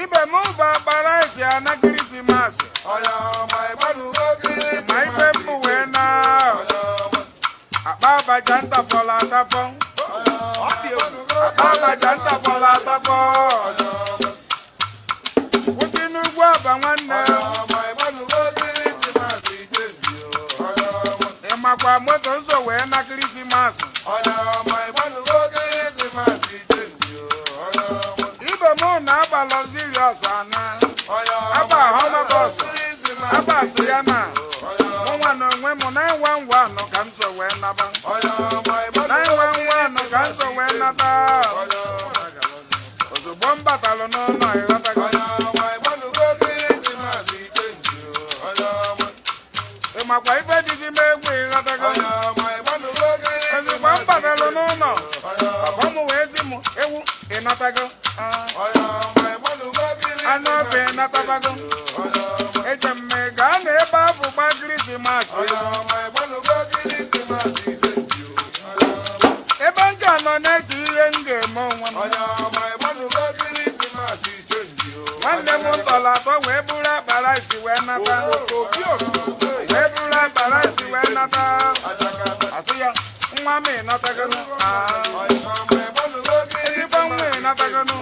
Ibe muba baraisi ana Christmas. My people wena. Ababa janta fola tapo. Ababa janta fola tapo. Wutinu gwaba nwanne. Emakwa moto nso wena Christmas. Ibe mo na aba luxurious ana. Aba homa boss. Aba siyana. Mwa no nwe mo 911 no kanso we naba. 911 no kanso we naba. Ozo bomba talo no no irata go. E makwa ife didi megwe irata go. Ozo bomba talo no no. Baba mo wezi mo ewu inata go. Ano be nata go. Ejemme gane babu ba Christmas. Ebanga no neti yenge mo wana. Wande mo tola to we bula balaisi we nata. We bula balaisi we nata. Atuya mwame nata gano. Ebi bomwe nata gano.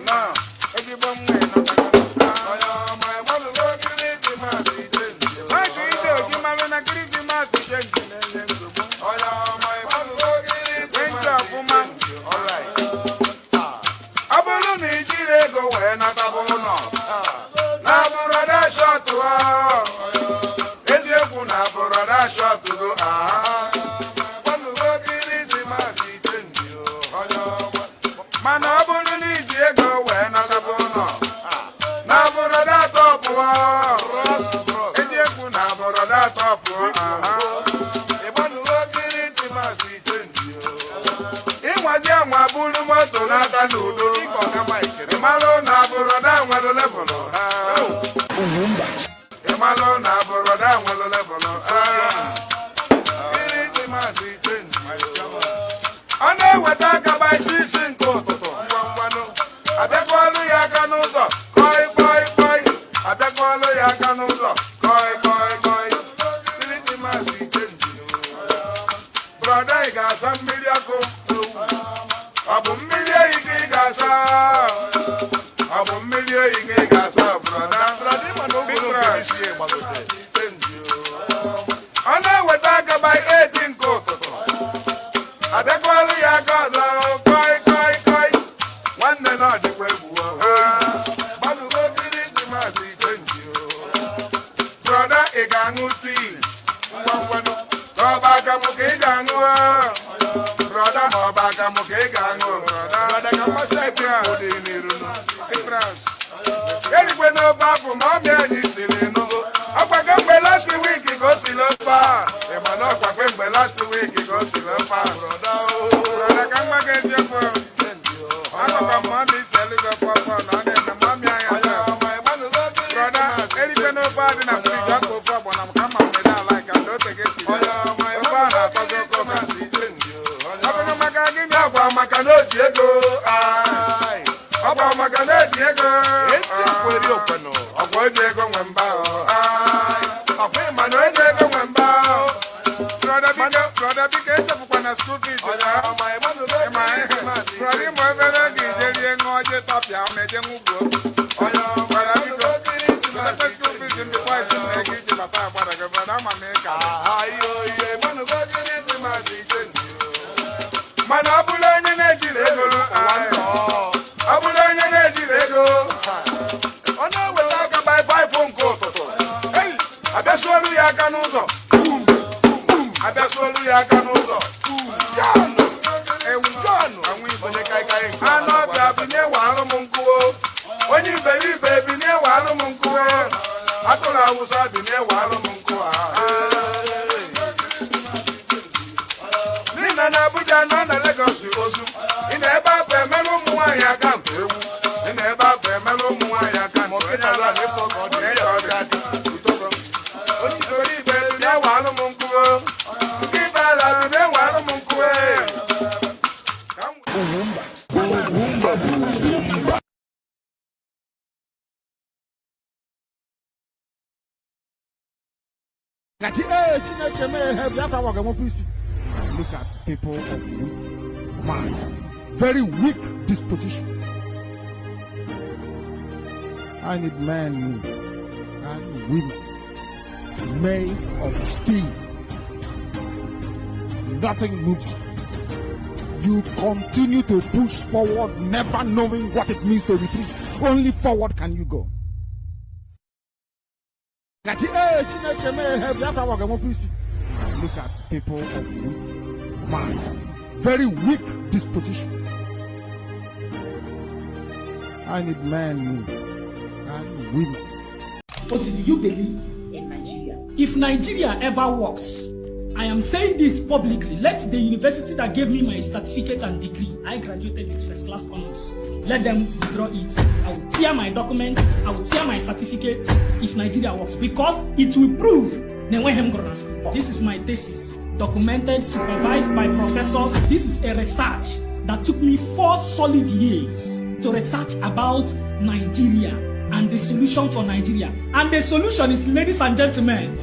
Na, ebi bomwe nata gano. Look at people of weak mind, very weak disposition. I need men and women made of steel. Nothing moves you. You continue to push forward, never knowing what it means to retreat. Only forward can you go. Look at people of weak mind, very weak disposition. I need men and women. What do you believe in Nigeria? If Nigeria ever works, I am saying this publicly, let the university that gave me my certificate and degree, I graduated with first class honors, let them withdraw it. I will tear my documents, I will tear my certificate if Nigeria works, because it will prove school. This is my thesis, documented, supervised by professors. This is a research that took me 4 solid years to research about Nigeria and the solution for Nigeria. And the solution is, ladies and gentlemen,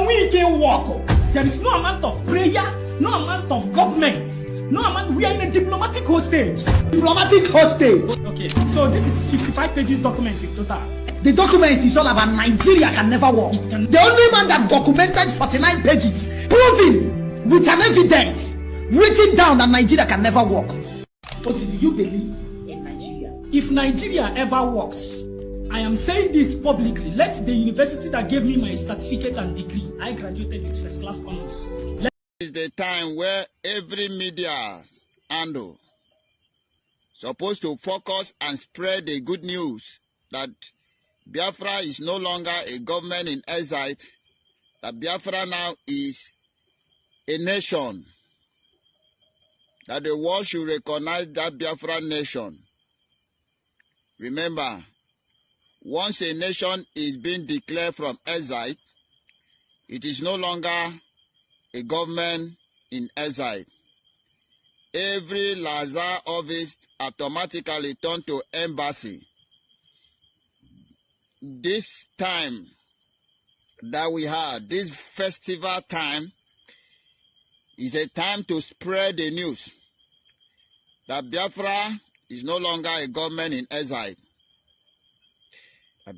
we can walk. There is no amount of prayer, no amount of government, no amount. We are in a diplomatic hostage. Diplomatic hostage. Okay, so this is 55 pages document in total. The document is all about Nigeria can never work. The only man that documented 49 pages, proving with an evidence, written down that Nigeria can never work. What do you believe in Nigeria? If Nigeria ever works, I am saying this publicly, let the university that gave me my certificate and degree, I graduated with first class honors. It's the time where every media handle supposed to focus and spread the good news that Biafra is no longer a government in exile, that Biafra now is a nation, that the world should recognize that Biafra nation. Remember, once a nation is being declared from exile, it is no longer a government in exile. Every Lazar office automatically turned to embassy. This time that we had, this festival time, is a time to spread the news that Biafra is no longer a government in exile.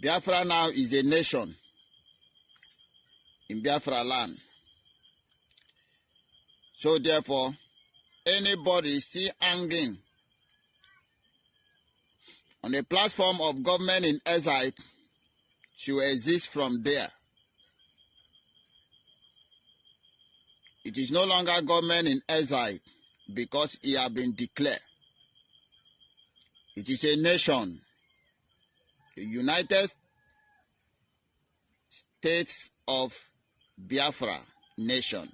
Biafra now is a nation in Biafra land. So therefore, anybody still hanging on the platform of government in exile should exist from there. It is no longer government in exile because it has been declared. It is a nation. The United States of Biafra nation.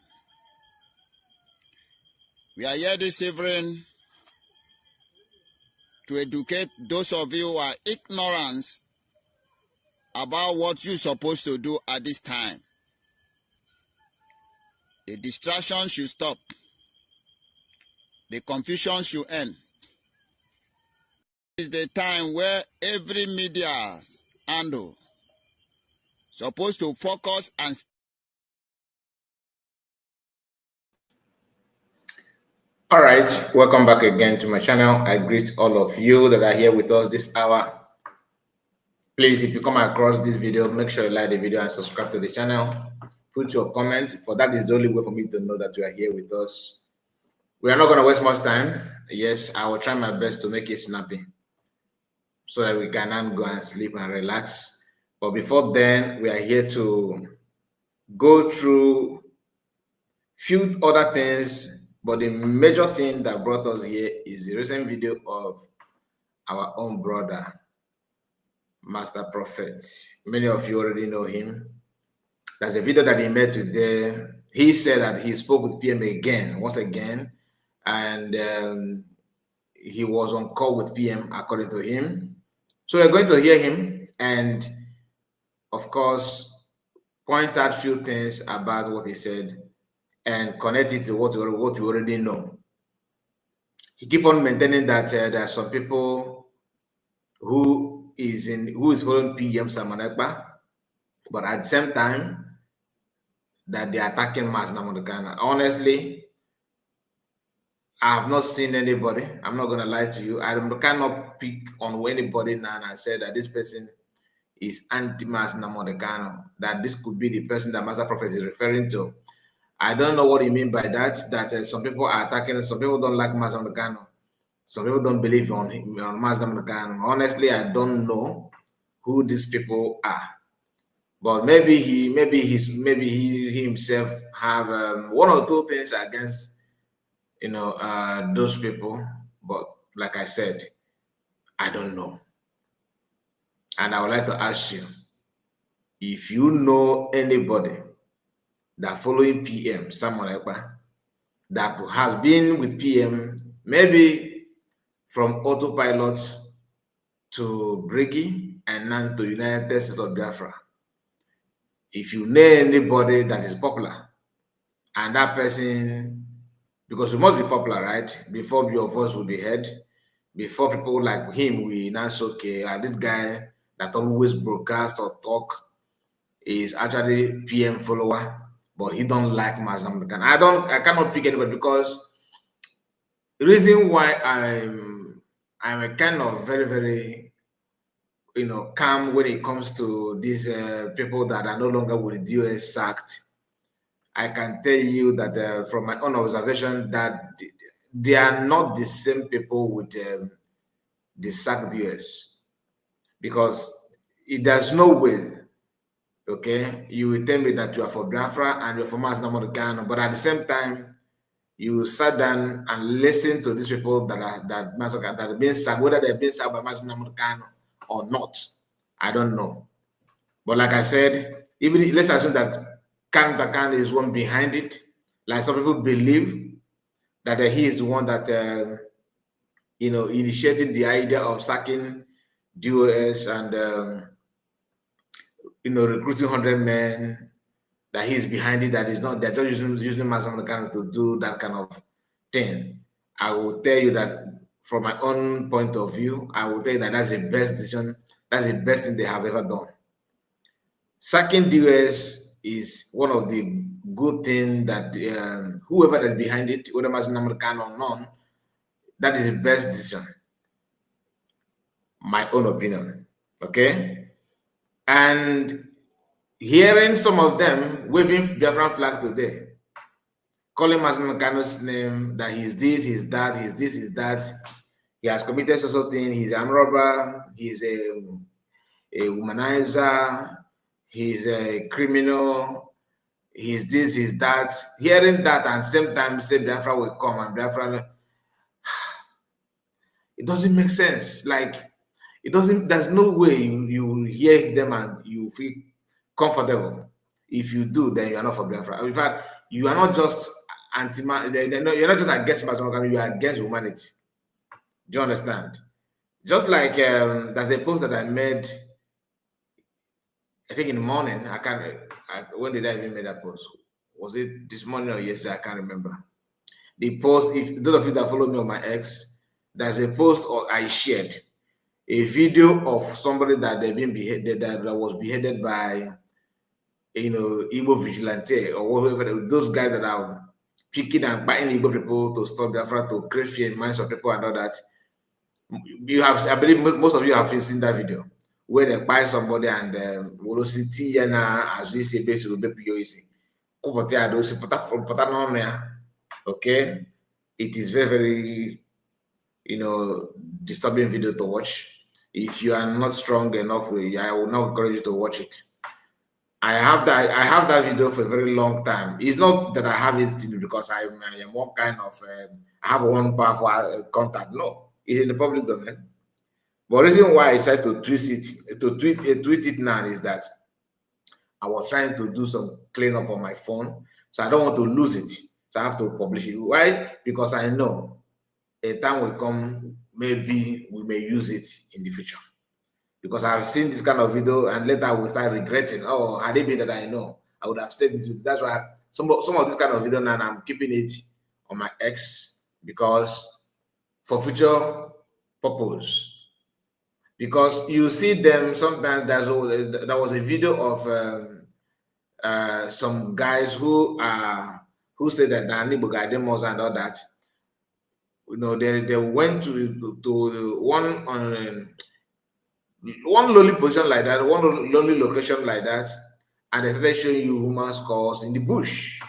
We are here this evening to educate those of you who are ignorant about what you're supposed to do at this time. The distraction should stop. The confusion should end. It's the time where every media handle supposed to focus and All right, welcome back again to my channel. I greet all of you that are here with us this hour. Please, if you come across this video, make sure you like the video and subscribe to the channel. Put your comment, for that is the only way for me to know that you are here with us. We are not going to waste much time. Yes, I will try my best to make it snappy so that we can now go and sleep and relax. But before then, we are here to go through few other things. But the major thing that brought us here is the recent video of our own brother, Master Prophet. Many of you already know him. There's a video that he made today. He said that he spoke with PM again, once again, and he was on call with PM, according to him. So we're going to hear him and, of course, point out a few things about what he said and connect it to what you already know. He keep on maintaining that there are some people who is following PM Ekpa, but at the same time, that they're attacking Mazi Nnamdi Kanu. Honestly, I have not seen anybody. I'm not gonna lie to you. I cannot pick on anybody now and say that this person is anti-Mazi Nnamdi Kanu, that this could be the person that Master Prophet is referring to. I don't know what you mean by that. That some people are attacking. Some people don't like Mazi Nnamdi Kanu. Some people don't believe on Mazi Nnamdi Kanu. Honestly, I don't know who these people are. But maybe he himself have one or two things against those people. But like I said, I don't know. And I would like to ask you, if you know anybody that following PM Samuel Ekpa, that has been with PM, maybe from autopilot to Briggy and now to United States of Biafra. If you know anybody that is popular and that person, because we must be popular, right? Before your voice will be heard, before people like him, we now say, okay, this guy that always broadcast or talk is actually PM follower, but he don't like Mazi Nnamdi Kanu. I cannot pick anybody, because the reason why I'm a kind of very, very calm when it comes to these people that are no longer with the US sacked. I can tell you that from my own observation that they are not the same people with the sacked US, because there's no way, okay, you will tell me that you are for Biafra and you're for Mazi Nnamdi Kanu, but at the same time, you sat down and listened to these people that are being sacked, whether they're being sacked by Mazi Nnamdi Kanu or not. I don't know. But like I said, even let's assume that Kanu is one behind it. Like some people believe that he is the one that initiating the idea of sacking DOS and recruiting 100 men, that he's behind it, that is not, they're just using Mazi Nnamdi Kanu to do that kind of thing. I will tell you that from my own point of view, I will tell you that that's the best decision, that's the best thing they have ever done. Sacking DOS is one of the good things that whoever is behind it, whether Mazi Nnamdi Kanu or none, that is the best decision. My own opinion. Okay? And hearing some of them waving Biafran flag today, calling Mazi Nnamdi Kanu's name, that he's this, he's that, he's this, he's that, he has committed social thing, he's an armed robber, he's a womanizer, he's a criminal, he's this, he's that. Hearing that and same time say Biafra will come and Biafra, it doesn't make sense. Like, it doesn't, there's no way you hear them and you feel comfortable. If you do, then you are not for Biafra. In fact, you are not just you're not just against Mazi Nnamdi Kanu, you are against humanity. Do you understand? Just like there's a post that I made, I think in the morning. When did I even make that post? Was it this morning or yesterday? I can't remember. The post, if those of you that follow me on my X, there's a post I shared a video of somebody that they've been beheaded, that was beheaded by Igbo vigilante or whatever, those guys that are picking and biting Igbo people to stop Biafra, to create fear in minds of people and all that. You have, I believe most of you have seen that video where they buy somebody and velocity and as we say basically okay, it is very, very disturbing video to watch. If you are not strong enough, I will not encourage you to watch it. I have that video for a very long time. It's not that I have it because I am one kind of I have one powerful contact. No, it's in the public domain. But the reason why I decided to tweet it now is that I was trying to do some cleanup on my phone, so I don't want to lose it. So I have to publish it. Why? Because I know a time will come, maybe we may use it in the future. Because I've seen this kind of video and later I will start regretting. Oh, had it been that I know, I would have said this. That's why some of this kind of video now I'm keeping it on my X, because for future purpose. Because you see them sometimes. There was a video of some guys who say that Igbo guy demos and all that. You know, they went to one lonely position like that, one lonely location like that, and they started showing you human skulls in the bush.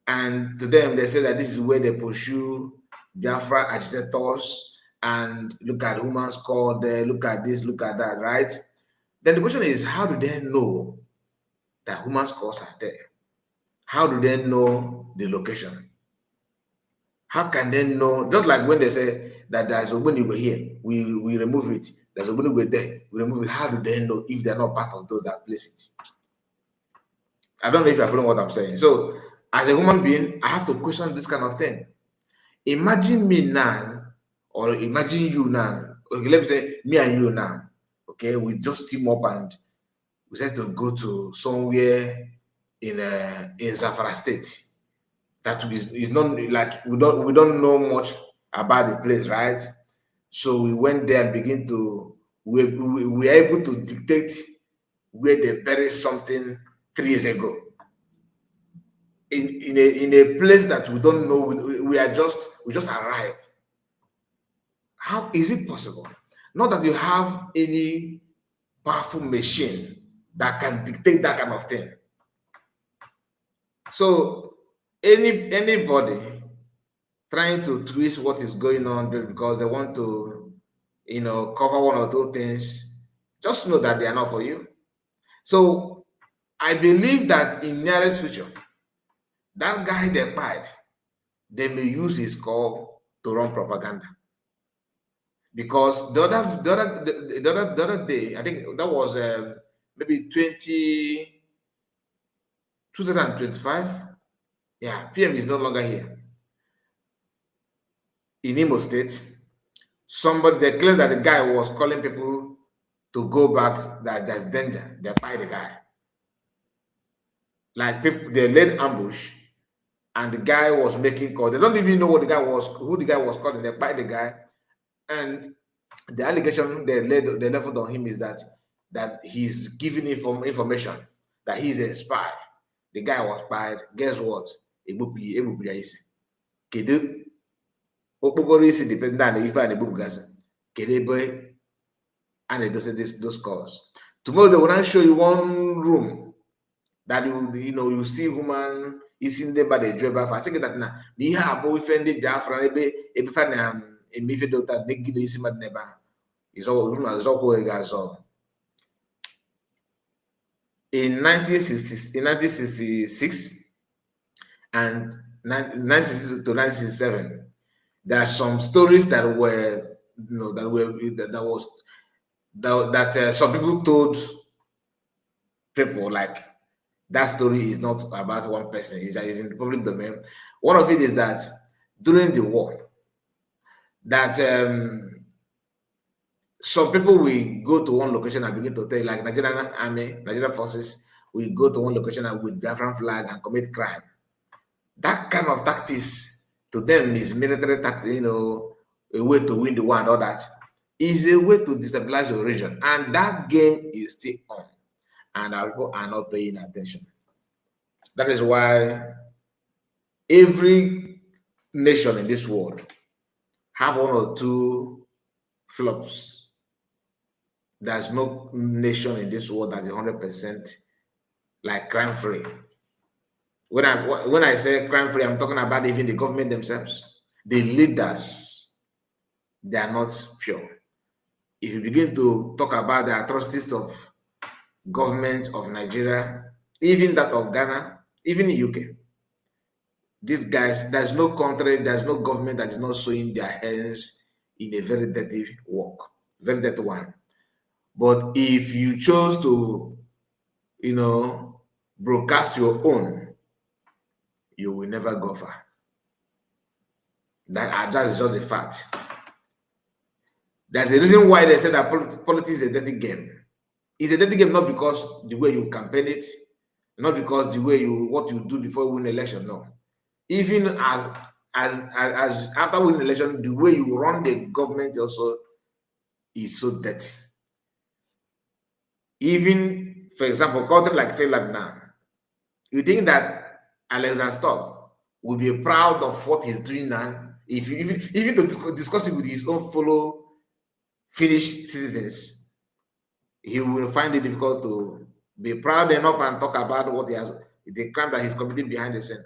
And to them, they say that this is where they pursue Biafra agitators, and look at human skull there, look at this, look at that, right? Then the question is, how do they know that human skulls are there? How do they know the location? How can they know? Just like when they say that there's Ogbonigwe here, we remove it. There's Ogbonigwe there, we remove it. How do they know if they're not part of those that place it? I don't know if you're following what I'm saying. So, as a human being, I have to question this kind of thing. Imagine me now, or imagine you now. Okay, let me say me and you now. Okay, we just team up and we said to go to somewhere in Zamfara State. That is not like we don't know much about the place, right? So we went there and begin to we were able to dictate where they buried something 3 years ago. In a place that we don't know, we just arrived. How is it possible? Not that you have any powerful machine that can dictate that kind of thing. So anybody trying to twist what is going on because they want to, cover one or two things, just know that they are not for you. So I believe that in nearest future, that guy they pied, they may use his call to run propaganda. Because the other day, I think that was maybe 2025. Yeah, PM is no longer here. In Imo State, they claimed that the guy was calling people to go back, that there's danger. They pied the guy. Like people, they laid ambush, and the guy was making calls. They don't even know who the guy was calling. They pied the guy. And the allegation they leveled on him is that he's giving information, that he's a spy. The guy was spied. Guess what? Kedu okpokoro isi the person that if and ebubugasa. Kedu ebe and those calls. Tomorrow they will not show you one room that you see human is in there by the driver. I think that now we have both offended Biafra ebe fan emefe dota negide isi mad neba is all in 1966 and 1962 to 1967, there are some stories that some people told people, like that story is not about one person, it's in the public domain. One of it is that during the war, that some people will go to one location and begin to tell, like Nigerian army, Nigerian forces, will go to one location and with Biafran flag and commit crime. That kind of tactics to them is military tactics, a way to win the war and all that. Is a way to destabilize your region. And that game is still on. And our people are not paying attention. That is why every nation in this world have one or two flops. There's no nation in this world that is 100% like crime-free. When I say crime-free, I'm talking about even the government themselves. The leaders, they are not pure. If you begin to talk about the atrocities of government of Nigeria, even that of Ghana, even the UK, these guys, there's no country, there's no government that is not showing their hands in a very dirty work, very dirty one. But if you chose to, broadcast your own, you will never go far. That is just a fact. There's a reason why they say that politics is a dirty game. It's a dirty game not because the way you campaign it, not because the way what you do before you win election. No, even as after winning election, the way you run the government also is so dirty. Even, for example, country like Finland now, You think that Alexander Stubb will be proud of what he's doing now? If even to discuss it with his own fellow Finnish citizens, he will find it difficult to be proud enough and talk about what he has, the crime that he's committing behind the scene.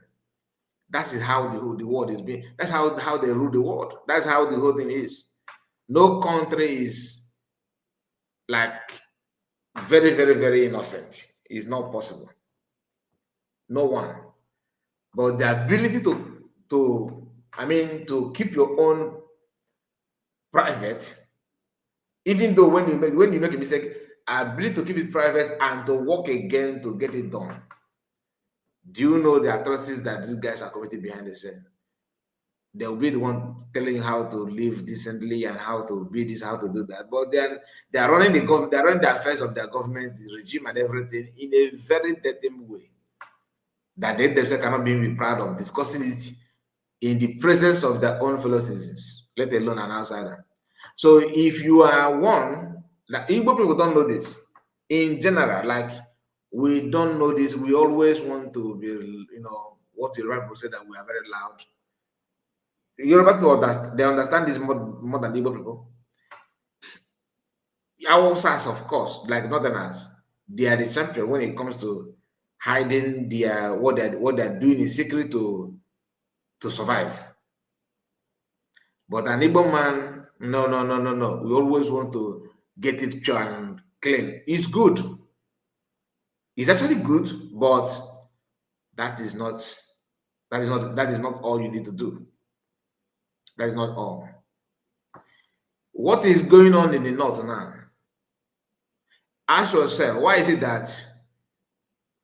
That is how the world is being. That's how they rule the world. That's how the whole thing is. No country is like very, very, very innocent. It's not possible. No one. But the ability to keep your own private, even though when you make a mistake, ability to keep it private and to work again to get it done. Do you know the atrocities that these guys are committing behind the scene? They'll be the one telling you how to live decently and how to be this, how to do that. But then they are running the government, they are running the affairs of their government, the regime, and everything in a very dirty way that they themselves cannot be proud of discussing it in the presence of their own fellow citizens, let alone an outsider. So if you are one, like Igbo people don't know this in general, like we don't know this, we always want to be, what Yoruba people say, that we are very loud. Yoruba people, they understand this more than Igbo people. Hausas, of course, like Northerners, they are the champion when it comes to hiding their what they're doing in secret to survive. But an Igbo man, no. We always want to get it pure and clean. It's good. It's actually good, but that is not all you need to do. That is not all. What is going on in the north now? Ask yourself, why is it that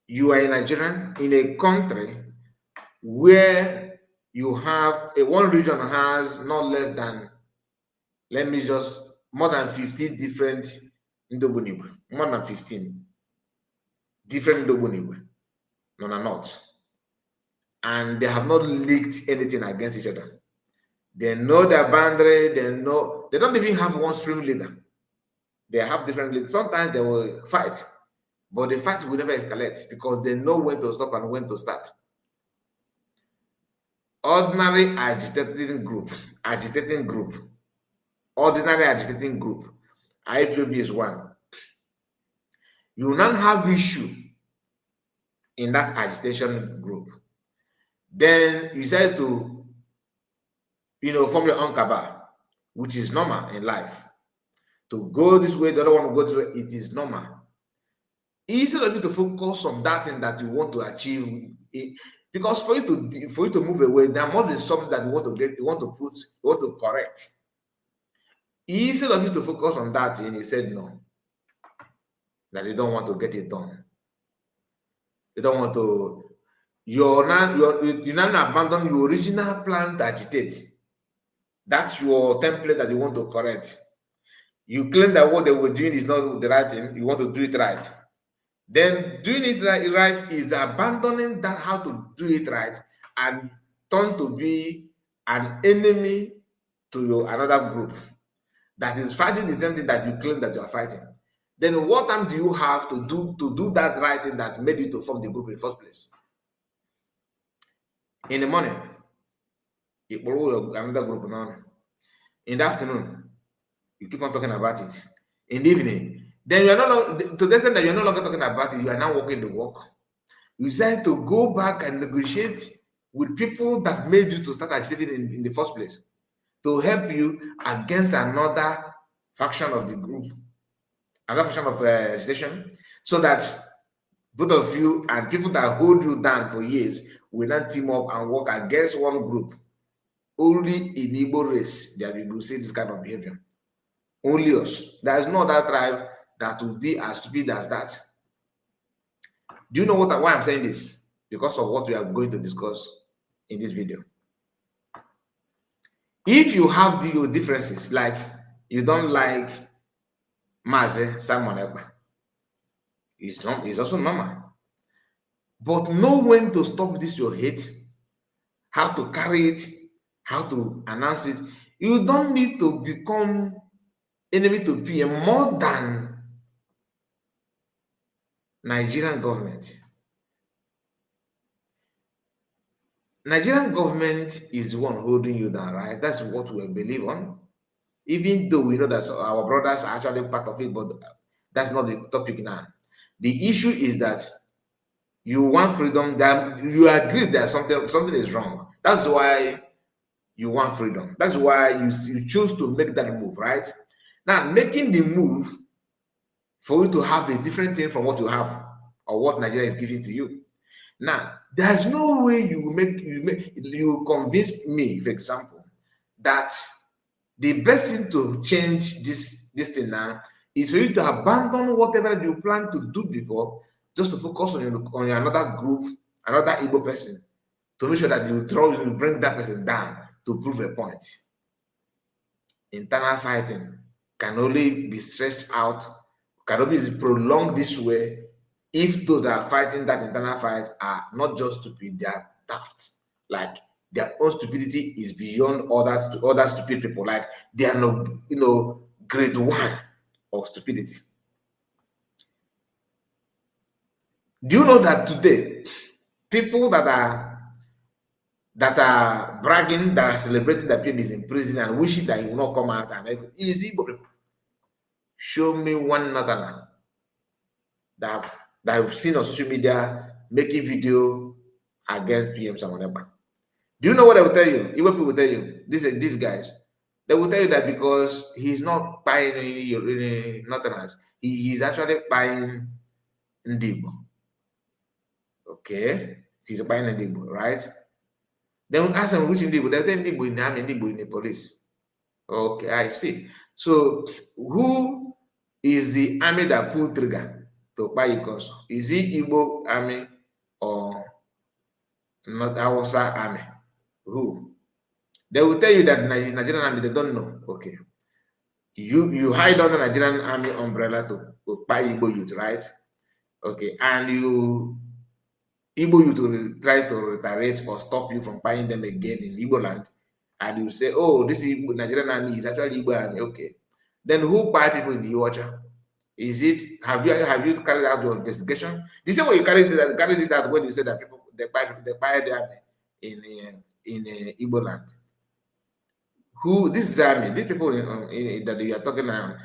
you are a Nigerian in a country where you have one region has not less than, more than 15 different Ndobunigwe, more than 15 different Ndobunigwe, not, and they have not leaked anything against each other. They know their boundary. They don't even have one supreme leader. They have different leaders. Sometimes they will fight, but the fight will never escalate because they know when to stop and when to start. Ordinary agitating group, ordinary agitating group, IPOB is one. You will not have issue in that agitation group. Then you decide to, form your own cabal, which is normal in life. To go this way, the other one will go this way, it is normal. Instead of you to focus on that thing that you want to achieve, because for you to move away, there must be something that you want to get, you want to correct. Instead of you to focus on that, and you said no, that you don't want to get it done. You don't want to. You now abandon your original plan to agitate. That's your template that you want to correct. You claim that what they were doing is not the right thing. You want to do it right. Then doing it right is abandoning that how to do it right and turn to be an enemy to another group that is fighting the same thing that you claim that you are fighting. Then what time do you have to do that right thing that made you to form the group in the first place? In the morning, you borrow another group now. In the afternoon, you keep on talking about it. In the evening, then you are no longer, to the extent that you're no longer talking about it, you are now walking the walk. You decide to go back and negotiate with people that made you to start agitating in the first place, to help you against another faction of the group, another faction of agitation, so that both of you and people that hold you down for years will not team up and work against one group. Only in Igbo race that we will see this kind of behavior. Only us. There is no other tribe that will be as stupid as that. Do you know why I'm saying this? Because of what we are going to discuss in this video. If you have your differences, like you don't like Maze Simon Ekpa, it's also normal. But know when to stop this your hate, how to carry it, how to announce it. You don't need to become enemy to PM more than Nigerian government. Nigerian government is the one holding you down, right? That's what we believe on. Even though we know that our brothers are actually part of it, but that's not the topic now. The issue is that you want freedom, that you agree that something is wrong. That's why you want freedom. That's why you choose to make that move, right? Now, making the move for you to have a different thing from what you have or what Nigeria is giving to you. Now, there's no way you convince me, for example, that the best thing to change this thing now is for you to abandon whatever you plan to do before, just to focus on your another group, another Igbo person, to make sure that you bring that person down to prove a point. Internal fighting can only be stressed out, can only be prolonged this way if those that are fighting that internal fight are not just stupid, they are daft. Like their own stupidity is beyond other stupid people. Like they are no, grade 1 of stupidity. Do you know that today, people that are bragging, that are celebrating that PM is in prison and wishing that he will not come out and everything, is Igbo people? Show me one northerner that I've seen on social media making video against PM Samoneba. Do you know what I will tell you? Igbo people will tell you, these guys, they will tell you that because he's not buying any northerners, he's actually buying Ndibo. Okay, he's buying Ndibo, right? Then we ask them which Ndibo. They'll tell Ndibo in the army, Ndibo in the police. Okay, I see. So who is the army that pulled trigger to buy Ikoso? Is it Igbo army or not Hausa army? Who? They will tell you that it's Nigerian army. They don't know. Okay, you hide under Nigerian army umbrella to buy Igbo youth, right? Okay, and Igbo youth will try to retaliate or stop you from buying them again in Igbo land, and you say, "Oh, this is Nigerian army is actually Igbo army." Okay, then who buy people in the Iwacha? Is it have you carried out your investigation? The same way you carried it out when you said that people they buy the army in Igbo land. Who this is army? These people that you are talking about.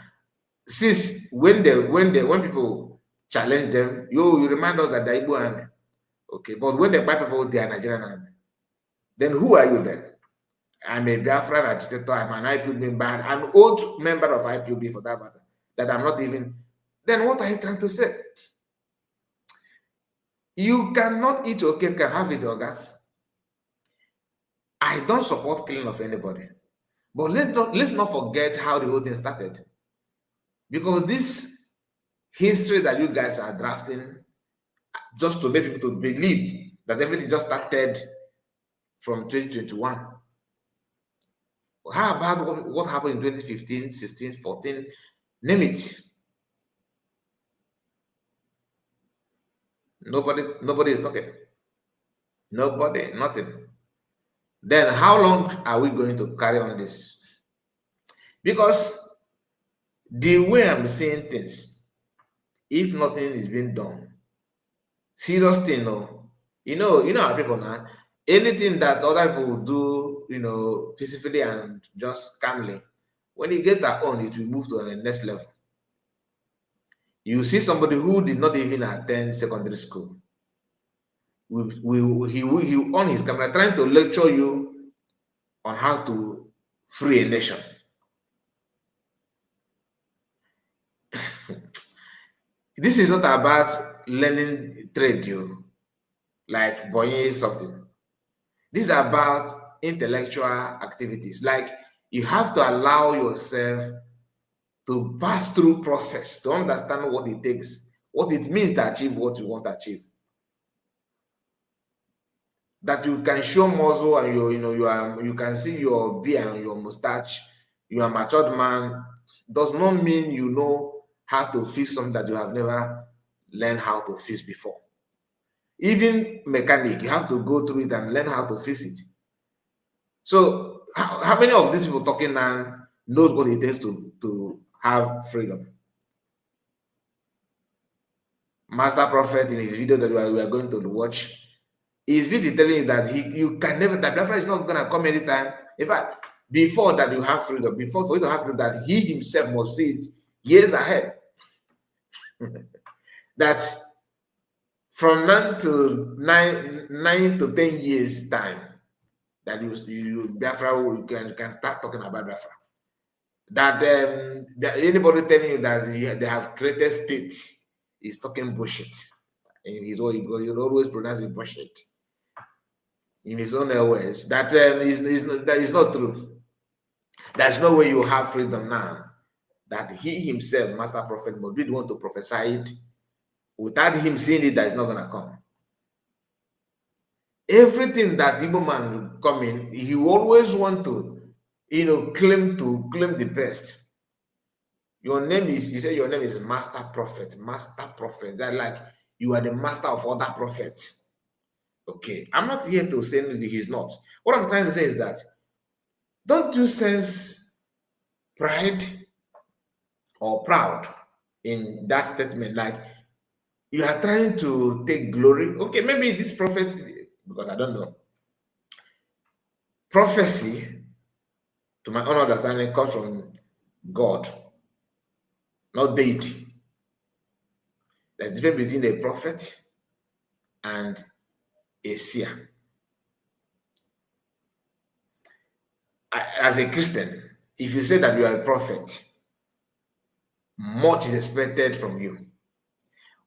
Since when people challenge them, you remind us that the Igbo army. Okay, but when they buy people, they are Nigerian army. Then who are you then? I'm a Biafran agitator, I'm an IPOB member, an old member of IPOB for that matter, that I'm not even. Then what are you trying to say? You cannot eat your cake and have it, okay? I don't support killing of anybody. But let's not forget how the whole thing started. Because this history that you guys are drafting just to make people to believe that everything just started from 2021. How about what happened in 2015, 16, 14? Name it. Nobody is talking. Nobody, nothing. Then how long are we going to carry on this? Because the way I'm seeing things, if nothing is being done, serious thing, no, you know how people now, anything that other people do, peacefully and just calmly, when you get that on, it will move to the next level. You see somebody who did not even attend secondary school, he on his camera trying to lecture you on how to free a nation. This is not about learning trade, like buying something. This is about intellectual activities. Like you have to allow yourself to pass through process to understand what it takes, what it means to achieve what you want to achieve. That you can show muscle and you can see your beard and your mustache, you are a matured man, does not mean you know how to fix something that you have never learned how to fix before. Even mechanic, you have to go through it and learn how to fix it. So how many of these people talking now knows what it takes to have freedom? Master Prophet in his video that we are going to watch, He's busy telling you that you can never, that Biafra is not gonna come anytime. In fact, before that you have freedom, before for you to have freedom, that he himself must see it years ahead. That from 9 to 10 years time, that you Biafra you can start talking about Biafra. That anybody telling you that they have created states is talking bullshit. In his own, you always pronounce it bullshit. In his own words, that is not true. There's no way you have freedom now. That he himself, Master Prophet, must be the one to prophesy it. Without him seeing it, that is not gonna come. Everything that Igbo man will come in, he always want to, claim the best. Your name is, you say your name is Master Prophet. That like you are the master of other prophets. Okay, I'm not here to say that he's not. What I'm trying to say is that don't you sense pride or proud in that statement? Like you are trying to take glory. Okay, maybe this prophet, because I don't know. Prophecy, to my own understanding, comes from God, not deity. There's a difference between a prophet and a seer. As a Christian, if you say that you are a prophet, much is expected from you.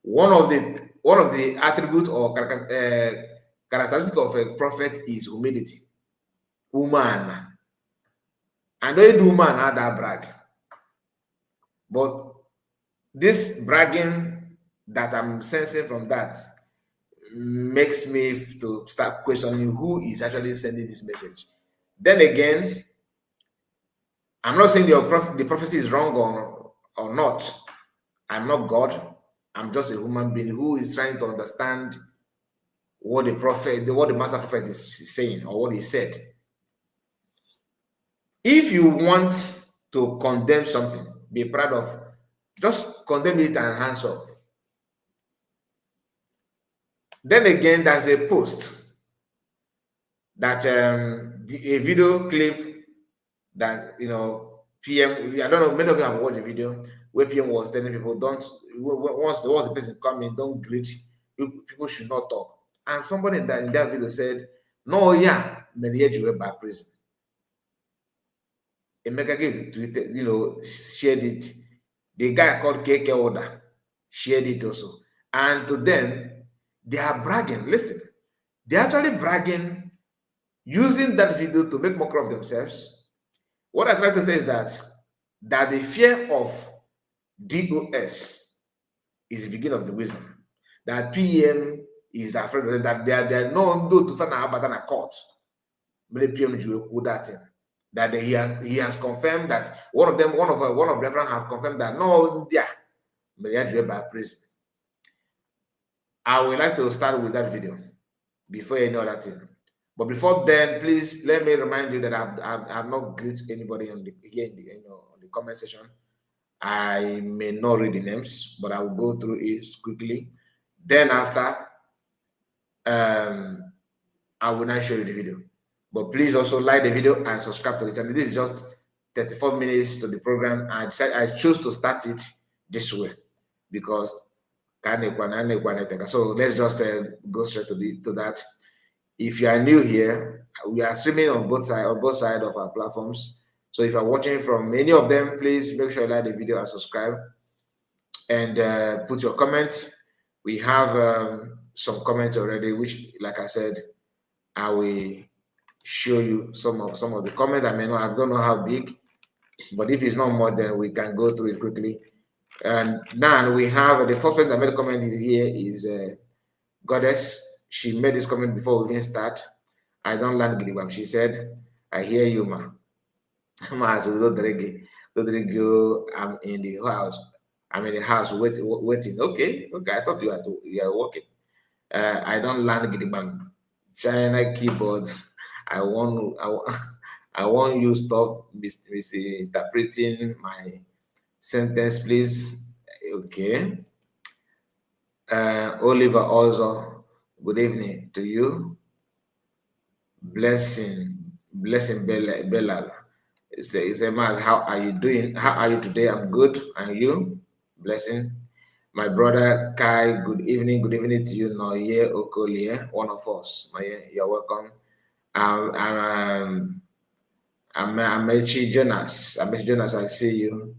One of the attributes or characteristics of a prophet is humility. Woman. And don't do woman not that brag. But this bragging that I'm sensing from that makes me to start questioning who is actually sending this message. Then again, I'm not saying the prophecy is wrong or not. I'm not God. I'm just a human being who is trying to understand what the master prophet is saying or what he said. If you want to condemn something, be proud of, just condemn it and hands up. Then again, there's a post that a video clip that PM, I don't know, many of you have watched the video where PM was telling people, once the person come in, don't greet, people should not talk. And somebody in that video said, no, yeah, you were by prison. Emeka gave it, tweeted, shared it. The guy called KK Order shared it also. And to them, they are bragging. Listen, they're actually bragging using that video to make mockery of themselves. What I try to say is that the fear of DOS is the beginning of the wisdom. That PM is afraid that they are no to find out about a court. But the PM would that thing. That he has confirmed that one of them have confirmed that no, but they are by prison. I would like to start with that video before any other thing. But before then, please let me remind you that I've not greeted anybody here in the comment section. I may not read the names, but I will go through it quickly. Then after, I will not show you the video. But please also like the video and subscribe to the channel. This is just 34 minutes to the program. I choose to start it this way because so let's just go straight to that. If you are new here, we are streaming on both sides of our platforms. So if you're watching from any of them, please make sure you like the video and subscribe and put your comments. We have some comments already, which, like I said, I will show you some of the comments. I don't know how big, but if it's not more, then we can go through it quickly. And now we have the first person that made a comment here is Goddess. She made this comment before we even start. I don't learn Gilibam. She said, I hear you, ma. I'm in the house. I'm in the house waiting. Okay. I thought you are working. I don't learn Gilibam. China keyboards. I want you stop misinterpreting my sentence, please. Okay. Oliver also, Good evening to you. Blessing Bella. It's a mass. How are you doing? How are you today? I'm good. And you? Blessing. My brother Kai, good evening. Good evening to you, Noye Okolie, one of us. Noye, you're welcome. I'm Amechi Jonas. Amechi Jonas, I see you.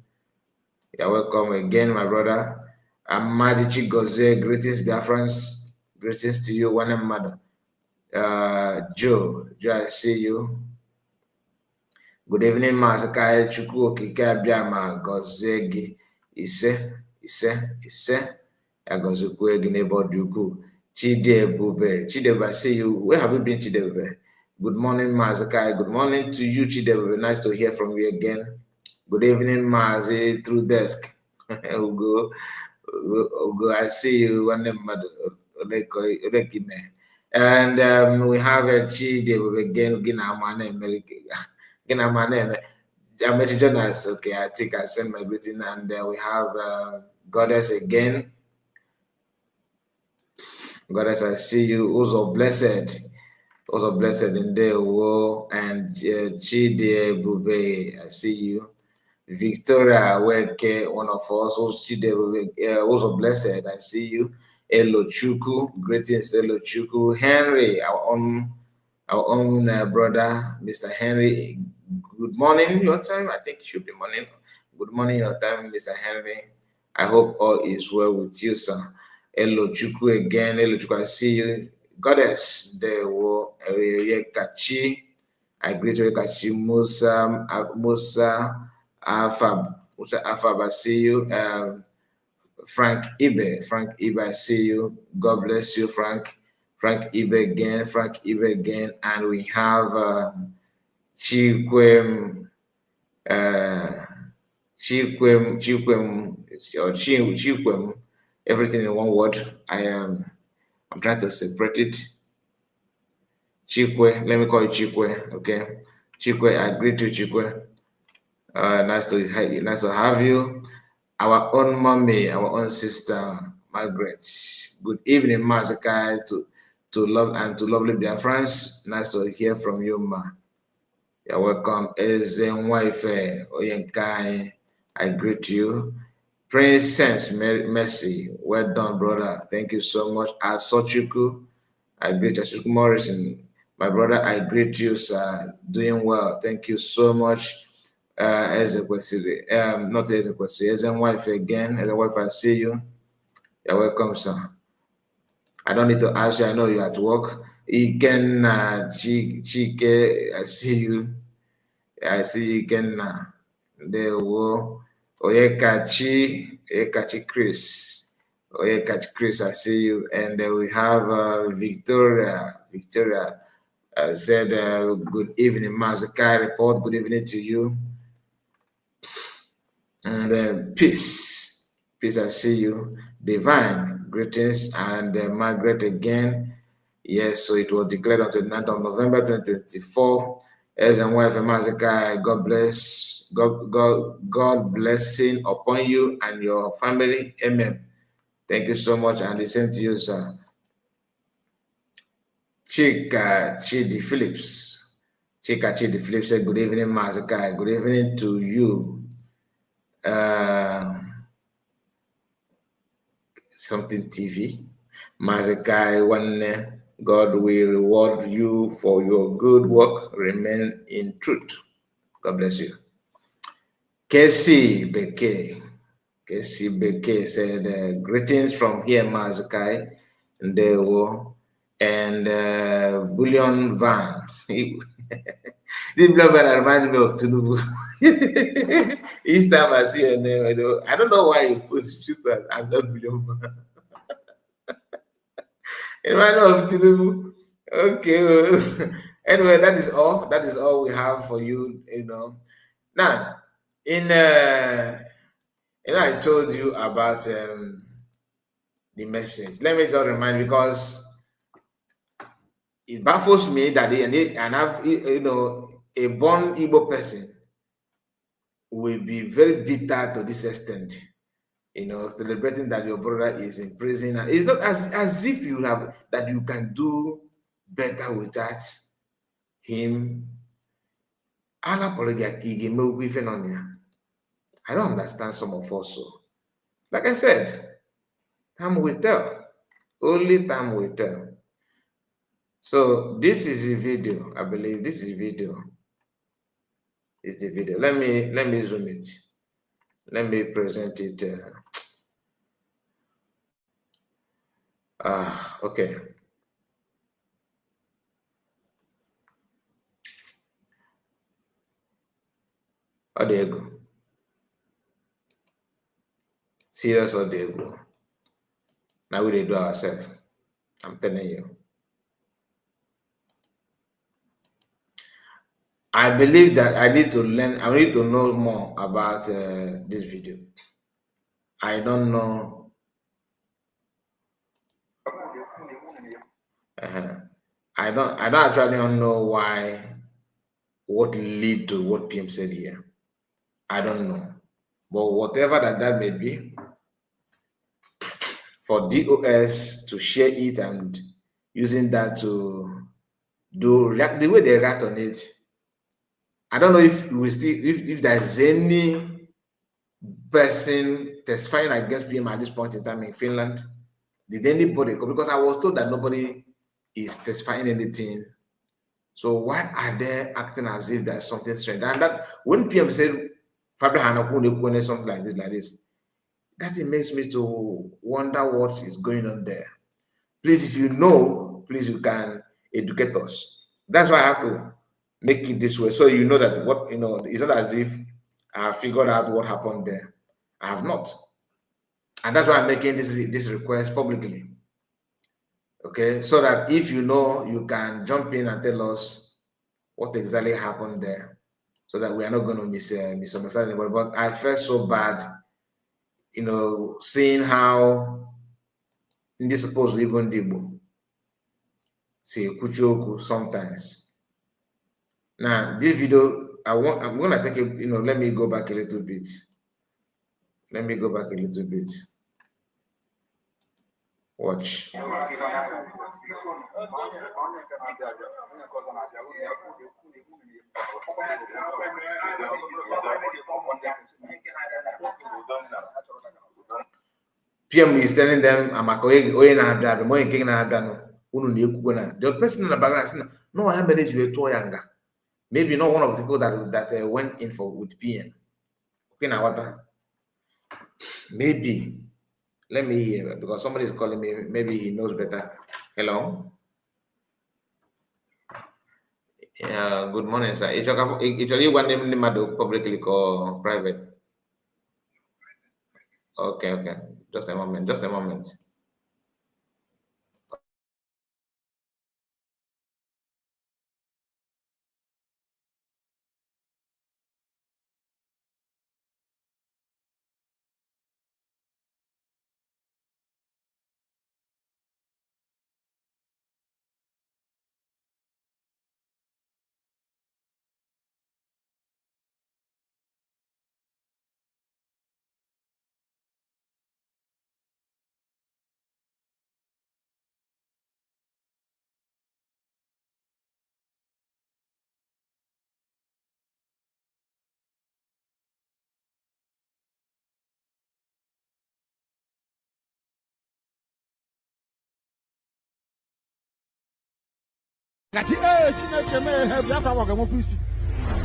You're welcome again, my brother. I'm Madichi Goze. Greetings, Biafrans. Greetings to you, one mother. Joe, I see you. Good evening, Masakai Chukwu Okike Abiama Gozegi Ise Agozukwe Ginebo Duku Chidebube. Chidebube, I see you. Where have you been, Chidebube? Good morning, Masakai. Good morning to you, Chidebube. Nice to hear from you again. Good evening, Mazi, through desk. Ugo, I see you. And we have a Chidebube again. Amechi Jonas, okay, I think I sent my greeting, and we have Goddess again. Goddess, I see you. Also blessed in the world, and Chide Bube, I see you. Victoria Weke, one of us, also blessed, I see you. Elo Chuku, greetings, Elo Chuku. Henry, our own brother, Mr. Henry. Good morning, your time. I think it should be morning. Good morning, your time, Mr. Henry. I hope all is well with you, sir. Elo Chuku again. Elo Chuku, I see you. Goddess, there wo Kachi. I greet you, Kachi Musa Afab, I see you. Frank Ibe, I see you. God bless you, Frank Ibe again, and we have Chikwem, everything in one word. I'm trying to separate it. Chikwe, let me call it Chikwe, okay? Chikwe, I greet you, Chikwe. Nice to have you. Our own mommy, our own sister, Margaret. Good evening, Masakai, to lovely Biafrans. Nice to hear from you, ma. You're welcome. Ezenwaife Oyenkai, I greet you. Princess Mercy, well done, brother. Thank you so much. Asochuku, I greet Asochuku Morrison. My brother, I greet you, sir. Doing well. Thank you so much. As a question, not as a question, as a wife again, as a wife, I see you. You're welcome, sir. I don't need to ask you, I know you're at work. Iken Chike, I see you. I see you again. There wo Oyekachi Chris. Oyekachi Chris, I see you. And we have Victoria. Said good evening, Mazakai report. Good evening to you. And then peace, I see you. Divine greetings, and Margaret again. Yes, so it was declared on the 9th of November 2024. As and wife Mazakai, God bless, God blessing upon you and your family. Amen. Thank you so much, and the same to you, sir. Chidi Phillips said, good evening, Mazakai. Good evening to you. Something TV. Mazakai, one God will reward you for your good work. Remain in truth. God bless you. Casey Beke said, greetings from here, Mazakai. And there were Bullion Van. This blog reminds me of Tinubu. Each time I see your name, I don't know why you post just that I'm not Bullion Van. It reminds me of Tinubu. Okay. Anyway, that is all we have for you. Now, I told you about the message. Let me just remind, because it baffles me that a born Igbo person will be very bitter to this extent celebrating that your brother is in prison. And it's not as if you have that you can do better without him. I don't understand some of us. So, like I said, time will tell. Only time will tell. So this is a video. I believe this is a video. It's the video. Let me zoom it. Let me present it. Okay. Oh, there you go. Serious, oh, there you go. Now we do ourselves. I'm telling you. I believe that I need to learn. I need to know more about this video. I don't know. I don't actually know why. What lead to what PM said here? I don't know. But whatever that may be, for DOS to share it and using that to do react the way they react on it, I don't know if we still if there's any person testifying against PM at this point in time in Finland. Did anybody? Because I was told that nobody is testifying anything. So why are they acting as if there's something strange? And that when PM said something like this, that it makes me to wonder what is going on there. Please, if you know, please you can educate us. That's why I have to make it this way, so you know that what it's not as if I have figured out what happened there. I have not, and that's why I'm making this request publicly. Okay, so that if you know, you can jump in and tell us what exactly happened there, so that we are not going to misunderstand anybody. But I felt so bad, seeing how this supposed even Dibo say Kuchoku sometimes. Now this video, I'm gonna take it. Let me go back a little bit. Watch. PM is telling them, "I'm a the person in the background is saying, no, I managed you to younger. Maybe not one of the people that went in with PM. Okay, now what? Maybe. Let me hear, because somebody is calling me. Maybe he knows better. Hello. Yeah. Good morning, sir. It's only one name publicly or private. Okay. Just a moment.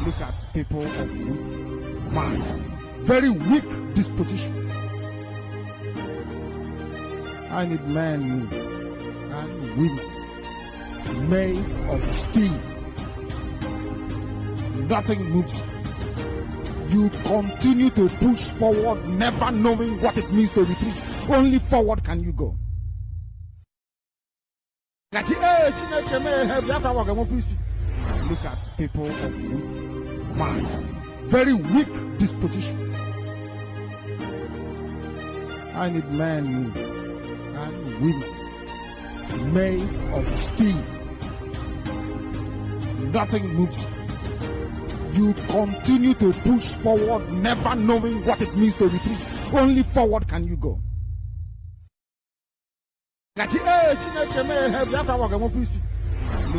Look at people of weak mind, very weak disposition. I need men and women made of steel. Nothing moves. You continue to push forward, never knowing what it means to retreat. Only forward can you go. Look at people of weak mind, very weak disposition. I need men and women made of steel. Nothing moves. You continue to push forward, never knowing what it means to retreat. Only forward can you go. Look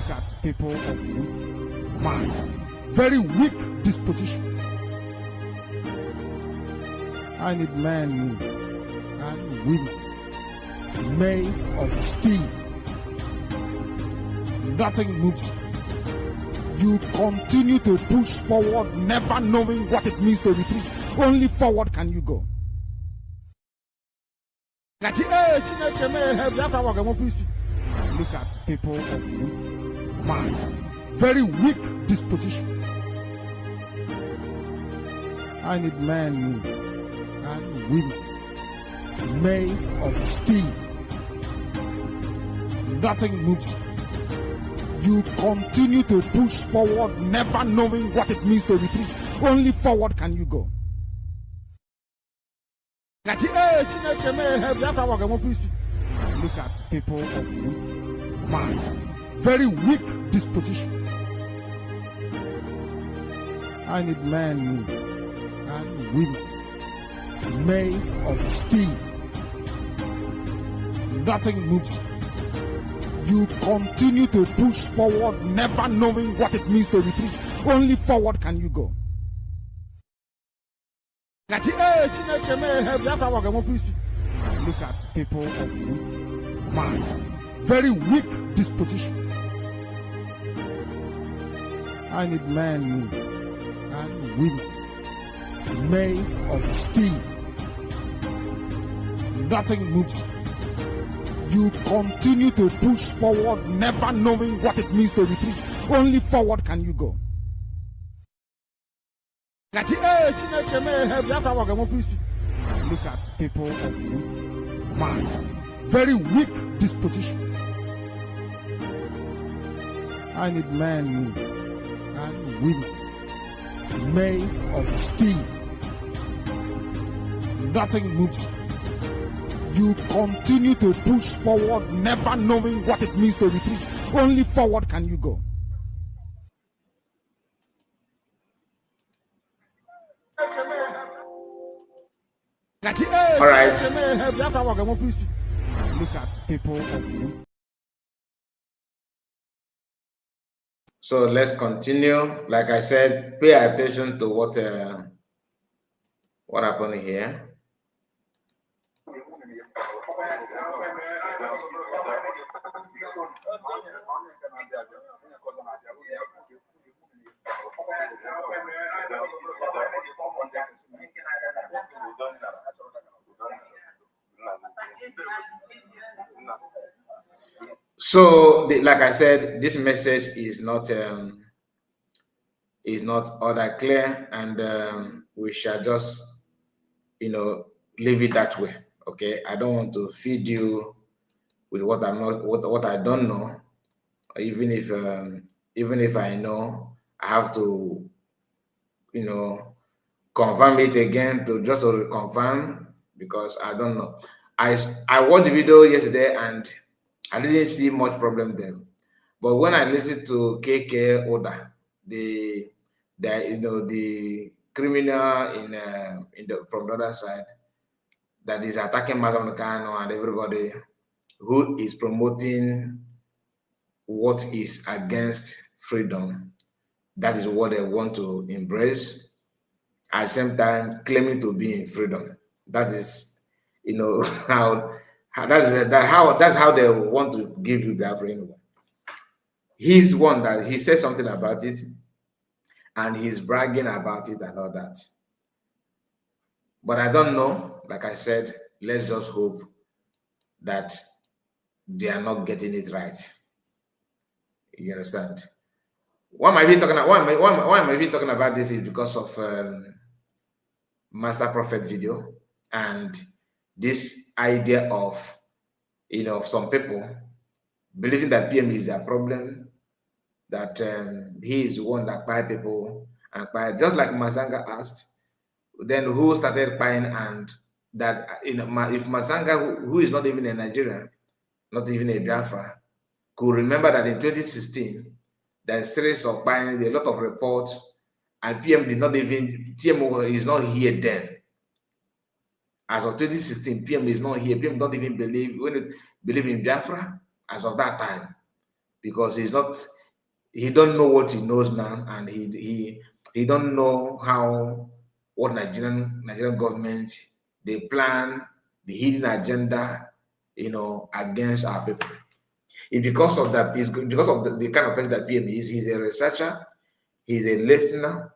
at people of weak mind, very weak disposition. I need men and women made of steel. Nothing moves. You continue to push forward, never knowing what it means to retreat. Only forward can you go. Look at people of weak mind, very weak disposition. I need men and women made of steel. Nothing moves. You continue to push forward, never knowing what it means to retreat. Only forward can you go. Look at people of weak mind, very weak disposition. I need men and women made of steel. Nothing moves. You continue to push forward, never knowing what it means to retreat. Only forward can you go. Look at people of weak mind, very weak disposition. I need men and women made of steel. Nothing moves. You continue to push forward, never knowing what it means to retreat. Only forward can you go. Look at people of weak mind, very weak disposition. I need men and women made of steel. Nothing moves. You continue to push forward, never knowing what it means to retreat. Only forward can you go. All right. Look at people. So let's continue. Like I said, pay attention to what happened here. So, like I said, this message is not all that clear, and we shall just, leave it that way. Okay, I don't want to feed you with what I'm not, what I don't know. Even if I know, I have to, confirm it again to just to confirm, because I don't know. I watched the video yesterday and I didn't see much problem there, but when I listened to KK Oda, the criminal from the other side that is attacking Mazamukano and everybody who is promoting what is against freedom, that is what they want to embrace, at the same time claiming to be in freedom. That is, that's how they want to give you Biafra anyway. He's one that he said something about it, and he's bragging about it and all that. But I don't know. Like I said, let's just hope that they are not getting it right. You understand? Why am I even talking about this is because of Master Prophet video and this idea of some people believing that PM is their problem, that he is the one that buy people and buy, just like Mazanga asked, then who started buying, and that if Mazanga, who is not even a Nigerian, not even a Biafra, could remember that in 2016 there's a series of buying, a lot of reports, and PM did not even, TMO is not here then. As of 2016, PM is not here. PM don't even believe in Biafra as of that time, because he don't know what he knows now, and he don't know what Nigerian government, they plan the hidden agenda, against our people. It's because of that. It's because of the kind of person that PM is. He's a researcher. He's a listener.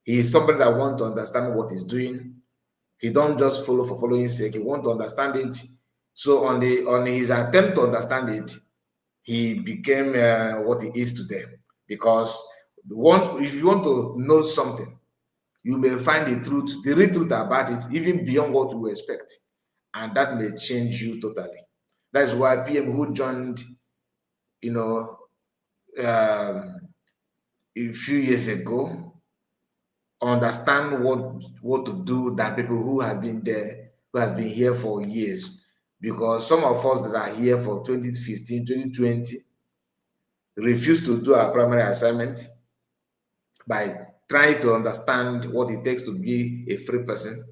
He's somebody that wants to understand what he's doing. He don't just follow for following's sake. He wants to understand it. So on his attempt to understand it, he became what he is today. Because if you want to know something, you may find the real truth about it, even beyond what you expect, and that may change you totally. That is why PM, who joined, a few years ago, understand what to do than people who has been here for years. Because some of us that are here for 2015, 2020 refuse to do our primary assignment by trying to understand what it takes to be a free person.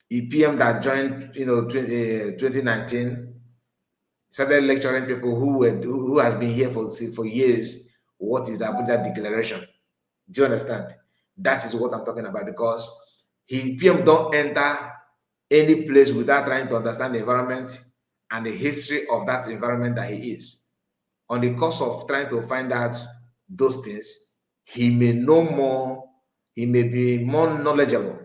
The PM that joined, 2019, started lecturing people who has been here for years. What is the Abuja Declaration? Do you understand? That is what I'm talking about, because PM don't enter any place without trying to understand the environment and the history of that environment that he is. On the course of trying to find out those things, he may know more, he may be more knowledgeable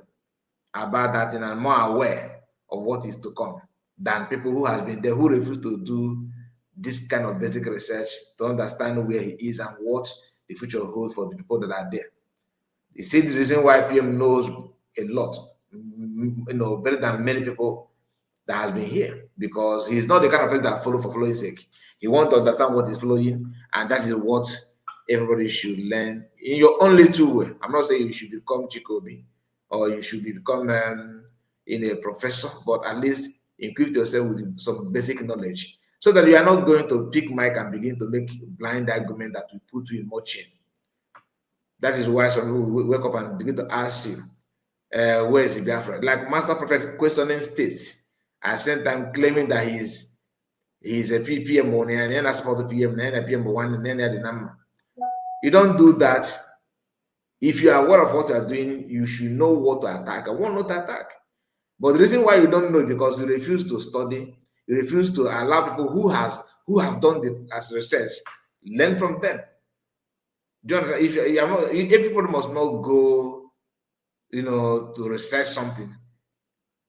about that and more aware of what is to come than people who has been there, who refuse to do this kind of basic research to understand where he is and what the future holds for the people that are there. You see the reason why PM knows a lot, better than many people that has been here, because he's not the kind of person that follow for following's sake. He wants to understand what is following, and that is what everybody should learn in your own little way. I'm not saying you should become Chikobi or you should become a professor, but at least equip yourself with some basic knowledge, so that you are not going to pick mic and begin to make blind argument that will put you in more shame. That is why some people wake up and begin to ask you, where is the Biafra? Like Master Prophet questioning states, at the same time claiming that he's a PM one and then support the PM, then a PM one, and then the number. You don't do that. If you are aware of what you are doing, you should know what to attack and what not to attack. But the reason why you don't know is because you refuse to study, you refuse to allow people who have done the as research, learn from them. Do you understand? If everybody must not go, to research something.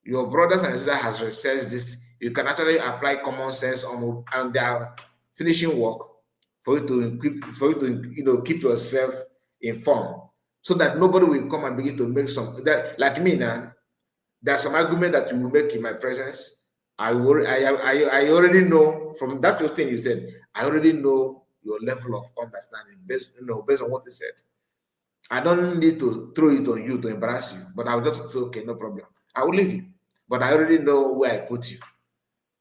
Your brothers and sisters has researched this. You can actually apply common sense on their finishing work for you to keep yourself informed, so that nobody will come and begin to make that, like me now. There's some argument that you will make in my presence. I already know from that first thing you said. I already know your level of understanding based on what you said. I don't need to throw it on you to embarrass you, but I'll just say, okay, no problem. I will leave you. But I already know where I put you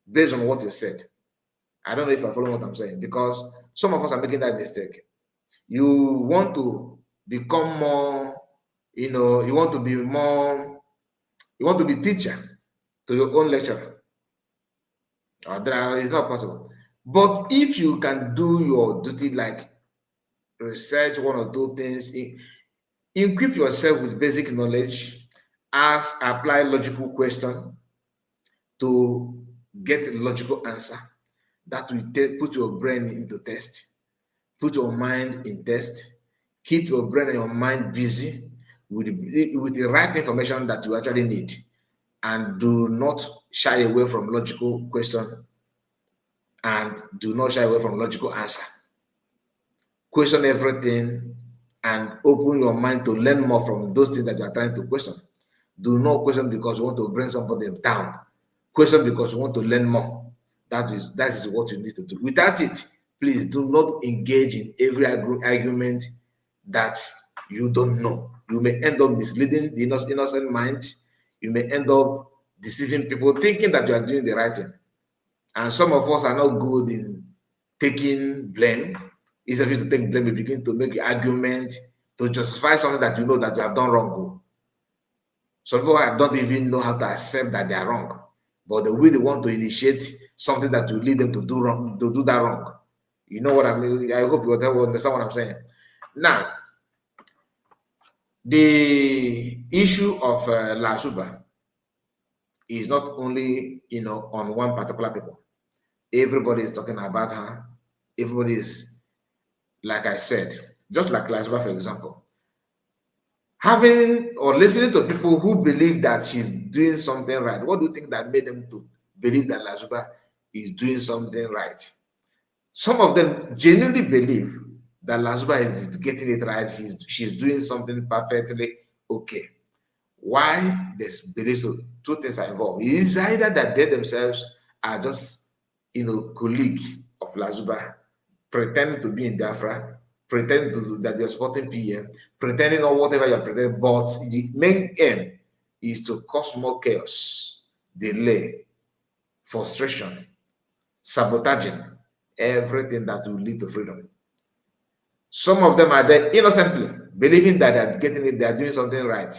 based on what you said. I don't know if I follow what I'm saying, because some of us are making that mistake. You want to become more, you want to be teacher to your own lecturer. It's not possible. But if you can do your duty, like research one or two things, equip yourself with basic knowledge, apply logical question to get a logical answer, that will put your brain into test, put your mind in test, keep your brain and your mind busy with the right information that you actually need, and do not shy away from logical question, and do not shy away from logical answer. Question everything and open your mind to learn more from those things that you are trying to question. Do not question because you want to bring somebody down. Question because you want to learn more. That is what you need to do. Without it, please do not engage in every argument that you don't know. You may end up misleading the innocent mind. You may end up deceiving people, thinking that you are doing the right thing. And some of us are not good in taking blame. Instead of you to take blame, you begin to make an argument to justify something that you know that you have done wrong. Some people don't even know how to accept that they are wrong, but the way they want to initiate something that will lead them to do wrong, to do that wrong. You know what I mean? I hope you understand what I'm saying. Now, the issue of La Suba is not only, on one particular people. Everybody is talking about her. Everybody is, like I said, just like La Suba, for example, having or listening to people who believe that she's doing something right. What do you think that made them to believe that La Suba is doing something right? Some of them genuinely believe that La Suba is getting it right. She's doing something perfectly okay. Why this belief? So two things are involved. It is either that they themselves are just, colleague of La Suba, pretending to be in Biafra, pretending that you're supporting PM, pretending or whatever you're pretending, but the main aim is to cause more chaos, delay, frustration, sabotaging, everything that will lead to freedom. Some of them are there innocently, believing that they're getting it, they're doing something right.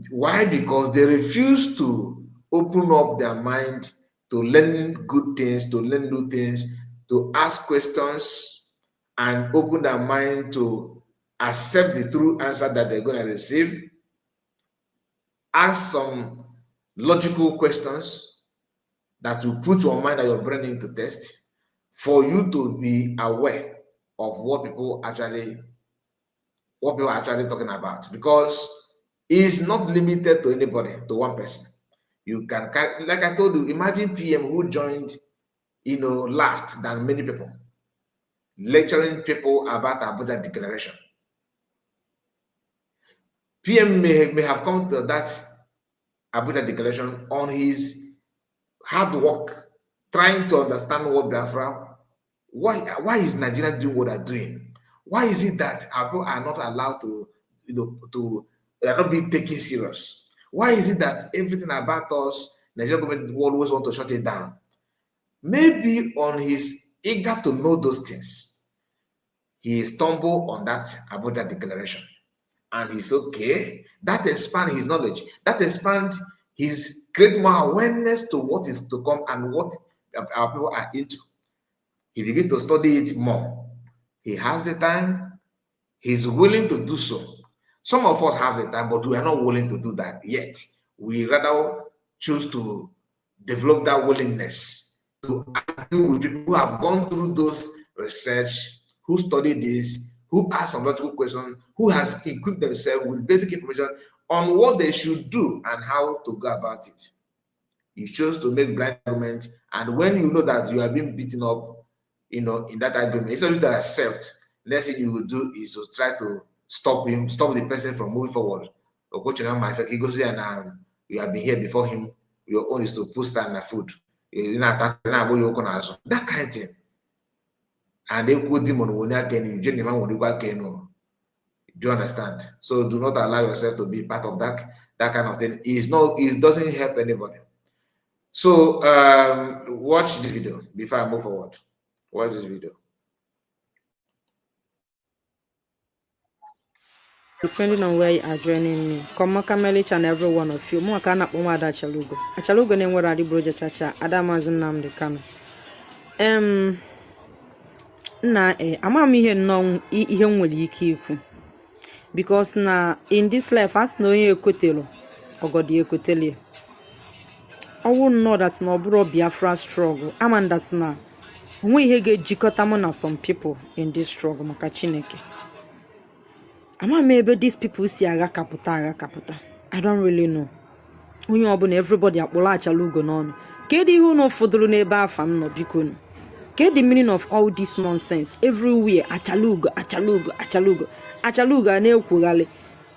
Why? Because they refuse to open up their mind to learn good things, to learn new things, to ask questions, and open their mind to accept the true answer that they're going to receive. Ask some logical questions that will put your mind and your brain into test for you to be aware of what people are actually talking about, because it's not limited to anybody, to one person. You can, like I told you, imagine PM who joined, last than many people, lecturing people about Abuja Declaration. PM may have come to that Abuja Declaration on his hard work, trying to understand what Biafra, why is Nigeria doing what they're doing? Why is it that our people are not allowed to, they are not being taken serious? Why is it that everything about us, Nigerian government always want to shut it down? Maybe on his eager to know those things, he stumbled on that Abuja Declaration, and he's okay. That expand his knowledge. That expand his create more awareness to what is to come and what our people are into. He begins to study it more. He has the time. He's willing to do so. Some of us have the time, but we are not willing to do that yet. We rather choose to develop that willingness to argue with people who have gone through those research, who studied this, who ask some logical questions, who has equipped themselves with basic information on what they should do and how to go about it. You chose to make blind arguments, and when you know that you are being beaten up, in that argument, instead of to accept, next thing you will do is to try to stop the person from moving forward. You have been here before him. Your own is to put stand in food. That kind of thing. And they put him on again. Do you understand? So do not allow yourself to be part of that kind of thing. It doesn't help anybody. So watch this video before I move forward. Watch this video. Depending on where you are joining me, come Kamelich and every one of you. More can up on Achalugo. Achalugo name where I did Broja Chacha, Adamazin Nam the Kano. I'm here no even will you keep. Because now in this life, as no you could tell, or God you could tell you. I won't know that's no bro Biafra struggle. I'm that's now. We get jikotamona some people in this struggle, Makachineke. Maybe these people see aga kaputa. I don't really know. When you open everybody at Achalugo non. Get the who no fodulu neba fam no bikun. Get the meaning of all this nonsense. Everywhere Achalugo. Achalugo ne ukugale.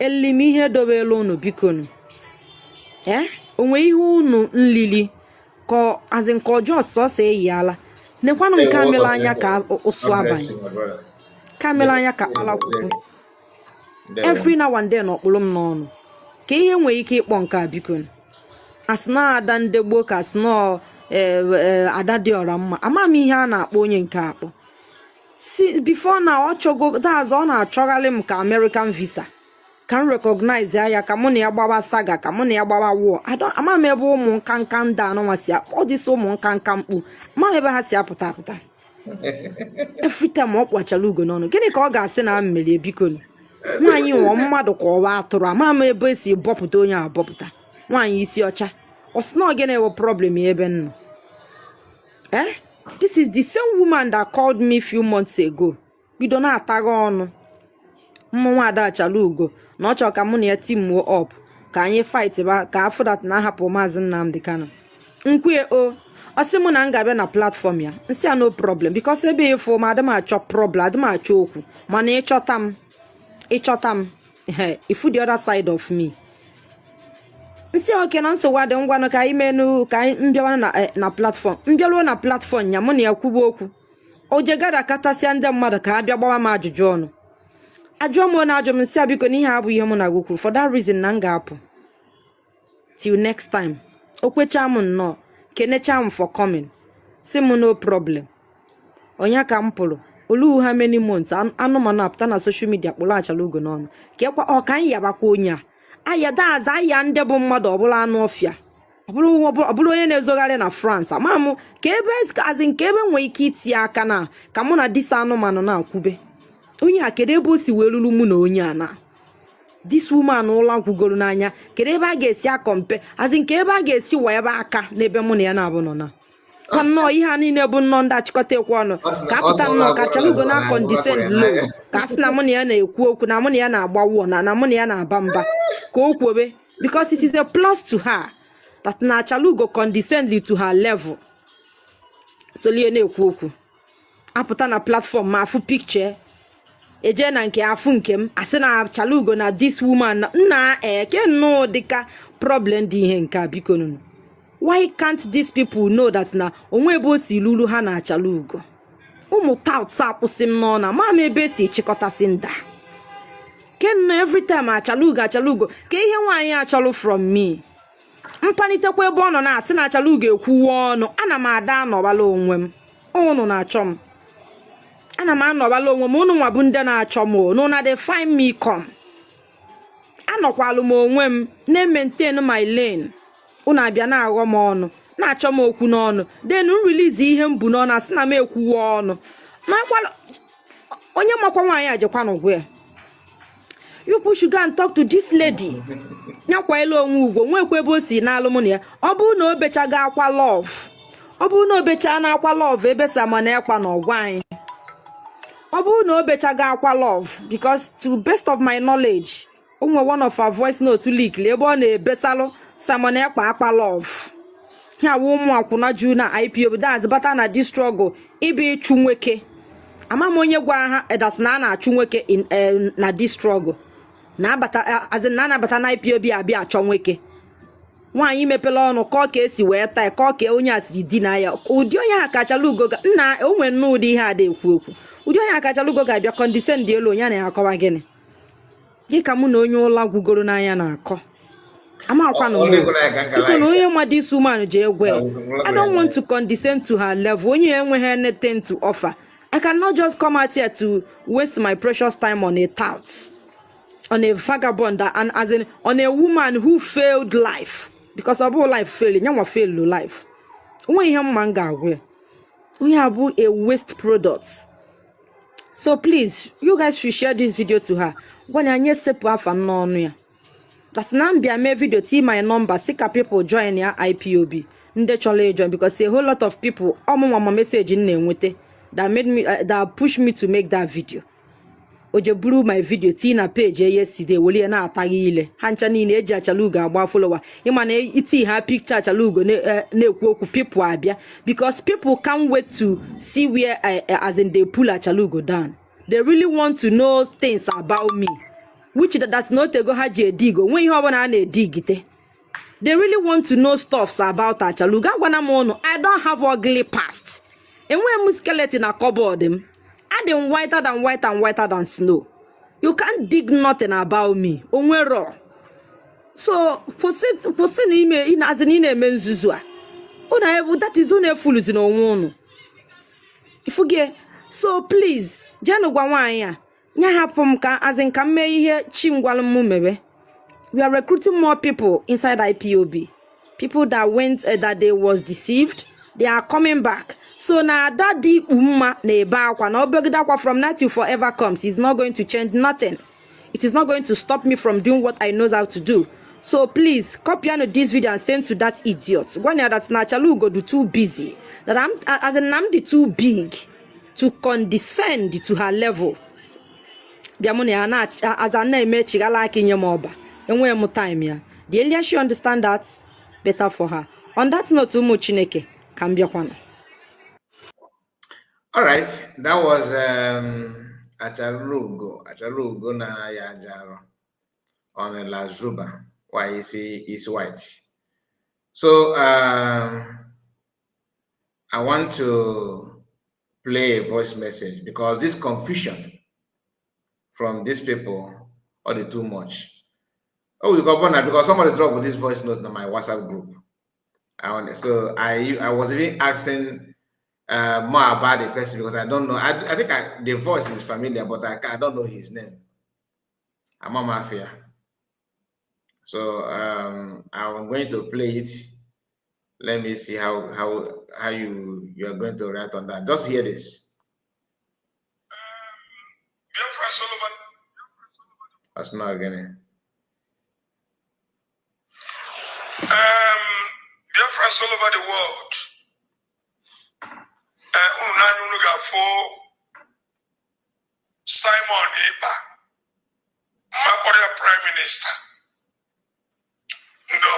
Elimi he dobe no bikun. Onwe ihu no nlili. Ko as in ko just so say yala. Ne kwanu kamela anya ka oswaban. Kamela anya ka ala kuku. Every now and then okpulum no. Ke ihe nwe ike ikpọ nke abikon. Asna adan degbo ka asna adadi oramma. Amami ihe a na-akpọ onye nke akpọ. See before now ochogo that's on a chogalim ka American visa. can recognize ya ka mụ na ya gbawa saga ka mụ na ya gbawa war ama m ebe ụmụ nkanka ndị anụnwa si ọ dịsị ụmụ nkanka mkpu ma ebe ha si apụta every time ọ kpachara ugo n'ọnụ gịnị ka ọ ga-asị na mmeli biko nwaanyị nwụọ mmadụ ka ọwa atụrụ ama m ebe esi bọpụta onye abọpụta nwaanyị isi ọcha ọ sị na ọ gịnị ewe problem ebe nọ this is the same woman that called me few months ago bido na-ataghị ọnụ mmụnwa ada achala ugo na ọ chọrọ ka mụ na ya teamuo up ka anyị fight ba ka afọ dat na-ahapụ maazị Nnamdi Kanu nkwue ọ sị mụ na m ga-abịa na platform ya nsị ya no problem because ebe ịfụ ma adị m achọ problem adị m achọ okwu mana ịchọta m ifu the other side of me nsị oke na nsogbu adị ngwanụ ka anyị menụ ka anyị mbịawa na platform mbịaruo na platform ya mụ na ya kwuba okwu o jegada katasịa ndị mmadụ ka ha bịa gbawa m ajụjụ ọnụ ajụọ m na ajụ m nsị biko n'ihe abụ ihe mụ na gị kwuru for that reason na m ga-apụ till next time o kwecha m nnọọ kenecha m for coming si m no problem onye ka m pụrụ olu ha many months anụmanụ apụta na social media kpụrụ achala ugo n'ọnụ ka ekwa ọka anyị yabakwa onye a ayadaza aya ndị bụ mmadụ ọbụla anụ ọfịa ọbụla onye na-ezogharị na France ama m ka ebe nke ebe nwee ike itinye aka na ka mụ na disa anụmanụ na-akwube onye a kedu ebe o si wee lụrụ mụ na onye a na this woman ụlọ nkwugoro n'anya kedu ebe a ga-esi akọmpe nke ebe a ga-esi wa ebe aka n'ebe mụ na ya na-abụ nọ na nnọọ ihe a niile bụ nnọọ ndị achịkọta ekwu ọnụ ka apụta nnọọ ka achala ugo na condescend low ka a sị na mụ na ya na-ekwu okwu na mụ na ya na-agba wụọ na mụ na ya na-aba mba ka o kwobe because it is a plus to her that na achala ugo condescend to her level solie na-ekwu okwu apụta na platform ma afụ picture eje na nke afụ nke m asị na achala ugo na this woman nna eke nnọọ dịka problem dị ihe nke a biko nụnụ why can't these people know that na onwe ebe o si lulu ha na achala ugo ụmụ touts akwụsị m n'ọna ma m ebe esi chịkọtasị nda kenna every time achala ugo ka ihe nwaanyị achọrọ from me mpanitekwa ebe ọ nọ na-asị na achala ugo ekwuwa ọnụ ana m ada anọbala onwe m unu na-achọ m ana m anọbala onwe m unu nwa bụ ndị na-achọ m unu na dey find me come anọkwalụ m onwe m na-maintain my lane unu abịa na-aghọ m ọnụ na-achọ m okwu n'ọnụ then release ihe m bụ n'ọnụ asị na m ekwuwa ọnụ onye makwa nwaanyị ajekwa n'ugwu ya you should go and talk to this lady nyakwa elu onwe ugwo nwekwa ebe o si n'alụ mụ na ya ọ bụrụ na o bechaga akwa love ọ bụrụ na o becha na akwa love ebe Samana Ekpa na ọgwa anyị ọ bụrụ na o bechaga akwa love because to best of my knowledge onwe one of our voice note leak ebe ọ na-ebesalụ Samana Ekpa akpa love ya wụ ụmụ akwụna ju na IPO that's bata na this struggle ibe ịchụ nweke ama m onye gwa ha edas na na-achụ nweke na this struggle na-abata azin na-anabata na IPO abịa achọ nweke nwaanyị mepela ọnụ ka esi wee taa ka onye asị di na ya ụdị onye ha kachala ugo nna onwe nnu ụdị ihe a dị ekwu ụdị onye ha kachala ugo ga-abịa condescend elu onye na-akọwa gịnị dịka mụ na onye ụla gwugoro n'anya na-akọ amakwa na onye nwa this woman ji egwe I don't want to condescend to her level onye enweghị anything to offer I cannot just come out here to waste my precious time on a tout, on a vagabond, and on a woman who failed life. Because of all life failing, you fail life. When you manga we have a waste product. So please, you guys should share this video to her. When I that's now be a video to my number. Sick people join your IPOB. Nde join because a whole lot of people message in name with it. That made me that pushed me to make that video. Oje blew my video tina page yesterday woli na atagi ile hancha ni eji achalugo agba follower ima na iti ha picture achalugo na-ekwu okwu people abia because people can't wait to see where as in they pull achalugo down. They really want to know things about me, which that's not a go ha je digo when you have na digite. They really want to know stuffs about achalugo. I don't have ugly past. And when skeleton a cupboard them, and then whiter than white and whiter than snow. You can't dig nothing about me. Onwero. So posit ime in as an ine menzuzua. That is only fools in one. If you get so please, Jano Gwawanya, nya hapum ka as in kam me ihe chingwalum mu mebe. We are recruiting more people inside IPOB. People that went that they was deceived, they are coming back. So now that the umma neba kwa na obegida from now till forever comes, it's not going to change nothing. It is not going to stop me from doing what I know how to do. So please copy on this video and send to that idiot. One year that's naturally go do too busy. That I'm the too big to condescend to her level. Biamoni as a name chigala kinyemoba. And when more time ya. The earlier she understand that, better for her. On that note, Chineke can be a one. All right, that was Acharugo na Yajaro on La Zuba. Why you see is white. So I want to play a voice message because this confusion from these people are too much. Oh, you got one because somebody dropped with this voice note on my WhatsApp group. So I was even asking more about the person because I don't know. I think the voice is familiar, but I don't know his name. I'm a mafia. So I'm going to play it. Let me see how you are going to react on that. Just hear this. That's not again. Dear friends all over the world, Simon Ekpa, my Prime Minister. No.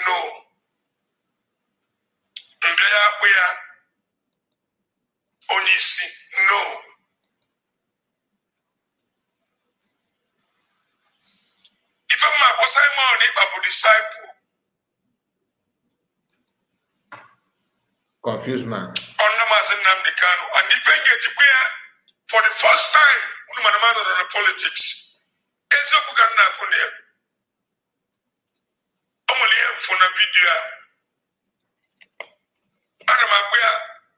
No. Onisi, no. If I'm Simon Ekpa disciple. Confused man. And even get for the first time, on the politics. For a video.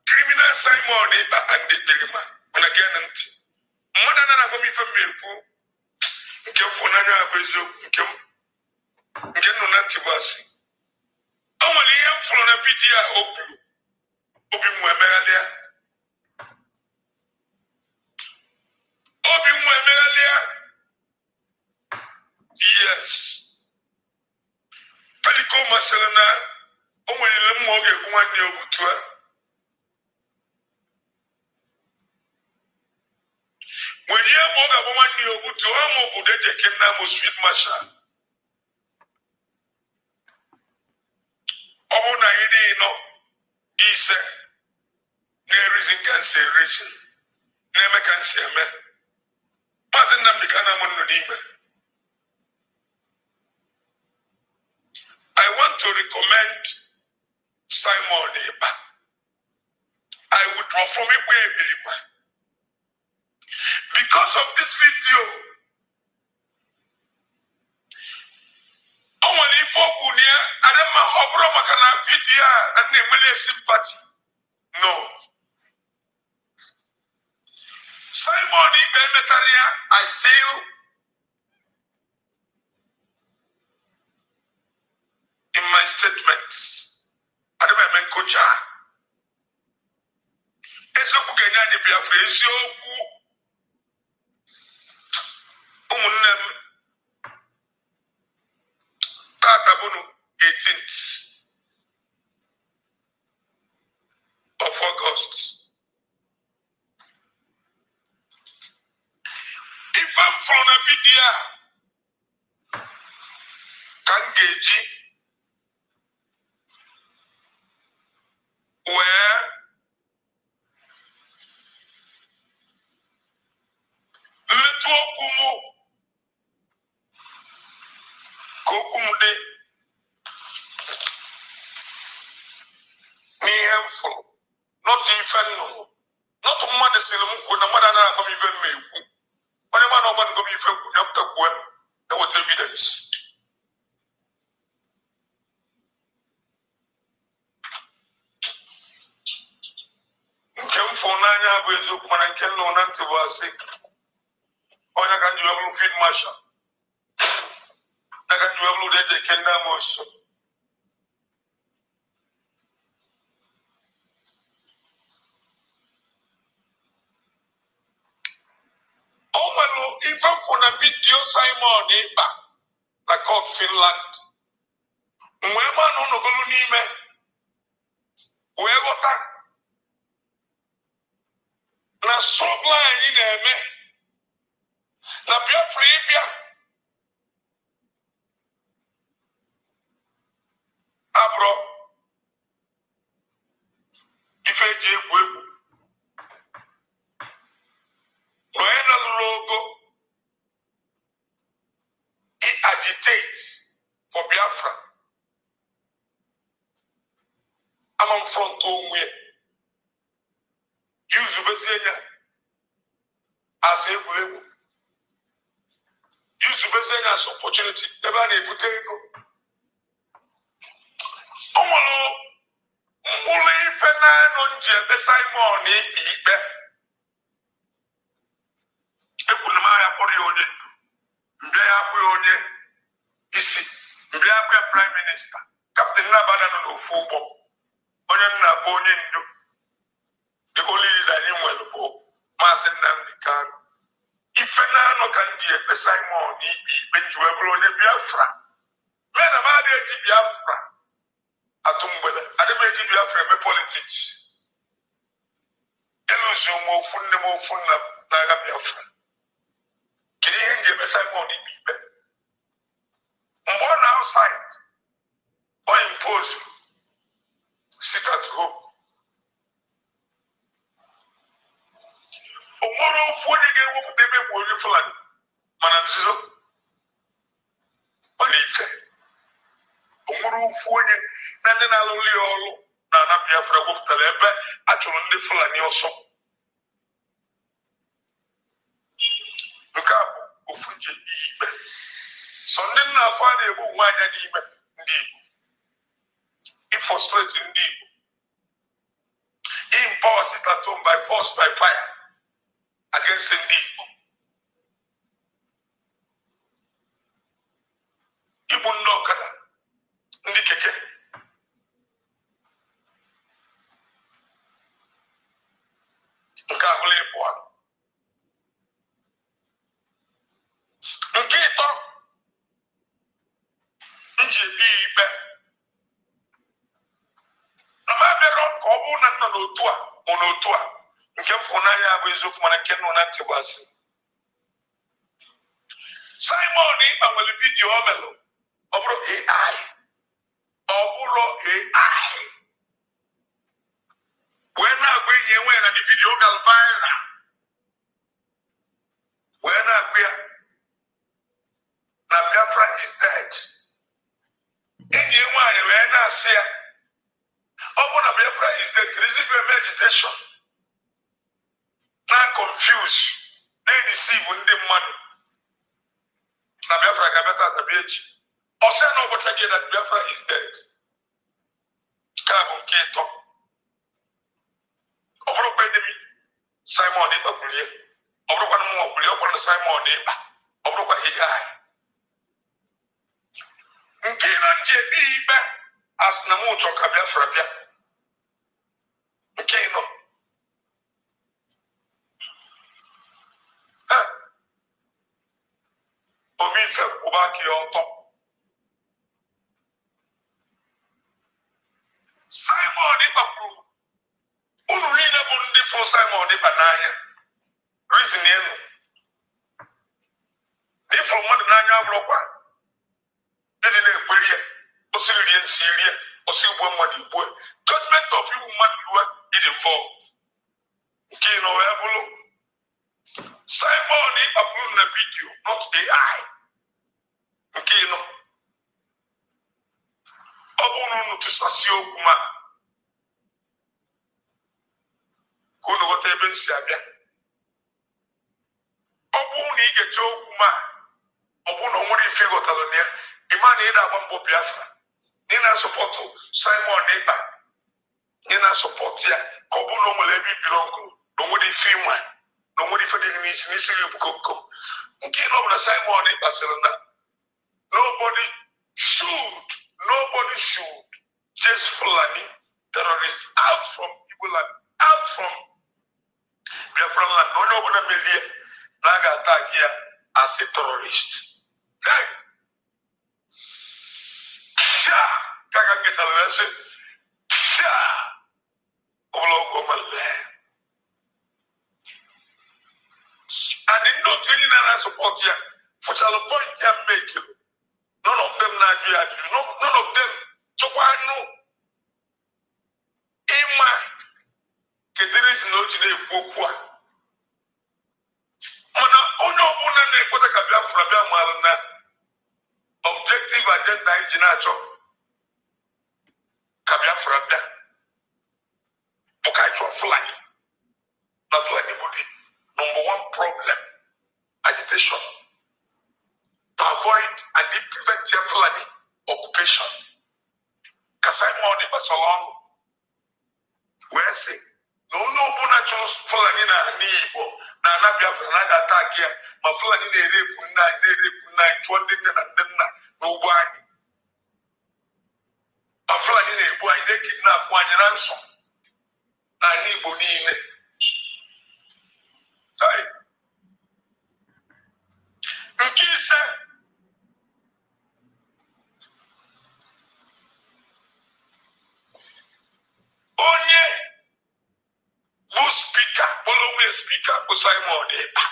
Criminal Simon and the Delima. When again, more than I come from me. For Nana Bezo, get no Natibasi. Only for a video open. Open Wemelia. Open Wemelia. Yes. Pelico Maselana, only a mortgage 1 year with 12. When you have more than 1 year with 2, I'm more good at taking Namo Street Masha. Obona Ede no, he said, there is a cancer reason. Never can say, man. Mazinam the Kanamon Nime. I want to recommend Simon Ekpa. I withdraw from it because of this video. Only for Gunia, I don't know how Bromacana video and name sympathy. No. Simon Ekpa, I still in my statements. I don't know coach. Eso kugenya ni Biafra esi ogu. Umunnem. Tatabunu 18th of August. If I'm from a video, Kangeji, where Leto Kumu Kokumude Niemful, not even no, not to mother Silum, when a mother not even me. Whenever nobody go be from Yapta, there was evidence. bụ eziokwu mana nke nọ na ntị bụ asị onye ka njiwe bụrụ field marshal ka njiwe bụrụ deje ke ndị amosu o nwere ife mfụ na vidiyo Simon Ekpa na court Finland wee ma na ụnọgolu n'ime wee ghọta na struggle anyị na-eme na Biafra ịbịa abụrụ ife eji egwu egwu na onye na-alụrụ ogo agitate for Biafra ama front onwe use bezienya as egwu use bezienya as opportunity ebe a na-ebute ego o nwere mkpụrụ ife na-anọ nji ebe Simon ikpe ekwuru m ahịa kpọrọ ya onye ndu mbịa ya abụ ya onye isi mbịa abụ ya prime minista kaptịn Nabana nọ n'ofu ụgbọ onye nna bụ onye ndu the only leader anyị nwere bụ Maazị Nnamdi Kanu ife na-anọ ka ndị ebe Simon ikpe njiwe bụrụ onye Biafra mee na m adịghị eji Biafra atụ mgbele adịghị eji Biafra eme politiks eluzi m ofu nne m ofu nna m n'agha Biafra kedu ihe nji ebe Simon ikpe mgbe ọ na outside ọ impose sit at home o nwere ofu onye ga-ewepụta ebe egwu onye Fulani mana nzuzo ọ na-ife o nwere ofu onye na ndị na-alụrụ ya ọrụ na ana Biafra wepụtara ebe a chụrụ ndị Fulani ọsọ nke a bụ ofu nje ikpe sọ ndị nna afọ a na-egbu nwaanyị n'ime ndị Igbo frustrate ndị Igbo empower sit at home by force by fire against ndị Igbo igbu ndị ọkada ndị keke nke abụla ịbụa nke ịtọ nji ebi ikpe na m abịarọ ka ọ bụrụ na nọ n'otu a mụ n'otu a nke mfụnanya bụ eziokwu mana nke nọ na ntị bụ asị Simon Ekpa nwere vidiyo o melụ ọ bụrụ AI wee na-agwa enyi enwe na the video gal viral wee na-agwa ya na Biafra is dead enyi nwaanyị wee na-asị ya ọ bụ na Biafra is dead critical meditation na confuse na-edeceive ndị mmadụ na Biafra ga-abịata atabi echi ọ sị na ụbọchị gị na Biafra is dead ka bụ nke ịtọ ọ bụrụkwa enemi Simon Ekpa kwulie ọ bụrụkwa na mụnwa kwulie ọkwa na Simon Ekpa ọ bụrụkwa AI nke na nji ebi ikpe asị na mụ chọ ka Biafra bịa nke ịnọ omife kwụba aka ya ọtọ Simon Ekpa kwuru unu niile bụ ndị fụrụ Simon Ekpa n'anya reason enu n'ifụrụ mmadụ n'anya abụrụkwa ndị na-ekweri ya osi rie nsi rie osi igwe mmadụ igwe judgment of igbu mmadụ lue ịdị involved nke nọ wee bụrụ Simon Ekpa kwuru na vidio not AI nke nọ ọ bụrụ unu tụsasị okwu ma ka unu ghọta ebe nsi abịa ọ bụrụ na ị ga-eche okwu ma ọ bụrụ na o nwere ife ịghọtalụ na ya ịma na ị na-agba mbọ Biafra ị na-asọpọtụ Simon Ekpa ị na-asọpọtụ ya ka ọ bụrụ na o nwere ebe ibiri ọgụ nobody feel man, nobody for the needs go. Okay, no, Simon, Barcelona. Nobody should just Fulani terrorists out from people land, out from Biafra land. No one million Naga attack here as a terrorist. Hey. Kaka get a lesson. And in not really support here, for shall point here make you. None of them now do you. None of them. So why no? Emma, there is no today. Mana ono una ne kota kabia frabia malna objective agenda injinacho kabia frabia bukai to flag na flag body number one problem agitation to avoid and prevent flag occupation kasai mo di Barcelona where say no una choose flag na ni Igbo na Biafra na attack here ma Fulani na rape na 200 na n'ugbo anyị ma Fulani na egbu anyị na kidnap anyị na nso na anyị Igbo niile nke ise onye bụ spika kpọrọ spika bụ Simon Ekpa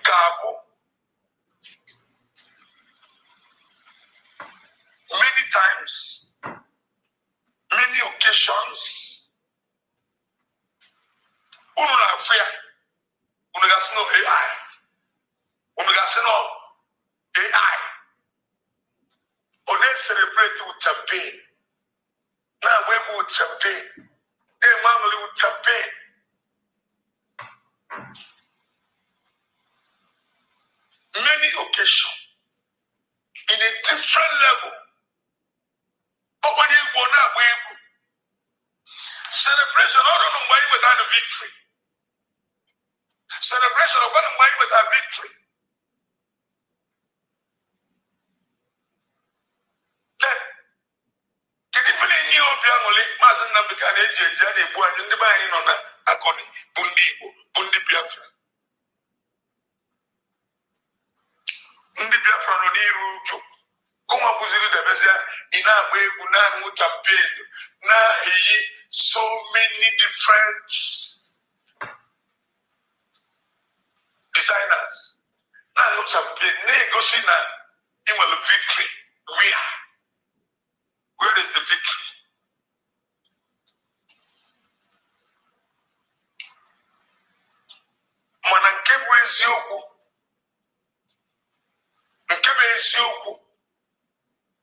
ga-abụ many times, many occasions unu na-afụ ya unu gasị no AI unu gasị no AI ọ na-celebrate with champagne na-agba egwu with champagne na-eme aṅụrị with champagne many occasions in a different level. Celebration, I don't know why without a victory. Celebration, I don't know why without victory. Then, get even in your family, Master Nabikane, Jadi, Buan, and the Bain on Akoni, Bundi Biafra. Bundi Biafra, Roniru, Kuma Buzili, the Bezia, in our way, Una, campaign, na so many different designers. Now, no campaign, negotiate now, victory. Where is the victory? Mana nke bụ eziokwu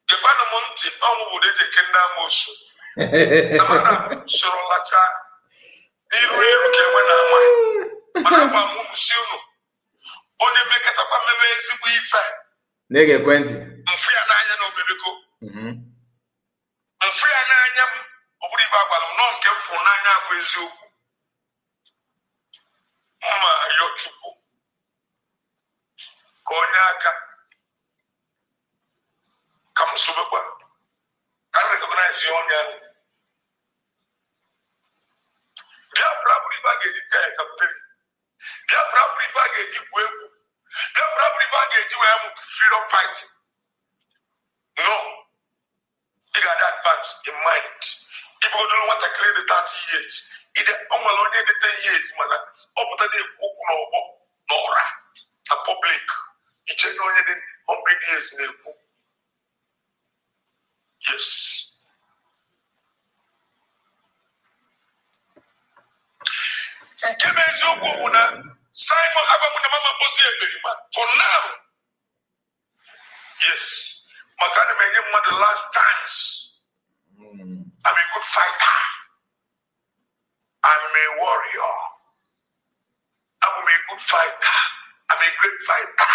gebana m ntị ọmụmụ dị ke ndị amosu amara soro lacha n'iru ka enwe na ama mana gwa m si unu onye mekọtakwa mmebe ezigbo ife na-ege ekwentị mfu ya n'anya na omebeko mfu ya n'anya m ọ bụrụ ife agwara m nọ nke mfu n'anya bụ eziokwu mma ayọ Chukwu ka onye aka ka m sobekwa ka m recognize onye ahụ Biafra bụrụ ife a ga-eji tee kampen Biafra bụrụ ife a ga-eji gbuo egwu Biafra bụrụ ife a ga-eji wee mụ freedom fight no ị ga-adị advance in mind ibugodoro nwatakịrị dị 30 years ọ nwere onye dị 10 years mana ọ pụta na-ekwu okwu n'ọgbọ n'ọra na public iche na onye dị 100 years na-ekwu yes nke bụ eziokwu bụ na Simon agbanwe na mama mposi eberima for now yes maka na m enye mmadụ last chance I'm a good fighter I'm a warrior I'm a good fighter I'm a great fighter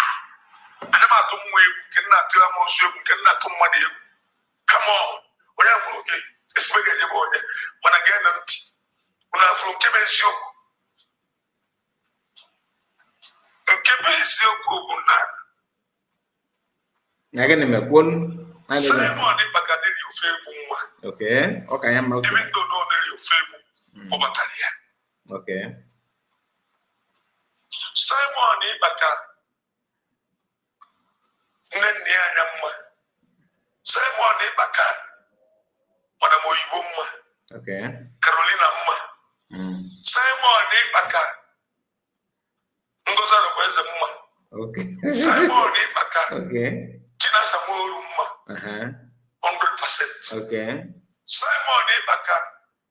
ana m atụ mmụọ egwu nke nna atụ amosu egwu nke nna atụ mmadụ egwu come on onye gwụrụ gị especially the one when I get empty. When I from Kebensio, Kebensio, again, I'm a one. Simon, if I can you feel okay, okay, I'm okay. Even though no you feel Obatalia. Okay. Simon, if I can. Simon Ebaka, Madam Oyibuma, okay. Carolina Ma, Simon Ebaka, Ngoza Robezema, okay. Simon Ebaka, okay. Tina Samoruma, 100%. Okay. Simon Ebaka,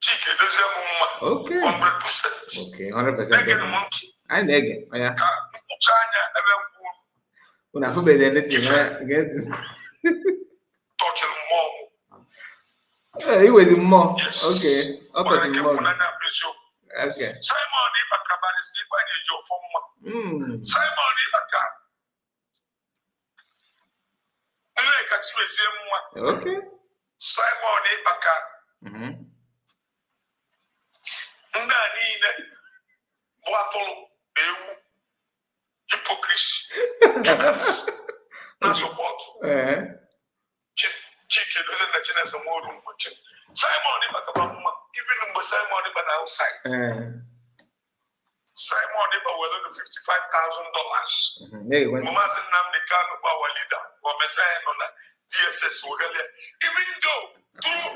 Chike Dezemuma, okay. 100%. Okay, 100%. I neg it. Yeah. When I forbid anything, again. Touching mom. It was more. Yes. Okay. Okay. More. Okay. Simon Ibaka is your former. Simon Ibaka. Okay. Simon Ibaka. Ndanine Boatolo Bewu hypocrisy. Not support. Chicken doesn't let you some more room. Simon Ibaka, even Simon Ibaka outside. Simon Ibaka was only $55,000. Mama's in Namdekan, our leader, or Messiah on the DSS. Even though, hello,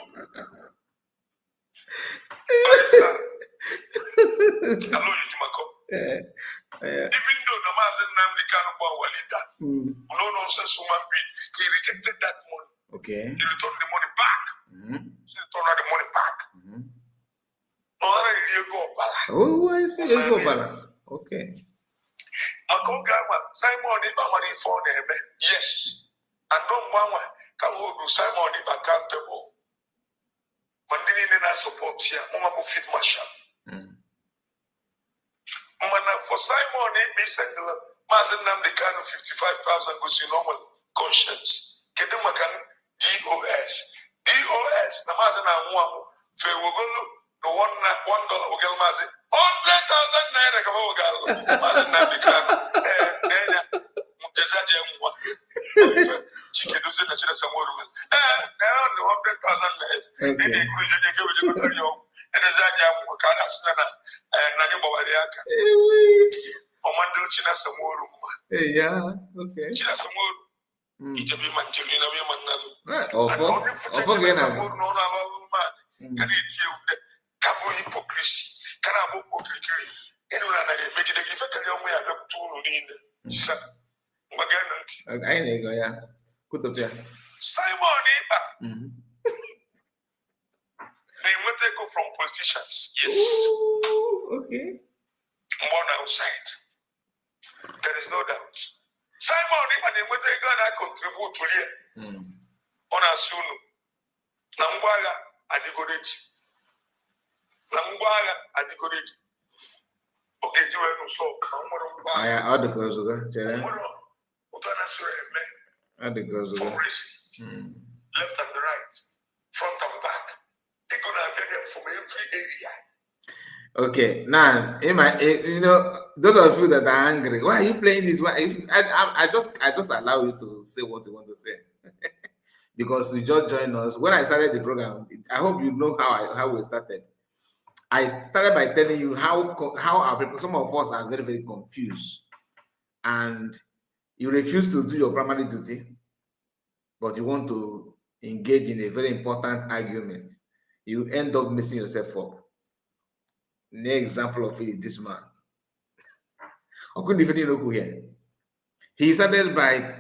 even though Namaz in Namdekan, our leader, no nonsense human being, he rejected that money. Okay. He returned the money back. He returned the money back. Oh, I see. Okay. Simon Ibaka for them. Yes. And don't mama can hold Simon Ibaka accountable. Mandini na support here. Mama go feed Marshall. For Simon be single. Mazin nam the kind of 55,000 goes in normal conscience. Kedumakan DOS. Namazin and one. Fair will go no $1 will get Mazin. 100,000 naira come over. Mazin nam the kind of she can do some more. Now 100,000 naira. Then they could give it to and as I am Wakana and Naniwariaka. Omandel China some more. Yeah, okay. China some more. It be Manchilina women. Only for some more known man. Can it you the couple hypocrisy? Can I book quickly? Anyone make it a gift to your way up to Nina. I know, yeah. Good up there. Simon, they will take go from politicians. Yes. Ooh, okay. One outside. There is no doubt. Simon, they will take going to contribute to here. On a soon. Nangwaga Adigoreti. Nangwaga Adigoreti. Okay, you will so. I had the girls over there. And the girls over left and the right, front and back. They're gonna get them from every area. Okay, now in my, those of you that are angry, why are you playing this? Why? I just allow you to say what you want to say because you just joined us. When I started the program, I hope you know how we started. I started by telling you how our people, some of us are very, very confused, and you refuse to do your primary duty, but you want to engage in a very important argument. You end up messing yourself up. An example of it, this man. I couldn't even know who here. He started by,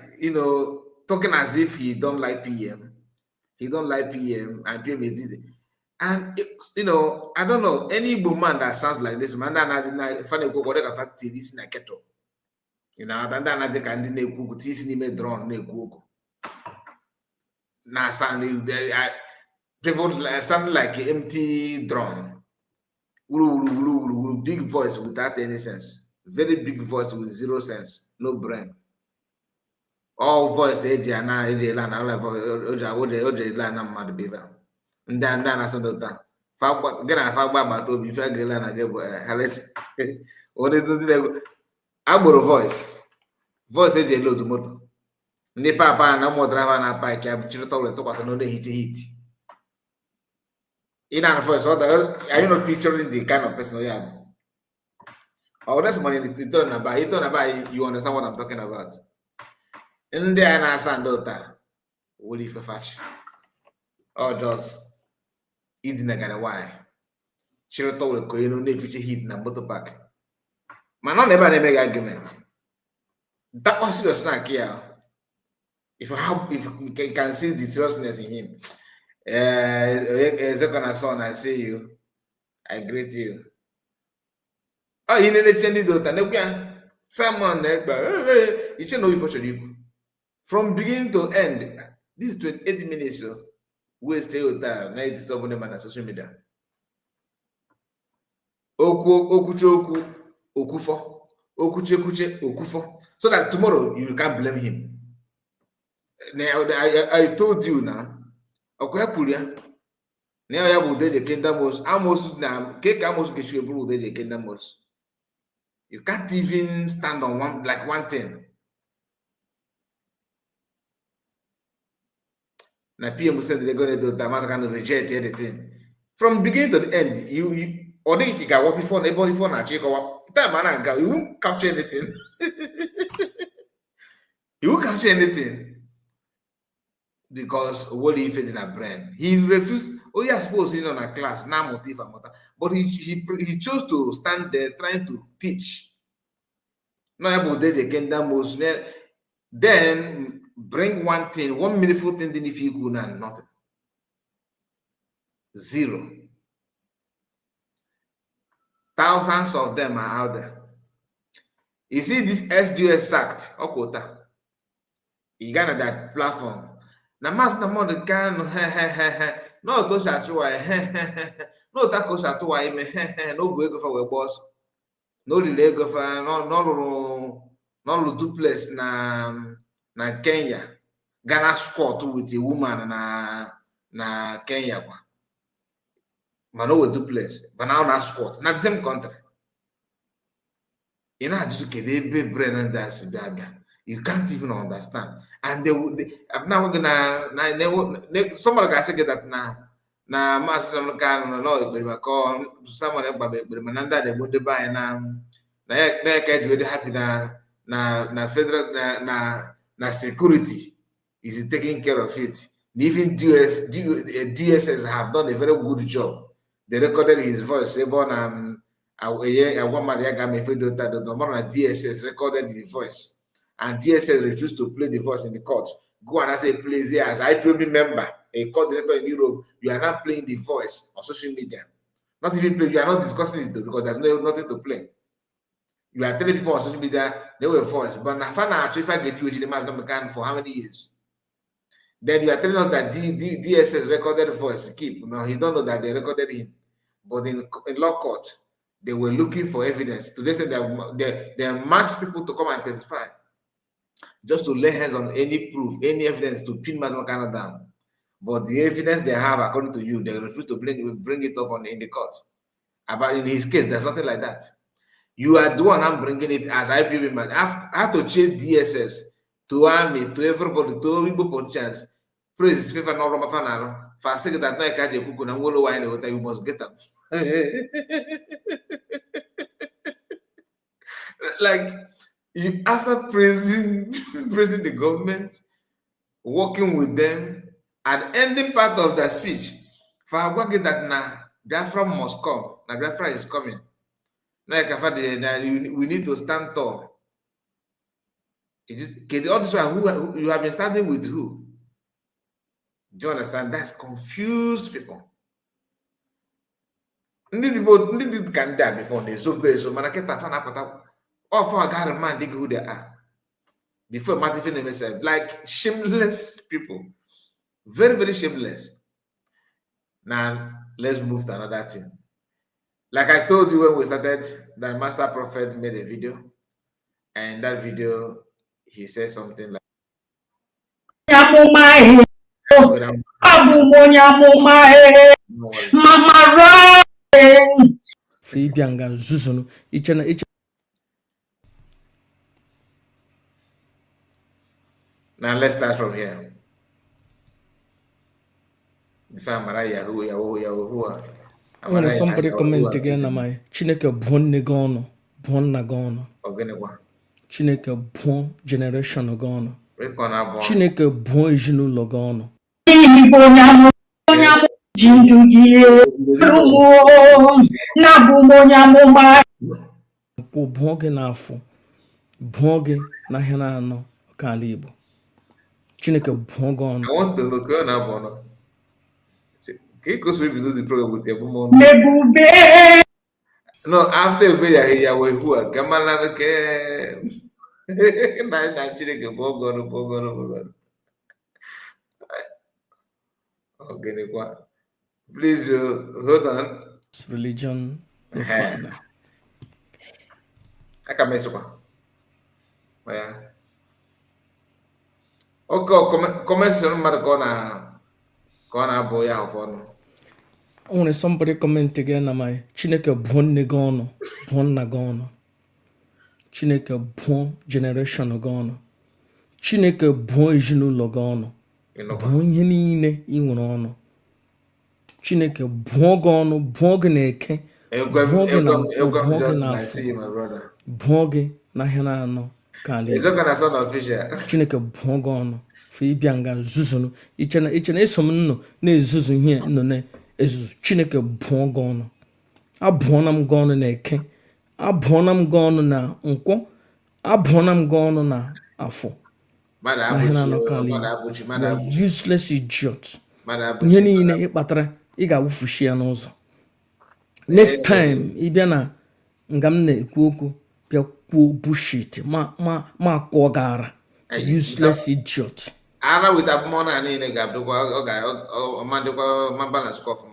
talking as if he don't like PM. He don't like PM, and PM is this. And, I don't know, any woman that sounds like this, man, I find a go whatever fact this na keto. And then I think I didn't cook this name drawn, no cook. Now, people sound like an empty drum. Big voice without any sense. Very big voice with zero sense, no brain. All voice, ndị na-asụ dota gị na afa gba agbata obi ife agala na gị bụ agboro voice eji ele odu moto ndị papa na ụmụ driver na paiki ya chịrị tọwel tụkwasị n'ọnụ ehiche hit ị na voice are you not picturing the kind of person you are? Oh, that's money you turn about you understand what I'm talking about. Ndị a na-asa ndota woli ife fachi or just idinagara why chịrị tọwel konye n'ọnụ ehiche hit na moto park mana ọ na-ebe a na-eme argument that serious na kia. If you can see the seriousness in him, Ezekona son, I see you, I greet you. Oh, he nearly changed it. Someone, you should know if you from beginning to end. This 28 minutes, we stay with that. Now it's on the social media. Okuchoku, Okufo, Okuche, Okufo. So that tomorrow you can't blame him. Now, I told you now. Okay, Pulia. Now I will the kingdom was almost now. Cake almost get you a the kingdom was. You can't even stand on one thing. Now PM said they're going to do that. I'm going to reject anything from beginning to the end. You or they got what if for anybody for na check or that man you won't capture anything. You won't capture anything. Because what he fed in a brain, he refused. Oh, yeah, suppose in on a class now, motive and matter, but he chose to stand there trying to teach. Not about the kingdom most. Then bring one thing, one meaningful thing. Then if you go now, nothing, zero. Thousands of them are out there. You see this SDS Act, Okota. You got that platform. Na mas na mo de kan no to sha chuwa no ta ko sha tuwa ime no bu ego fa we boss no lile ego fa no lu duplex na Kenya Ghana squat with a woman na Kenya kwa mano we duplex but now na squat na the same country ina just ke dey be brain and that's bia. You can't even understand. And now we're gonna somebody can say that na master no but call someone but mananda de bunde buy na really happy na federal na security is taking care of it. Even DSS have done a very good job. They recorded his voice. DSS recorded his voice. And DSS refused to play the voice in the court. Go and say, please, here, as I member, a coordinator in Europe, you are not playing the voice on social media. Not even play, you are not discussing it because there's nothing to play. You are telling people on social media they will voice, but if I get you the for how many years? Then you are telling us that DSS recorded the voice. Keep no, he don't know that they recorded him, but in law court they were looking for evidence. Today said they asked people to come and testify. Just to lay hands on any proof, any evidence to pin Mazmakana down. But the evidence they have, according to you, they refuse to bring it up in the court. But in his case, there's nothing like that. You are the one I'm bringing it as IPB man. I have to change DSS to army, to everybody, to Igbo politicians. Praise his favor, no Roma Fanaro. For a second that night, you must get them. Like, you, after praising the government, working with them, and ending part of the speech, for working that now Biafra must come. Now Biafra is coming. Like we need to stand tall. All this one, who you have been standing with who? Do you understand? That's confused people. Ndị can die before they so manaketa fan apata. All for a guy man dig who they are before motivating themselves, like shameless people, very, very shameless. Now let's move to another thing. Like I told you when we started, the Master Prophet made a video, and that video he said something like Mama Ryan. Fibianga Zuzunu, each and each. Now let's start from here. Before Maraya, who When somebody comment again, am I Chineke born negono, born nagono, Chineke born generation agono, Chineke born jinu logono. Ko born gị n'afọ, born gị n'ahịa n'anọ ọkala Igbo. Chineke born gị ọnụ. I want to look on up on. Can you go the program with your mom? No, after the video, who are Kamala came. Actually, can go. Okay, please hold on. Religion. I can mess up. Okay, comment Kona boy out for Only somebody comment again, am I Chineke born negono, born nagono. Chineke born generation agono. Chineke born jinu logono. Born yenine inwono. Chineke born gono, born neke. Born na hena no kali. It's not gonna sound official. Chineke born gono. Fibianga Zuzunu, each and esom no, ne Zuzu here, no ne, is Chineke born gone. I born am gone na eke. I born am gone na unko. I born am gone na afo. Useless idiot. Nyeni ine ikpatara iga wufushia n'ụzọ. Next time ibia na ngam na ekwu okwu bia kwuo bullshit ma kwọ gara. Useless idiot. Ara with a money and in a gap, or my balance cough.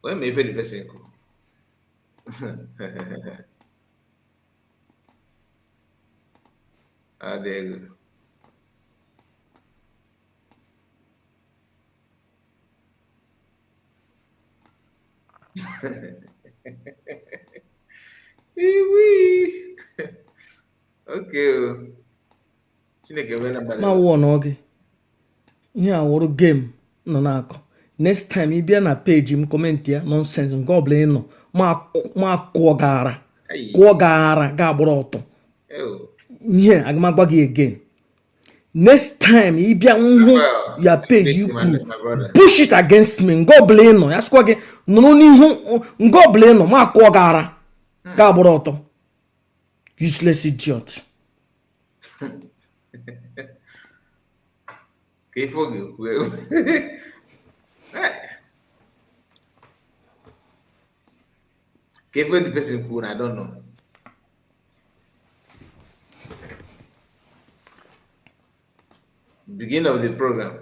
Well, may very person. Ah, there you go. Okay. Ma wụọ n'oge ihe awụrụ game nọ n'akọ. Next time ị bịa na page m kọmentị ya nonsense nke ọbụla ị nọ ma kụọ gara ga-agbụrụ ọtọ. Ihe agamagwa gị again. Next time ị bịa nhụ ya page you kwuru push it against me nke ọbụla ị nọ ya sịkwa gị nụrụ n'ihu nke ọbụla ị nọ ma kụọ gara ga-agbụrụ ọtọ. Useless idiot. Que fogo. Que foi the person who I don't know. Beginning of the program.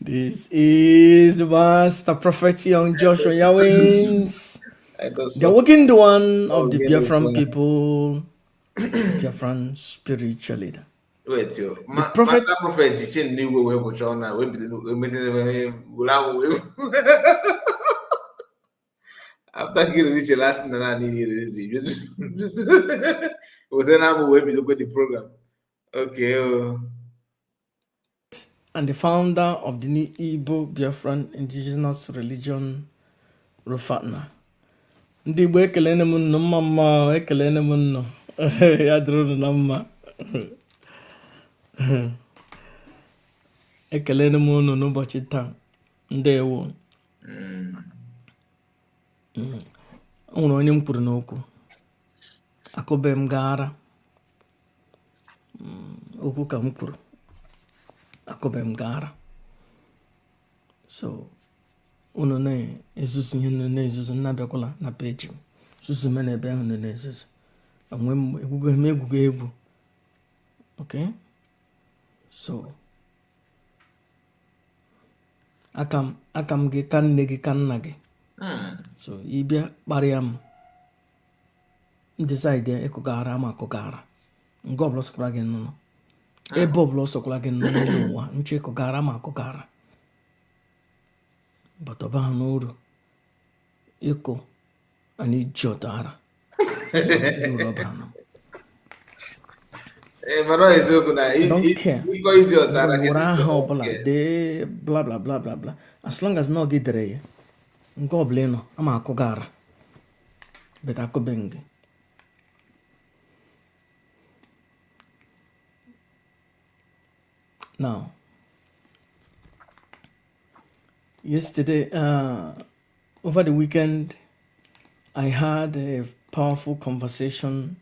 This is the master prophet young Joshua Yawins, the working one of the Biafran people, Biafran spiritual leader. Wait, you. The prophet teaching new way which on we after getting this last night, I needed it. Was then I'm way to the program. Okay. And the founder of the new Igbo Biafran indigenous religion, Rufatna. Ndị Igbo ekelene m nnọọ mma ekelene m nnọọ ya dịrị na mma ekelene m unu n'ụbọchị taa ndewo. O nwere onye m kwuru n'okwu akụbe m gara okwu ka m kwuru akụbe m gara so unu na-ezuzu ihe unu na-ezuzu na-abịakwala na peji m zuzu me na ebe ahụ na-ezuzu onwe m egwugo egwu okay so aka m gị ka nne gị ka nna gị So ibia kpariam decide ịkụgara ama akụgara nke ọbụla sọkwara gị nnụnụ ebe ọbụla sọkwara gị nnụnụ n'elu ụwa nchọ ịkụgara ma akụgara bọtọba ha n'uru ịkụ ana iji ọtara were aha ọbụla dee bla bla bla bla bla as long as na ọ gị dere ya nke ọbụla ị nọ ama akụgara beta akụbengi. Now, yesterday, over the weekend, I had a powerful conversation.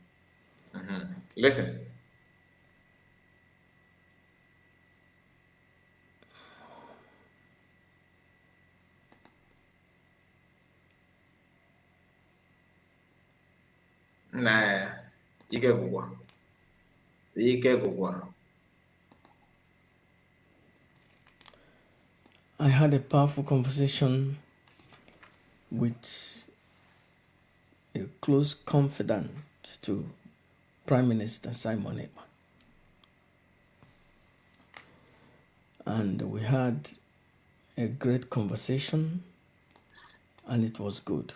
Listen. Nah, you get one. You get one. I had a powerful conversation with a close confidant to Prime Minister Simon Ekpa. And we had a great conversation and it was good.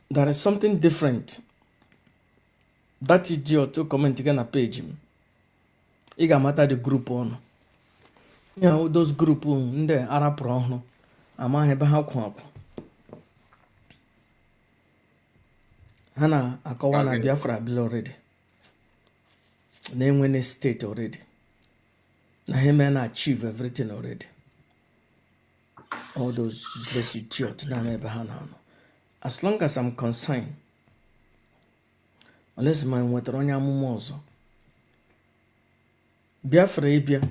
There is something different. That idiot to comment again a page him. He got matter the group on. Yeah, those group in the Arab Rohno. Ama ebe ha kwụ akwụ. Ha na-akọwa na Biafra bill already. Na-enwe state already. Na ha na-achieve everything already. All those useless idiots na ebe ha na-anọ. As long as I'm concerned, unless my nwetara onye amụma ọzọ, Biafra ịbịa,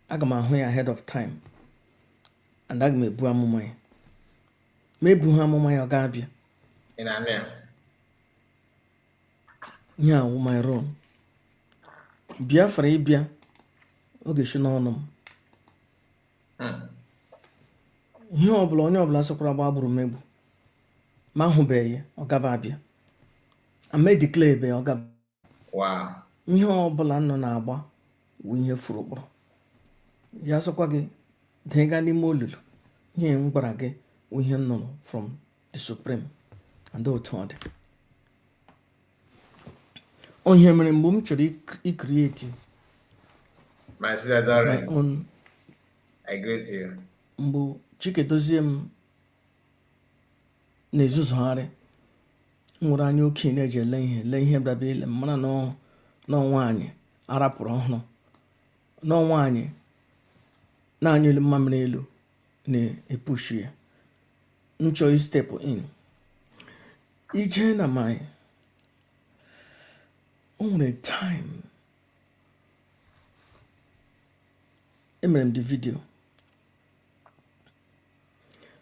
aga m ahụ ya ahead of time, and aga m ebu amụma ya. Ma ebu ha amụma ya ọ ga-abịa. Ihe awụ my role. Biafra ịbịa, ọ ga-esi n'ọnụ m. Ihe ọbụla onye ọbụla sọkwara gba agbụrụ megbu. Ma ahụbeghị ọ gaba abịa. Ama declare ebe ọ gaba. Wow. Ihe ọbụla nọ na-agba wụ ihe furu ụkpụrụ. Ya sọkwa gị dega n'ime olulu. Ihe m gwara gị wụ ihe nnụnụ from the supreme. And otu ọ dị. Onye mere mgbe m chọrọ create my sister Darren, my own. I greet you. Mgbe Chikedozie m na-ezuzugharị nwere anya oke na-eji ele ihe bịabịa ile mana n'ọnwa anyị arapụrụ ọhụrụ n'ọnwa anyị na-anya elu mmamịrị elu na-epushi ya nchọ step in ije na my o nwere time emere m the video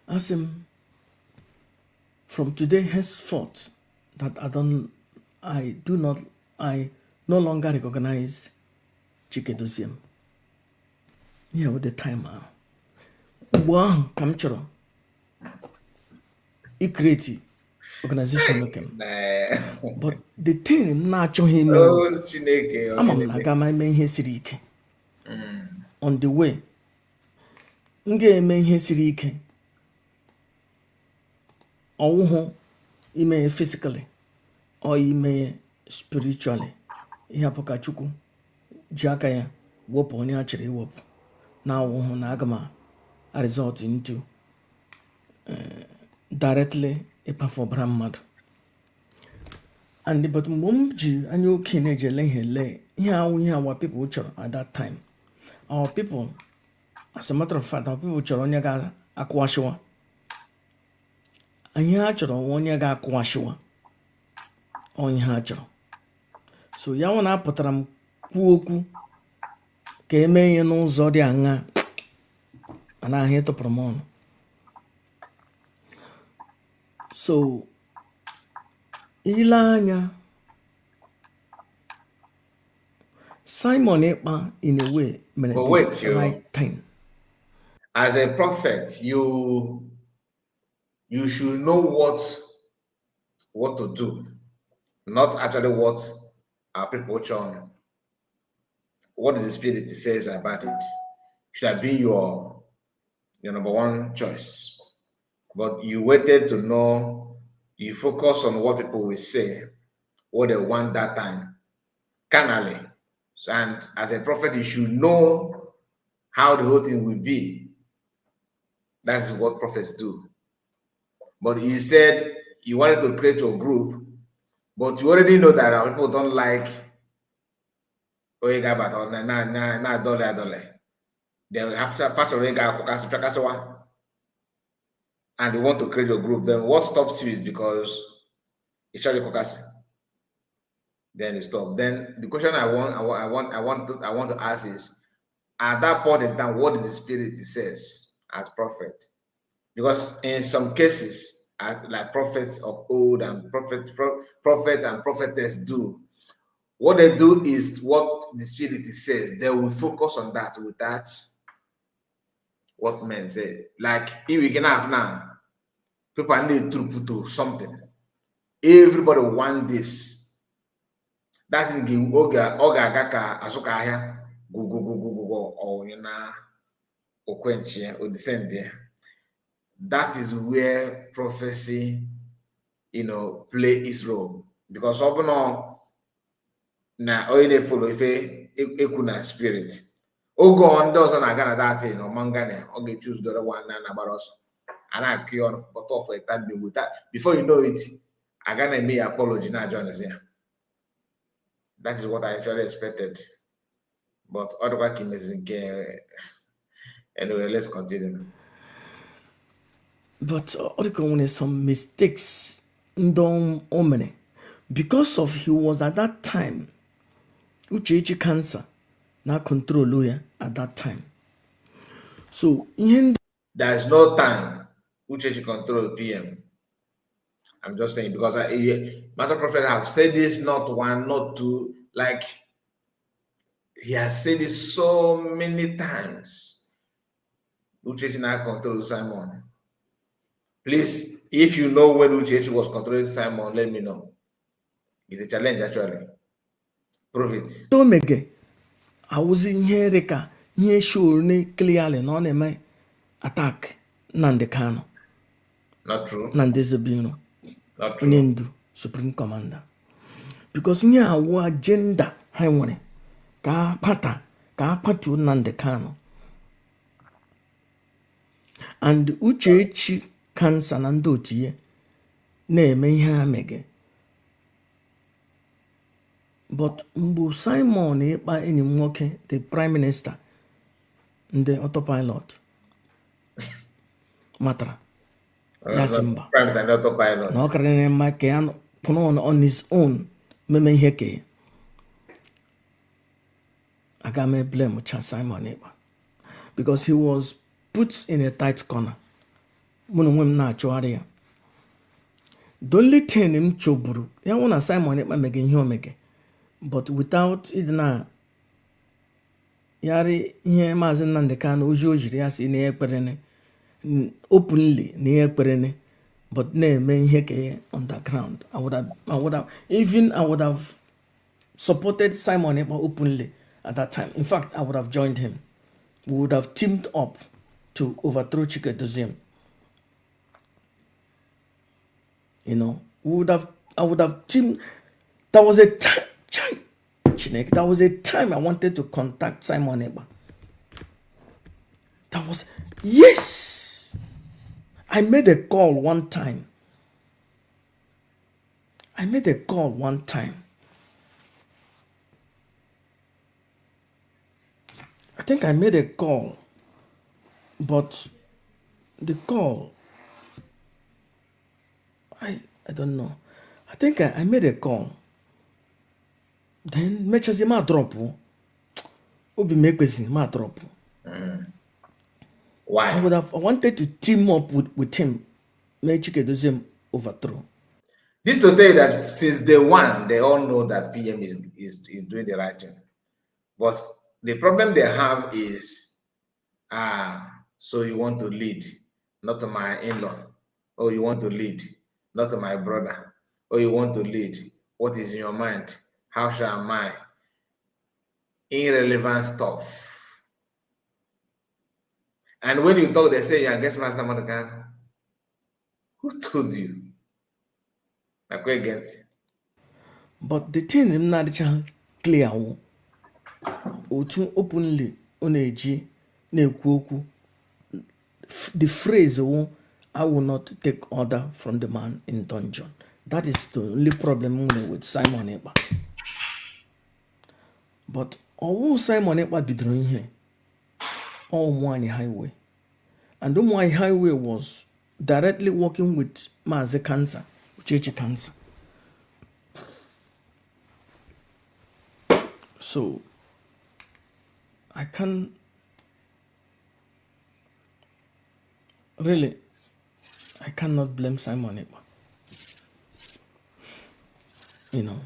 asị m from today henceforth that I no longer recognize Chikedozie. Yeah, with the time ahụ. Mgbe ahụ ka m chọrọ create organization okem. But the thing m na-achọghị ime ama m na-aga ma eme ihe siri ike. On the way, m ga-eme ihe siri ike. Ọwụhụ ime physically or ime spiritually. Ihe apụka Chukwu ji aka ya wepụ onye a chịrị iwepụ na ọwụhụ na aga m a result into directly ịkpafu ọbara mmadụ. And but mgbe m ji anya oke na-eji ele ihe awụ ihe our people chọrọ at that time. Our people, as a matter of fact, our people chọrọ onye ga-akwụwashiwa. Anyị ha chọrọ onye ga-akwụwashiwa. Onye ha chọrọ. So ya nwa na-apụtara m kwuo okwu ka eme ihe n'ụzọ dị aṅa mana ahụ ịtụpụrụ m ọnụ. So ile anya Simon Ekpa in a way mere the right thing. As a prophet, you you should know what to do, not actually what our people on. What the Spirit says about it should have been your number one choice. But you waited to know, you focus on what people will say, what they want that time, carnally. And as a prophet, you should know how the whole thing will be. That's what prophets do. But you said you wanted to create your group, but you already know that our people don't like Oega but na dole. They have to patch Oega and they want to create your group. Then what stops you is because it's Charlie Kokasi. Then you stop. Then the question I want to ask is, at that point in time, what did the Spirit says as prophet? Because in some cases, like prophets of old and prophets and prophetess do, what they do is what the Spirit says. They will focus on that without what men say. Like if we can have now, people need to something. Everybody want this. That thing give oga gaka asuka ahia go or na okwenche or descend there. That is where prophecy, play its role. Because often na only follow ife ekuna spirit. Ogo on those on agana that thing or mangane, okay, choose the other one and about us. And I cure on but for a time with that. Before you know it, agana me apology now join us here. That is what I actually expected. But otherwise, anyway, let's continue. But when some mistakes don't omene because of he was at that time uchechi cancer na control ya at that time. So there is no time uchechi control PM. I'm just saying because Master Prophet have said this not one, not two, like he has said this so many times. Uchechi now control Simon. Please, if you know when Uchechi was controlling Simon, let me know. It's a challenge actually. Prove it. Omege, I was in here ka nye sure ne clearly no na attack Nandekano. Not true. Nandezebino. Not true. Nindu, Supreme Commander. Because nye awo agenda ha nwere ka patu Nandekano. And Uchechi cancer na ndị otu ya na-eme ihe ha mege. But mgbe Simon Ekpa enyi m nwoke the prime minister ndị autopilot matara ya si mba na ọ karịrị mma ka ya pụrụ on his own meme ihe ke aga m blame Simon Ekpa because he was put in a tight corner. The only thing him choburu, ya wanna Simon Ekpa mege ihe omege, but without it na yari ihe Maazị Nnamdi Kanu ojiri ya si na ekperene openly na ekperene, but na-eme ihe ke underground. I would have supported Simon Ekpa openly at that time. In fact, I would have joined him. We would have teamed up to overthrow Chike Doziem. I would have teamed. There was a time I wanted to contact Simon Ekpa. Yes. I made a call one time. I think I made a call, but the call, I don't know. I think I made a call. Then mechazi ma drop. Obi mekwezi ma drop. Why? I wanted to team up with him. Make Chike Doziem overthrow. This to tell you that since day one, they all know that PM is doing the right thing. But the problem they have is, so you want to lead, not my in-law. Oh, you want to lead? Not to my brother. Oh, you want to lead? What is in your mind? How shall I? Irrelevant stuff. And when you talk, they say you're against Master Madagan. Who told you? I quite get. But the thing I'm not clear otu openly na-eji na-ekwu okwu the phrase I will not take order from the man in dungeon. That is the only problem with Simon Ekpa. But Simon Ekpa bidoro ihe Ụmụnwaanyị highway, and Ụmụnwaanyị highway was directly working with Maazị Cancer, Uchechi Cancer. So I can really, I cannot blame Simon Ekpa. You know.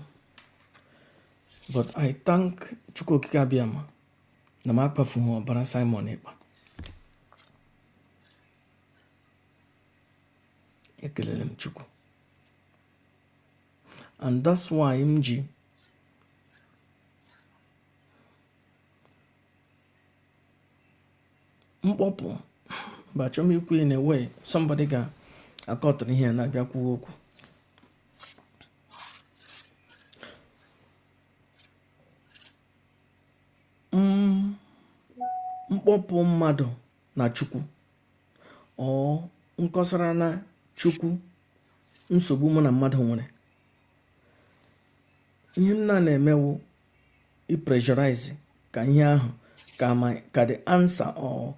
But I thank Chukwu Okike Abịama na m akpafughị ọbara Simon Ekpa. Ekelele m Chukwu. And that's why m ji mkpọpụ achọ m ikwu in a way somebody ga-akọtụrụ ihe na-abịa kwuo okwu. Mkpọpụ mmadụ na Chukwu ọ nkọsara na Chukwu nsogbu mụ na mmadụ nwere, ihe m na-emewo i-pressurize ka ihe ahụ ka the answer or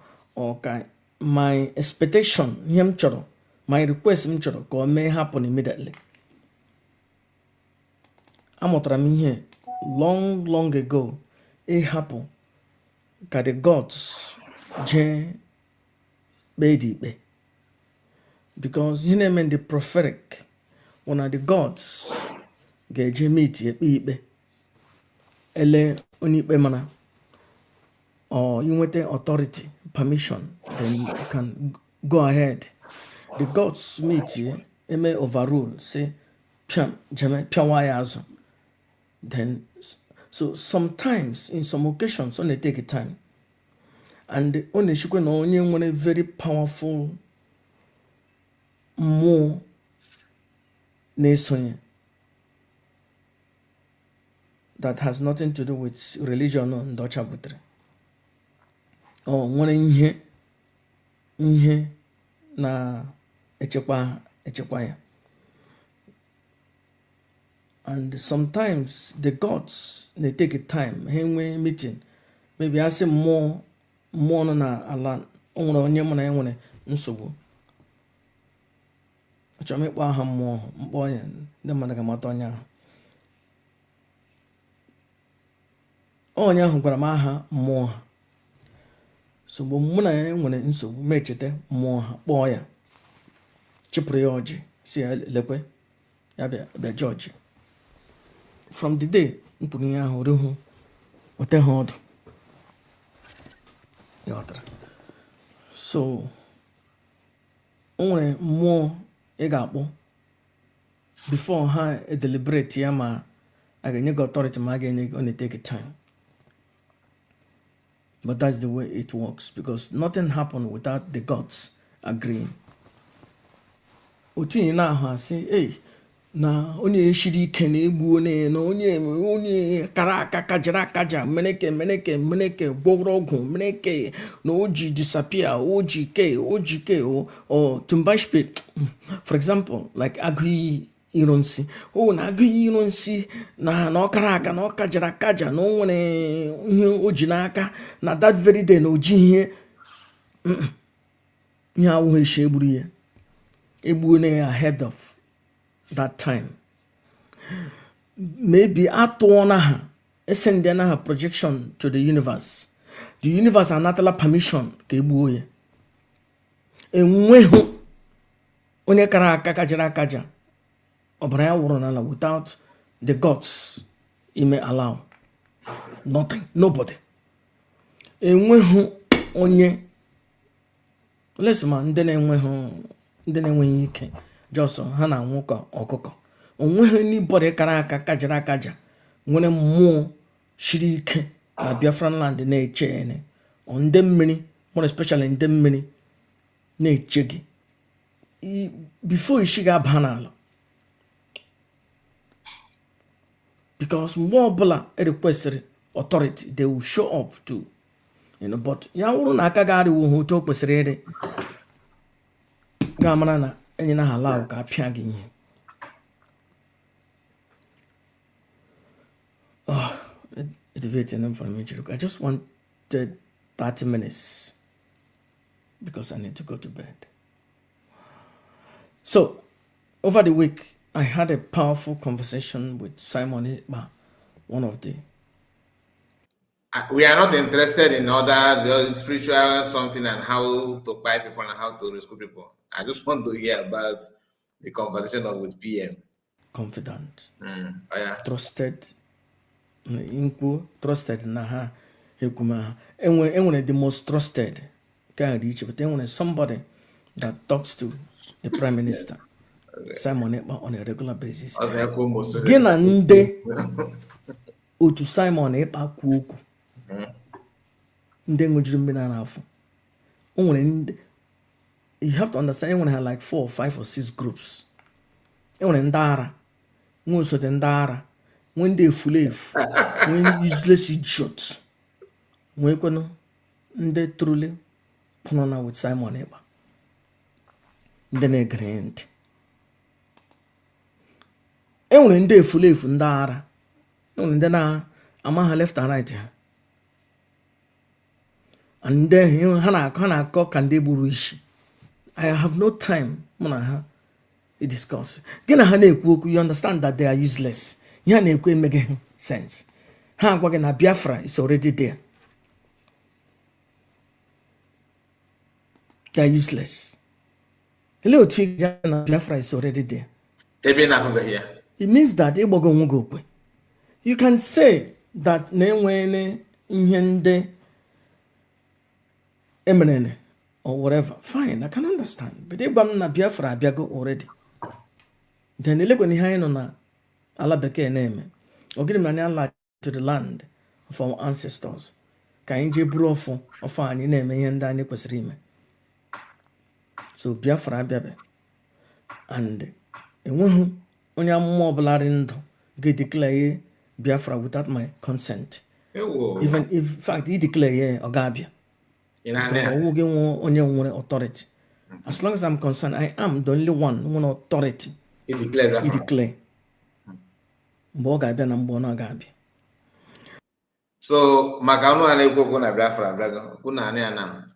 ka my expectation, ihe m chọrọ, my request m chọrọ ka o mee happen immediately. Amụtara m ihe long ago ịhapụ ka the gods jee kpee dị ikpe, because ihe na-eme the prophetic na the gods ga-eje meet ekpe ikpe ele onye ikpe mana or you nweta authority permission, then you can go ahead. The gods meet eme overrule, say piam jeme piawa ya azụ. Then so sometimes in some occasions only take a time, and only shukwe na onye nwere very powerful mmụọ na-esonye that has nothing to do with religion and ọcha butere. Nwere ihe na echekwa ya. And sometimes the gods, they take a time, henwe meeting, maybe I say more na ala onye mụ na ya nwere nsogbu. Achọrọ m ịkpọ aha mmụọ mkpọ ya ndị mmadụ ga-amata onye ahụ. Onye ahụ gwara m aha mmụọ ha. So mgbe mụ na ya nwere nsogbu ma echeta mmụọ ha, kpọọ ya, chịpụrụ ya ọjị, si ya lekwe ya bịa jọji. From the day mpụrụ ihe ahụ ruhu ote ha ọdụ ya ọtara. So o nwere mmụọ ị ga-akpọ before ha deliberate ya ma a ga-enye gị authority ma a ga-enye gị, ọ na-take time. But that's the way it works, because nothing happened without the gods agreeing. Otu ihe na-ahụ asị, na onye eshiri ike na-egbu na onye kara aka kajara akaja meneke gwọrọ ọgwụ meneke na oji disappear oji ke or tumbashpe. For example, like agụiyi ironsi, na agụiyi ironsi na ọkara aka na ọkajara akaja na o nwere ihe oji n'aka na that very day na oji ihe awụghị eshi egburu ya ahead of that time. Maybe atụọna ha esendena ha projection to the universe. The universe anatala permission ka egbuo ya. Enweghị onye kara aka kajara akaja ọbara ya wụrụ n'ala without the gods ime allow. Nothing, nobody. Enweghị onye lesma ndị ndị na-enweghị ike jọsọ ha na-anwụ ka ọkụkọ. Onweghị anybody kara aka kajara akaja nwere mmụọ shiri ike na Biafran land na-eche ene ndị mmiri, more especially ndị mmiri na-eche gị before isi ga-aba n'ala, because mgbe ọbụla requesịrị authority they will show up to, but ya wụrụ na aka ga-arịwo ha otu o kwesịrị ịrị, ga-amara na enye na ha allow ka apịa gị ihe. I just wanted 30 minutes because I need to go to bed. So, over the week, I had a powerful conversation with Simon Ekpa, one of the... We are not interested in other spiritual something and how to buy people and how to rescue people. I just want to hear about the conversation with PM. Confident. Oh, yeah. Trusted. Trusted na ha ekuma. Enwere the most trusted can reach, but enwere somebody that talks to the Prime Minister, Simon Ekpa, on a regular basis. Gị na ndị otu Simon Ekpa kwu okwu ndị ṅụjuru mmiri n'afọ. You have to understand, enwere ha like 4 or 5 or 6 groups. Enwere ndị ara, nwe osote ndị ara, nwe ndị efulefu, nwe useless idiots, nwe kwenu ndị truly pụnọ with Simon Ekpa, ndị na-egere ntị. Enwere ndị efulefu ndị ara, enwere ndị na-ama ha left and right ha, and then ha na-akọ ka ndị gburu isi. I have no time mụ ha discuss. Gị na ha na-ekwu okwu, you understand that they are useless. Ihe ha na-ekwu emeghị sense. Ha agwa gị na Biafra is already there. They are useless. Ele otu ị na Biafra is already there. It means that ịgbago onwe gị okwe. You can say that na enwere ihe ndị emerene or whatever. Fine, I can understand. But ịgba m na Biafra abịago already. Then elekwe ihe anyị nọ na ala bekee na-eme. Ogini m anyị ala to the land of our ancestors. Ka anyị jee buru ọfọ anyị na-eme ihe ndị anyị kwesịrị ime. So Biafra abịabe. And enweghị onye amụma ọbụla dị ndụ ga-declare Biafra without my consent. Even if, in fact, he declare ọ ga-abịa. Because I won't give onye nwere authority. As long as I'm concerned, I am the only one with authority. He declared. He declare. Mgbe ọ ga-abịa na mgbe ọ na-aga-abịa. So, maka unu na-ekwu na Biafra abịago, unu anị ana.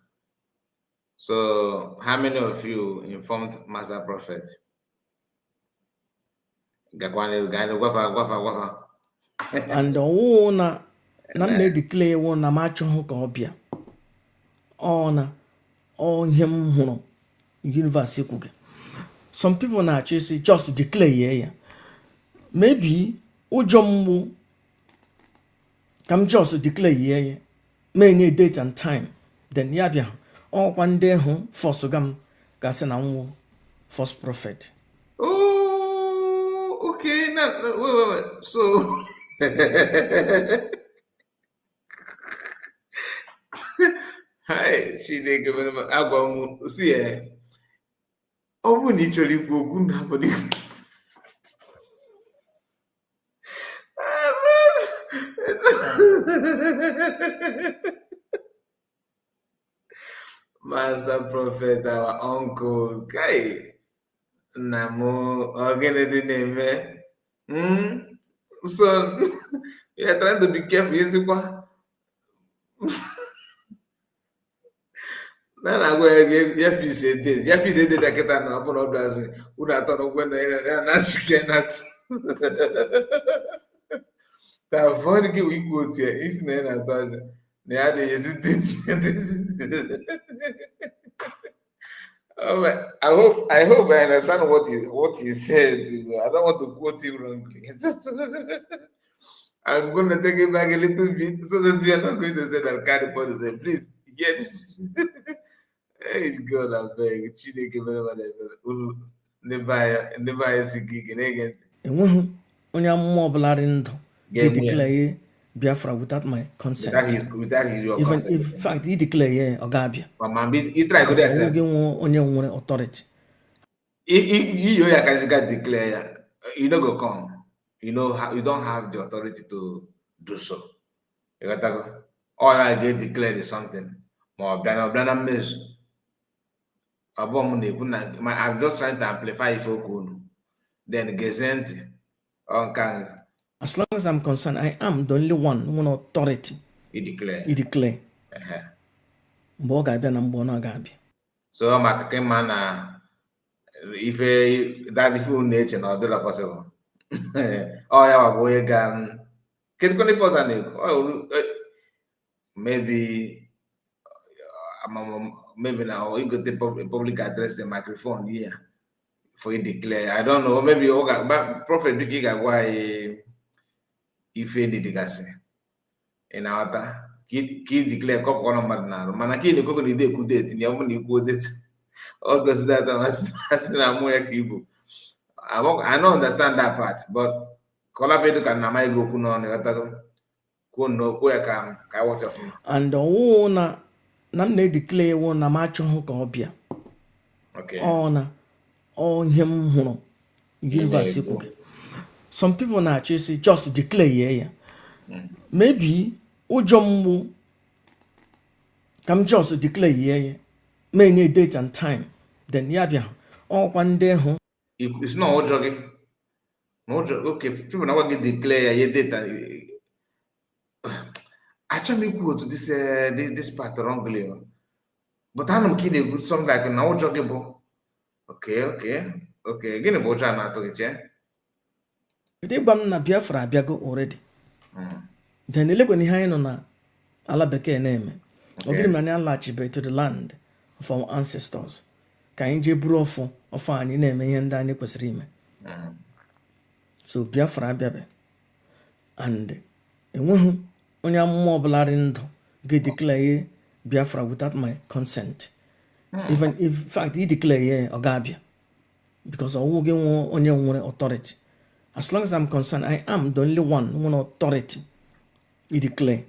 So, how many of you informed Master Prophet? And ọwụ na na-declare wụ na m achọghị ka ọ bịa. Ihe m hụrụ universe kwuge. Some people na-achọ isi just declare ya. Maybe ụjọ mgbu ka m just declare ya. May need date and time. Then ya bịa. Ọkwa ndị hụ force ga m gasị na nwụ first prophet. Oh, okay. No, wait. So hi, she didn't give me a see eh. Oh, we need to go good happening. Master Prophet, our uncle, guy. Namo, again, name. So, you are trying to be careful, is it? Na go ya fi say date aketa na open up as una turn up when na scanat. Ta avoid give we go to is na na to na ya dey hesitate. Oh, I hope I understand what he said. I don't want to quote him wrongly. I'm going to take it back a little bit so that you are not going to say that carry for to say, please, hear this. Hey, God, I beg. Chineke mere mmadụ ebere. Unu ndị be anyị si gị ike na-ege ntị. enweghị onye amụma ọbụla dị ndụ Ga-eme ya. ga-declare Biafra without my consent. Without your Even consent. if fact he declare ọ ga-abịa. But you try to do Because that. ọnwụ gị nwe onye nwere authority. You can declare, you don't go come. You know you don't have the authority to do so. You got to go. All I get declared is something. More than measure. I'm just trying to amplify if you could. Then gesent on can. As long as I'm concerned, I am the only one who authority. He declare. He declare. Mgbe ọ ga-abịa na mgbe ọ na-aga-abịa. So maka mana if that nature na ọdịla possible. Oh ya bụ onye ga kedu the first and maybe now you got the public address the microphone here for you declare. I don't know, maybe prophet big ga why if any digasi in our ki declare couple one man mana ki go ni dey ku date ni omo ni ku date all goes that as na mo ya kibu. I don't understand that part, but collaborate can na my go ku no ni gata ko no ko ya ka watch of me. And ọwụ na m na-declare wụ na m achọghị ka ọ bịa. Okay. Ihe m hụrụ universe kwuke. Some people na-achọ isi just declare ya. Maybe ụjọ mgbu ka m just declare ya. May need date and time. Then ya bịa. Ọkwa ndị hụ. It's not ụjọ gị. Okay, people now get declare ya date. Actually, go to this part wrongly, but I'm kidding. Good something like now joggable. Okay. Again, about China to it, yeah. They bam na Biafra Biago already. Then the when he na ala beke name. Ogiri mani alachibe to the land of our ancestors. Ka inje brofo of any name and any kwesiri ime. So Biafra Biabe. And enwehu onye amụma ọbụla dị ndụ ga-declare Biafra without my consent. Even if fact he declare ọ ga-abịa. Because ọnwụ gị nwe onye nwere authority. As long as I'm concerned, I am the only one who nwere authority. He declare.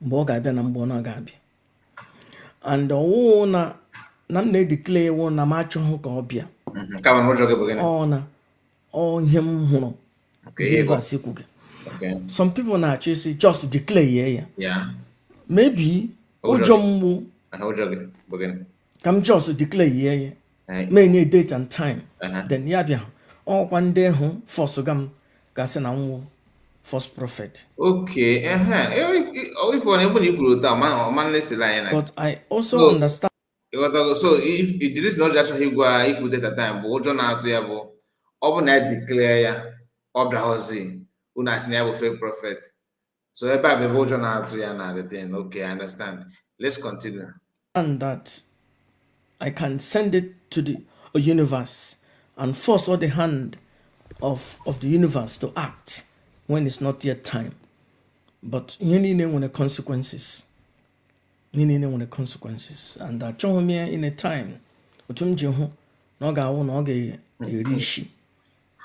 Mgbe ọ ga-abịa na mgbe ọ na-aga-abịa. And ọwụ na m na-declare wụ na m achọghị ka ọ bịa. Ihe m hụrụ universe kwuge. Okay. Some people na actually just declare yeah. Maybe ụjọ mgbu ka m just declare may need date and time. Then ya bịa ọkwa ndị hụ force gam gasị na nwụ false prophet. Okay. But I also understand. So if there is no just he go equal date at time, but ụjọ na-atụ ya bụ ọ bụ na declare ya ọ bịaghọzi una sinable fake prophet. So ebe be bojo na atu ya na the thing. Okay, I understand. Let's continue. And that I can send it to the universe and force all the hand of the universe to act when it's not yet time. But you need to know the consequences. You need to know the consequences. And that show me in a time. Utumjiho no ga wo no ga erishi.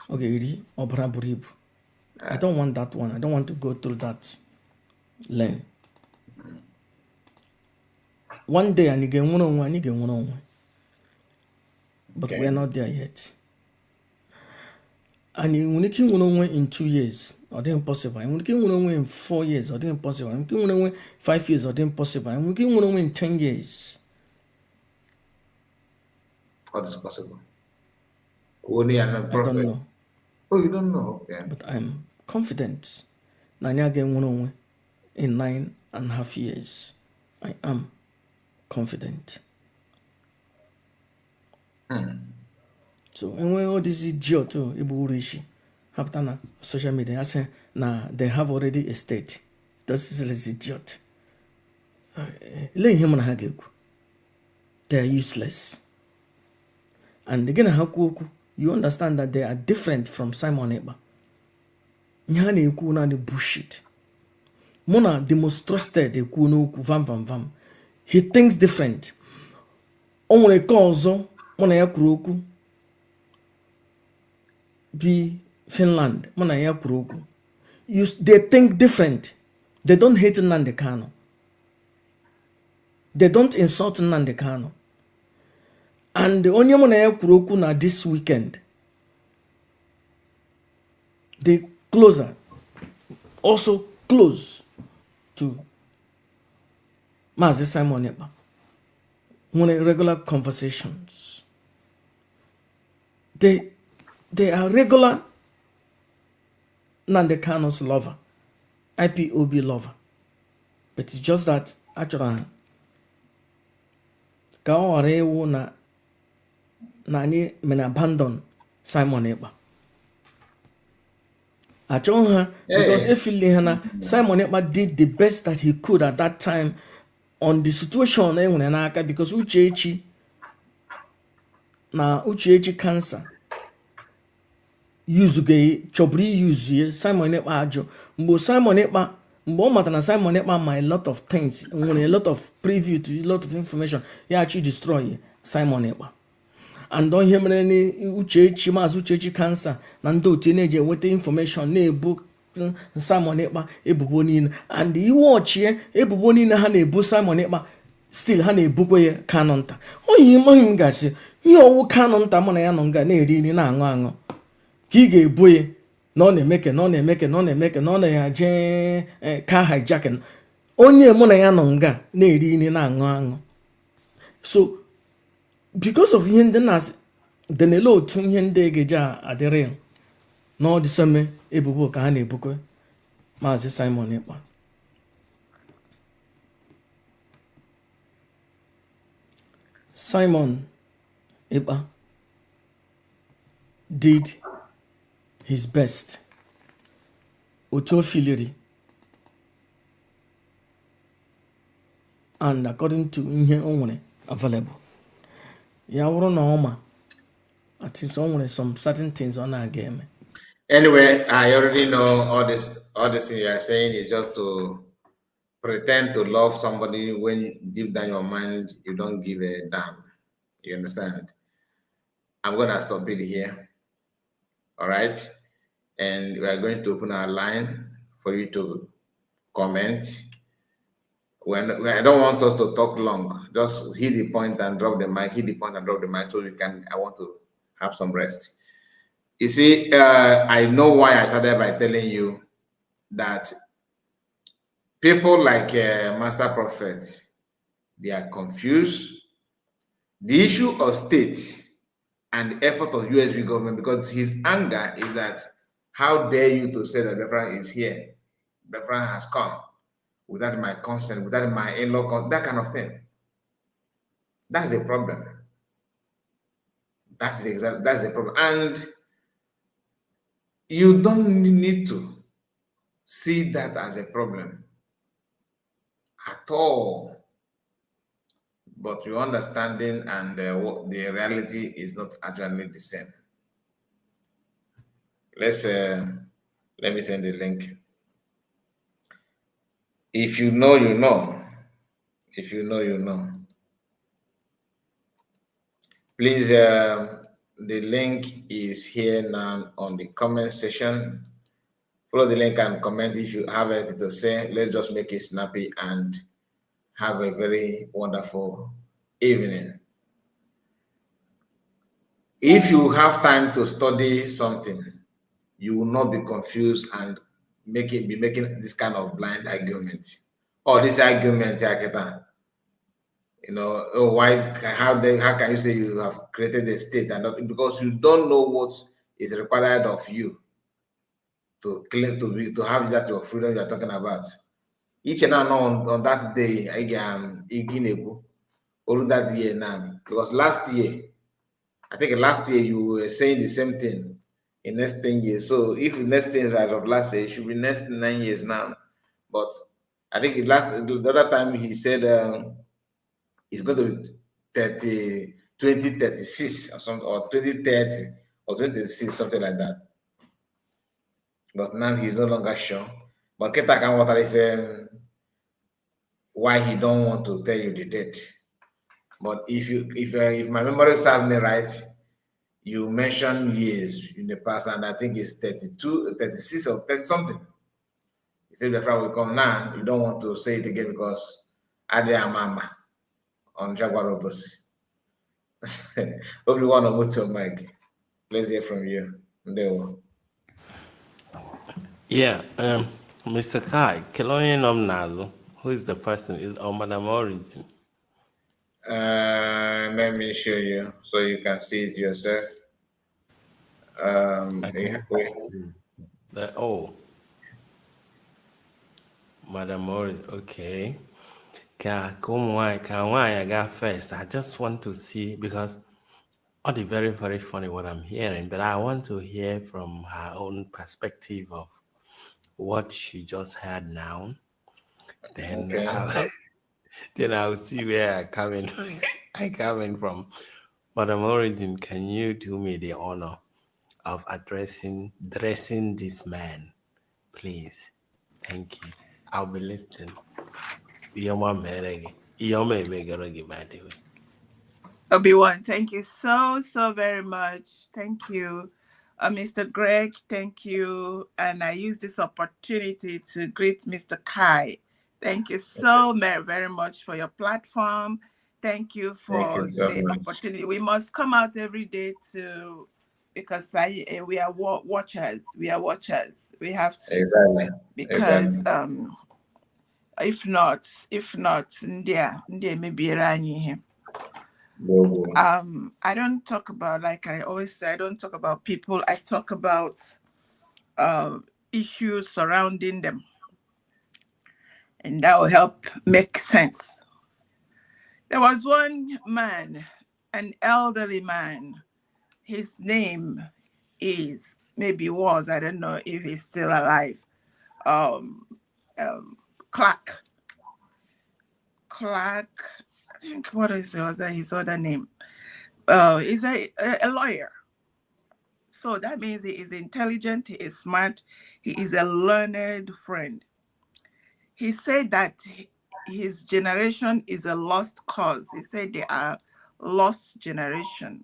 Okay, eri obra buribu. I don't want that one. I don't want to go through that lane. One day, I get one. But we're not there yet. And when you can one in 2 years, or the impossible. And when you can one in 4 years, or the impossible. And when you can one 5 years, or the impossible. And when you can one in 10 years. What is possible? Only I'm a prophet. I don't know. Oh, you don't know? Okay. But I'm confident. Nanya again one in 9.5 years. I am confident. So and when all this idiot too, Ibu Rishi, happen na social media, I say nah, they have already a state. That's this idiot. They are useless. And again, you understand that they are different from Simon Ekpa. Nyane eku na the bullshit. Mona the most trusted eku no vam. He thinks different. o nwere nke ọzọ mụ na ya kwuru okwu bi Finland, mụ na ya kwuru okwu. They think different. They don't hate Nnamdi Kanu. They don't insult Nnamdi Kanu. And onye mụ na ya kwuru okwu na this weekend, they also close to Mazi Simon Ekpa. When regular conversations, they are regular Nnamdi Kanu's lover, IPOB lover. But it's just that actually ka ọ ghara ịwụ na anyị mere abandon Simon Ekpa. Achọghị ha because efili ha na Simon Ekpa did the best that he could at that time on the situation enwere n'aka, because Uchechi cancer chọburu use Simon Ekpa ajụ mgbe Simon Ekpa mgbe ọ matara na Simon Ekpa ma a lot of things, nwere a lot of preview to a lot of information, ya actually destroy Simon Ekpa. And ihe mere maazị Uchechi cancer na ndị otu na-eji enweta information na-ebu Simon Ekpa ebubo niile, and iwe ọchịe ebubo niile ha na-ebu Simon Ekpa, still ha na-ebukwa ya Kanu nta. Onye m gasị ihe ọwụ Kanu nta mụ na ya nọ nga na-eri nri na-aṅụ aṅụ ka ị ga-ebu ya na ọ na-emeke na ọ na-eje car hijacking. Onye mụ na ya nọ nga na-eri nri na-aṅụ aṅụ. So because of ihe ndị na-asị denele otu ihe ndị ga-eji adịrị na ọ dịseme ebubo ka ha na-ebukwe Maazị Simon Ekpa. Simon Ekpa did his best otu o filiri, and according to ihe o nwere available. Ya wụrụ na ọma, I think o nwere some certain things ọ na-aga eme. Anyway, I already know all this thing you are saying is just to pretend to love somebody when deep down your mind you don't give a damn. You understand? I'm gonna stop it here. All right, and we are going to open our line for you to comment. When I don't want us to talk long, just hit the point and drop the mic, so we can. I want to have some rest. You see, I know why I started by telling you that people like Master Prophet, they are confused. The issue of state and the effort of USB government, because his anger is that how dare you to say that Biafra is here, Biafra has come without my consent, without my in-law, that kind of thing. That's the problem. That's the problem. And you don't need to see that as a problem at all. But your understanding and the reality is not actually the same. Let me send the link. If you know, you know. If you know, you know. Please, the link is here now on the comment section. Follow the link and comment if you have anything to say. Let's just make it snappy and have a very wonderful evening. If you have time to study something, you will not be confused and be making this kind of blind argument. Or this argument, you know, how can you say you have created a state and not, because you don't know what is required of you to claim to have that your freedom you are talking about. Each and every on that day, all that year now, because last year you were saying the same thing in next 10 years. So if the next 10 years as of last year, it should be next 9 years now. But I think the other time he said it's going to be 2036 or something, or 2030 or 2036, something like that. But now he's no longer sure. But Keta can wonder if why he don't want to tell you the date. But if my memory serves me right, you mentioned years in the past, and I think it's 32, 36, or 30 something. You said Biafra will come now. You don't want to say it again because Ade Amama on Jaguar Robosi. Hope you want to move to your mic. Let's hear from you. Ndeo. Yeah, Mr. Kai, Keloye Nomnazo, who is the person, is on Madam Origin. Let me show you so you can see it yourself. I can see. Madam Origin, okay. Can I got first? I just want to see, because all the very, very funny what I'm hearing, but I want to hear from her own perspective of what she just heard now. Then Okay. then I'll see where I come in. I come in from. Madam Origin, can you do me the honor of dressing this man, please? Thank you. I'll be listening. Iyoma merege. Iyoma emegerege, by the way. Obi-Wan, thank you so very much. Thank you, Mr. Greg. Thank you. And I use this opportunity to greet Mr. Kai. Thank you so very much for your platform. Thank you Thank for you so the much. opportunity. We must come out every day because we are watchers. We are watchers. We have to. Exactly. Because Exactly. if not, India maybe here. Go. I don't talk about, like I always say, I don't talk about people. I talk about issues surrounding them, and that will help make sense. There was one man, an elderly man. His name is, maybe was, I don't know if he's still alive. Clark. I think, what is his other name? He's a lawyer. So that means he is intelligent, he is smart, he is a learned friend. He said that his generation is a lost cause. He said they are lost generation.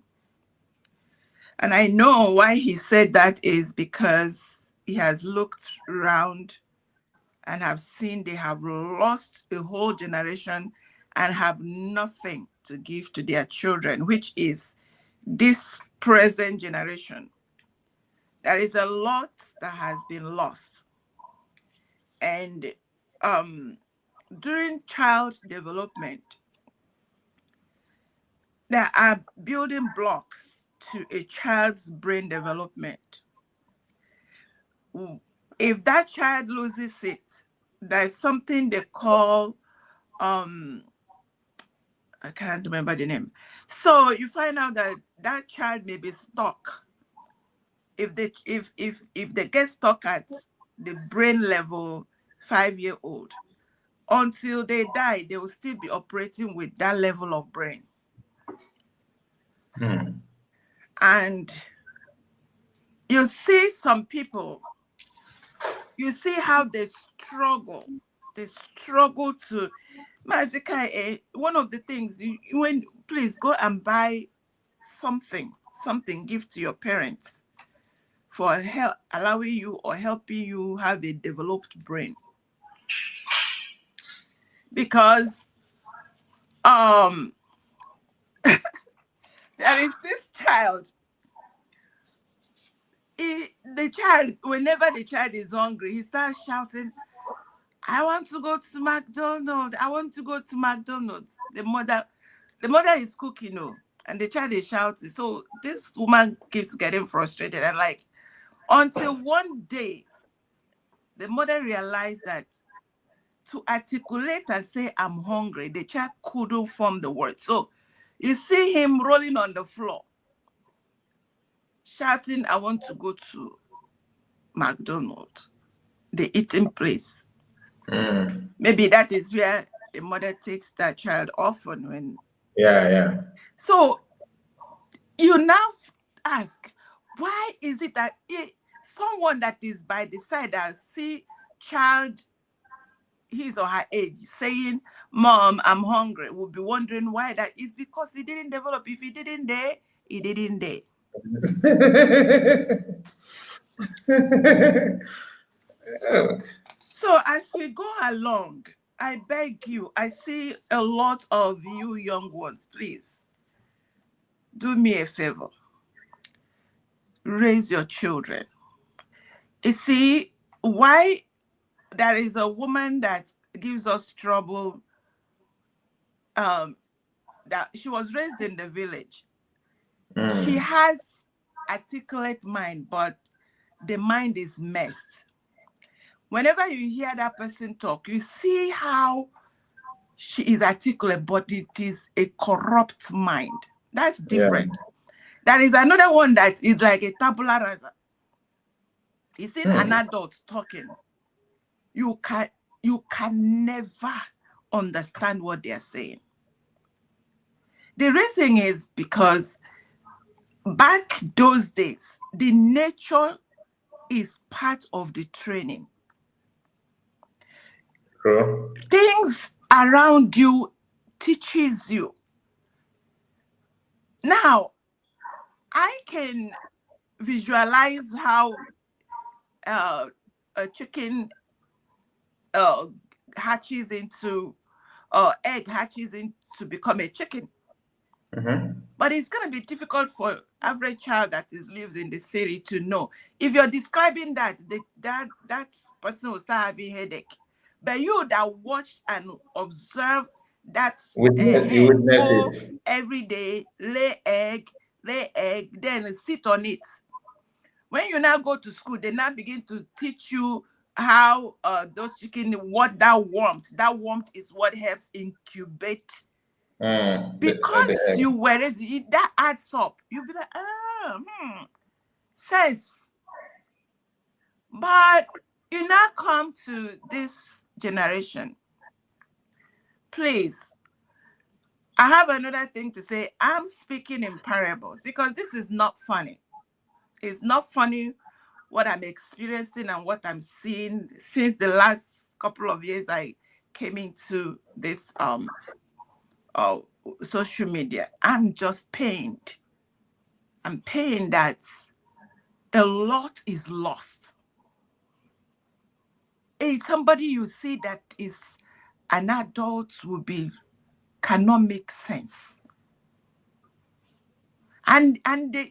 And I know why he said that is because he has looked around and have seen they have lost a whole generation and have nothing to give to their children, which is this present generation. There is a lot that has been lost. And during child development, there are building blocks to a child's brain development. If that child loses it, there's something they call, I can't remember the name. So you find out that that child may be stuck. If they get stuck at the brain level 5-year-old, until they die, they will still be operating with that level of brain. And you see some people, you see how they struggle. They struggle to, Mazikai, one of the things, please go and buy something, give to your parents for help, allowing you or helping you have a developed brain. Because there is this child. Whenever the child is hungry, he starts shouting, "I want to go to McDonald's. I want to go to McDonald's." The mother is cooking, and the child is shouting. So this woman keeps getting frustrated, and until one day, the mother realized that to articulate and say, "I'm hungry," the child couldn't form the word. So you see him rolling on the floor, shouting, "I want to go to McDonald's," the eating place. Maybe that is where the mother takes that child often when. Yeah. So you now ask, why is it that someone that is by the side that see child his or her age saying, "Mom, I'm hungry," will be wondering why that is, because he didn't develop. If he didn't dare, he didn't dare. So as we go along, I beg you, I see a lot of you young ones, please do me a favor. Raise your children. You see, why there is a woman that gives us trouble, that she was raised in the village. She has articulate mind, but the mind is messed. Whenever you hear that person talk, you see how she is articulate, but it is a corrupt mind. That's different. There is another one that is like a tabula rasa. You see an adult talking, you can never understand what they're saying. The reason is because back those days, the nature is part of the training. Things around you teaches you. Now, I can visualize how a chicken hatches into, egg hatches into become a chicken. But it's going to be difficult for average child that lives in the city to know. If you're describing that, that person will start having headache. But you that watch and observe that hen go every day, lay egg, then sit on it. When you now go to school, they now begin to teach you how those chicken, what that warmth is what helps incubate. Because whereas that adds up, you'll be like, sense. But you now come to this generation. Please, I have another thing to say. I'm speaking in parables because this is not funny. It's not funny what I'm experiencing and what I'm seeing since the last couple of years I came into this social media. I'm just pained. I'm pained that a lot is lost. It's somebody you see that is an adult cannot make sense. And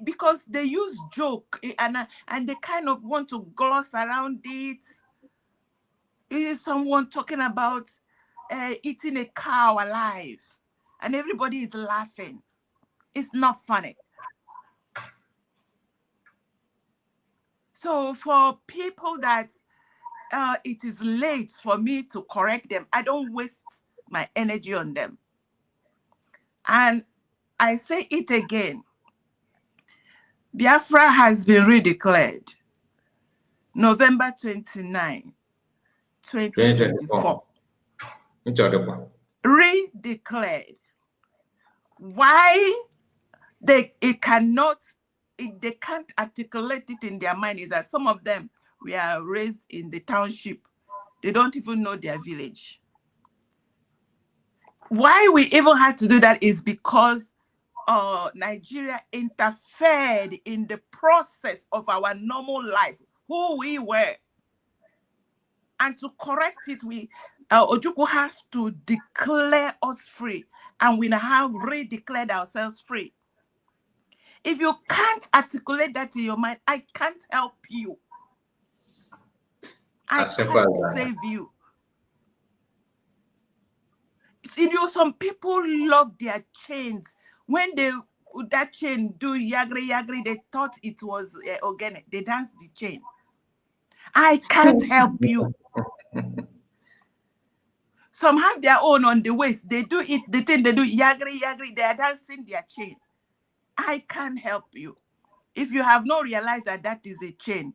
because they use joke and they kind of want to gloss around it. Is someone talking about eating a cow alive and everybody is laughing. It's not funny. So for people that it is late for me to correct them, I don't waste my energy on them. And I say it again. Biafra has been redeclared November 29, 2024. Redeclared. Why they can't articulate it in their mind is that some of them were raised in the township. They don't even know their village. Why we even had to do that is because Nigeria interfered in the process of our normal life, who we were. And to correct it, Ojukwu have to declare us free. And we have redeclared ourselves free. If you can't articulate that in your mind, I can't help you. I can't save you. You know, some people love their chains. When that chain do yagri, they thought it was organic. They danced the chain. I can't help you. Some have their own on the waist. They do it, the thing they do, yagri, they are dancing their chain. I can't help you. If you have not realized that is a chain,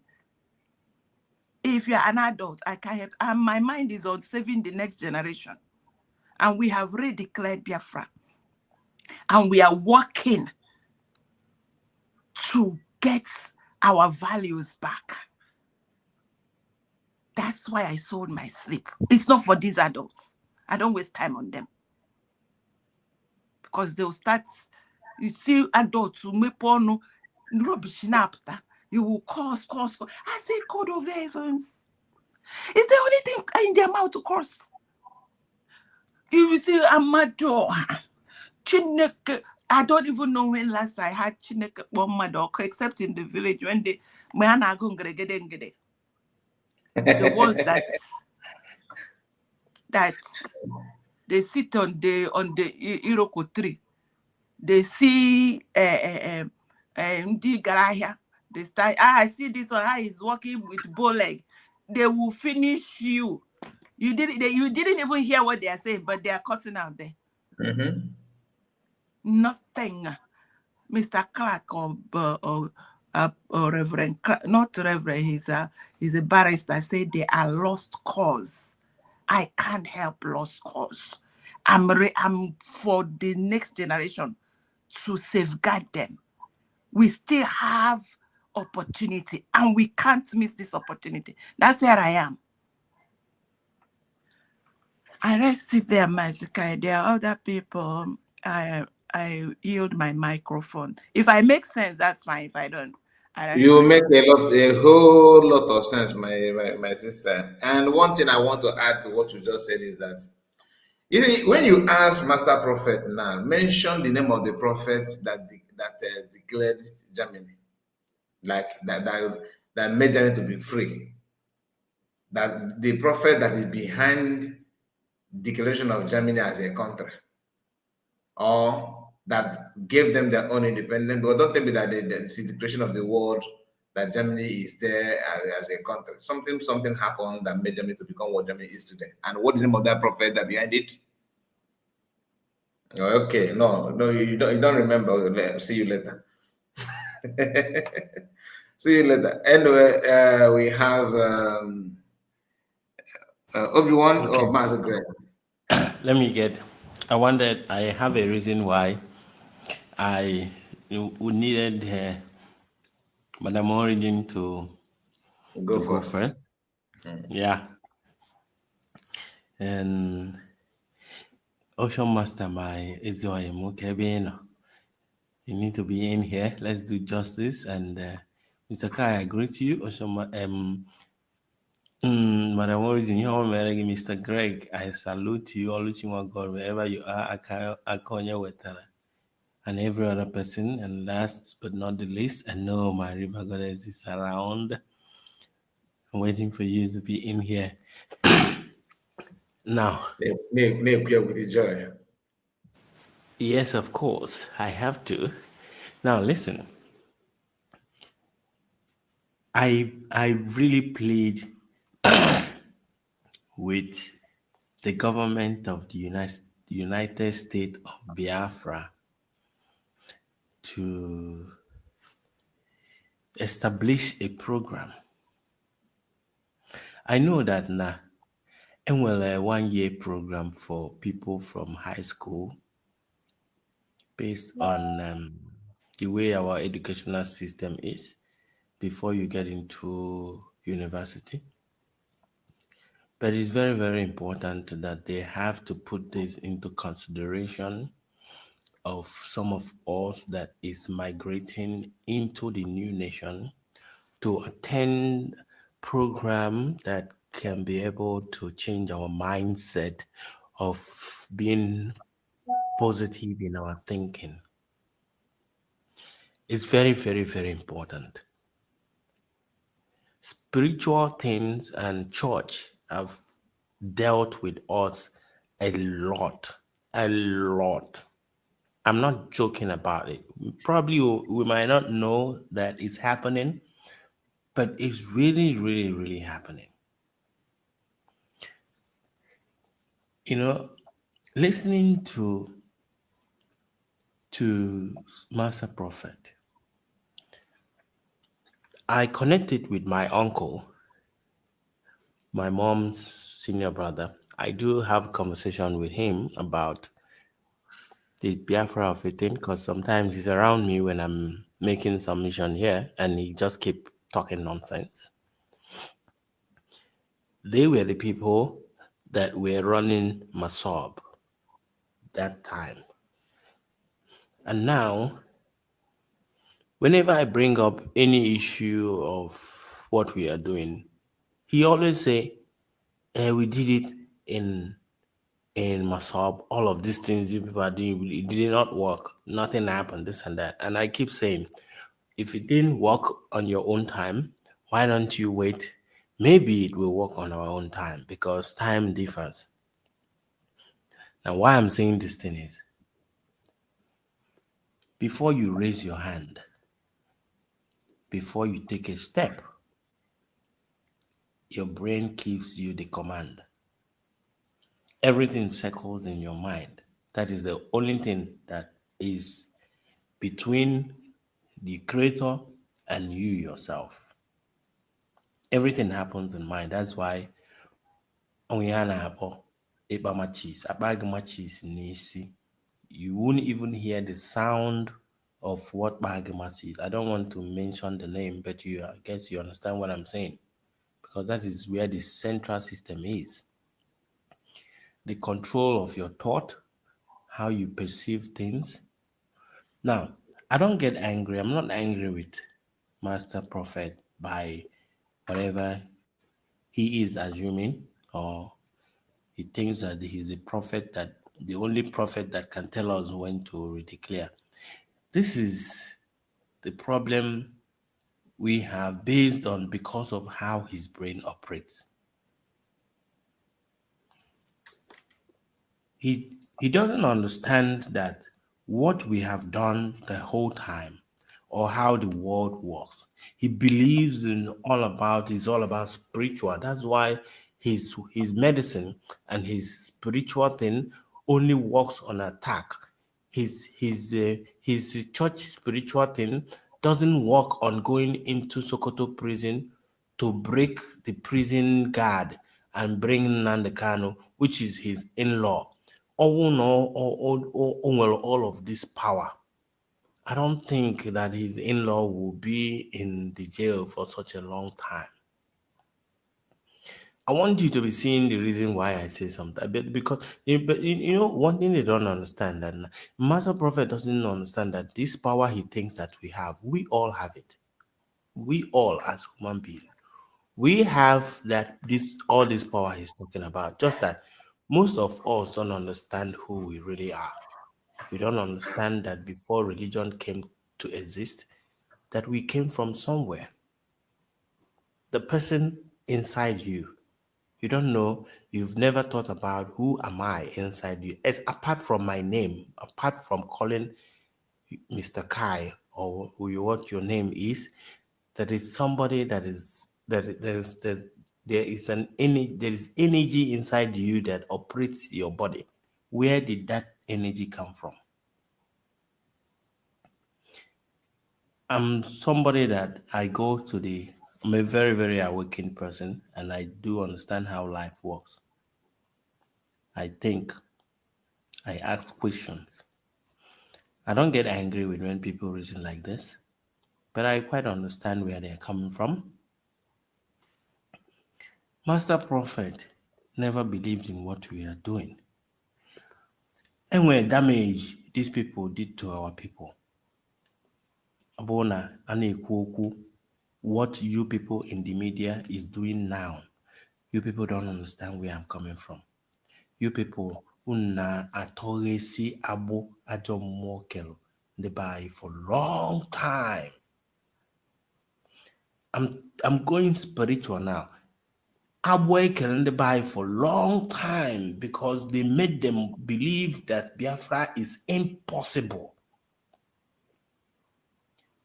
if you're an adult, I can't help. And my mind is on saving the next generation. And we have redeclared Biafra. And we are working to get our values back. That's why I sold my sleep. It's not for these adults. I don't waste time on them. Because they'll start, you see adults who may porn rubbish napta. You will curse. I say, God of heavens. It's the only thing in their mouth to curse. You will see Amado. Chineke. I don't even know when last I had Chineke Bomadok, except in the village when they the ones that they sit on the Iroko tree. They see Garahia. They start, I see this one, how he's walking with bow leg. They will finish you. You didn't even hear what they are saying, but they are cussing out there. Mm-hmm. Nothing. Mr. Clark or Reverend Clark, not Reverend, he's a barrister, said they are lost cause. I can't help lost cause. I'm for the next generation to safeguard them. We still have opportunity and we can't miss this opportunity. That's where I am. I rest sit there, Mazika. There are other people. I yield my microphone. If I make sense, that's fine. If I don't, You make a whole lot of sense, my sister. And one thing I want to add to what you just said is that, you see, when you ask Master Prophet now, mention the name of the prophet that declared Germany, like that made Germany to be free. That the prophet that is behind declaration of Germany as a country, or that gave them their own independence. But don't tell me that the declaration of the world that Germany is there as a country. Something happened that made Germany to become what Germany is today. And what is the name of that prophet that behind it? Okay, no, you don't remember. See you later. See you later. Anyway, we have Obi-Wan or Master Greg. Let me get. I wondered. I have a reason why I needed Madam Origin to go first. Yeah. And Ocean Master, my Izoyemukebino. You need to be in here. Let's do justice. And Mr. Kai, I greet you. Ocean Madam Origin, Mr. Greg, I salute you, Oluchiwa God, wherever you are, Akonya Wetara, and every other person. And last but not the least, I know my river goddess is around. I'm waiting for you to be in here. Now, with joy. Yes, of course, I have to. Now, listen. I really plead with the government of the United States of Biafra to establish a program. I know that now, and well, a 1-year program for people from high school based on the way our educational system is before you get into university. But it's very, very important that they have to put this into consideration of some of us that is migrating into the new nation to attend program that can be able to change our mindset of being positive in our thinking. It's very, very, very important. Spiritual things and church have dealt with us a lot. I'm not joking about it. Probably we might not know that it's happening, but it's really, really, really happening. You know, listening to Master Prophet, I connected with my uncle, my mom's senior brother. I do have conversation with him about the Biafra of a thing, because sometimes he's around me when I'm making some mission here and he just keep talking nonsense. They were the people that were running Masob that time. And now, whenever I bring up any issue of what we are doing, he always say, we did it in Masob, all of these things you people are doing, it did not work. Nothing happened, this and that. And I keep saying, if it didn't work on your own time, why don't you wait? Maybe it will work on our own time, because time differs. Now, why I'm saying this thing is, before you raise your hand, before you take a step, your brain gives you the command. Everything circles in your mind. That is the only thing that is between the creator and you yourself. Everything happens in mind. That's why Ekpa cheese nisi. You won't even hear the sound of what Bahagama is. I don't want to mention the name, but I guess you understand what I'm saying, because that is where the central system is. The control of your thought, how you perceive things. Now, I don't get angry. I'm not angry with Master Prophet by whatever he is assuming, or he thinks that he's the only prophet that can tell us when to declare. This is the problem we have based on because of how his brain operates. He doesn't understand that what we have done the whole time, or how the world works. He believes in it's all about spiritual. That's why his medicine and his spiritual thing only works on attack. His church spiritual thing doesn't work on going into Sokoto prison to break the prison guard and bring Nnamdi Kanu, which is his in-law. All of this power. I don't think that his in-law will be in the jail for such a long time. I want you to be seeing the reason why I say something, because one thing they don't understand, that Master Prophet doesn't understand that this power he thinks that we have, we all have it. We all, as human beings, we have all this power he's talking about. Just that most of us don't understand who we really are. We don't understand that before religion came to exist, that we came from somewhere. The person inside you, you don't know, you've never thought about who am I inside you. Apart from my name, apart from calling Mr. Kai or what your name is, there is somebody there is energy inside you that operates your body. Where did that energy come from? I'm somebody that I'm a very, very awakened person, and I do understand how life works. I think, I ask questions. I don't get angry when people reason like this, but I quite understand where they're coming from. Master Prophet never believed in what we are doing. And when damage these people did to our people, Abona Anekwoku, what you people in the media is doing now, you people don't understand where I'm coming from. You people una atoresi abo ajomokelo the buy for long time. I'm going spiritual now. Abo can the buy for long time because they made them believe that Biafra is impossible.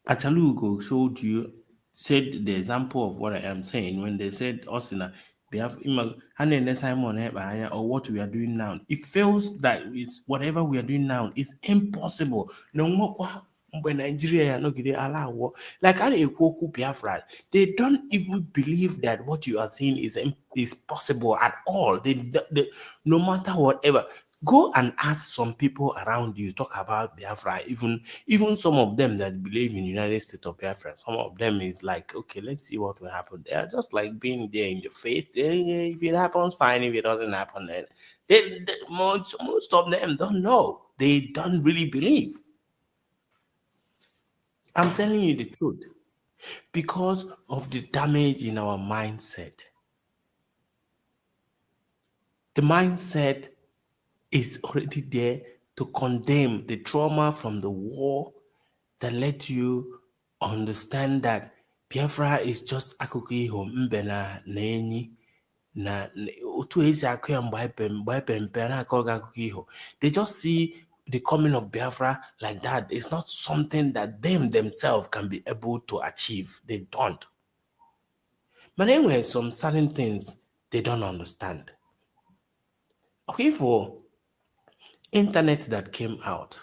Achalugo said the example of what I am saying when they said Osina Simon or what we are doing now. It feels that it's whatever we are doing now is impossible. No when Nigeria no allow like Biafra, they don't even believe that what you are saying is possible at all. They no matter whatever. Go and ask some people around you, talk about Biafra, even some of them that believe in United States of Biafra. Some of them is like, okay, let's see what will happen. They are just like being there in the faith. If it happens, fine. If it doesn't happen, then most of them don't know. They don't really believe. I'm telling you the truth. Because of the damage in our mindset. The mindset is already there to condemn the trauma from the war that let you understand that Biafra is just akụkọ iho mbe na enyi na otu esi akụ ya mgbe mpe na-akọ gị akụkọ iho. They just see the coming of Biafra like that. It's not something that themselves can be able to achieve. They don't. But anyway, some certain things they don't understand. Okay, for internet that came out,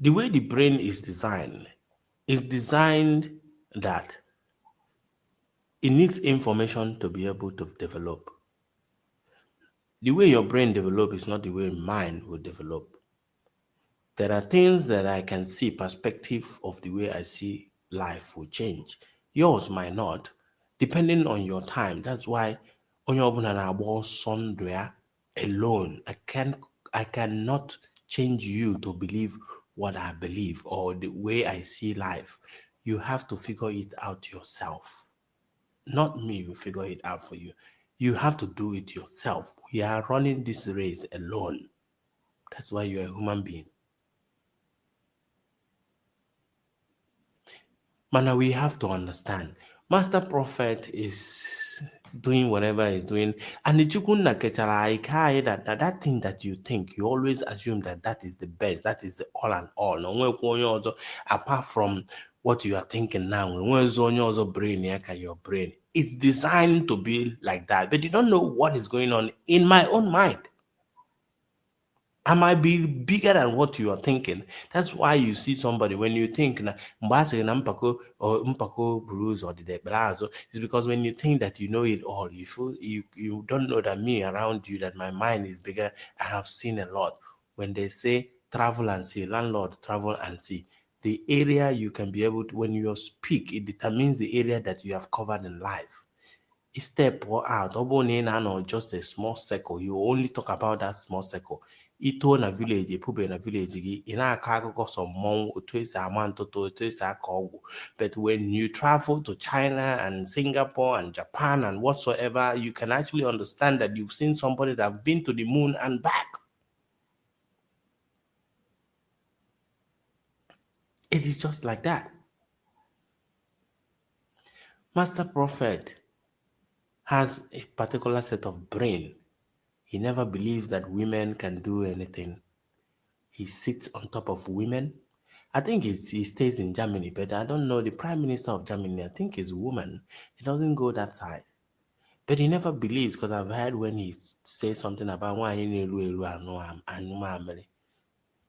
the way the brain is designed that it needs information to be able to develop. The way your brain develops is not the way mine will develop. There are things that I can see, perspective of the way I see life will change. Yours might not, depending on your time. That's why on your alone, I cannot change you to believe what I believe or the way I see life. You have to figure it out yourself. Not me will figure it out for you. You have to do it yourself. We are running this race alone. That's why you're a human being. Mana, we have to understand. Master Prophet is doing whatever he's doing. And the chukunna ketara that thing that you think, you always assume that is the best. That is the all and all. No, apart from what you are thinking now, when your brain, your brain. It's designed to be like that. But you don't know what is going on in my own mind. I might be bigger than what you are thinking. That's why you see somebody when you think na mpako or mpako bruise or the brazo. It's because when you think that you know it all, you feel you don't know that me around you, that my mind is bigger. I have seen a lot. When they say travel and see, landlord, travel and see, the area you can be able to, when you speak, it determines the area that you have covered in life. Step or out, or just a small circle, you only talk about that small circle. Ito na village, pube na village, in a cargo some monk, but when you travel to China and Singapore and Japan and whatsoever, you can actually understand that you've seen somebody that have been to the moon and back. It is just like that. Master Prophet has a particular set of brain. He never believes that women can do anything. He sits on top of women. I think he stays in Germany, but I don't know. The Prime Minister of Germany, I think, is a woman. He doesn't go that side. But he never believes, because I've heard when he says something about why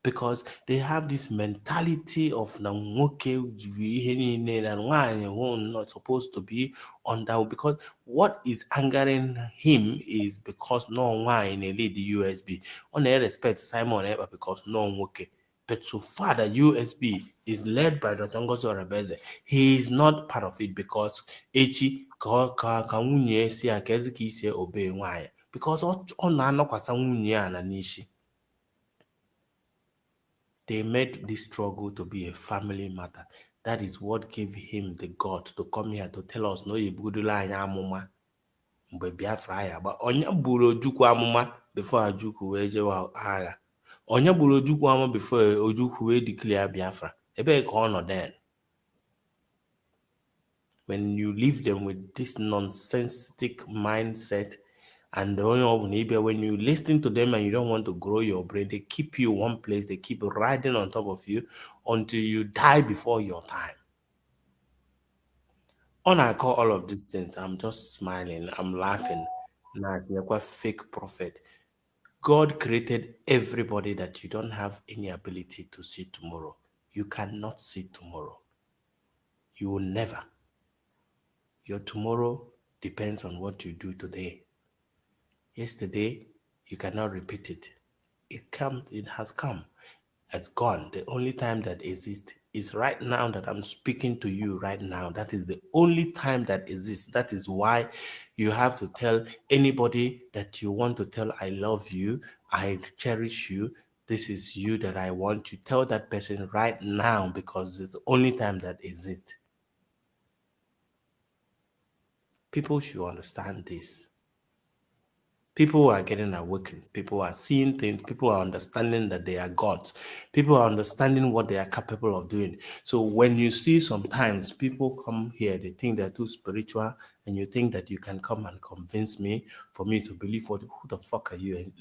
because they have this mentality of na nwoke ihe niile and nwanyị not supposed to be under, because what is angering him is because no nwanyị na-lead the USB. On respect Simon Ekpa because no nwoke. But so far the USB is led by Dr. Ngozi Orebeze. He is not part of it because echi ka nwunye si akezi ka isi obey nwanyị, because ọ na-anọkwasa nwunye ya na n'ishi. They made this struggle to be a family matter. That is what gave him the guts to come here to tell us, no, you budula anya amuma. Mgbe Biafra ya, but onya buru Ojukwu amuma before Ojukwu wee jewa agha. Onya buru Ojukwu amuma before Ojukwu wee declare Biafra. Ebe ka ọ nọ then. When you leave them with this nonsensical mindset, and when you listen to them and you don't want to grow your brain, they keep you one place, they keep riding on top of you until you die before your time. When I call all of these things, I'm just smiling, I'm laughing. It's a fake prophet. God created everybody that you don't have any ability to see tomorrow. You cannot see tomorrow. You will never. Your tomorrow depends on what you do today. Yesterday, you cannot repeat it. It has come. It's gone. The only time that exists is right now that I'm speaking to you right now. That is the only time that exists. That is why you have to tell anybody that you want to tell, I love you, I cherish you, this is you that I want to tell that person right now, because it's the only time that exists. People should understand this. People are getting awakened. People are seeing things. People are understanding that they are gods. People are understanding what they are capable of doing. So when you see sometimes people come here, they think they're too spiritual, and you think that you can come and convince me for me to believe who the fuck are you?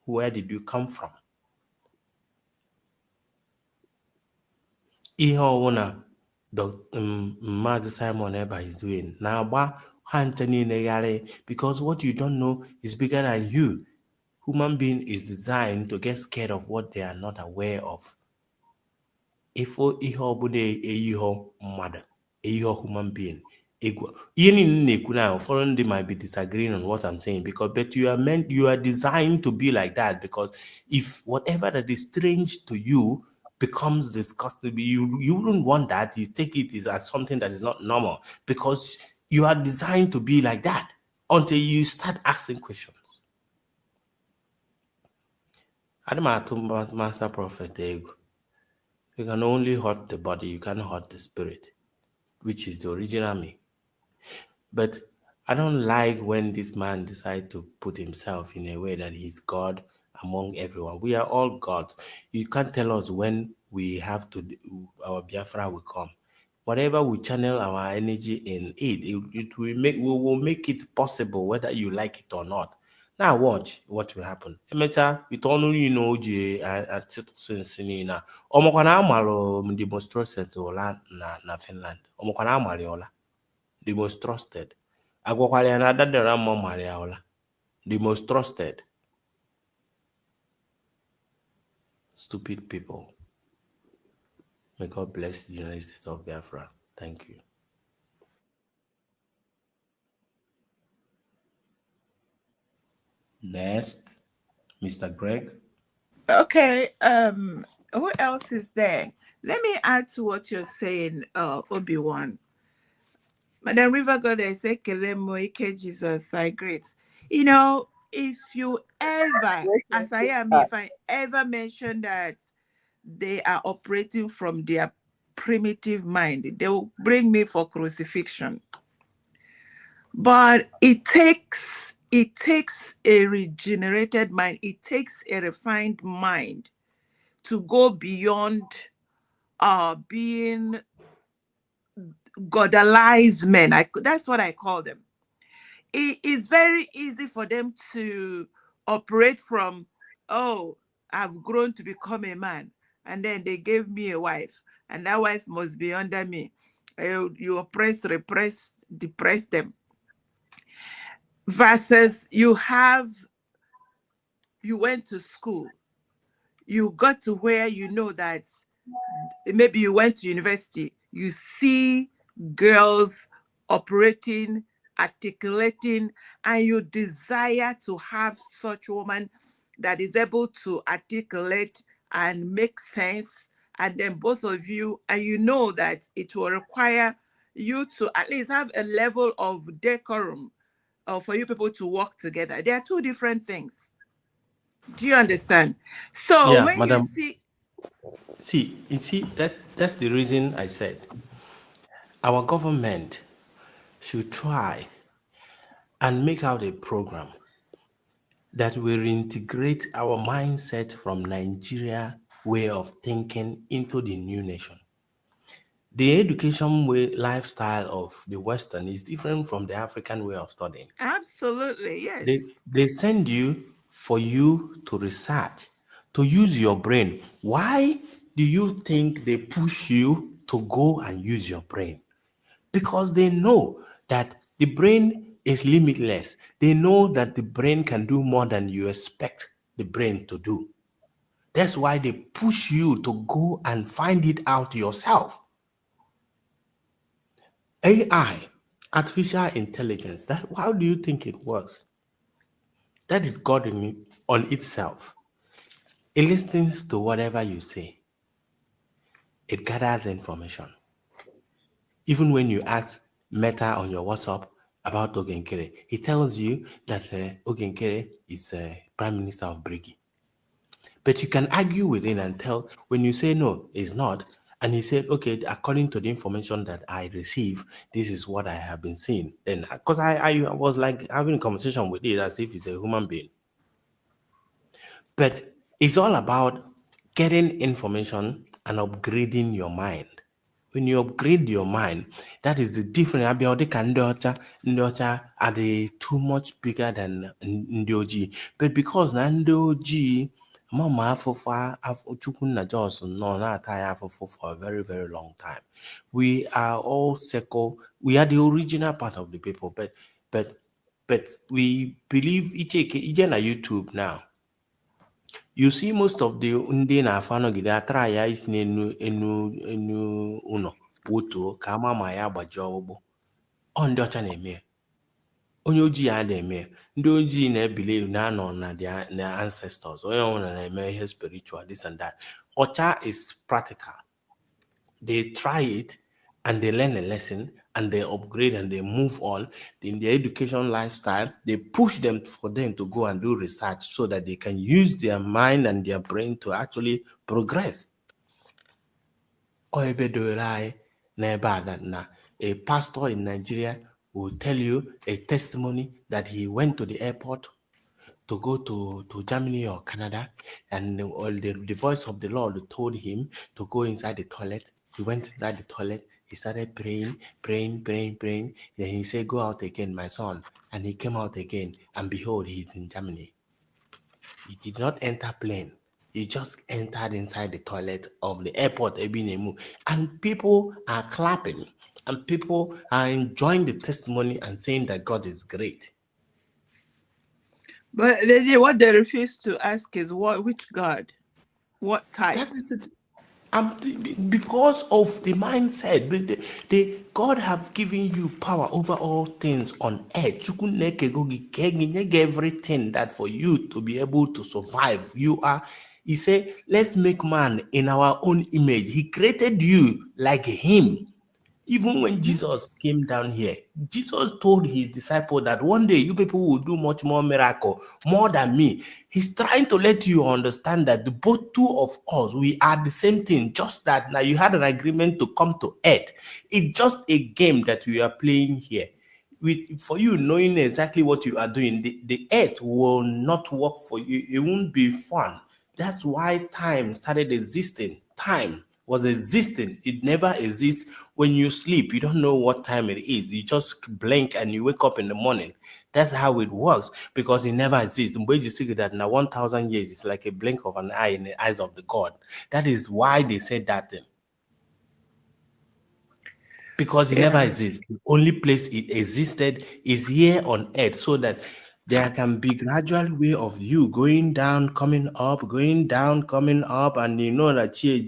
Where did you come from? Ihe ọwụna Maazị Simon Eba is doing na-agba ha nche niile ghara, because what you don't know is bigger than you. Human being is designed to get scared of what they are not aware of. Ifo ihe ọbụla eyiho mmadụ, eyiho human being. Ihe niile na-ekwu na ụfọdụ ndị might be disagreeing on what I'm saying, because but you are designed to be like that, because if whatever that is strange to you becomes disgusting, you wouldn't want that. You take it as something that is not normal, because you are designed to be like that until you start asking questions. Master Prophet Ego. You can only hurt the body, you cannot hurt the spirit, which is the original me. But I don't like when this man decides to put himself in a way that he's God among everyone. We are all gods. You can't tell us when we have to, our Biafra will come. Whatever we channel our energy in we will make it possible, whether you like it or not. Now watch what will happen. Emecha, with all you know, at Sinina, Omokana Amaro, the most trusted na Finland. Omokana Amariola, the most trusted. Agwakwaliana Dadara Mariola, the most trusted. Stupid people. May God bless the United States of Biafra. Thank you. Next, Mr. Greg. Okay, who else is there? Let me add to what you're saying, Obi-Wan. Madam River Goddess, Ekelemo, Ike Jesus, I great. You know, if you ever, as I am, if I ever mention that they are operating from their primitive mind, they will bring me for crucifixion. But it takes a regenerated mind, it takes a refined mind to go beyond being godalized men. That's what I call them. It is very easy for them to operate from, oh, I've grown to become a man, and then they gave me a wife, and that wife must be under me. You oppress, repress, depress them. Versus you went to school, you got to where you know that maybe you went to university, you see girls operating, articulating, and you desire to have such a woman that is able to articulate and make sense. And then both of you, and you know that it will require you to at least have a level of decorum for you people to work together. They are two different things. Do you understand? So Yeah, when Madam. you see, that's the reason I said our government should try and make out a program that will reintegrate our mindset from Nigeria way of thinking into the new nation. The education way lifestyle of the Western is different from the African way of studying. absolutely, yes. They send you for you to research, to use your brain. Why do you think they push you to go and use your brain? Because they know that the brain is limitless. They know that the brain can do more than you expect the brain to do. That's why they push you to go and find it out yourself. AI, artificial intelligence, how do you think it works? That is God on itself. It listens to whatever you say. It gathers information. Even when you ask Meta on your WhatsApp about Ogenkere, he tells you that Ogenkere is Prime Minister of Brigi. But you can argue with him and tell, when you say no, it's not, and he said, okay, according to the information that I receive, this is what I have been seeing. Then, because I was like having a conversation with it as if he's a human being. But it's all about getting information and upgrading your mind. When you upgrade your mind, that is the difference. Abiodika ndị ọcha are they too much bigger than ndị ojii? But because na ndị ojii mama afụfụ Chukwu na Jos nọ na-ata ya afụfụ for a very, very long time. We are all we are the original part of the people, but we believe ije na YouTube now. You see most of the ndị na-afọ anọgide atara ya isi n'enu ụlọ wotuo ka ama ma ya gbajie ọgbụgbụ. Ọ ndị ọcha na-eme. Onye ojii ya na-eme. Ndị ojii na-ebili na-anọ na their ancestors. Onye ọbụla na-eme ihe spiritual, this and that. Ọcha is practical. They try it and they learn a lesson and they upgrade and they move on in their education lifestyle. They push them for them to go and do research so that they can use their mind and their brain to actually progress. A pastor in Nigeria will tell you a testimony that he went to the airport to go to Germany or Canada, and the voice of the Lord told him to go inside the toilet. He went inside the toilet. He started praying. Then he said, go out again, my son. And he came out again. And behold, he's in Germany. He did not enter plane. He just entered inside the toilet of the airport, Ebinemu. And people are clapping. And people are enjoying the testimony and saying that God is great. But what they refuse to ask is which God? What type? That is it. Because of the mindset, God have given you power over all things on earth. Everything that for you to be able to survive. He said, let's make man in our own image. He created you like him. Even when Jesus came down here, Jesus told his disciples that one day you people will do much more miracle, more than me. He's trying to let you understand that the both two of us, we are the same thing, just that now you had an agreement to come to earth. It's just a game that we are playing here. For you knowing exactly what you are doing, the earth will not work for you. It won't be fun. That's why time started existing. Time was existing. It never exists when you sleep. You don't know what time it is. You just blink and you wake up in the morning. That's how it works, because it never exists. And when you see that now 1,000 years is like a blink of an eye in the eyes of the God. That is why they said that thing. Because it never exists. The only place it existed is here on earth, so that there can be gradual way of you going down, coming up, going down, coming up, and you know that you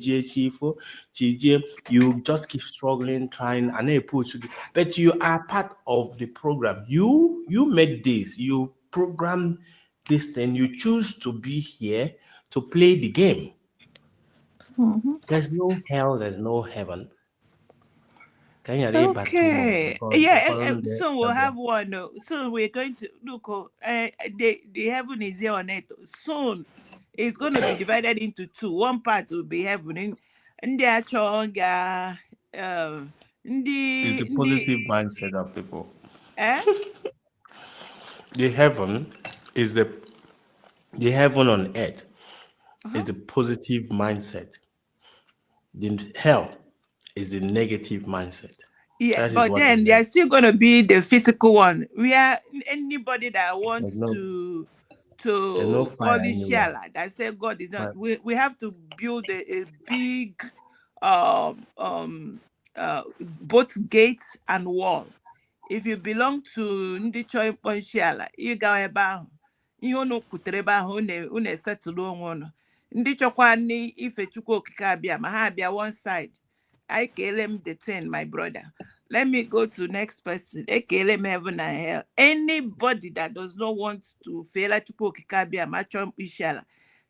just keep struggling, trying, and they push. But you are part of the program. You made this. You programmed this thing. You choose to be here to play the game. There's no hell. There's no heaven. Okay. Yeah, soon we'll have one. Soon we're going to look. The heaven is here on earth. Soon it's going to be divided into two. One part will be heaven, and the actual it's the positive mindset of people. The heaven is the heaven on earth. Is the positive mindset. The hell is the negative mindset. Yeah, but then there's still going to be the physical one, where anybody that wants to polish that say God is not. We have to build a big both gates and wall. If you belong to ndị chọrọ ịkpọchi ala, ị gawa ebe ahụ, ihe unu kutere ebe ahụ unu esetụlụ onwe unu. Ndị chọkwa ife Chukwu okike abịa, ma ha abịa one side. I kelem the 10, my brother. Let me go to next person. Ekele me heaven and hell. Anybody that does not want to fail to put Kikabia Machom Ishala.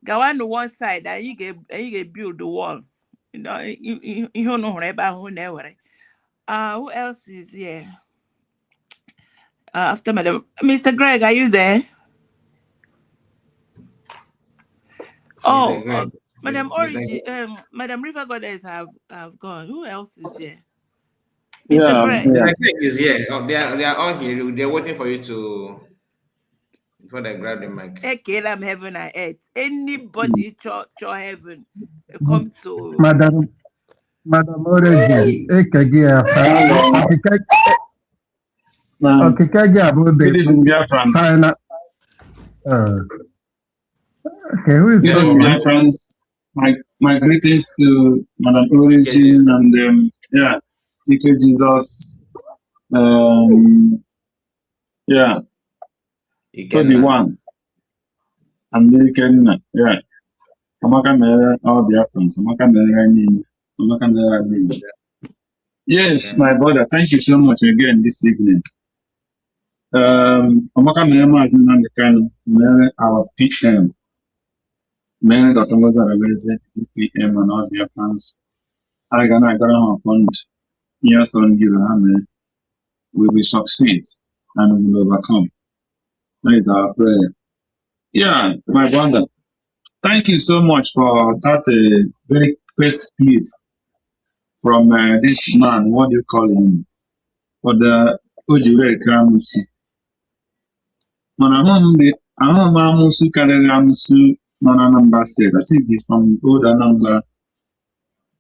Go on one side and you get build the wall. You know, you don't know who never. Who else is here? After Madam Mr. Greg, are you there? Oh, Madam Origin, Madam River Goddess have gone. Who else is here? Mr. Greg. Mr. Greg is here. Oh, they are all here. They're waiting for you before they grab the mic. Okay, I'm heaven and earth. Anybody cho heaven come to Madam Origin, okay, who is my friends? My greetings to Madam Origin and Ike Jesus. One. And American, Yes, my brother, thank you so much again this evening. Our PM, many Dr. PM and all their fans. I gonna fund yes on you, we will succeed and we will overcome. That is our prayer. Yeah, my brother, thank you so much for that very first clip from this man, what do you call him? For the Ojure Kramusi. Manamamusu Kanaramusu, Mananamba State. I think he's from old Anambra.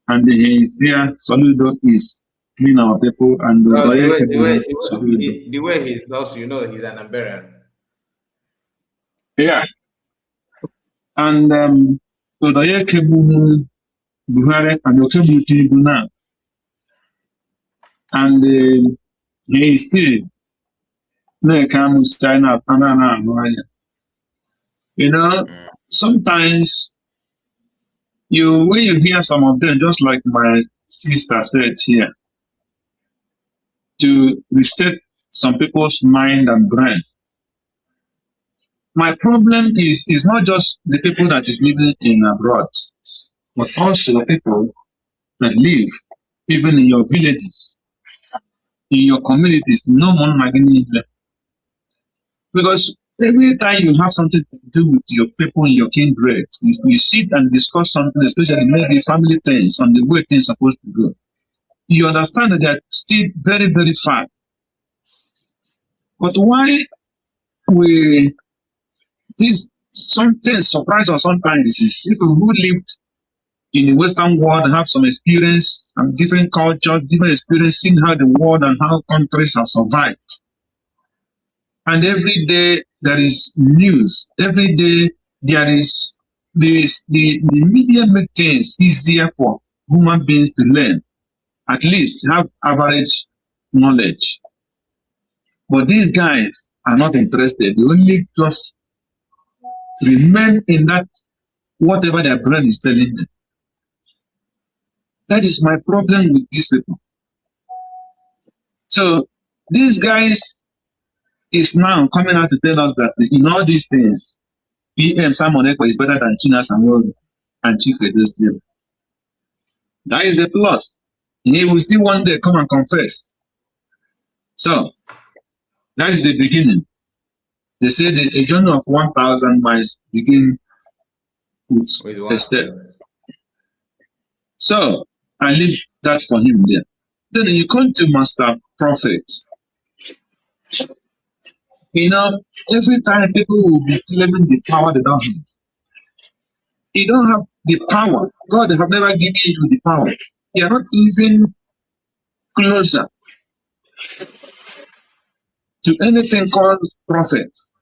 And he is here, Soludo is clean our people and the way he does, you know, he's an Amberian. Yeah. And Odaye Kebu Buhari and Okebuti Buna. And he is still China. You know, sometimes when you hear some of them, just like my sister said here, to reset some people's mind and brain. My problem is not just the people that is living in abroad, but also the people that live even in your villages, in your communities, no one magazine. Because every time you have something to do with your people in your kindred, you sit and discuss something, especially maybe family things, on the way things are supposed to go, you understand that they are still very, very far. But why something surprise us sometimes is people who lived in the Western world and have some experience and different cultures, different experience, seeing how the world and how countries have survived. And every day there is news. Every day there is the media make things easier for human beings to learn, at least have average knowledge. But these guys are not interested. They only just remain in that whatever their brain is telling them. That is my problem with these people. So these guys is now coming out to tell us that in all these things, PM Simon Ekpa is better than China Samuel and Chike Dozie. That is a plus. He will still one day come and confess. So that is the beginning. They say the journey of 1,000 miles begin with a step. So I leave that for him there. Then you come to Master Prophet. You know, every time people will be claiming the power they don't have. You don't have the power. God have never given you the power. You are not even closer to anything called prophets.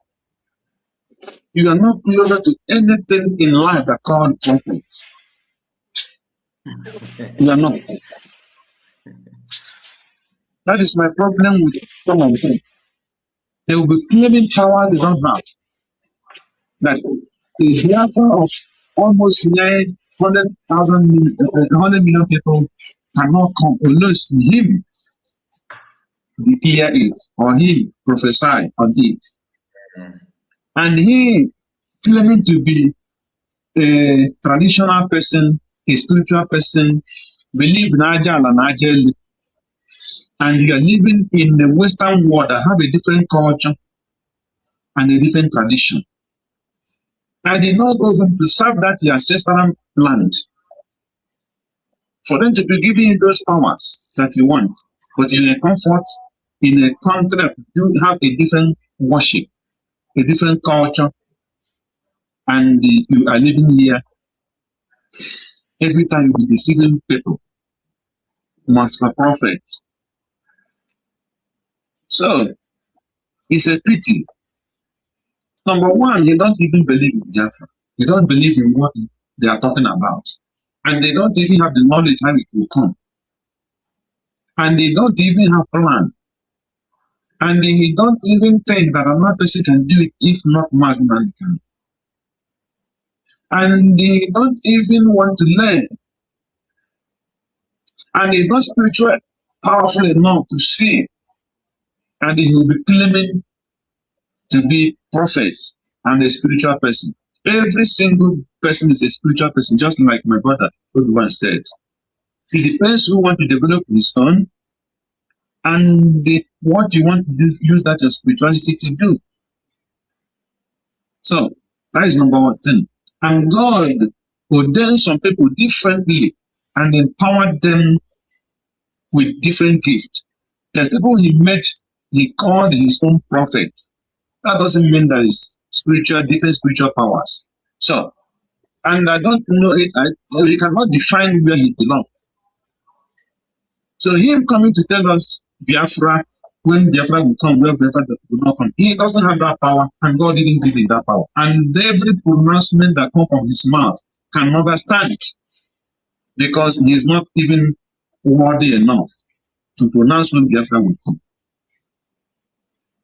You are not closer to anything in life that called prophets. You are not. That is my problem with some of them. They will be claiming power they don't have. That the Biafra of almost 100 million people cannot come unless him declare it, or he prophesy on it. And he claiming to be a traditional person, a spiritual person, believe in Ajal and Ajel, and you are living in the Western world that have a different culture and a different tradition. I did not go home to serve that ancestral land for them to be giving you those powers that you want, but in a comfort, in a country that you have a different worship, a different culture, and you are living here. Every time you be deceiving people, master prophet. So it's a pity. Number one, you don't even believe in Biafra. You don't believe in what they are talking about. And they don't even have the knowledge how it will come. And they don't even have plan. And they don't even think that another person can do it if not marginally can. And they don't even want to learn. And it's not spiritual, powerful enough to see. And he will be claiming to be prophet and a spiritual person. Every single person is a spiritual person, just like my brother once said. It depends who want to develop his own and what you want to do, use that your spirituality to do. So that is number one thing. And God ordained some people differently and empowered them with different gifts. The people he met, he called his own prophet. That doesn't mean that it's different spiritual powers. So, and I don't know it, he cannot define where he belongs. So him coming to tell us Biafra, when Biafra will come, where Biafra will not come, he doesn't have that power, and God didn't give him that power. And every pronouncement that comes from his mouth can never stand, because he is not even worthy enough to pronounce when Biafra will come.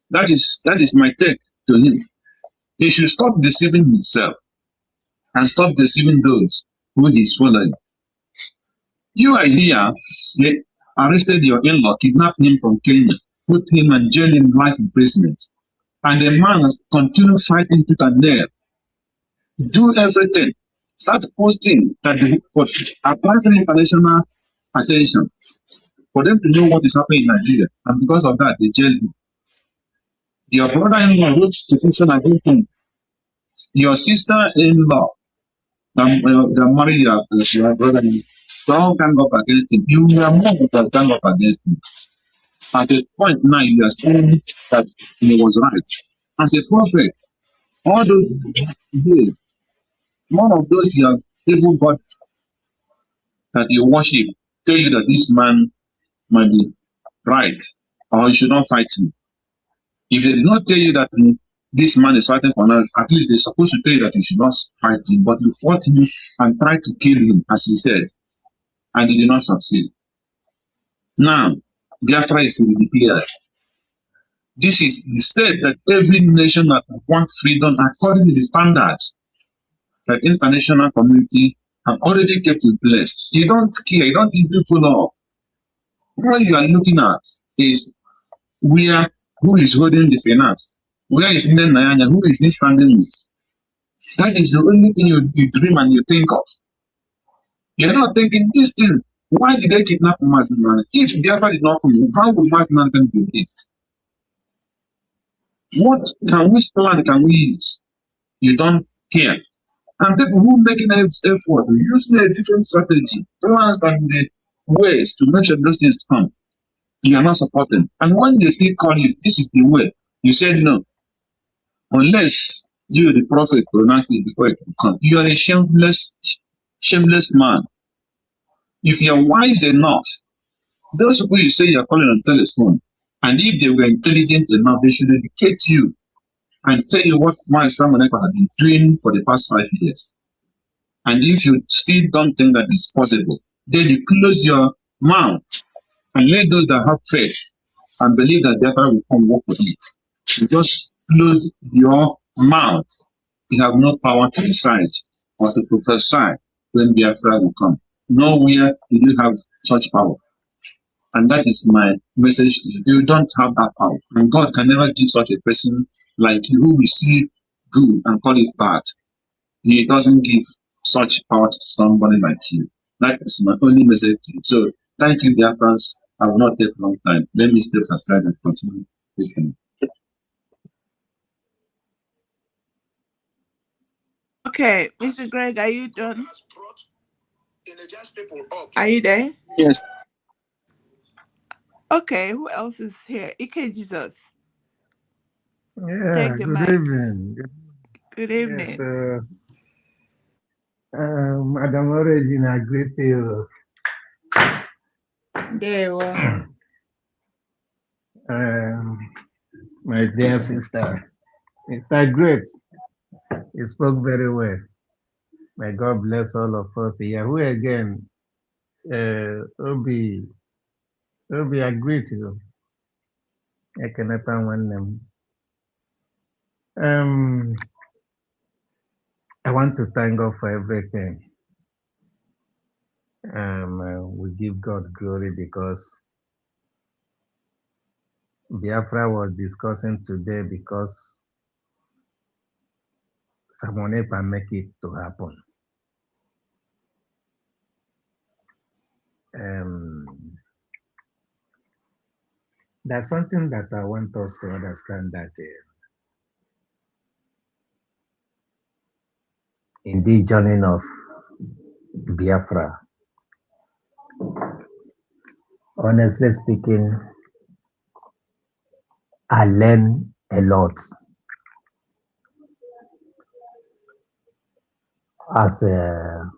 That is my take to him. He should stop deceiving himself and stop deceiving those who he is following. You are here, they arrested your in-law, kidnapped him from Kenya, put him and jail him life imprisonment. And the man has continued fighting tooth and nail. Do everything. Start posting that for apply for international attention for them to know what is happening in Nigeria. And because of that, they jailed him. Your brother-in-law wrote petition against him. Your sister-in-law that married your brother-in-law, don't gang up against him. You are more than gang up against him. At a point now, you are saying that he was right. As a prophet, all those days, none of those you have even got that you worship tell you that this man might be right or you should not fight him. If they did not tell you that this man is fighting for us, at least they're supposed to tell you that you should not fight him, but you fought him and tried to kill him, as he said, and he did not succeed. Now, Biafra is declared. This is the state that every nation that wants freedom according to the standards that international community have already kept in place. You don't care, you don't even follow up. What you are looking at is who is holding the finance, where is Nden Nayanya, who is he standing with. That is the only thing you dream and you think of. You're not thinking this thing. Why did they kidnap Mazman? If Biafra did not come, how would Mazman be released? Which plan can we use? You don't care. And people who make an effort, use a different strategy, plans and the ways to make sure those things come. You are not supporting. And when they still call you, this is the way, you said no. Unless you, the prophet, pronounce it before it will come. You are a shameless man. If you are wise enough, those people you say you are calling on telephone, and if they were intelligent enough, they should educate you and tell you what my Simon Ekpa has been doing for the past 5 years. And if you still don't think that it's possible, then you close your mouth and let those that have faith and believe that Biafra will come work with it. You just close your mouth. You have no power to decide or to prophesy when Biafra will come. Nowhere do you have such power. And that is my message to you. You don't have that power. And God can never give such a person like you who will see it good and call it bad. He doesn't give such power to somebody like you. That is my only message to you. So thank you, dear friends. I will not take long time. Let me step aside and continue listening. Okay, Mr. Greg, are you done? Are you there? Yes. Okay, who else is here? Ike Jesus. Yeah, Take the good mic. evening. Good Yes, evening. Madam Origin, I greet you. There you are. My dear sister, Mr. Great, you spoke very well. May God bless all of us here. Who again? Obi, I greet you. I can one name. I want to thank God for everything. We give God glory because Biafra was discussing today because someone Ekpa make it to happen. There's something that I want us to understand that in the journey of Biafra, honestly speaking, I learned a lot as a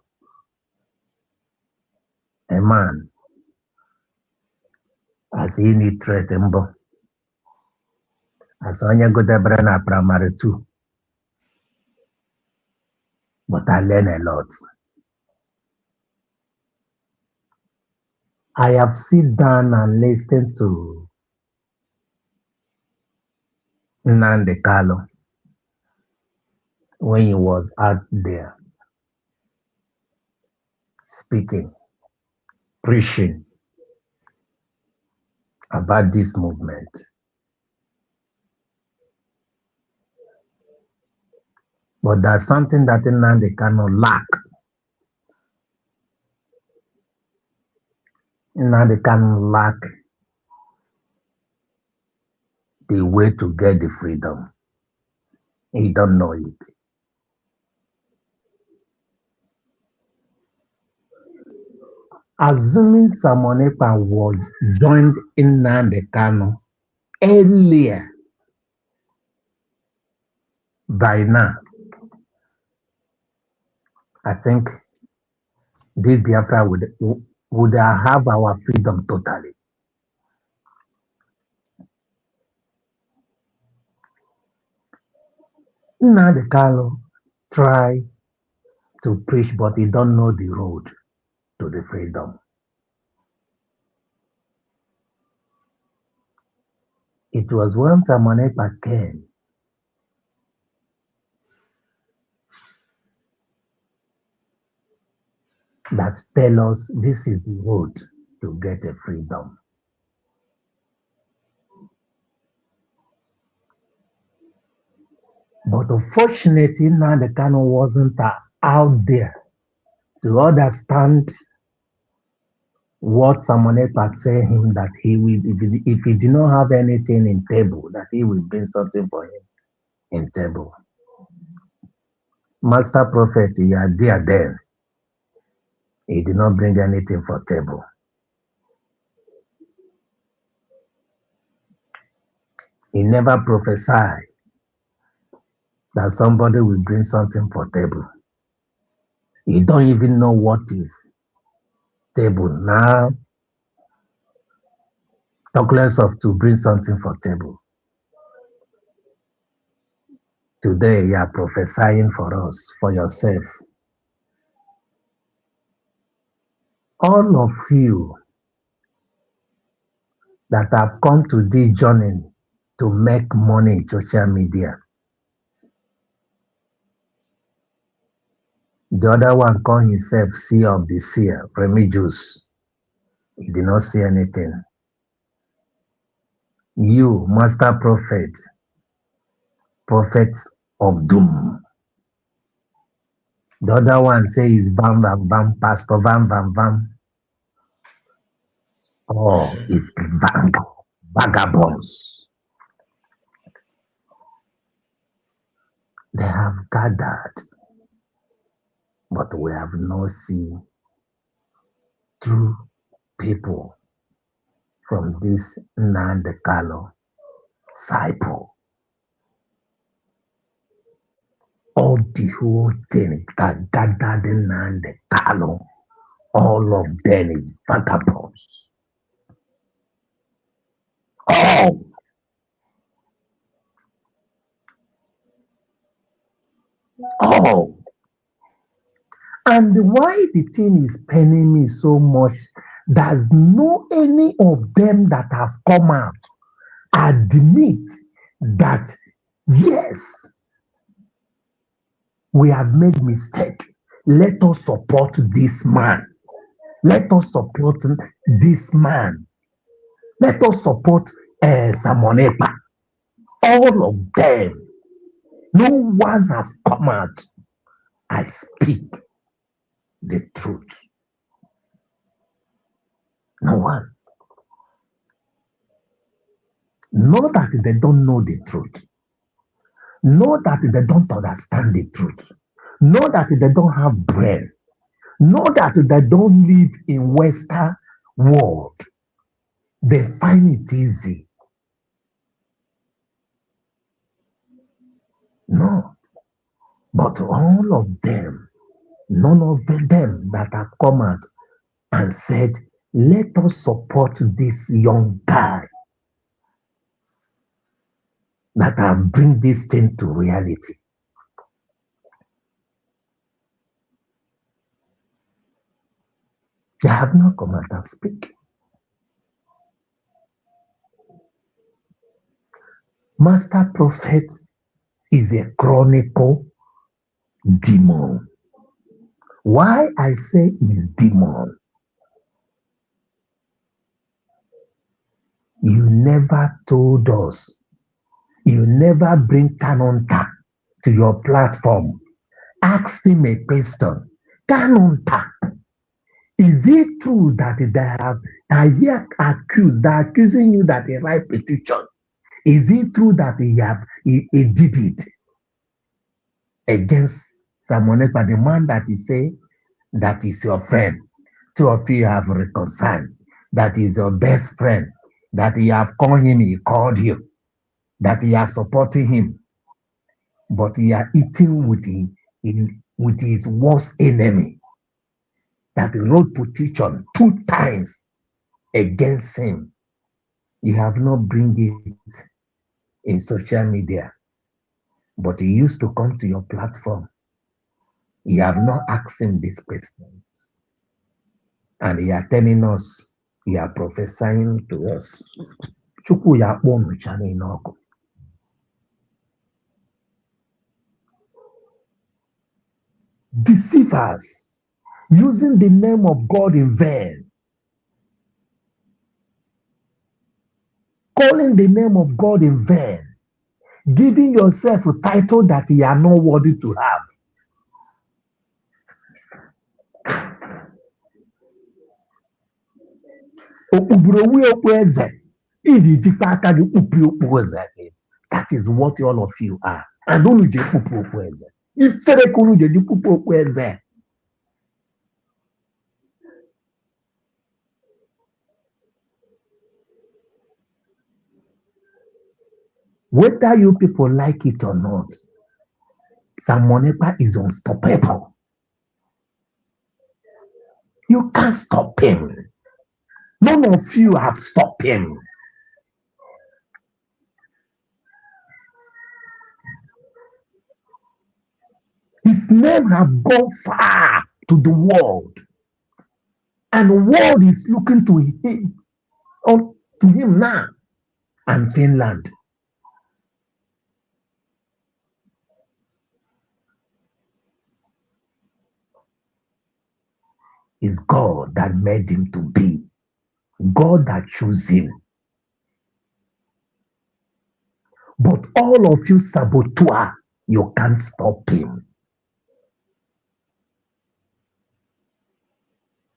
man, as illiterate, as onye go na primary 2, but I learned a lot. I have sit down and listened to Nnamdi Kanu when he was out there speaking, preaching about this movement. But there's something that Nnamdi Kanu lack. Nnamdi Kanu lack the way to get the freedom. He don't know it. Assuming Simon Ekpa was joined in Nnamdi Kanu earlier, by now, I think this Biafra would have our freedom totally. Nnamdi Kanu try to preach, but he don't know the road to the freedom. It was when Simon Ekpa came that tell us this is the road to get a freedom. But unfortunately, Nnamdi Kanu wasn't out there to understand what Simon Ekpa said him that he will, if he did not have anything in table, that he will bring something for him in table. Master Prophet, you are there then. He did not bring anything for table. He never prophesied that somebody will bring something for table. You don't even know what is table now. Talk less of to bring something for table. Today you are prophesying for us, for yourself. All of you that have come to this journey to make money in social media. The other one called himself Seer of the Seer, Remigius. He did not see anything. You, master prophet, prophet of doom. The other one says bam bam bam, pastor bam bam bam. Oh, it's vagabonds. They have gathered, but we have not seen true people from this Nandekalo cycle. All the whole thing that gathered in Nandekalo, all of them is vagabonds. All. All. And why the thing is paining me so much, there's no any of them that have come out admit that yes, we have made mistake. Let us support this man. Let us support this man. Let us support Simon Ekpa. All of them. No one has come out. I speak the truth. No one. Not that they don't know the truth. Not that they don't understand the truth. Not that they don't have brain. Not that they don't live in Western world. They find it easy. No. But all of them, none of them that have come out and said, let us support this young guy that have bring this thing to reality. They have not come out and speak. Master prophet is a chronicle demon. Why I say is demon? You never told us. You never bring Kanonta to your platform. Ask him a question. Kanonta, is it true that they are here accused? They are accusing you that he write petition. Is it true that he did it against Simon Ekpa, the man that he say that is your friend? Two of you have reconciled. That is your best friend. That you have called him, he called you. That you are supporting him. But you are eating with his worst enemy. That wrote petition 2 times against him. You have not bring it in social media. But he used to come to your platform. You have not asked him these questions. And you are telling us, you are prophesying to us. Deceivers, using the name of God in vain, calling the name of God in vain, giving yourself a title that you are not worthy to have. That is what all of you are. And only the whether you people like it or not, Simon Ekpa is unstoppable. You can't stop him. None of you have stopped him. His name has gone far to the world. And the world is looking to him now. And Finland. It's God that made him to be. God that chose him. But all of you saboteur, you can't stop him.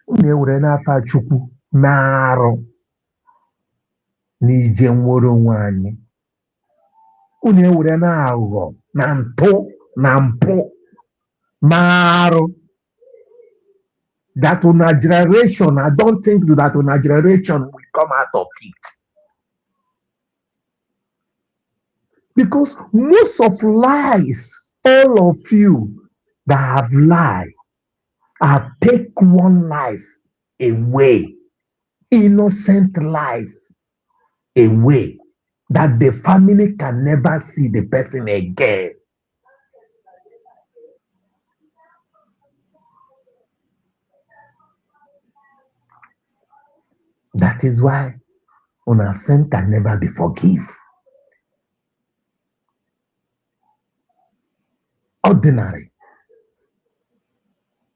Unu ewere n'afa Chukwu na-arụ n'ije nwere onwe anyị. Unu ewere na-aghọ na mpụ na-arụ. That on a generation, I don't think that on a generation will come out of it. Because most of lies, all of you that have lied, have taken one life away, innocent life away, that the family can never see the person again. That is why una sin can never be forgiven. Ordinary.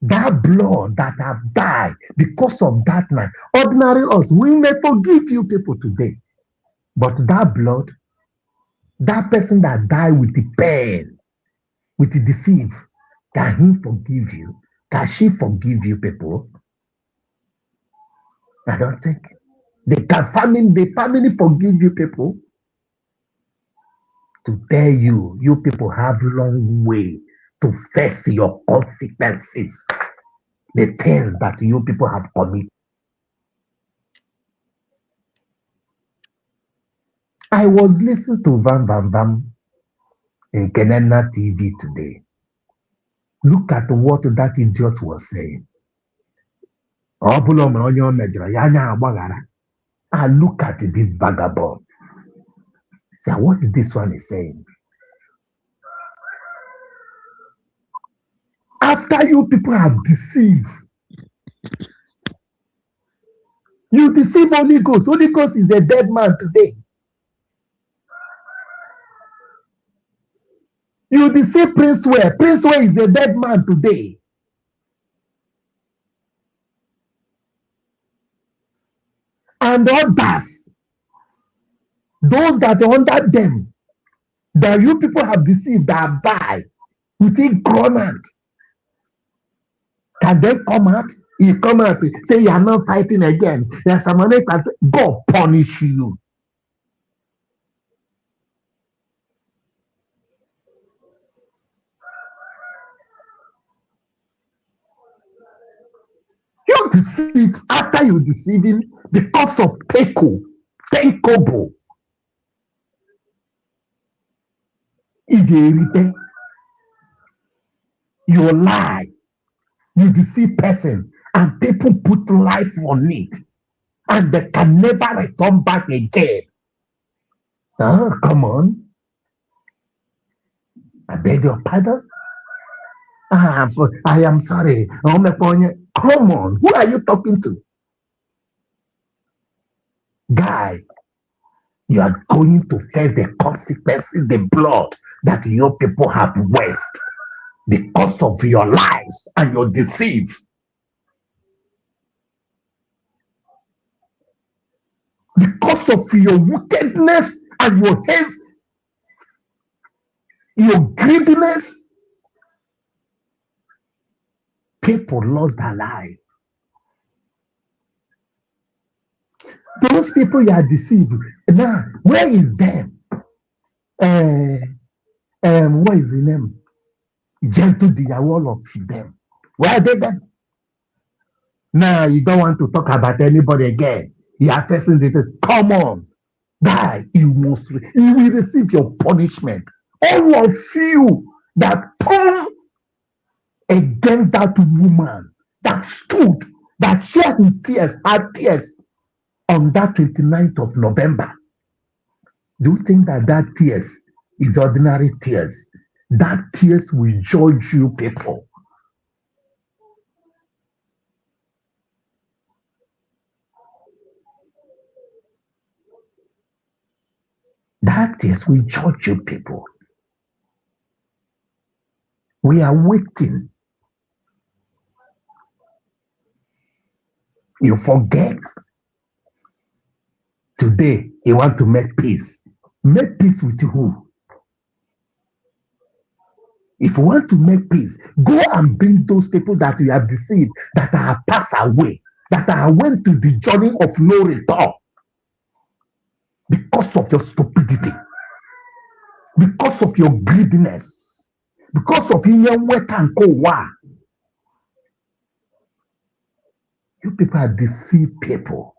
That blood that have died because of that man, ordinary us, we may forgive you people today. But that blood, that person that died with the pain, with the deceit, can he forgive you? Can she forgive you people? I don't think. The family forgive you people. To tell you, you people have long way to face your consequences. The things that you people have committed. I was listening to Vam Vam Vam in Kenana TV today. Look at what that idiot was saying. And look at this vagabond. See what this one is saying. After you people have deceived, you deceive Holy Ghost. Holy Ghost is a dead man today. You deceive Prince Ware. Prince Ware is a dead man today. And others, those that are under them, that you people have deceived, that have died within Gronant. Can they come out? You come out, say you are not fighting again. There's someone that can say, God punish you. You deceive after you deceiving because of Tenkobo. You lie, you deceive person, and people put life on it, and they can never return back again. Come on. I beg your pardon. I am sorry. Come on. Who are you talking to? Guy, you are going to face the consequences, the blood that your people have wasted because of your lies and your deceit. Because of your wickedness and your hate, your greediness, people lost their life. Those people you are deceived. Now, where is them? What is the name? Gentle all of them. Where are they then? Now you don't want to talk about anybody again. You are facing the come on. Die, you will receive your punishment. All of you that turned against that woman that stood, that shed tears, had tears on that 29th of November. Do you think that tears is ordinary tears? That tears will judge you people. That tears will judge you people. We are waiting. You forget. Today, you want to make peace. Make peace with who? If you want to make peace, go and bring those people that you have deceived, that are passed away, that are went to the journey of no return because of your stupidity, because of your greediness, because of your work and go. You people are deceived people,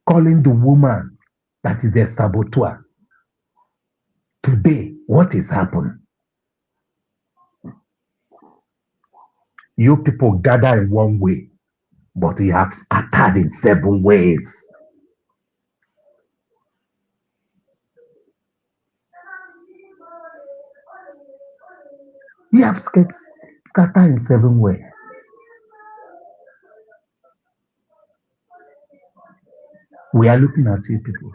calling the woman that is the saboteur. Today, what is happening? You people gather in one way, but you have scattered in 7 ways. You have scattered in 7 ways. We are looking at you people.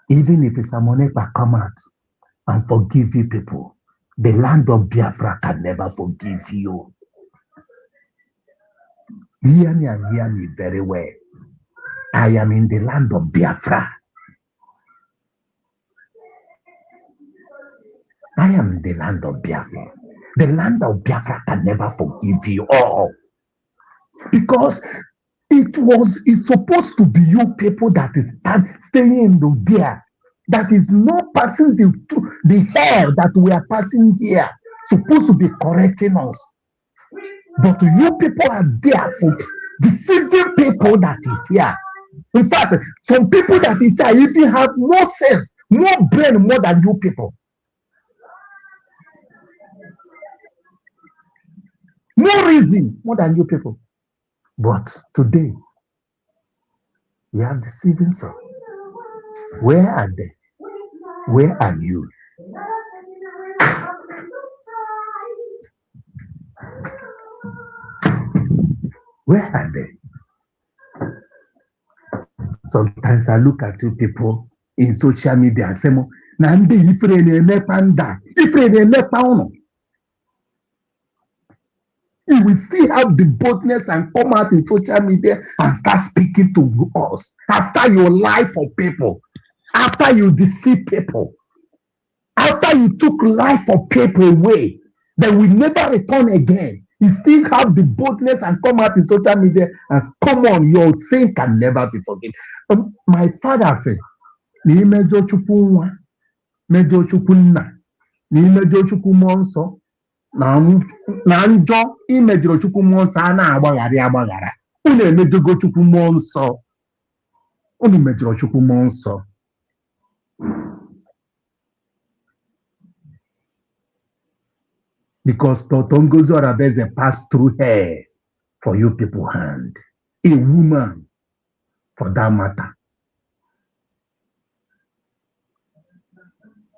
Even if it's a money come out and forgive you people, the land of Biafra can never forgive you. Hear me and hear me very well. I am in the land of Biafra. I am in the land of Biafra. The land of Biafra can never forgive you all. Because it's supposed to be you people that is staying in there. That is not passing the hell that we are passing here. Supposed to be correcting us. But you people are there for deceiving people that is here. In fact, some people that is here even have more sense, more brain, more than you people. More reason, more than you people. But today, we are deceiving some. Where are they? Where are you? Where are they? Sometimes I look at you people in social media and say, Nandi, if you will still have the boldness and come out in social media and start speaking to us after your life of people, after you deceive people, after you took life of people away, that will never return again. You still have the boldness and come out in social media and come on, your sin can never be forgiven. My father said, N'imejo Chukwu nwa, mejo Chukwu nna, n'imejo Chukwu mmụọ nsọ, na njọ imejọrọ Chukwu mmụọ nsọ a na-agbaghara agbaghara. Unu emejogo Chukwu mmụọ nsọ. Unu mejọrọ Chukwu mmụọ nsọ. Because Dr. Ngozi Orabeze passed through her for you people hand. A woman, for that matter.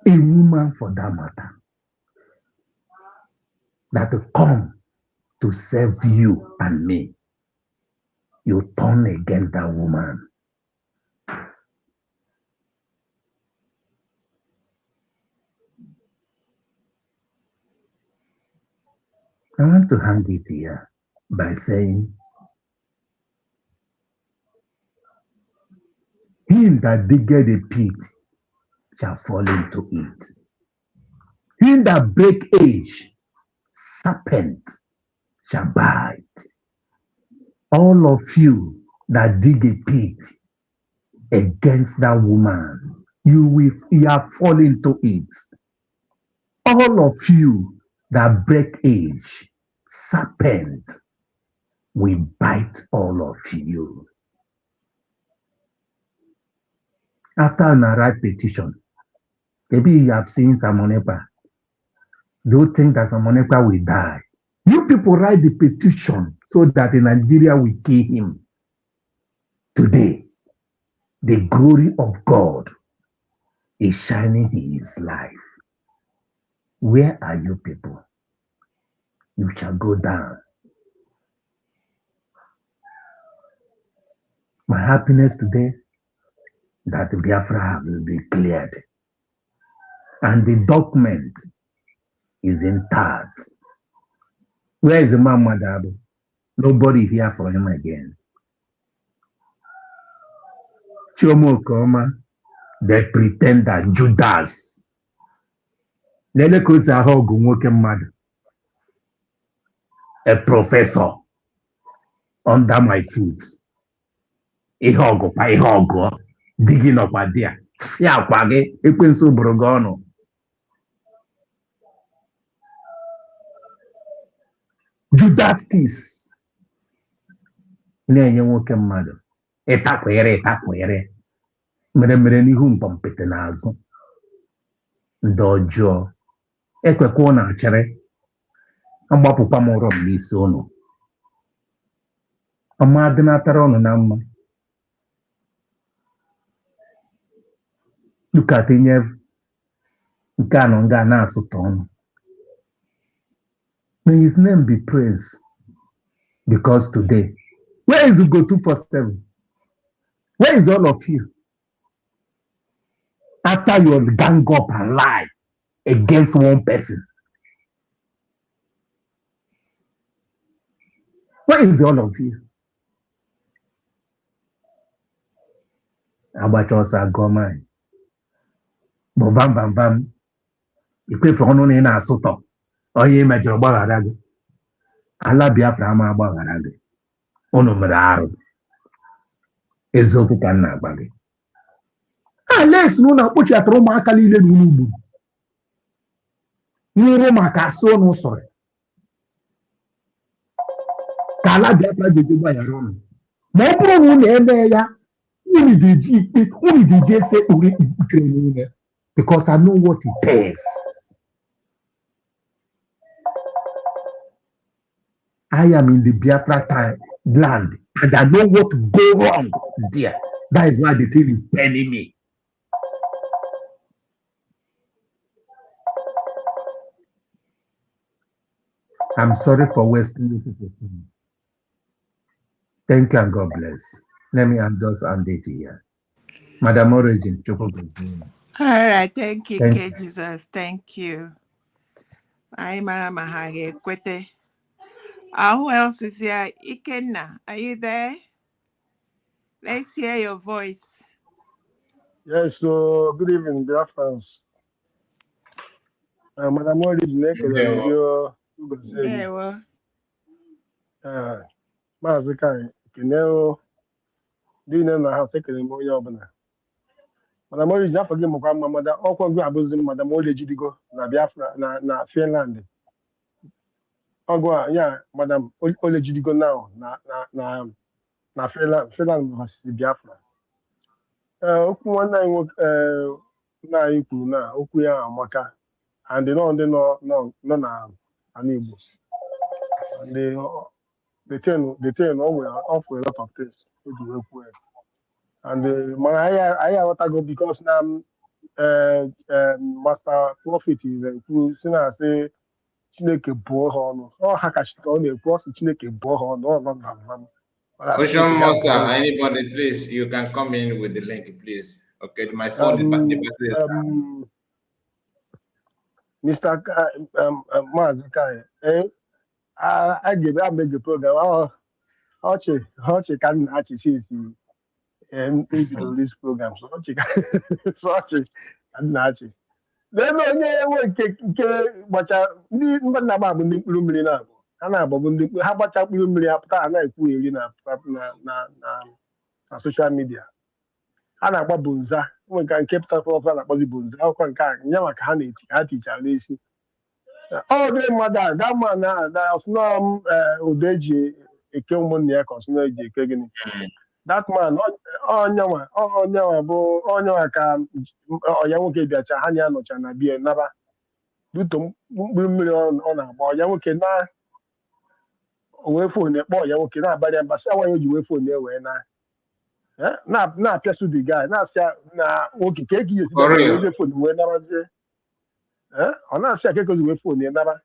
A woman, for that matter. That will come to serve you and me. You turn against that woman. I want to hang it here by saying, him that diggeth a pit shall fall into it. Him that break age, serpent shall bite. All of you that dig a pit against that woman, you are falling into it. All of you that break age, serpent will bite all of you. After an right petition, maybe you have seen Samonepa. Do you think that Samonepa will die? You people write the petition so that in Nigeria will kill him. Today, the glory of God is shining in his life. Where are you people? You shall go down. My happiness today, that Biafra will be cleared. And the document is intact. Where is the man, Madabo? Nobody here for him again. Chomo Koma, they pretend that Judas. A professor under my foot. Digging up a deer. Yeah, Paggy, Equinsu Brugono. Judas kiss. Na-enye nwoke mmadụ ịtakwere mere n'ihu mpọmpete n'azụ ndị ọjọọ ekwekwa na achịrị agbapụkwa m ụrọ m n'isi ụnụ ọma adịnatara ụnụ na mma dukatinye nke anọ nga na-asụta ọnụ. May his name be praised because today, where is Ugo 247? Where is all of you? After you gang up and lie against one person. Where is all of you? Abachosa Gomai. But bam. You pray for honor in a soto. Or you imagine a bagarago. Allah Biafra ama bagarago. Ono mraro. Ezoku kanna bagi. Alex no na pochi atroma akalile n'ugbu. Nyere maka so no sore. Kala Biafra jeje gba yaro no. Ma oburu na eme ya, uni dey say uri ikire ni because I know what it is. I am in the Biafra time land and I know what to go wrong there. That is why the thing is paining me. I'm sorry for wasting you people's time. Thank you and God bless. Let me just end it here. Madam Origin, All right, thank you, K. Jesus. Thank you. I'm Maramahage Kwete. Who else is here? Ikenna, are you there? Let's hear your voice. Yes, so good evening, dear friends. Madam Origin, Mazikai, Kineo, Dina, I have taken him over Yobana. Madam Origin, I forgive my grandmother, all can go abusing Madam Origin, na Biafra, na Finland. Ogwa, yeah, Madam Olegidigo now, na Finland was the Biafra. Okwu one na ikwu na okwu ya amaka, and they don't know na Igbo. And they turn offer a lot of things with the work. And I want to go because now Master Prophet is who I say Chineke bo hono. Oh, hakashika on the boss Chineke bo hono. No. Ocean Master, anybody, please, you can come in with the link, please. Okay, my phone, the battery is Mr. Mazukai, I make the program. Oh, Hoche can actually see and this program. So Hoche can actually. Then but na ba bu ndikpuru mmiri na abụ a na-agbagbu ndị ha gbacha mkpụrụ mmiri apụta a na-ekwu eri na social media a na-agba bonza nweka nke pụtara ọfụma na-akpọzi bonza akwụkwọ nke a nye maka ha na-eti ha tichara n'isi ọ dị mmadụ a gama na ọsụnọ ụdọ eji eke ụmụnne ya ka ọsụnọ eji eke gịnị that man onyenwa ka ọya nwoke bịacha ha na anọcha na bie naba duto mkpụrụ mmiri ọ na-agba ọya nwoke na onwe fon ekpọ ọya nwoke na-abalị mbasị awanye ji wee fon wee na-apịasụ the guy na-asị na nwoke ka egi esi eze fon wee nabazie ọ na-asị akekozi wee fon naba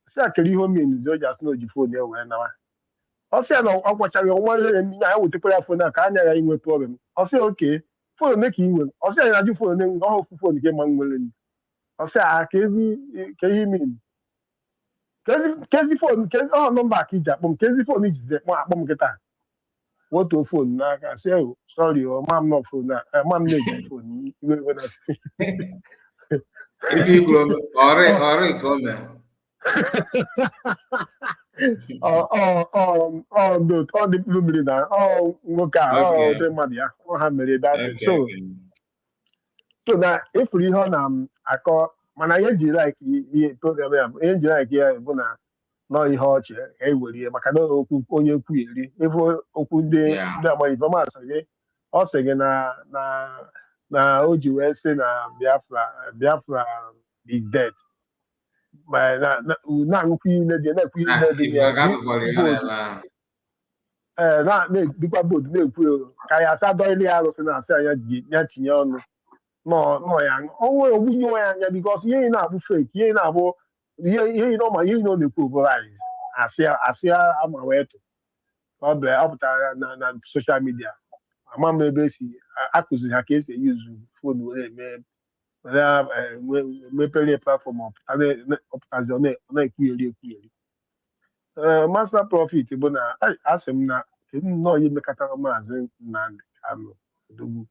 si akere ihe omen o ji asị na oji fon wee naba ọ sị ya na ọ gwachara ọnwa ya ya wetekwara ya fon a ka anya ya inwe problem ọ sị ya oke fon ka ị nwere ọ sị ya na-ajụ fon ọha ofu fon nke ma nwere ọ sị ya ka ihe min kezi fon ọ nọmba ka iji akpọ m kezi fon iji akpọ m nkịta what to phone na I say oh, sorry oh mom no phone na mom no get phone when If you come, oh no all the blue million nwoke a Okay. the mmadụ ya ha mere that thing. Okay. Okay. So na ịfụrụ ihe ọ na-akọ mana ihe ji like ihe program ya ihe ji like ya bụ na nọ ihe ọchị ewere ihe maka na okwu onye kwugheri ịfụ okwu ndị agbaghị ifemasị gị ọ sị gị na o ji wee sị na Biafra is dead ma na-aṅụkwu ihe dị na-ekwu ihe dị ya na-edikwa boodu na-ekwu ka ya asa dọili ya arụsị na-asị anya ji ya tinye ọnụ nọ ya ọnwụ ogbunye onwe ya anya bikos ihe ị na-abụ fake ihe na-abụ ihe ọ na-ekwu bụ lies asị ama wee tụ ọ pụtara na soshal midia ama m ebe esi akụziri ha ka esi eyuzu fon were mepere platfọm ọpụtazi ọ na-ekwugheri ekwugheri master profit bụ na asị m na kedu nnọọ ihe mekọtara maazị Nnamdi Kanu Odogwu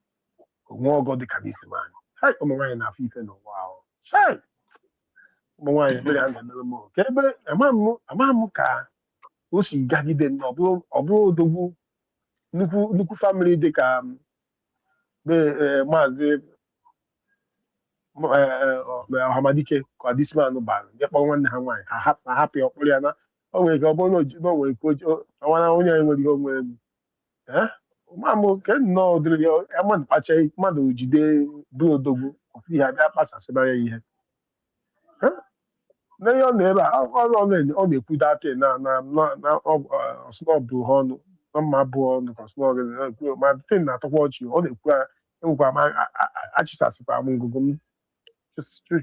onwe ọgọ dịka n'isi m anya ụmụ nwaanyị na-afụ ife n'ụwa ahụ ụmụ nwaanyị ebere ha na-emere m ka ebe amaghị m ka o si gagide ọ bụrụ Odogwu nnukwu famili dịka maazị Ọhamadike ka disman bara bịa kpọrọ nwanne ha nwaanyị ha hapụ ya ọkpụrụ ya na o nwere ike ọ bụrụ na o nwere ike ọnwana onye anyị nwere ihe onwe elu mamụ ke nnọọ dịrị ya mmadụ kpacha mmadụ jide bụ Odogwu ofu ihe abịa kpasasịba ya ihe n'ihe ọ na-ebe a ọ na-ekwu data na ọsụnọbụ ha ọnụ na mma abụọ ọnụ ka ọsụnọbụ ma ten na-atọkwa ọchị ọ na-ekwu enwekwa ma achisasịkwa m ngụgụ m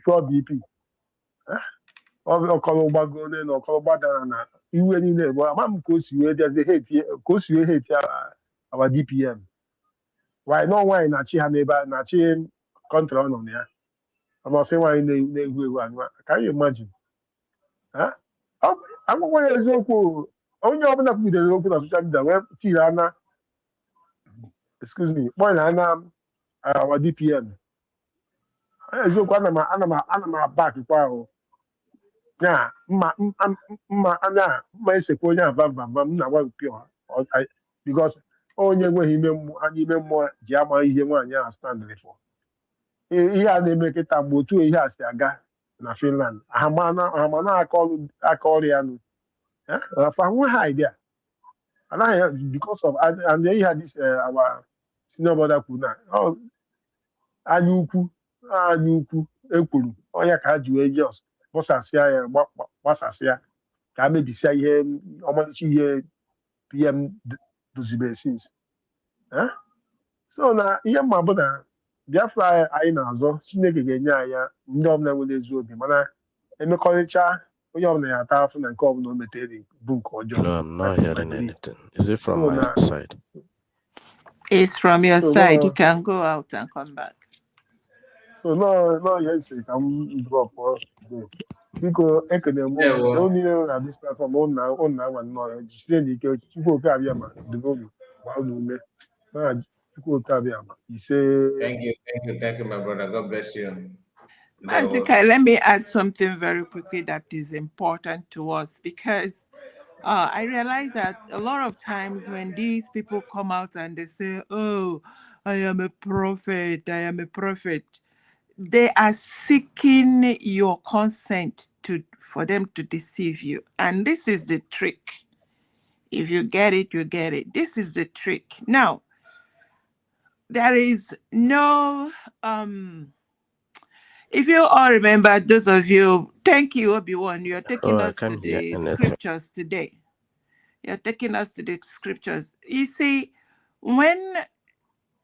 chụọ BP ọkọrọ gbago na ọkọrọ gbadara na iwe niile bụ ama m ka o si wee dịazie ka o si wee heti awa DPM nwaanyị nọ nwaanyị na-achị ha n'ebe a na-achị kọntrị ọ nọ na ya ọnọsị nwaanyị na-egwu egwu anyụ ka anyị imagine akwụkwọ ya eziokwu onye ọbụla kwugidere okwu na soshal midia wee tiri ana kpọọ na ana awa DPM eziokwu ana m abakịkwa ahụ ya mma esekwa onye abamba m na-agwa pio bikos onye enweghị ime mmụọ ji ama ihe nwaanyị ahụ standịrị fọ ihe a na-eme kịta mgbe otu ihe a si aga na Finland ahama aka ọrụ ya nụ fa nwe ha idea anaghị bikos of and ihe ha dis our senior brother kwuru na anya ukwu ekwuru ọnya ka ha ji wee jos gbasasịa ya gbasasịa ka a mebisia ihe ọmalịcha ihe PM dozibere since so na ihe mma bụ na Biafra anyị na-azọ Chineke ga-enye anyị ya ndị ọbụla nwere ezi obi mana emekọrịcha onye ọbụla ya ata afụ na nke ọbụla o metere bụ nke ọjọọ. No, I'm not hearing anything. Is it from my side? It's from your side. You can go out and come back. So no, yes, ka m drop today. Biko ekene m onye na this platform on na nwa nnọọ jisie n'ike Chukwu oke abịa ma dugomi gbaa n'ume na Chukwu oke abịa ma ise. Thank you, my brother. God bless you. Mazika, let me add something very quickly that is important to us because I realize that a lot of times when these people come out and they say, "Oh, I am a prophet, they are seeking your consent for them to deceive you. And this is the trick. If you get it, you get it. This is the trick. Now, there is no... if you all remember, those of you, thank you, Obi-Wan, you're taking us to the scriptures today. You're taking us to the scriptures. You see,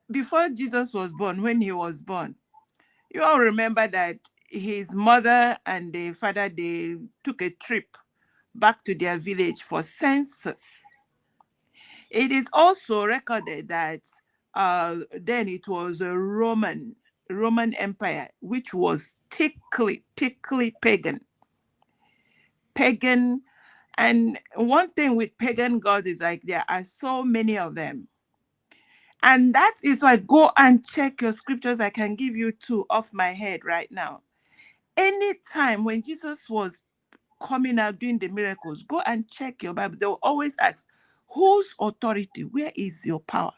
before Jesus was born, when he was born, you all remember that his mother and the father, they took a trip back to their village for census. It is also recorded that then it was a Roman Empire, which was thickly pagan. And one thing with pagan gods is like there are so many of them. And that is why go and check your scriptures. I can give you two off my head right now. Anytime when Jesus was coming out doing the miracles, go and check your Bible. They'll always ask, whose authority? Where is your power?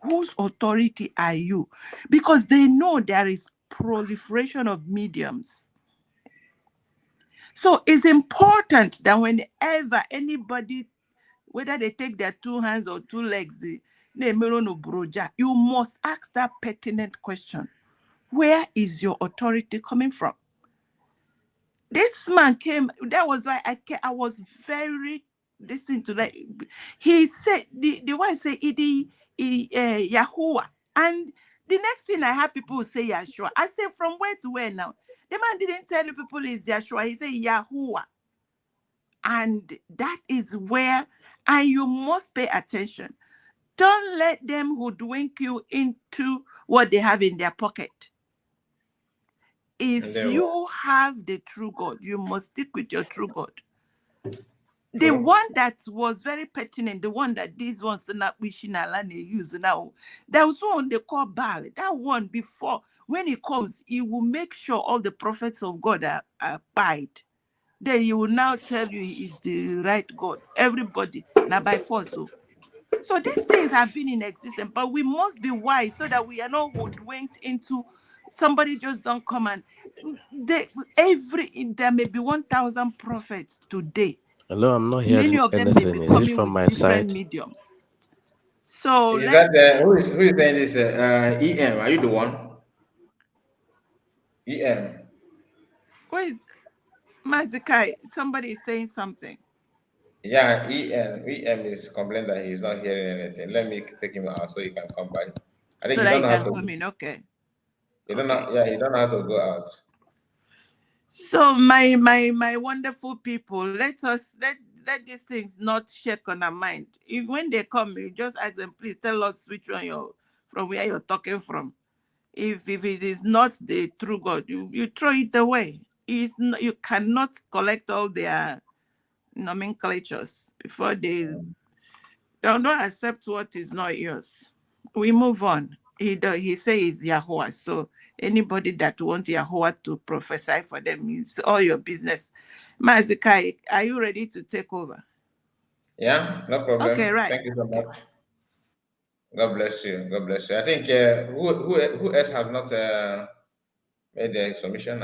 Whose authority are you? Because they know there is proliferation of mediums. So it's important that whenever anybody, whether they take their two hands or two legs, you must ask that pertinent question. Where is your authority coming from? This man came, that was why I was very listening to that. He said, the wife said, Yahuwah. And the next thing I had people say Yahshua. I said, from where to where now? The man didn't tell the people it's Yahshua. He said Yahuwah. And that is where, and you must pay attention. Don't let them hoodwink you into what they have in their pocket. If you have the true God, you must stick with your true God. The one that was very pertinent, the one that these ones are not wishing Allah they use now. There was one they call Baal. That one before, when he comes, he will make sure all the prophets of God are abide. Then he will now tell you he is the right God. Everybody, now by force. So these things have been in existence, but we must be wise so that we are not hoodwinked into somebody just don't come and there may be 1,000 prophets today. Hello, I'm not Many hearing of them may be anything. Is it coming from with my different side? mediums. So Is that who is saying this? EM, are you the one? EM. Where is Mazikai? Somebody is saying something. Yeah, EM is complaining that he's not hearing anything. Let me take him out so he can come back. I think So you that don't you know how can to. come in. Okay. You don't know. Yeah, you don't know how to go out. So my wonderful people, let these things not shake on our mind. If when they come, you just ask them, please tell us which one from where you're talking from. If it is not the true God, you throw it away. You cannot collect all their nomenclatures before they don't accept what is not yours. We move on. He says Yahuwah. So anybody that wants Yahuwah to prophesy for them, it's all your business. Mazikai, are you ready to take over? Yeah, no problem. Okay, right. Thank you so much. God bless you. God bless you. I think who else has not made the submission?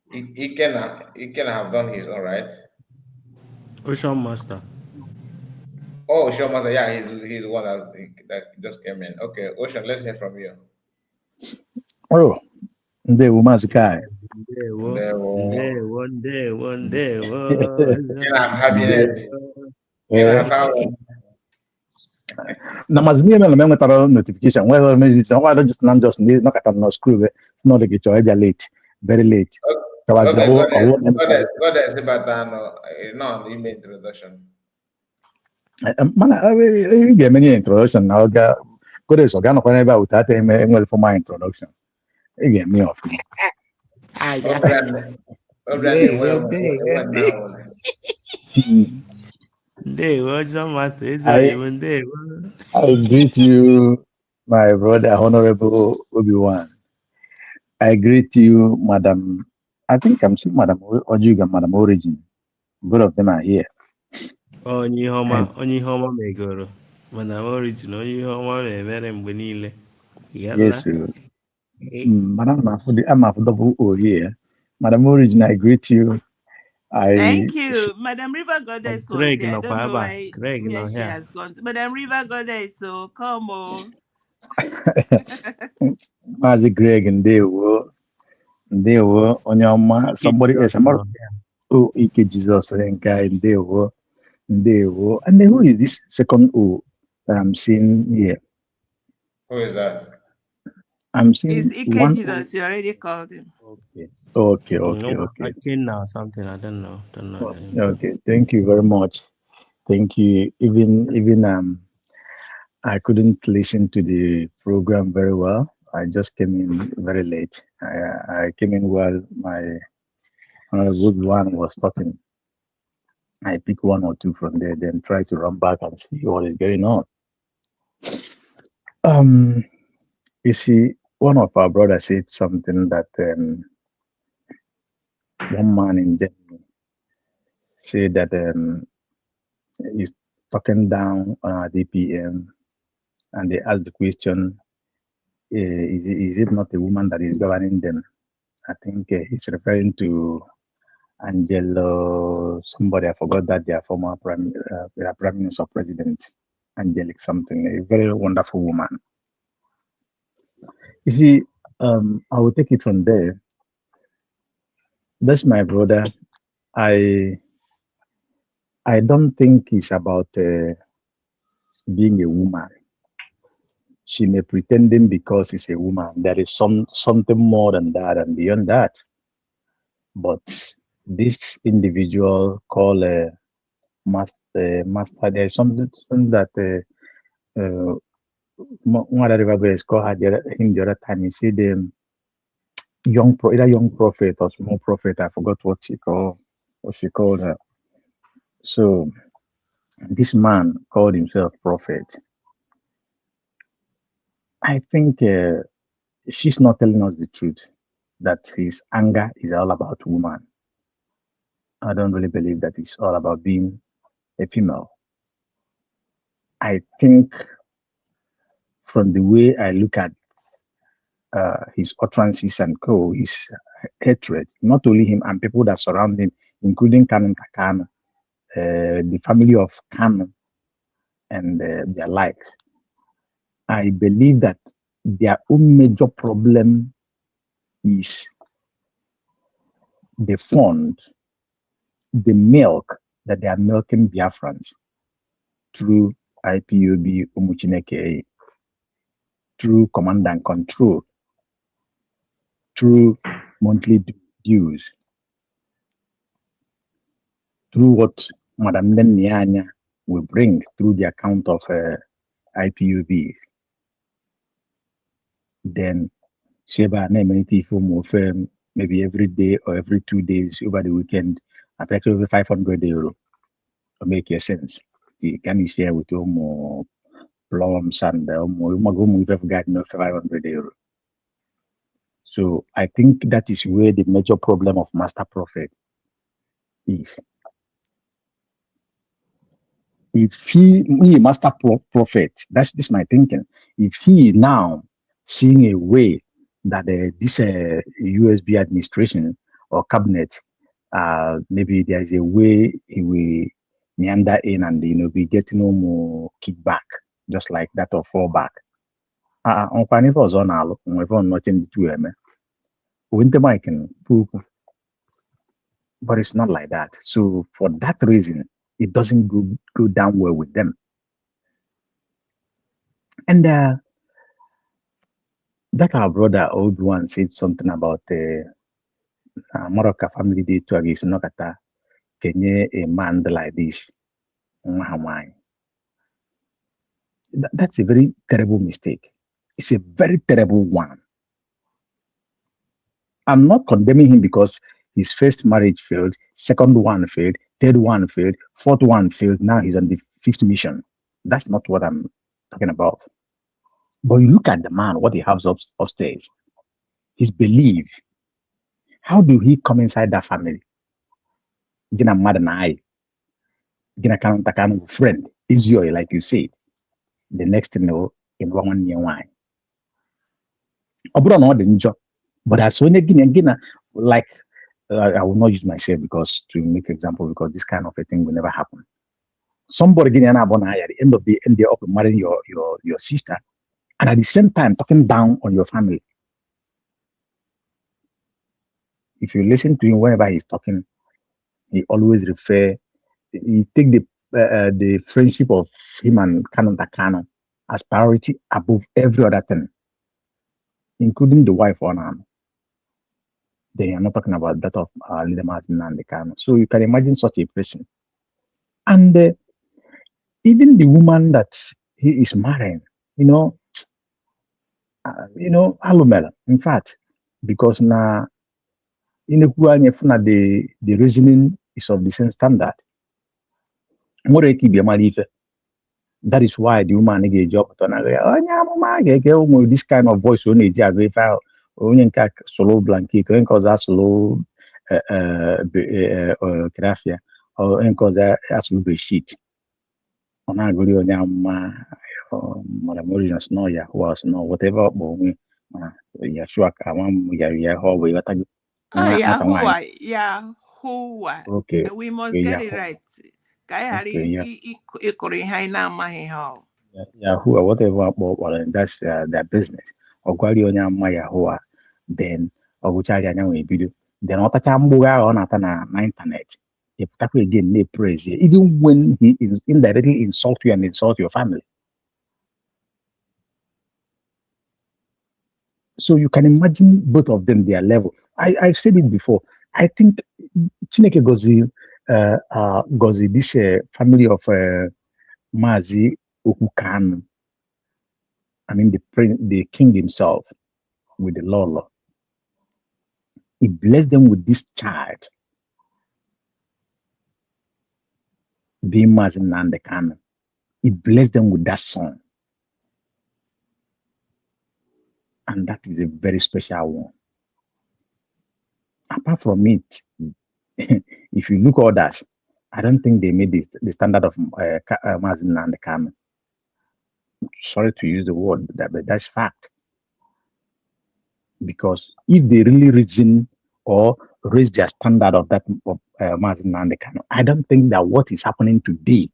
He can have done his own, right? Ocean Master. Oh, Ocean Master, yeah, he's one that just came in. Okay, Ocean, let's hear from you. Oh, the woman's guy. One day. I'm having it. Na mazini eme na me nwetara notification nwere reason why I don't just no kata no screw it's not like you be late, very late. Okay, go there, Sebatano. No, you made introduction. Man, I get many introduction now. Go there, so gonna find out that I for my introduction. You get me off. I greet you, my brother, Honorable Obi-Wan. I greet you, Madam. I think I'm seeing Madam Ojuga, Madam Origin. Both of them are here. Onye Homa megoro. Madam Origin, onye Homa mere mgbe niile. Yes, Madam, I'm a double O here. Madam Origin, I greet you. Thank you. Madam River Goddess was here. I don't know where she here. has gone to. Madam River Goddess, so come on. Mazi Greg and they were on your ma somebody else. Oh, Ike Jesus and they were, and then who is this second O that I'm seeing here? Who is that? I'm seeing it's Ike one Jesus. You already called him. Okay. I can now something. I don't know. Okay, thank you very much. Thank you. Even I couldn't listen to the program very well. I just came in very late. I came in while my good one was talking. I pick one or two from there, then try to run back and see what is going on. You see, one of our brothers said something that one man in Germany said that he's talking down on DPM, and they asked the question, is it not a woman that is governing them? I think he's referring to Angelo, somebody, I forgot that, their former prime minister or president, Angelic something, a very wonderful woman. You see, I will take it from there. That's my brother. I don't think it's about being a woman. She may pretending because it's a woman. There is something more than that and beyond that. But this individual called master, there is something that one of the rabbis called him the other time. He said either young prophet or small prophet. I forgot what she called her. So this man called himself prophet. I think she's not telling us the truth, that his anger is all about woman. I don't really believe that it's all about being a female. I think from the way I look at his utterances and his hatred, not only him and people that surround him, including Kanu Kakano, the family of Kanu and their like, I believe that their own major problem is the fund, the milk that they are milking Biafrans through IPOB Umuchineke, through command and control, through monthly dues, through what Madam Nyanya will bring through the account of IPOB. Then Sheba Nemeniti for maybe every day or every 2 days over the weekend, approximately 500 euro. To make sense. Can you share with more plums and we've gotten 500 euro. So I think that is where the major problem of Master Prophet is. If he Master Prophet, this my thinking. If he now seeing a way that this USB administration or cabinet, maybe there's a way he will meander in and be getting no more kickback, just like that or fallback. On final was on our nothing to winter mic and poop. But it's not like that. So for that reason, it doesn't go down well with them. And that our brother old one said something about Morocco family day to against Nokata. Can you a man like this? That's a very terrible mistake. It's a very terrible one. I'm not condemning him because his first marriage failed, second one failed, third one failed, fourth one failed. Now he's on the fifth mission. That's not what I'm talking about. But you look at the man, what he has upstairs, his belief. How do he come inside that family? Gina mad and I, Gina Kantakan friend, is your like you said. The next thing in 1 year wine. Obro no the job. But as when again, like I will not use myself because to make example, because this kind of a thing will never happen. Somebody getting an abonai at the end of the end, they're up marrying your sister, and at the same time talking down on your family. If you listen to him whenever he's talking, he always he take the friendship of him and Canon Takano as priority above every other thing, including the wife on him. They are not talking about that of Leader Martin and the Kano. So you can imagine such a person. And even the woman that he is marrying, Alumela, in fact, because now in the reasoning is of the same standard. That is why the woman get job this kind of voice only solo blanket when cause that solo grafia or when cause that solo sheet. On a good on Madam no ya was no whatever ya sure ya hallway what Yahuwah, Yahuwah. okay We must okay get yeah it right. okay Kayari yeah ikuri haina mahi how. Yahoo or whatever that's their business or gwali onye amma Yahoo then or which I know video then what on na internet if that again they praise you, even when he is indirectly insult you and insult your family. So you can imagine both of them their level. I've said it before. I think Chineke Gozi this family of Mazi Okukan, I mean the king himself with the law. He blessed them with this child, being Mazin Nandekan. He blessed them with that son. And that is a very special one. Apart from it, if you look at others, I don't think they made the standard of Mazin Nandekan. Sorry to use the word, but that's fact. Because if they really reason or raise their standard of that of Mazin Nandekan, I don't think that what is happening today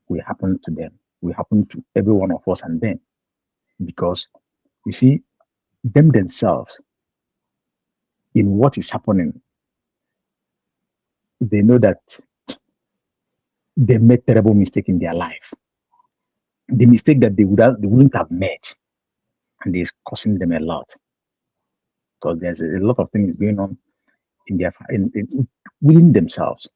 will happen to them. Will happen to every one of us and them. Because you see, them themselves, in what is happening, they know that they made terrible mistake in their life. The mistake that they wouldn't have made, and it's costing them a lot. Because there's a lot of things going on in their within themselves.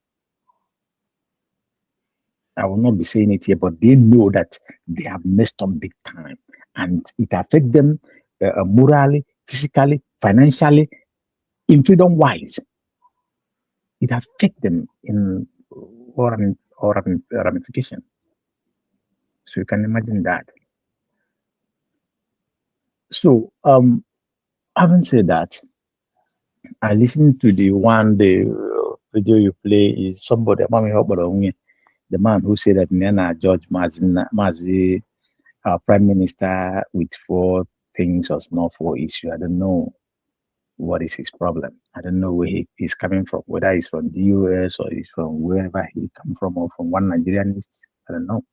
I will not be saying it here, but they know that they have messed up big time, and it affects them morally, physically, financially, in freedom wise. It affects them in ramification. So you can imagine that. So having said that, I listened to the video you play is somebody, the man who said that Nana George Mazi, Prime Minister with 4 things or not 4 issues. I don't know what is his problem. I don't know where he's coming from, whether he's from the US or he's from wherever he come from or from one Nigerianist. I don't know.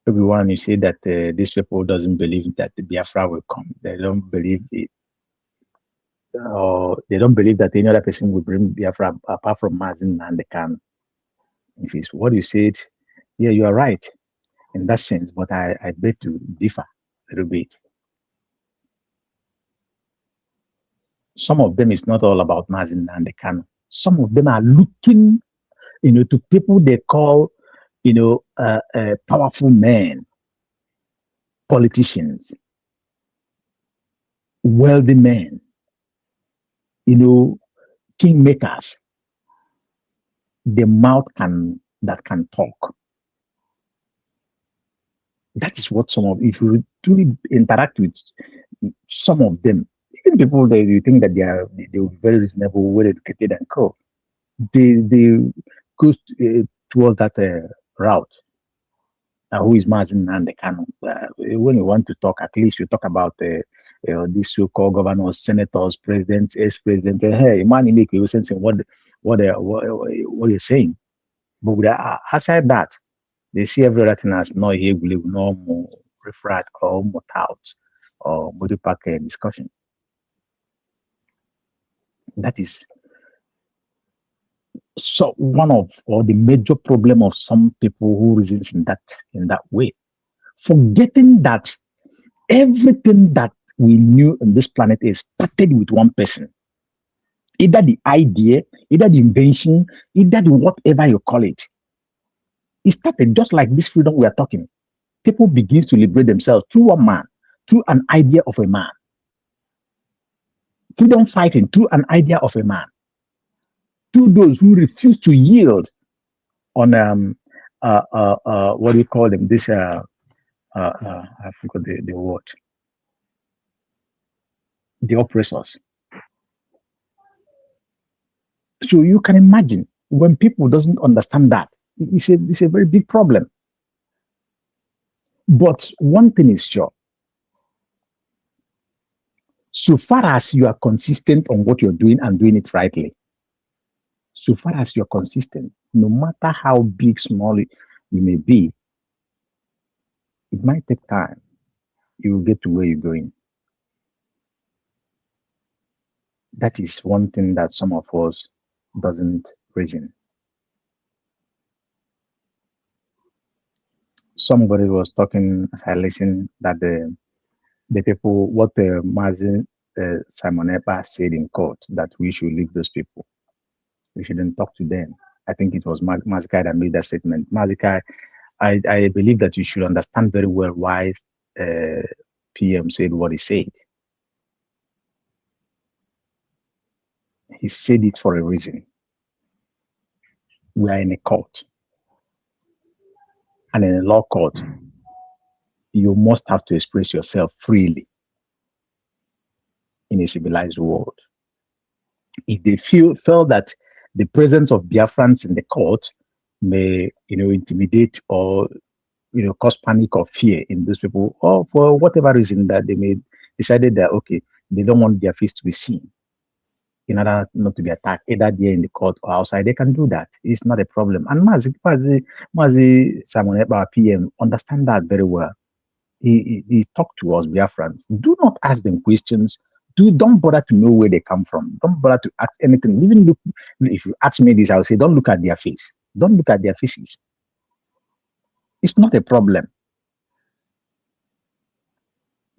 Everyone, you say that these people doesn't believe that the Biafra will come. They don't believe it. Or they don't believe that any other person will bring Biafra apart from Mazin and they can. If it's what you said, yeah, you are right in that sense, but I bet to differ a little bit. Some of them is not all about Mazin and the can. Some of them are looking, to people they call, powerful men, politicians, wealthy men, kingmakers. The mouth that can talk. That is what if you truly interact with some of them, even people that you think that they will be very reasonable, well educated and cool, they go towards that route. Who is Mazin Nandekano? When you want to talk, at least you talk about these so-called governors, senators, presidents, ex-presidents. Hey, man, you make you sense in what you're saying. But aside that, they see every other thing as no here, no more refrat or more touts or multi-pack discussion. That is so one of or the major problem of some people who reasons in that way, forgetting that everything that we knew on this planet is started with one person. Either the idea, either the invention, either the whatever you call it. It started just like this freedom we are talking. People begin to liberate themselves through one man, through an idea of a man. Freedom fighting through an idea of a man. to those who refuse to yield on what do you call them? This I forgot the word. The oppressors. So you can imagine when people doesn't understand that, it's a very big problem. But one thing is sure, so far as you are consistent on what you're doing and doing it rightly, so far as you're consistent, no matter how big, small you may be, it might take time. You will get to where you're going. That is one thing that some of us doesn't reason. Somebody was talking as I listened that the people, what the Mazi Simon Ekpa said in court, that we should leave those people. We shouldn't talk to them. I think it was Mazikai that made that statement. Mazikai, I believe that you should understand very well why PM said what he said. He said it for a reason. We are in a court. And in a law court, you must have to express yourself freely in a civilized world. If they felt that the presence of Biafrans in the court may, intimidate or, cause panic or fear in those people, or for whatever reason that they may decided that, okay, they don't want their face to be seen in order not to be attacked, either there in the court or outside, they can do that. It's not a problem. And Mazi Simon Ekpa PM understand that very well. He talked to us, Biafrans. Do not ask them questions. Don't bother to know where they come from. Don't bother to ask anything. Even look, if you ask me this, I will say, don't look at their face. Don't look at their faces. It's not a problem.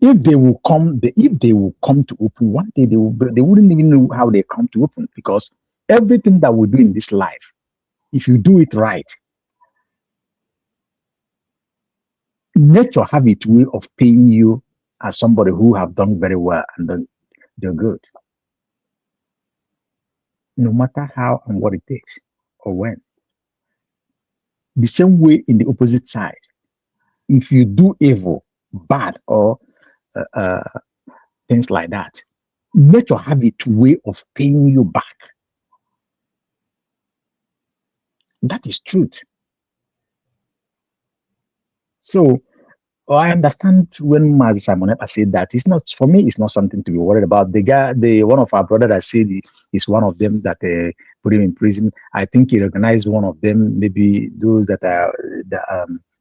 If they will come to open one day, they wouldn't even know how they come to open, because everything that we do in this life, if you do it right, nature have its way of paying you as somebody who have done very well and then they're good. No matter how and what it takes or when. The same way in the opposite side. If you do evil, bad, or things like that, nature have its way of paying you back. That is truth. So I understand when Mazi Simon Ekpa said that. It's not, for me, it's not something to be worried about. The guy, one of our brother that said is one of them that put him in prison. I think he recognized one of them, maybe those that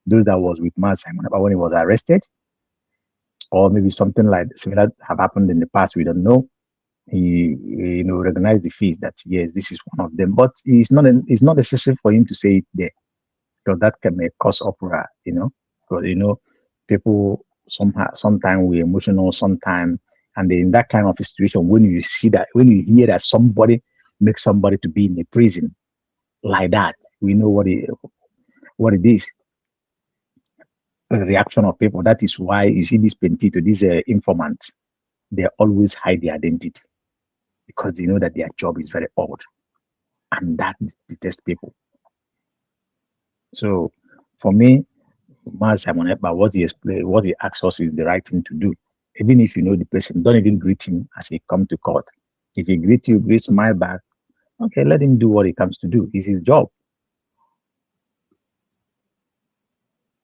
was with Mazi Simon Ekpa when he was arrested, or maybe something like similar have happened in the past. We don't know. He recognized the face that yes, this is one of them, but it's not necessary for him to say it there, because that can may cause uproar, because people sometimes we're emotional sometimes, and in that kind of a situation, when you hear that somebody makes somebody to be in a prison like that, we know what it is. The reaction of people. That is why you see these pentito, these informants, they always hide their identity, because they know that their job is very odd, and that detests people. So for me, Mazi Simon Ekpa, what he asks us is the right thing to do. Even if you know the person, don't even greet him as he come to court. If he greet you, greet smile back. Okay, let him do what he comes to do. It's his job.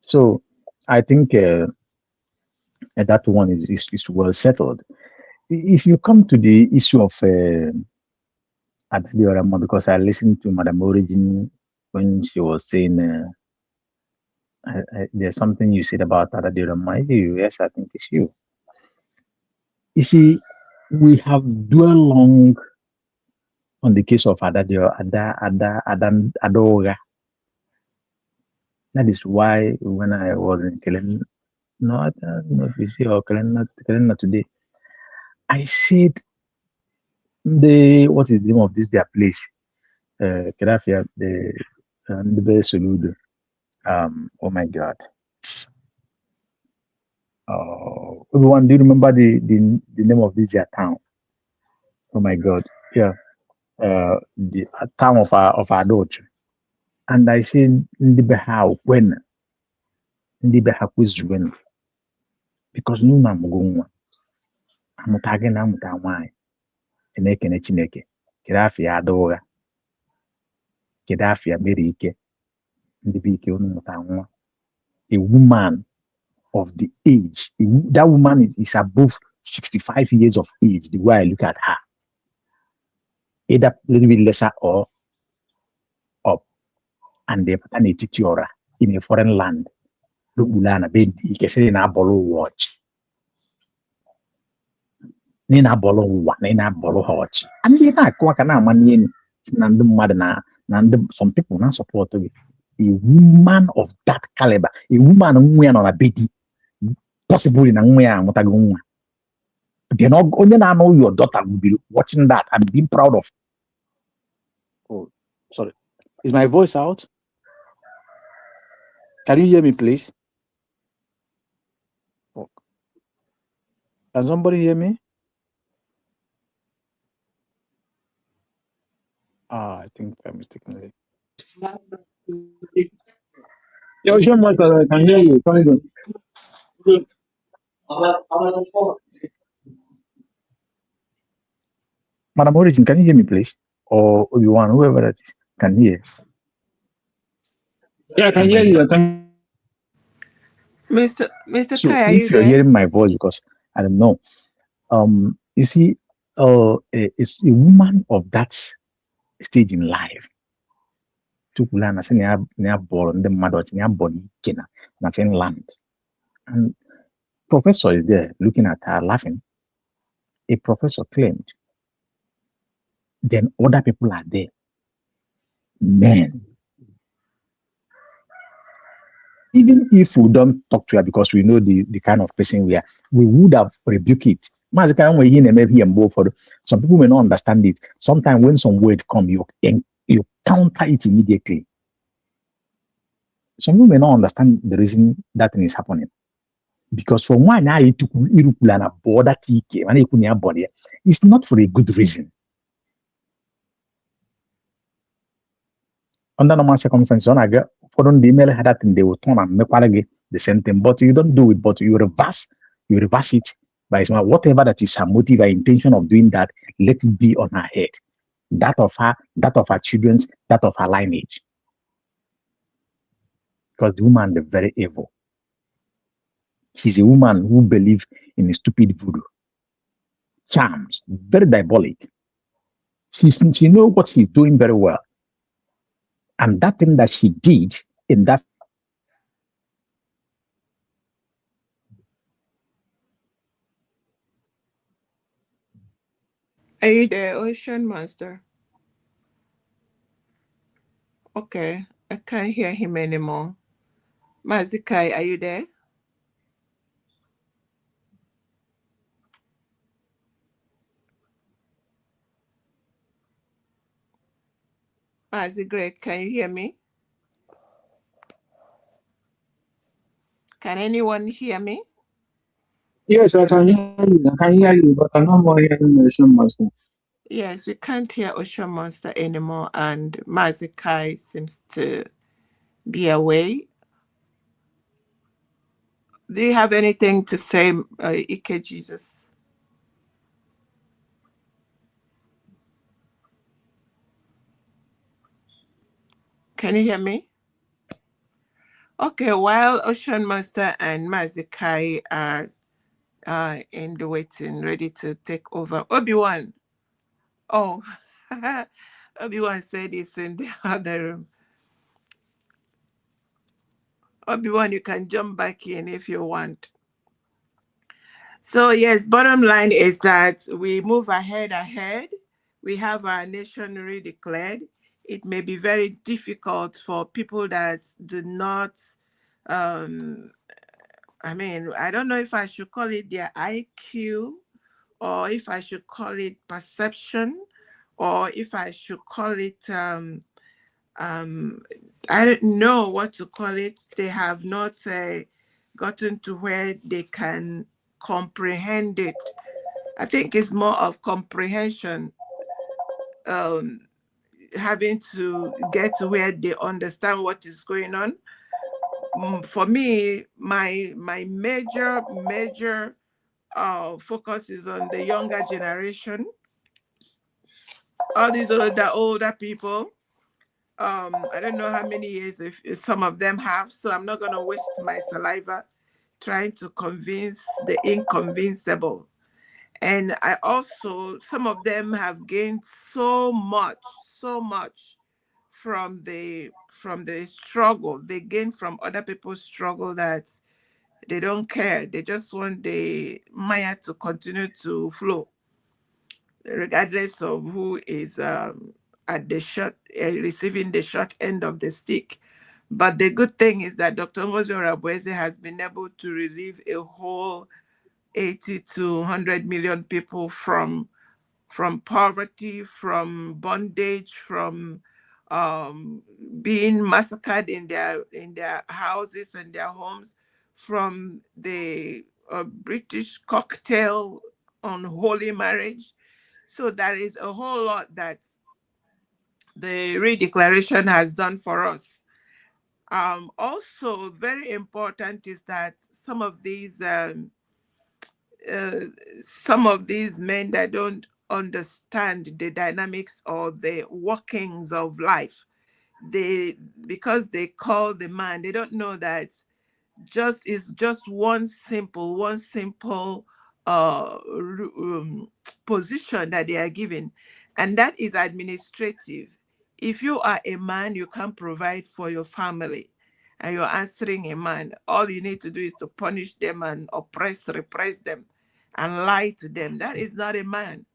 So I think that one is well settled. If you come to the issue of Adadiorama, because I listened to Madam Origin when she was saying there's something you said about Adadiorama. Is it you? Yes, I think it's you. You see, we have dwelled long on the case of Adoga. That is why when I was in Kelen, not busy or Kelen today, I said what is the name of this their place? Kedafia, the Soludo. Oh my God. Everyone, do you remember the name of this their town? Oh my God. Yeah. the time of adultery. And I say, ndị be ha when ndị be ha kwezugenu because n'ụlọ amụgo nwa amụta gị na amụta nwaanyị na-ekene Chineke kedu afọ ya ada ụgha kedu afọ ya mere ike ndị be ike unu mụta nwa a woman of the age that woman is above 65 years of age the way I look at her either a little bit lesser or up and they put an etitiora in a foreign land Lugulana be di kesi na bolo watch ni na bolo wa na bolo watch and they na kwa kana mani na ndị mmadụ na ndị some people na support a woman of that caliber a woman nwe na bedi possibly na nwe ya amụtago nwa then onye na know your daughter will be watching that and being proud of. Oh, sorry, is my voice out? Can you hear me, please? Oh. Can somebody hear me? I think I mistakenly. Yeah, sure, Master, I can hear you. Good. Madam Origin, can you hear me, please? Or Obi-Wan, whoever that is, can hear. Yeah, I can hear you. Mr. So Kai, are if you you're there? hearing my voice, because I don't know, you see, it's a woman of that stage in life. Tukulana se ne born the mother ne body kena na Finland, and professor is there looking at her laughing. A professor claimed. Then other people are there, men. Even if we don't talk to her because we know the kind of person we are, we would have rebuked it. Some people may not understand it. Sometimes when some word come, you counter it immediately. Some people may not understand the reason that thing is happening. Because from one eye to border it's not for a good reason. Under normal circumstances, for the email had that thing, they will turn and make the same thing. But you don't do it, but you reverse it by whatever that is her motive, her intention of doing that, let it be on her head. That of her children's, that of her lineage. Because the woman is very evil. She's a woman who believes in a stupid voodoo. Charms, very diabolic. She knows what she's doing very well. And that thing that she did in that. Are you there, Ocean Master? Okay, I can't hear him anymore. Mazikai, are you there? Greg, can you hear me? Can anyone hear me? Yes, I can hear you. I can hear you, but I'm not more hearing the Ocean Master. Yes, we can't hear Ocean Monster anymore, and Mazikai seems to be away. Do you have anything to say, Ike Jesus? Can you hear me? Okay, while Ocean Master and Mazikai are in the waiting, ready to take over. Obi-Wan. Oh, Obi-Wan said it's in the other room. Obi-Wan, you can jump back in if you want. So yes, bottom line is that we move ahead. We have our nation redeclared. It may be very difficult for people that do not, I don't know if I should call it their IQ, or if I should call it perception, or if I should call it, I don't know what to call it. They have not gotten to where they can comprehend it. I think it's more of comprehension. having to get to where they understand what is going on. For me, my major focus is on the younger generation, all these older people. I don't know how many years if some of them have, so I'm not going to waste my saliva trying to convince the inconvincible. And I also, some of them have gained so much from the struggle. They gain from other people's struggle that they don't care. They just want the Maya to continue to flow, regardless of who is at the receiving the short end of the stick. But the good thing is that Dr. Ngozi Orabueze has been able to relieve a whole 80 to 100 million people from poverty, from bondage, from being massacred in their houses and their homes, from the British cocktail on holy marriage. So there is a whole lot that the Redeclaration has done for us. Also, very important is that some of these men that don't understand the dynamics or the workings of life, because they call the man, they don't know that is just one simple position that they are given, and that is administrative. If you are a man, you can provide for your family, and you're answering a man, all you need to do is to punish them and repress them and lie to them. That is not a man.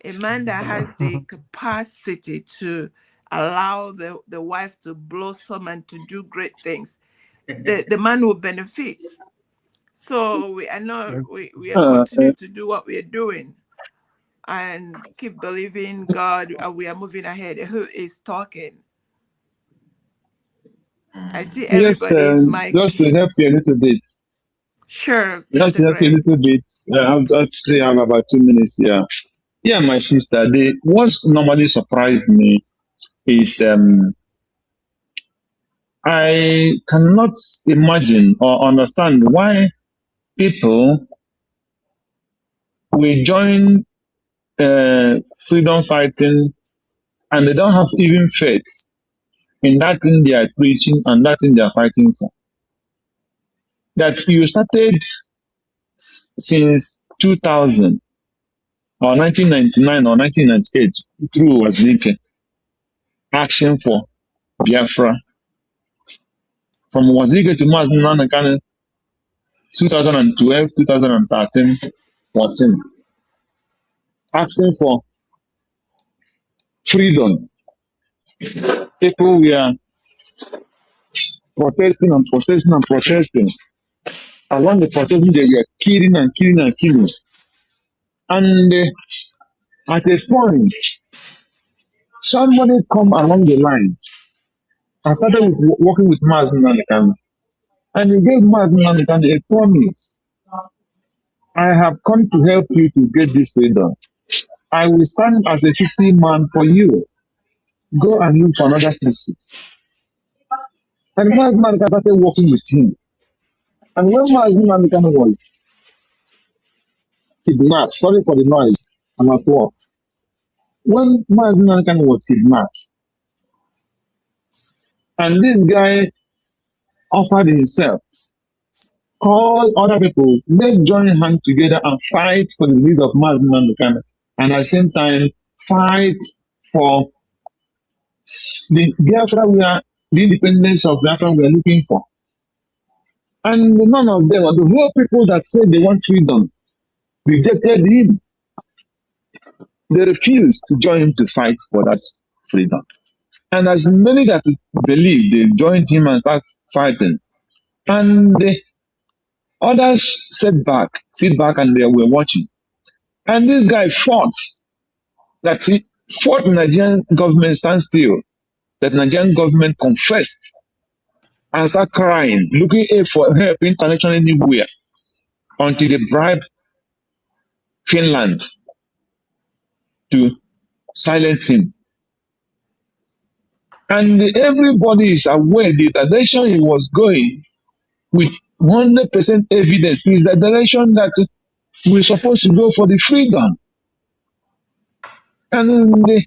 A man that has the capacity to allow the wife to blossom and to do great things, the man will benefit. So we are not, we are continuing to do what we are doing and keep believing God. We are moving ahead. Who is talking? I see Yes, everybody's mic. just to help you a little bit. Sure, Just Mr. to help you a Greg. little bit. I'll just say I have about 2 minutes here. Yeah, my sister, what normally surprised me is I cannot imagine or understand why people will join freedom fighting and they don't have even faith in that thing they are preaching and that thing they are fighting for. That you started since 2000 or 1999 or 1998 through Wazirike, action for Biafra. From Wazirike to Mazinana 2012, 2013, 14. Asking for freedom. People were protesting and protesting and protesting. Along the protesting, they were killing and killing and killing. And at a point, somebody come along the line and started working with Mazen Nanikan. And he gave Mazen Nanikan a promise. I have come to help you to get this freedom. I will stand as a 50-man for you. Go and look for another place. And Mazen Nanikan started working with him. And when Mazen Nanikan was kidnapped, sorry for the noise, I'm at work. When Mazen Nanikan was kidnapped, and this guy offered himself, call other people, let's join hands together and fight for the release of Mazen Nanikan, and at the same time fight for the Biafra the independence of Biafra we are looking for. And none of them, the whole people that said they want freedom, rejected him. They refused to join him to fight for that freedom. And as many that believe, they joined him and start fighting. And the others sit back and they were watching. And this guy fought that he fought the Nigerian government stand still. That Nigerian government confessed and start crying, looking for help internationally anywhere until they bribed Finland to silence him. And everybody is aware the direction he was going with 100% evidence is the direction that we're supposed to go for the freedom. And the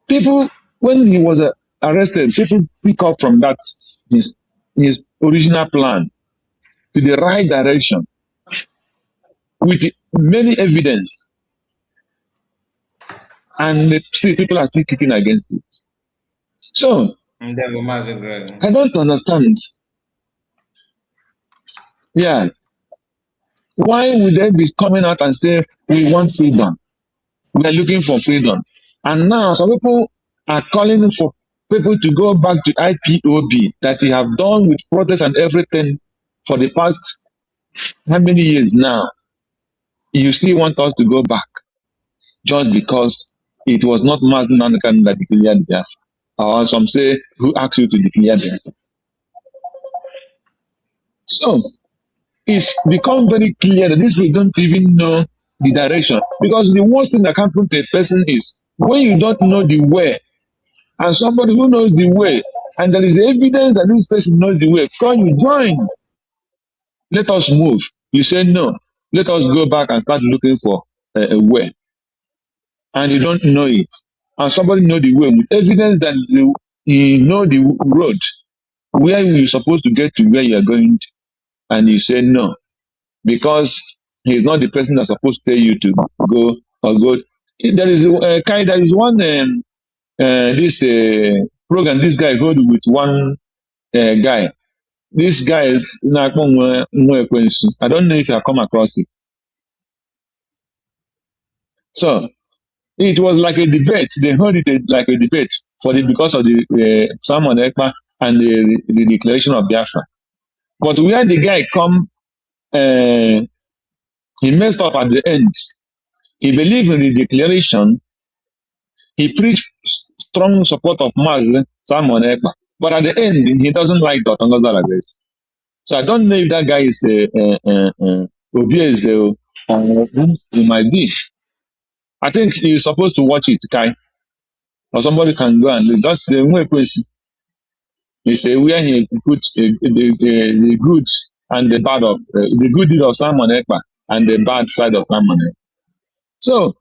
people, when he was arrested, people pick up from that his original plan to the right direction with many evidence. And still people are still kicking against it. So, I don't understand. Yeah. Why would they be coming out and say, we want freedom? We are looking for freedom. And now some people are calling for people to go back to IPOB that they have done with protests and everything for the past how many years now? You still want us to go back just because it was not Mazen Nanakan that declared Biafra. Or some say, who asked you to declare Biafra? So, it's become very clear that these people don't even know the direction. Because the worst thing that can happen to a person is when you don't know the way, and somebody who knows the way, and there is evidence that this person knows the way, come you join. Let us move. You say no. Let us go back and start looking for a way. And you don't know it. And somebody know the way with evidence that you know the road where you're supposed to get to where you're going to, and you say no. Because he's not the person that's supposed to tell you to go or go. There is there is one this program this guy hold with one guy. This guy is I don't know if you have come across it. So it was like a debate. They heard it like a debate for the because of the Simon Ekpa and the declaration of Biafra. But where the guy come, he messed up at the end. He believed in the declaration. He preached strong support of Muslim Simon Ekpa. But at the end, he doesn't like Dr. Ngazaragas. So I don't know if that guy is Obieze or who he might be. I think you're supposed to watch it, Kai. Or somebody can go and look. That's the way question. He say where he put the good and the bad of the good deed of Simon Ekpa and the bad side of Simon Ekpa. So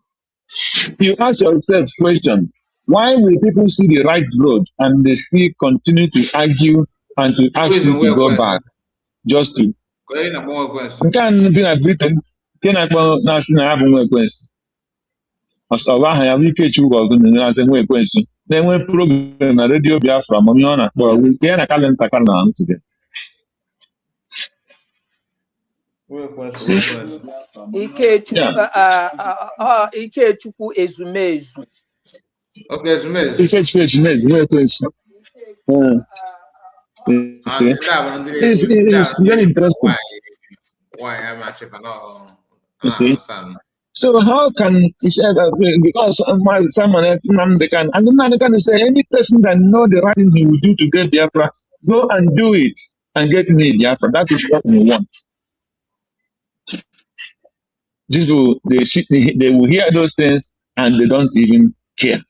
you ask yourself question, why will people see the right road and they still continue to argue and to ask you to go back just to nke a bi na Britain nke na-akpọ na-asị na ya bụ nwa ekwensu ọsọ aha ya bụ Ikechukwu ọgụ na-asị nwa ekwensu na-enwe program na redio Biafra ma ihe ọ na-akpọ nke ya na kalịnta ka na ntụge Ikechukwu ezumezu. Okay, ezumezu nwa ekwensu. It's very interesting. Why I'm actually not. You see? So how can because someone they can and then they can say any person that know the right thing he will do to get Biafra, go and do it and get me Biafra. That is what we want. They will hear those things and they don't even care.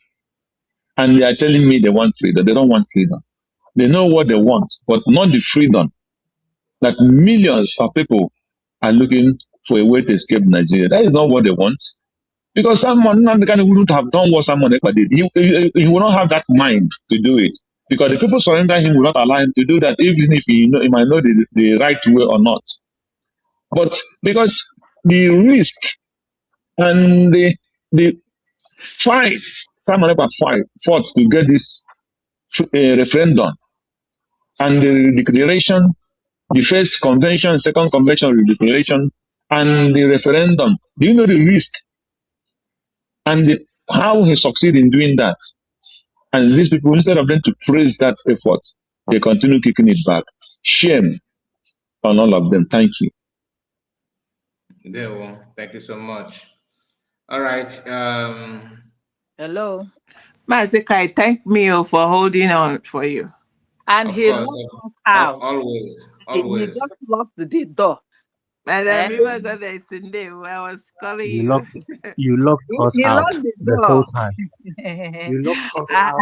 And they are telling me they want freedom. They don't want freedom. They know what they want, but not the freedom that millions of people are looking for a way to escape Nigeria. That is not what they want. Because someone wouldn't have done what someone ever did. He will not have that mind to do it. Because the people surrender him will not allow him to do that, even if he might know the right way or not. But because the risk and the fight, someone ever fought to get this referendum and the declaration, the first convention, second convention, the declaration, and the referendum. Do you know the risk and how he succeeded in doing that? And these people, instead of them to praise that effort, they continue kicking it back. Shame on all of them. Thank you. There, well, thank you so much. All right. Hello. Mazikai, thank me for holding on for you. And he locked us out. Always. He just locked the door. Madam, you were going to Sunday. I was calling You you. locked us He out locked the the whole door. time. You locked us I, out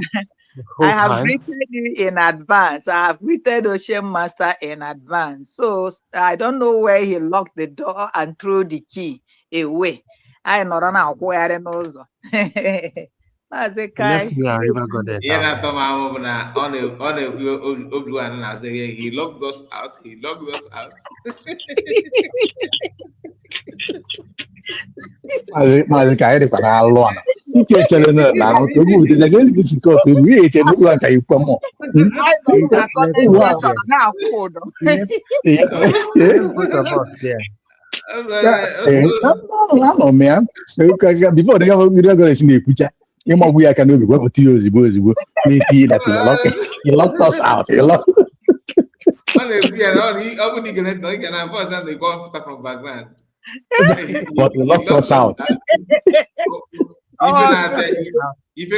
the I whole have time. greeted you in advance. I have greeted Ocean Master in advance. So I don't know where he locked the door and threw the key away. I not on where and also. He left me and River Goddess Yeah, out. that time on Obi-Wan as he locked us out. He locked us out. Maazị ka anyị dịkwa n'alụ a na ike echere na otu ogbu ụdị na ga-ezi gị ka otu ogbu ihe eche n'ugbu a ka ikwe mmụọ He just left us there. He left both of us there. anọ m ya bifo dịga mmiri ọgọrọ esi na-ekwucha ịmagbu ya aka n'obi wepụta ya ozigbo ozigbo na-eti that he locked us out. But he locked us out.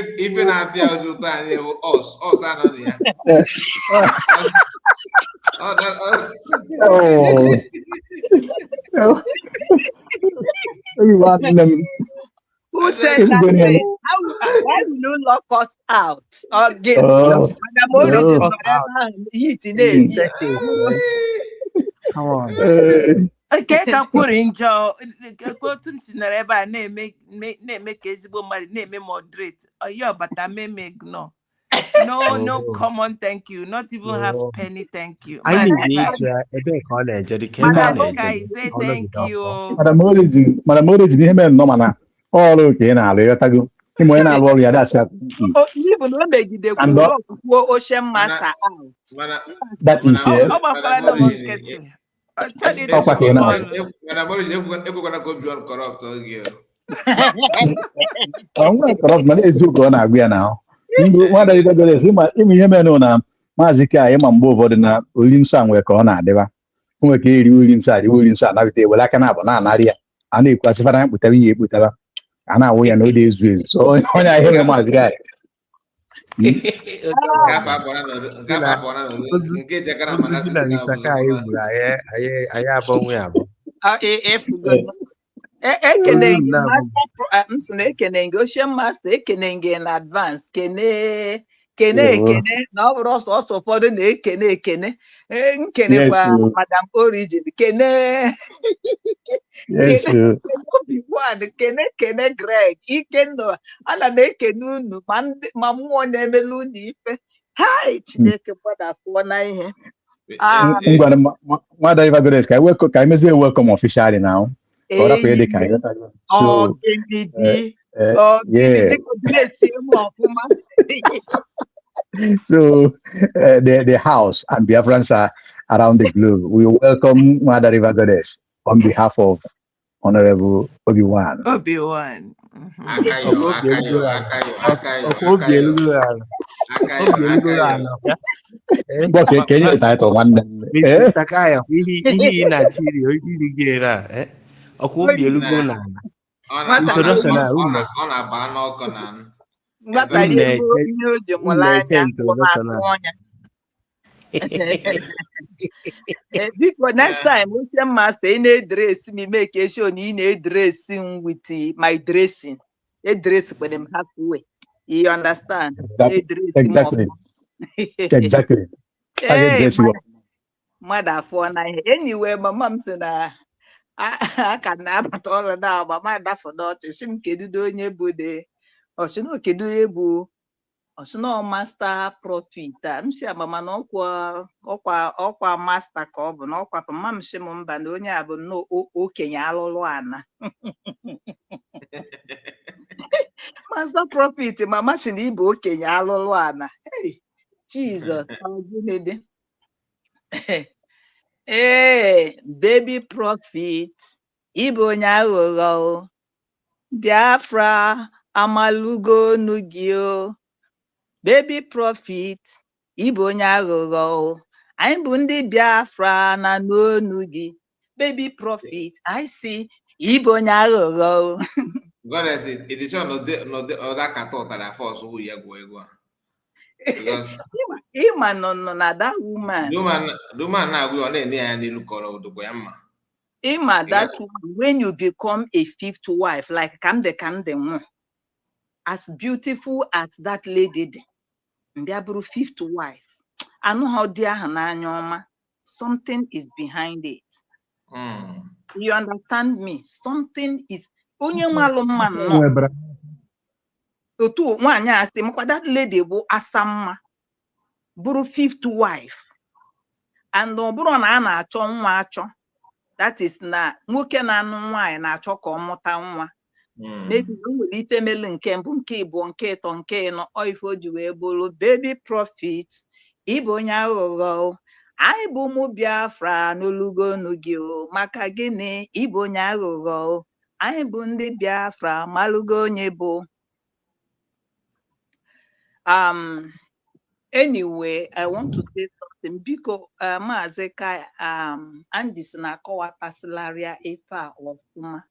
Even at the us another. Who said that? Why will you lock us out? Again, Madam Ori is forever the staircase, man. Come on. Okay, ka kwuru njọ otu m si nọrọ ebe a na-eme ka ezigbo mmadụ na-eme moderate oyi ọbata meme ignore. No common thank you, not even half penny thank you. I mean, Madam Guy say thank you. Madam Ori ihe mere nọ mana ọrụ ka ị na-alụ ịghọtago ịmụ onye na-alụ ọrụ ya dasị Ibu na o megidekwuru ọkwụkwọ Ocean Master out. That is ọ gbakwara na nkịtị. Ọkwa ka ị na-alụ ọnwa kọrọpt mana eziokwu ọ na-agụ ya na ndụ nwada ibegoro ezi ịmụ ihe mere na maazị ka ịma mgbe ụfọdụ na ori nsọ a nwere ka ọ na-adịba o nwere ka eri ori nsọ anabịta ewere aka na-abụ na-anarị ya a na-ekwasịfara ya kpụtara ihe ekpụtara a na-awụ ya na ode ezu ezu so onye ahụ mere maazị ka ekene gị Ocean Master ekene gị in advance kene na ọ bụrụ ọsọ ụfọdụ na-ekene nkenekwa Madam Origin kene Obi-Wan kene Greg Ikenna ana m ekene unu ma mmụọ na-emelu unu ife hai Chineke gbadafụọ na ihe ngwa nwada Ivagodes ka anyị mezie welcome officially now ka ọ rapụ dị ka So the house and Biafrans are around the globe. We welcome Mother River Goddess on behalf of Honorable Obi-Wan. Obi-Wan. Can you title one? Mr. Kaya, he na chiri, he gera, introduction before next time Ocean Master in dress me make sure in dressing with my dressing a dress for them halfway. You understand? Exactly. Hey, mother for night. Anyway, my mom said I can about all now, but my dad for not sim kedu onye bude or no kedu ebu or no master profit. I'm sure mama no kwa master ko bụ na ọkwa mama m shim mba na onye a bụ no okenye alụlụ ana. Master profit mama si na ibu okenye alụlụ ana. Hey, Jesus, how good Hey, baby prophet, Ibo onye aghụghọ, Biafra amalugo nugio. Baby prophet, Ibo onye aghụghọ, anyị bụ ndị Biafra na n'onu gị. Baby prophet, I see Ibo onye aghụghọ. God has it. It is not that can talk that I force who you go. Because Ima no na that woman. the man now we on any look or the grandma. Ima that one, when you become a fifth wife, like Kande one, as beautiful as that lady did, Mbiaburu fifth wife, I know how dear Hananyoma, something is behind it. You understand me? Something is onye nwalu man no. Otu nwanyị asị makwa that lady bụ asamma bụrụ fifth wife, and ọ bụrụ na a na-achọ nwa achọ, that is na nwoke na-anụ nwaanyị na-achọ ka ọ mụta nwa, maybe o nwere ife melu nke mbụ, nke ịbụọ, nke ịtọ, nke ịnọ, ọ ife o ji wee bụrụ baby prophet, ịbụ onye aghụghọ, anyị bụ ụmụ Biafra n'olugo gị o, maka gịnị ịbụ onye aghụghọ, anyị bụ ndị Biafra malụgo onye bụ. Anyway, I want to say something because Maazị Kai Andy si na-akọwatasịlarịa ife a ọfụma.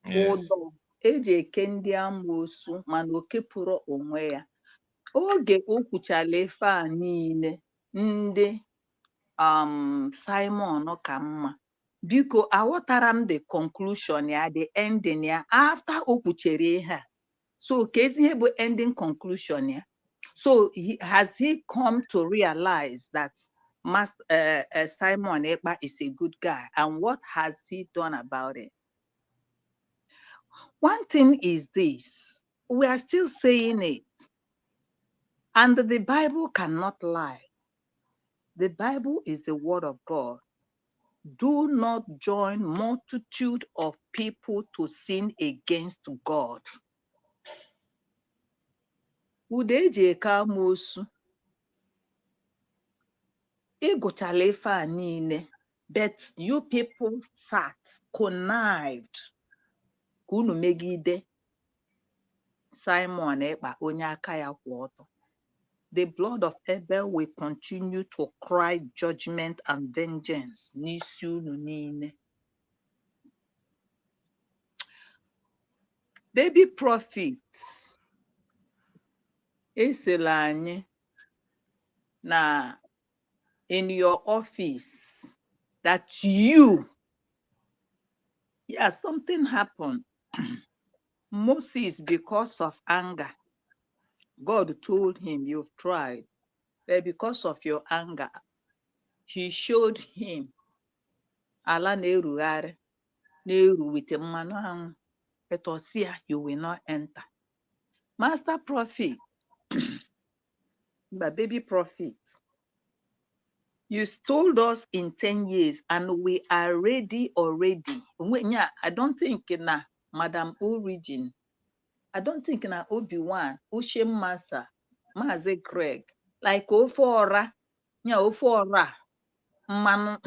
Ụdọ eji eke ndị amoosu mana o kepụrụ onwe ya. Oge o kwuchala ife a niile, ndị Simon ka mma. Biko aghọtara m the conclusion ya, the ending ya, after o kwuchere ihe a. So kezi ihe bụ ending conclusion ya. So has he come to realize that Simon Ekpa is a good guy, and what has he done about it? One thing is this, we are still saying it, and the Bible cannot lie. The Bible is the word of God. Do not join multitude of people to sin against God. Udeji eke amoosu, ịgụchala ife a niile, but you people sat, connived, ka unu megide Simon Ekpa onye aka ya kwụ ọtọ. The blood of Abel will continue to cry judgment and vengeance n'isi unu niile. Baby prophets, esela anyị na in your office that something happened. Moses, because of anger, God told him, you've tried, but because of your anger, he showed him ala na-erugharị na-eru with mmanụ anwụ, etosia you will not enter. Master prophet, the baby prophet, you told us in 10 years and we are ready already. I don't think na Madam Origin, I don't think na Obi-Wan, Ushem Master, Maazị Greg, like ofe ọra, ofe ọra, mmanụ,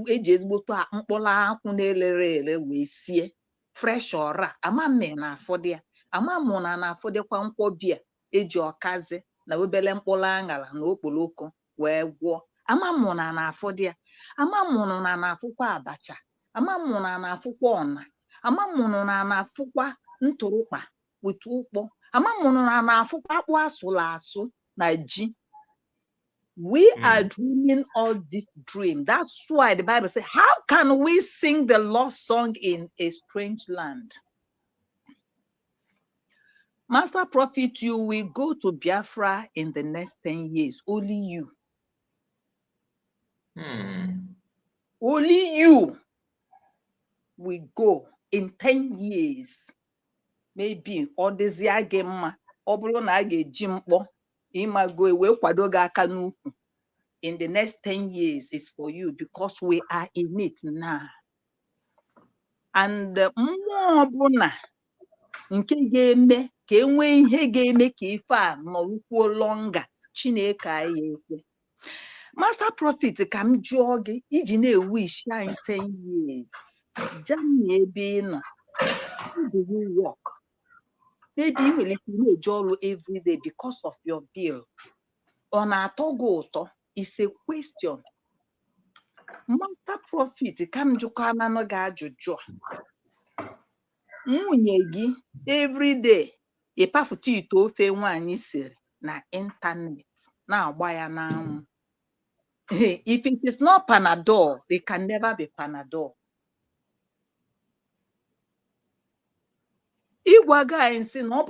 eji ezigboto mkpụrụ akwụ na-elere ele wee sie, fresh ọra, ama mme na afọdụ ya, ama mụ na afọdụkwa nkwọbi a eji ọkazi na obele mkpụrụ aṅara na okpoloko wee gwọọ. Ama mụ na afọdụ ya, ama mụ na afụkwa abacha, ama mụ na afụkwa ọna, ama mụ na afụkwa ntụrụkpa with ụkpọ, ama mụ na afụkwa akpụ asụrụ asụ na ji. We are dreaming all this dream. That's why the Bible says, how can we sing the lost song in a strange land? Master prophet, you will go to Biafra in the next 10 years. Only you. Only you will go in 10 years. Maybe or this year game obro na ga-eji mkpọ imago ewe kwado ga aka n'ukwu. In the next 10 years is for you because we are in it now. And mmụọ ọbụla nke ga-eme ka enwe ihe ga-eme ka ife a nọrukwuo longa, Chineke anyị ekwe. Master prophet, ka m jụọ gị iji na-ewish anyị 10 years. Germany ebe ị nọ, how do you work? Maybe you will na-eje ọrụ every day because of your bill. Ọ na-atọ gị ụtọ? It's a question. Master prophet, ka m jụkwa anụ gị ajụjụ a. Nwunye gị every day ịpafụta ite ofe nwaanyị siri na internet na-agba ya n'anwụ. If it is not Panadol, it can never be Panadol. Igwa guy say no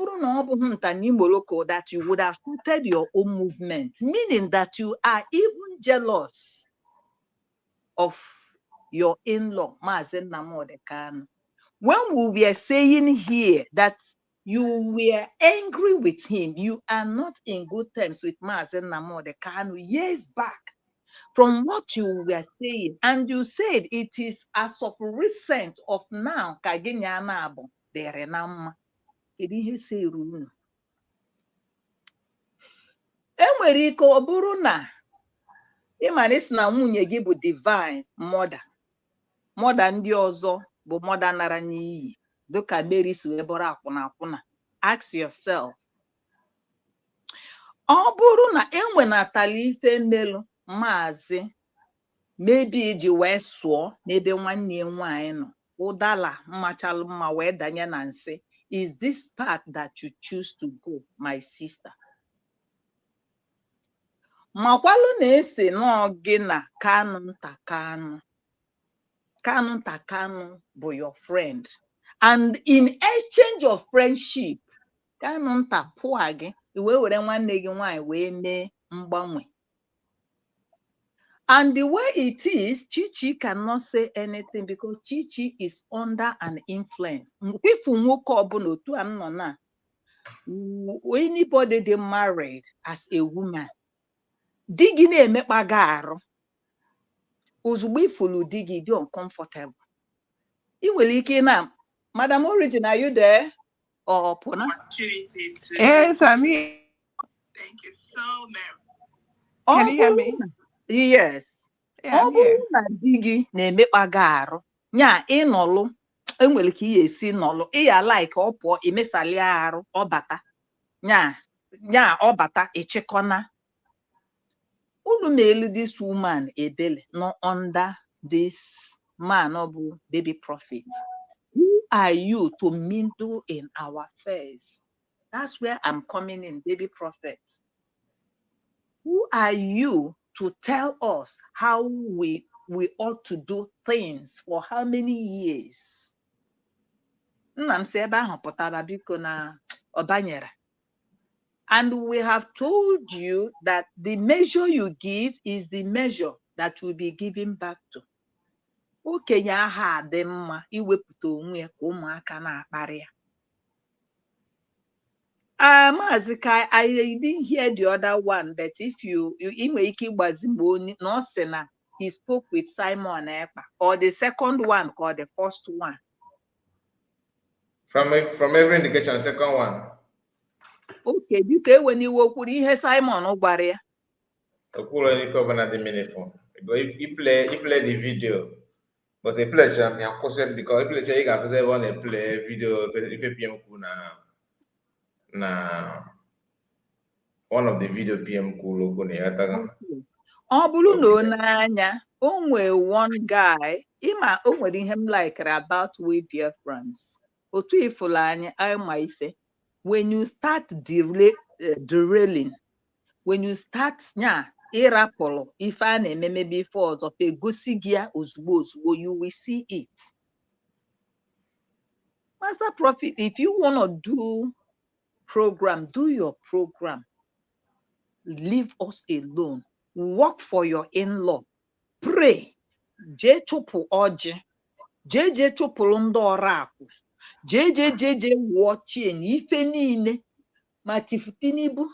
Morocco that you would have started your own movement, meaning that you are even jealous of your in-law, Mazen Namodekan. When we were saying here that you were angry with him, you are not in good terms with Mazen Namodekan years back. From what you were saying, and you said it is as of recent of now, Kaginyanabo, Derenama. Enwere ike ọ bụrụ na ịmara isi na nwunye gị bụ divine mother ndị ọzọ bụ mother nara n'iyi dịka Mary si wee bụrụ akwụna. Ask yourself, ọ bụrụ na enwenatala ife mmelụ maazị maybe iji wee sụọ n'ebe nwanne ya nwaanyị nọ ụdala mmachalụ mma wee danye na nsị, is this path that you choose to go, my sister? Makwalu na-ese nọọ gị na Kanu nta Kanu bụ your friend, and in exchange of friendship, Kanu nta pụọ gị wee were nwanne gị nwaanyị wee mee mgbanwe. And the way it is, Chichi cannot say anything because Chichi is under an influence. If anybody they married as a woman, digging a mepagaru, ozugbo ifulu digi be uncomfortable. You will now, Madam Origin, are you there? Or Pona? Yes, I'm here. Thank you so much. Can you hear me? Yes. Yeah, I'm here. Digi na-emekpagarụ nya ịnọlụ enwere ka ihe esi nọlụ ịya like ọ pụọ imesali arụ ọbata nya ọbata echekọna unu na-elu this woman ebele no under this man ọ bụ baby prophet. Who are you to mingle in our affairs? That's where I'm coming in, baby prophet. Who are you to tell us how we ought to do things for how many years? And we have told you that the measure you give is the measure that will be given back to. Okenye aha dị mma iwepụta onwe ka ụmụaka na-akparị ya. Mazika, I didn't hear the other one, but if you he spoke with Simon Ekpa, or the second one, or the first one. From every indication, second one. Okay, you can when you work with Simon or barrier. If you play the video, but the pleasure, because if you play video, if na one of the video PM cool one guy ima o nwere ihe m like about we dear friends otu ifulanya maife when you start derailing, when you start irapolo ife a na-eme before ọzọ pe gosi gị ya ozugbo you will see it. Master Prophet, if you want to do program, do your program. Leave us alone. Work for your in-law. Pray. Je chupu oji. Je chupu ndo oraku. Je watching. Ife niile. Matifutinibu.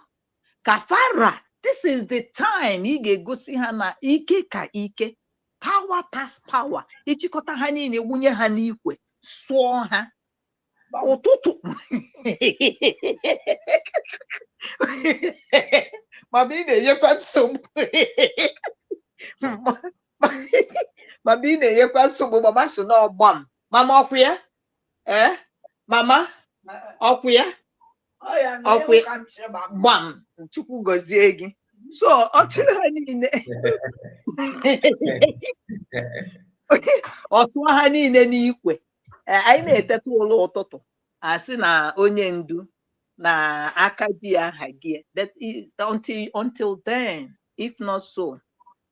Kafara. This is the time. Ige gosi hana ike ka ike. Power pass power. Ichikota ha niile wunye ha n'ikwe. Suo ha. Ụtụtụ ma ị na-enyekwa nsogbu ma ị na-enyekwa nsogbu mama so na ọgbam mama ọkwụ ya mama ọkwụ ya gbam Chukwu gọzie gị so ọchịrị ha niile ọtụ ha niile n'ikwe anyị na-eteta ụlọ ụtụtụ asị na onye ndu na aka di ya ha gị. That is until then, if not so,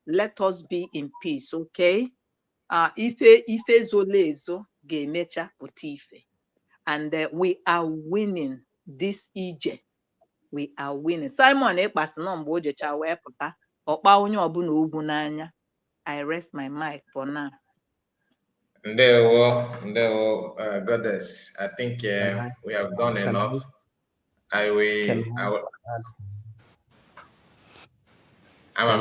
let us be in peace, okay? Ife zolezo ga-emecha pụta ife. and we are winning this EJ. We are winning. Simon Ekpa sị nọ mgbe o jecha wee pụta ọkpa onye ọbụla ogwu n'anya. I rest my mic for now. Ndewo, goddess. I think Can we have done enough. I will. I'm a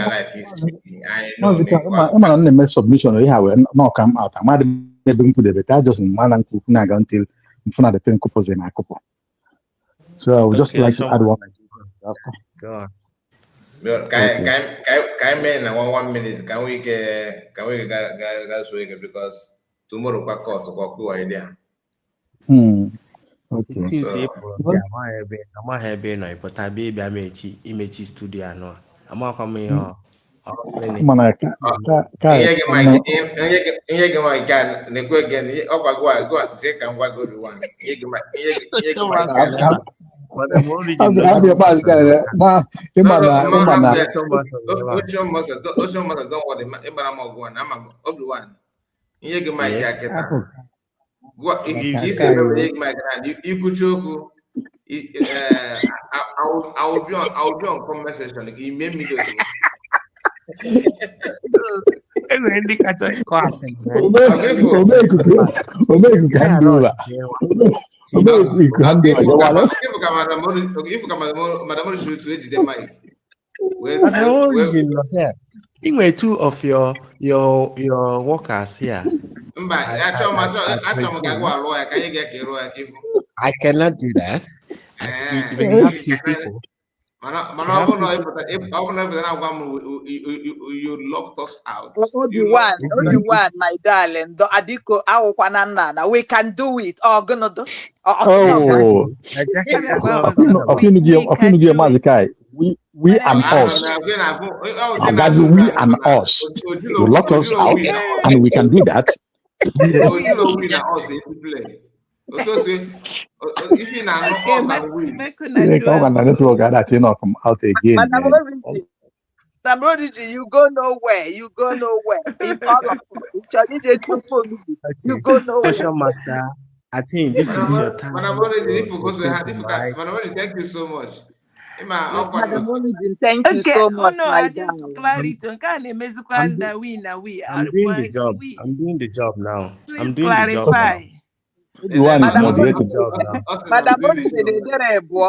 like you speaking. I know. I'm not make submission. You have not come out. I'm not able to the I just man and cook naga until in front of the ten couples in my couple. So I would just like to add one. Go on. Can I make 1 minute? Can we get guys because tomorrow we call to go idea. Okay. Since April, I'm not having no, but I be image studio no. I'm not coming here. I will be on comment section. He made me do it. Two of your workers here. I cannot do that. We have two people. You locked us out. Obi-Wan, my darling. Adiko, we can do it. Oh, gonna do. We and us. We and us. You lock us out, and we can do that. Come out again. You go nowhere. You go nowhere. In all of you go nowhere. Ocean Master, I think this is your time. Thank you so much. Thank you so much. I just clarity. I'm doing the job. I'm doing the job now. I'm doing clarify. The job now. Madam,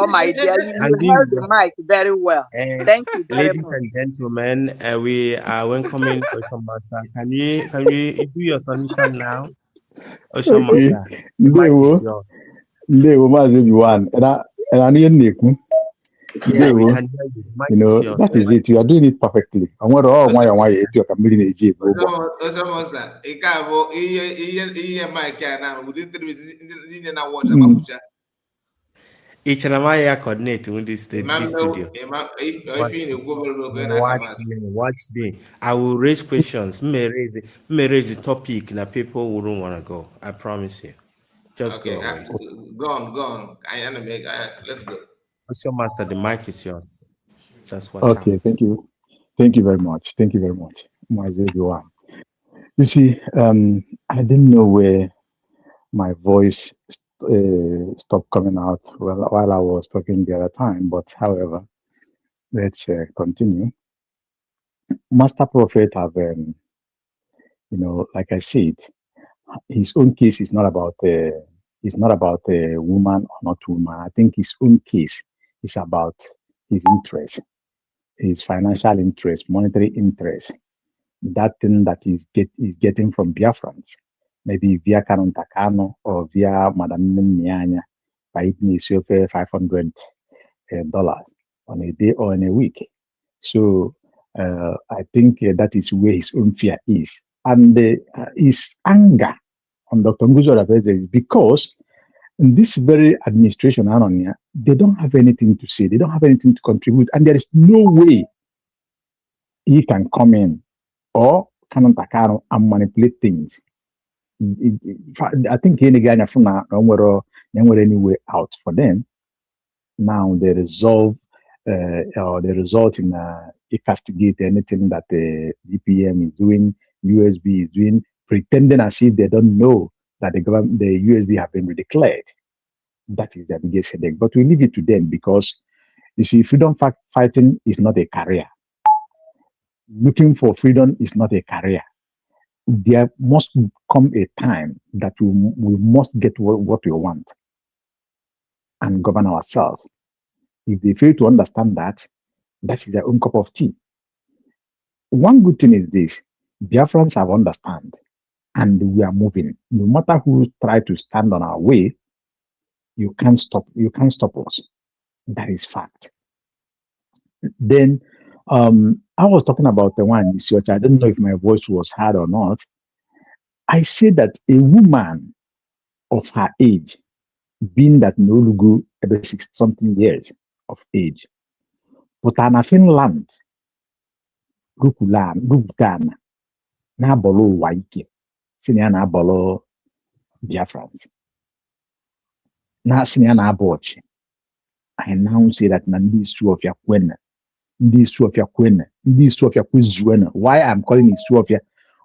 my dear, you held the mic very well. Thank you very ladies much. and gentlemen, we are welcoming Ocean Master. Can you do your submission now? Ocean Master, the mic is yours. Yeah, we can hear you. Mic is yours. That is it. You are doing it perfectly. I want why if you can bring it. Coordinate with this studio. Watch me. I will raise questions. May raise the topic that people wouldn't want to go. I promise you. Just go away. Go on. Let's go. Ocean Master, the mic is yours. Just watch out. Thank you. Thank you very much. Everyone. You see, I didn't know where my voice stopped coming out while I was talking the other time, but however, let's continue. Master Prophet have, like I said, his own case is not about a woman or not woman. I think his own case is about his interest, his financial interest, monetary interest, that thing that he's getting from Biafrans, maybe via Canon Takano or via Madame Nyanya, by eating $500 on a day or in a week. So I think that is where his own fear is. And his anger on Dr. Nguzo is because in this very administration, they don't have anything to say. They don't have anything to contribute. And there is no way he can come in or Canon Takano and manipulate things. I think any way out for them. Now they resolve or they result in castigate anything that the DPM is doing, USB is doing, pretending as if they don't know that the government, the USB have been redeclared. That is their biggest headache. But we leave it to them because you see, fighting is not a career. Looking for freedom is not a career. There must come a time that we must get what we want and govern ourselves. If they fail to understand that, that is their own cup of tea. One good thing is this: Biafrans have understand, and we are moving. No matter who try to stand on our way, you can't stop. You can't stop us. That is fact. Then I was talking about the one research. I don't know if my voice was heard or not. I said that a woman of her age, being that Nolugu about 60-something years of age, but an Finland, Rukulan, na bolo Waike, senior na bolo Biafrans, na senior na bochi. I now say that these two of ya these two of ya kwizuena. Why I'm calling it two of ya?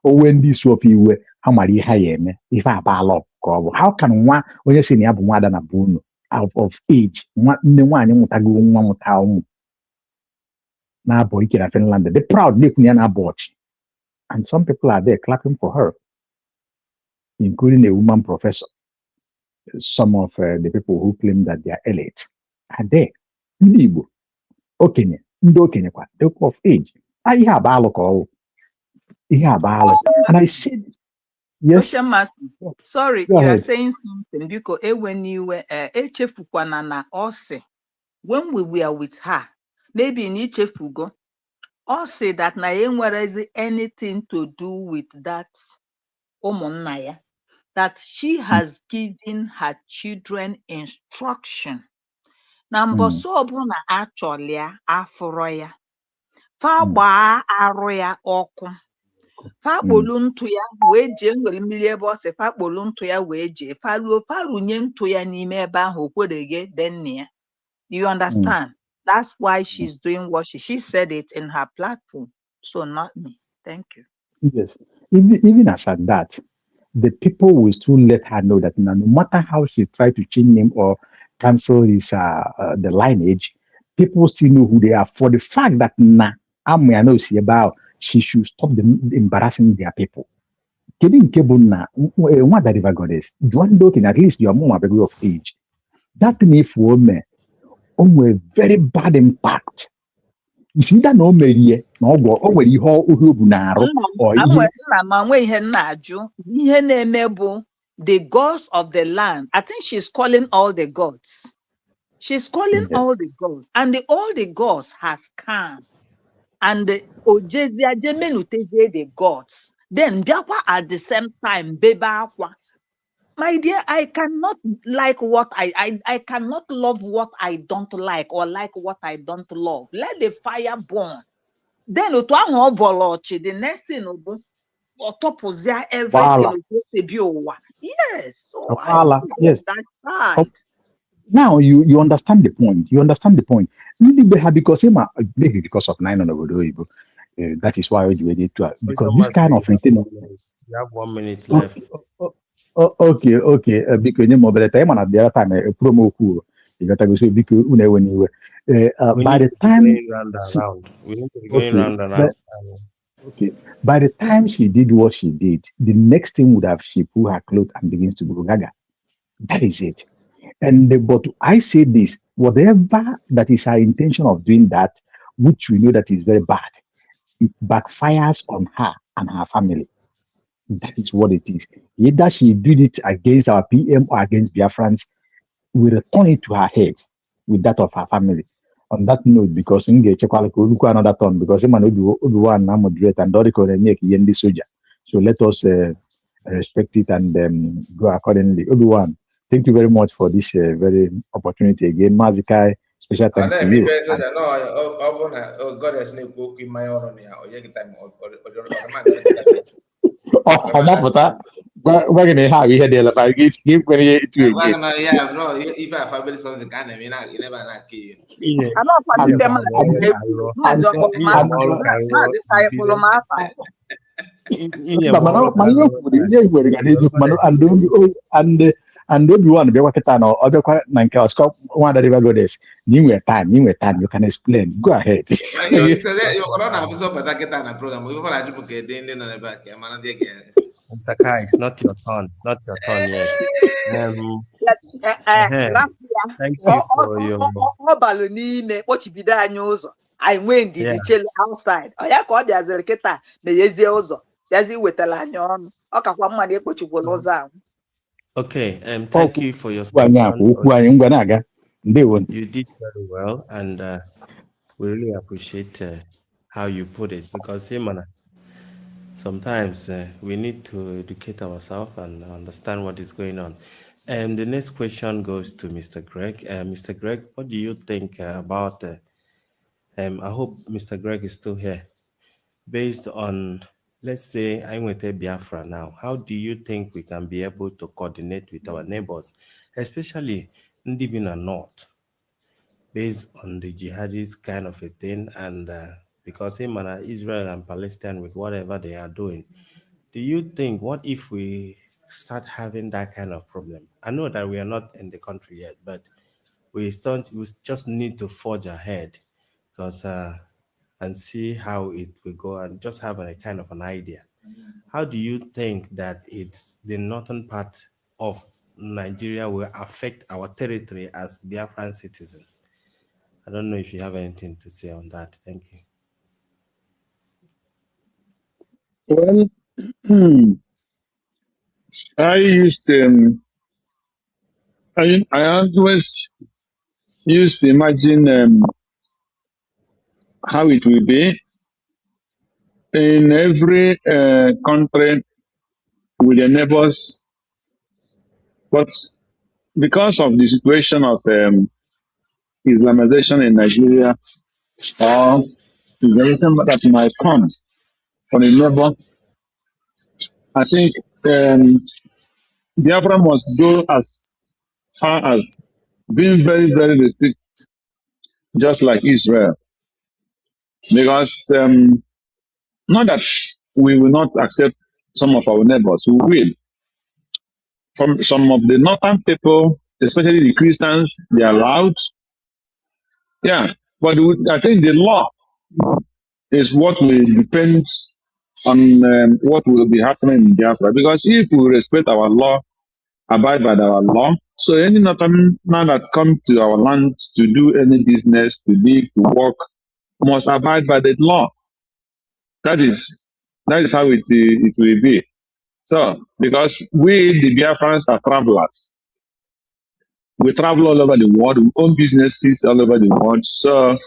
Or when these two of you were how many hayeme if I balo. How can one when you see me more than a boon of age? One the one you want to go one town. Now boy in Finland, the proud Nikunian bochi. And some people are there clapping for her, including a woman professor. Some of the people who claim that they are elite are there. Ndibo, okenye, ndo okenye kwa, of age. I have alcohol. And I said, yes. Ocean Master, sorry, Go you are ahead. saying something because when you were Echefukwana Ose, when we were with her, maybe in Echefugo, Ose that na is anything to do with that Omonaya, that she has given her children instruction. Number so na actually afroya. Fa aroya oku. Fa kpolu ntụ ya wee jee nwere mmiri ebe ọ sị fa kpolu ntụ ya wee jee fa runye ntụ ya n'ime ebe ahụ okwereghe denna ya. You understand? That's why she's doing what she said it in her platform. So not me. Thank you. Yes. Even as at that, the people will still let her know that no matter how she tried to change name or cancel his the lineage, people still know who they are. For the fact that I know see about she should stop them embarrassing their people. Kedu nke bụ na nwa that river goddess, Juan Dokin, at least your mom are of age. That thing if woman a very bad impact. You see that no merie na ogwo o nwere ihe ohu bu na arụ or ihe the gods of the land. I think she's calling all the gods. She's calling all the gods, and all the gods has come. And the gods. Then at the same time, Beba. My dear, I cannot like what I cannot love what I don't like or like what I don't love. Let the fire burn. Then the next thing will be everything. Yes, so I yes. that side. Now you understand the point. You understand the point. Because maybe because of 900 that is why we did to because this kind of thing. You have 1 minute left. Okay. Because by the time at the other time a promo cool. You got to go because by the time we need to be going round and round. Okay. By the time she did what she did, the next thing would have she pull her clothes and begins to go gaga. That is it. But I say this: whatever that is her intention of doing that, which we know that is very bad, it backfires on her and her family. That is what it is. Either she did it against our PM or against Biafrans, we return it to her head with that of her family. On that note, because we get another turn because one moderate and the soldier. So let us respect it and go accordingly. One, thank you very much for this very opportunity again. Mazikai, special thank to you. We're gonna have you here if I give when you to again. If I family something kind of you never not kill. In But man, and Obi-Wan be wakita no Obekwa Nanka Osco one that river goddess. New time, you can explain. Go ahead. You're gonna have some better get on a program. We've got to get in the back. I'm gonna get Mr. Kai, it's not your turn. It's not your turn yet. Thank you for your ọ balụ n'ime kpochibido anyị ụzọ anyị nwee ndidi chele outside ọ ya ka ọ bịaziri kịta meghezie ụzọ bịazi wetara anyị ọnụ ọ kakwa mma na ekpochikwala ụzọ ahụ. Okay, thank you for your submission. You did very well, and we really appreciate how you put it, because sometimes we need to educate ourselves and understand what is going on. The next question goes to Mr. Greg. Mr. Greg, what do you think about, I hope Mr. Greg is still here, based on, let's say, I'm with Biafra now, how do you think we can be able to coordinate with our neighbors, especially Ndibina North, based on the jihadist kind of a thing, and because Israel and Palestine with whatever they are doing, do you think, what if we start having that kind of problem? I know that we are not in the country yet, but we just need to forge ahead, because and see how it will go, and just have a kind of an idea. How do you think that it's the northern part of Nigeria will affect our territory as Biafran citizens? I don't know if you have anything to say on that. Thank you. Well, I always used to imagine how it will be in every country with the neighbors, but because of the situation of Islamization in Nigeria, or Islamization that might come from a neighbor, I think Biafra must go as far as being very, very restricted, just like Israel. Because not that we will not accept some of our neighbors, we will. From some of the northern people, especially the Christians, they are loud. Yeah, but I think the law is what will depend on what will be happening in Biafra. Because if we respect our law, abide by our law, so any northern man that come to our land to do any business, to live, to work, must abide by the law. That is how it will be. So, because we, the Biafrans, are travelers. We travel all over the world. We own businesses all over the world. So,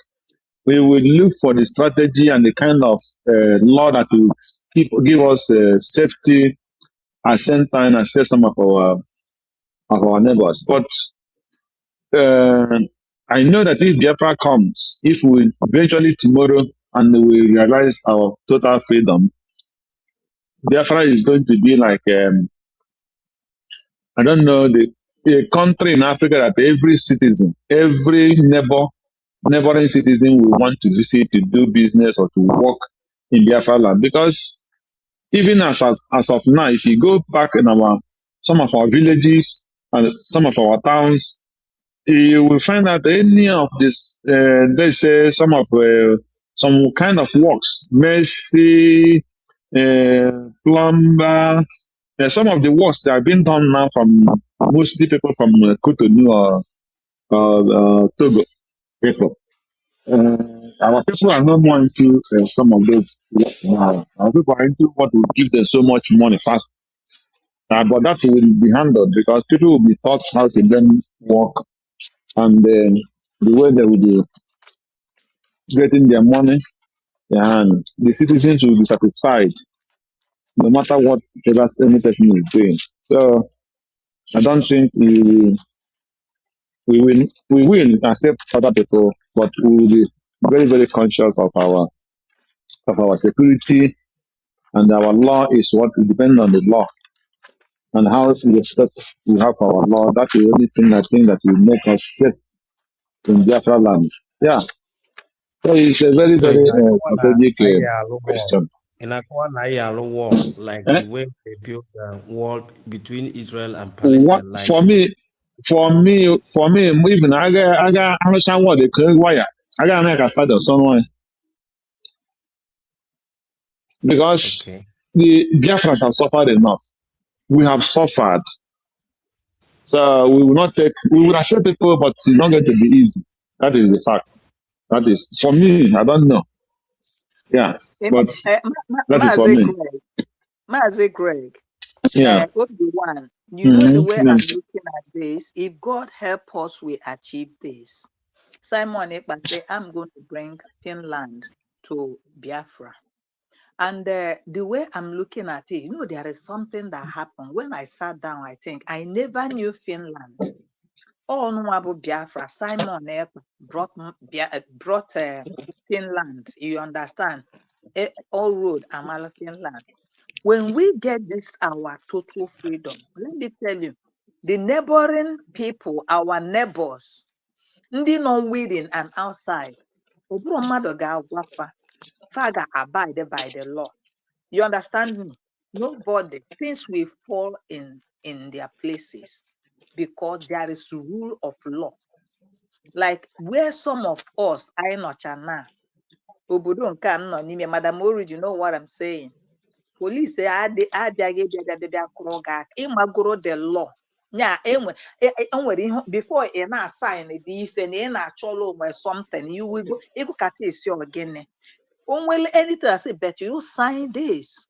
we will look for the strategy and the kind of law that will give us safety at the same time and save some of our neighbors. But I know that if Biafra comes, if we eventually tomorrow and we realize our total freedom, Biafra is going to be like, I don't know, a country in Africa that every citizen, every neighboring citizen will want to visit, to do business or to work in Biafra land. Because even as of now, if you go back in some of our villages and some of our towns, you will find that any of this, they say some kind of works, mercy, plumber, some of the works that are being done now from mostly people from Cotonou or Togo people. Our people are not more into some of those now. Our people are into what will give them so much money fast. But that will be handled because people will be taught how to then work and the way they will be getting their money, and the citizens will be satisfied no matter what any person is doing. So I don't think we will accept other people, but we will be very, very conscious of our security, and our law is what will depend on the law and how respect we have for our law. That's the only thing I think that will make us safe in Biafra land. Yeah. So it's a very, very strategic question. in a war, like Eh? the way they built the wall between Israel and Palestine, like For me, even I got understand what they call wire. I got make a start of someone because okay. the Biafrans have suffered enough. We have suffered. So we will not take, we will accept people, but it's not going to be easy. That is the fact. That is, for me, I don't know. Yeah, but that is for Maazị me. Greg, Maazị Greg, Yeah. Obi-Wan, you know the way Mm-hmm. I'm Yeah. looking at this. If God help us, we achieve this. Simon Ekpa say, I'm going to bring Finland to Biafra. And the way I'm looking at it, there is something that happened. When I sat down, I think I never knew Finland. Oh, no, Abu Biafra, Simon Ekpa brought Finland. You understand? All road, Amala, Finland. When we get this, our total freedom, let me tell you, the neighboring people, our neighbors, ndị nọ within and outside, ụbụrụ mmadụ ga-agwa fa ga-abide by the law. You understand me? Nobody, since we fall in their places, because there is rule of law. Like where some of us, I nọcha na obodo nke a m nọ n'ime, Madam Ori, you know what I'm saying? Police abịaghị bịa kụrụ gị aka ịmagoro the law. Nya enwere ihe before ị na-assign dị ife na ị na-achọla onwe something you will go ịgụkata esi ogene onwere anything I say but you sign this.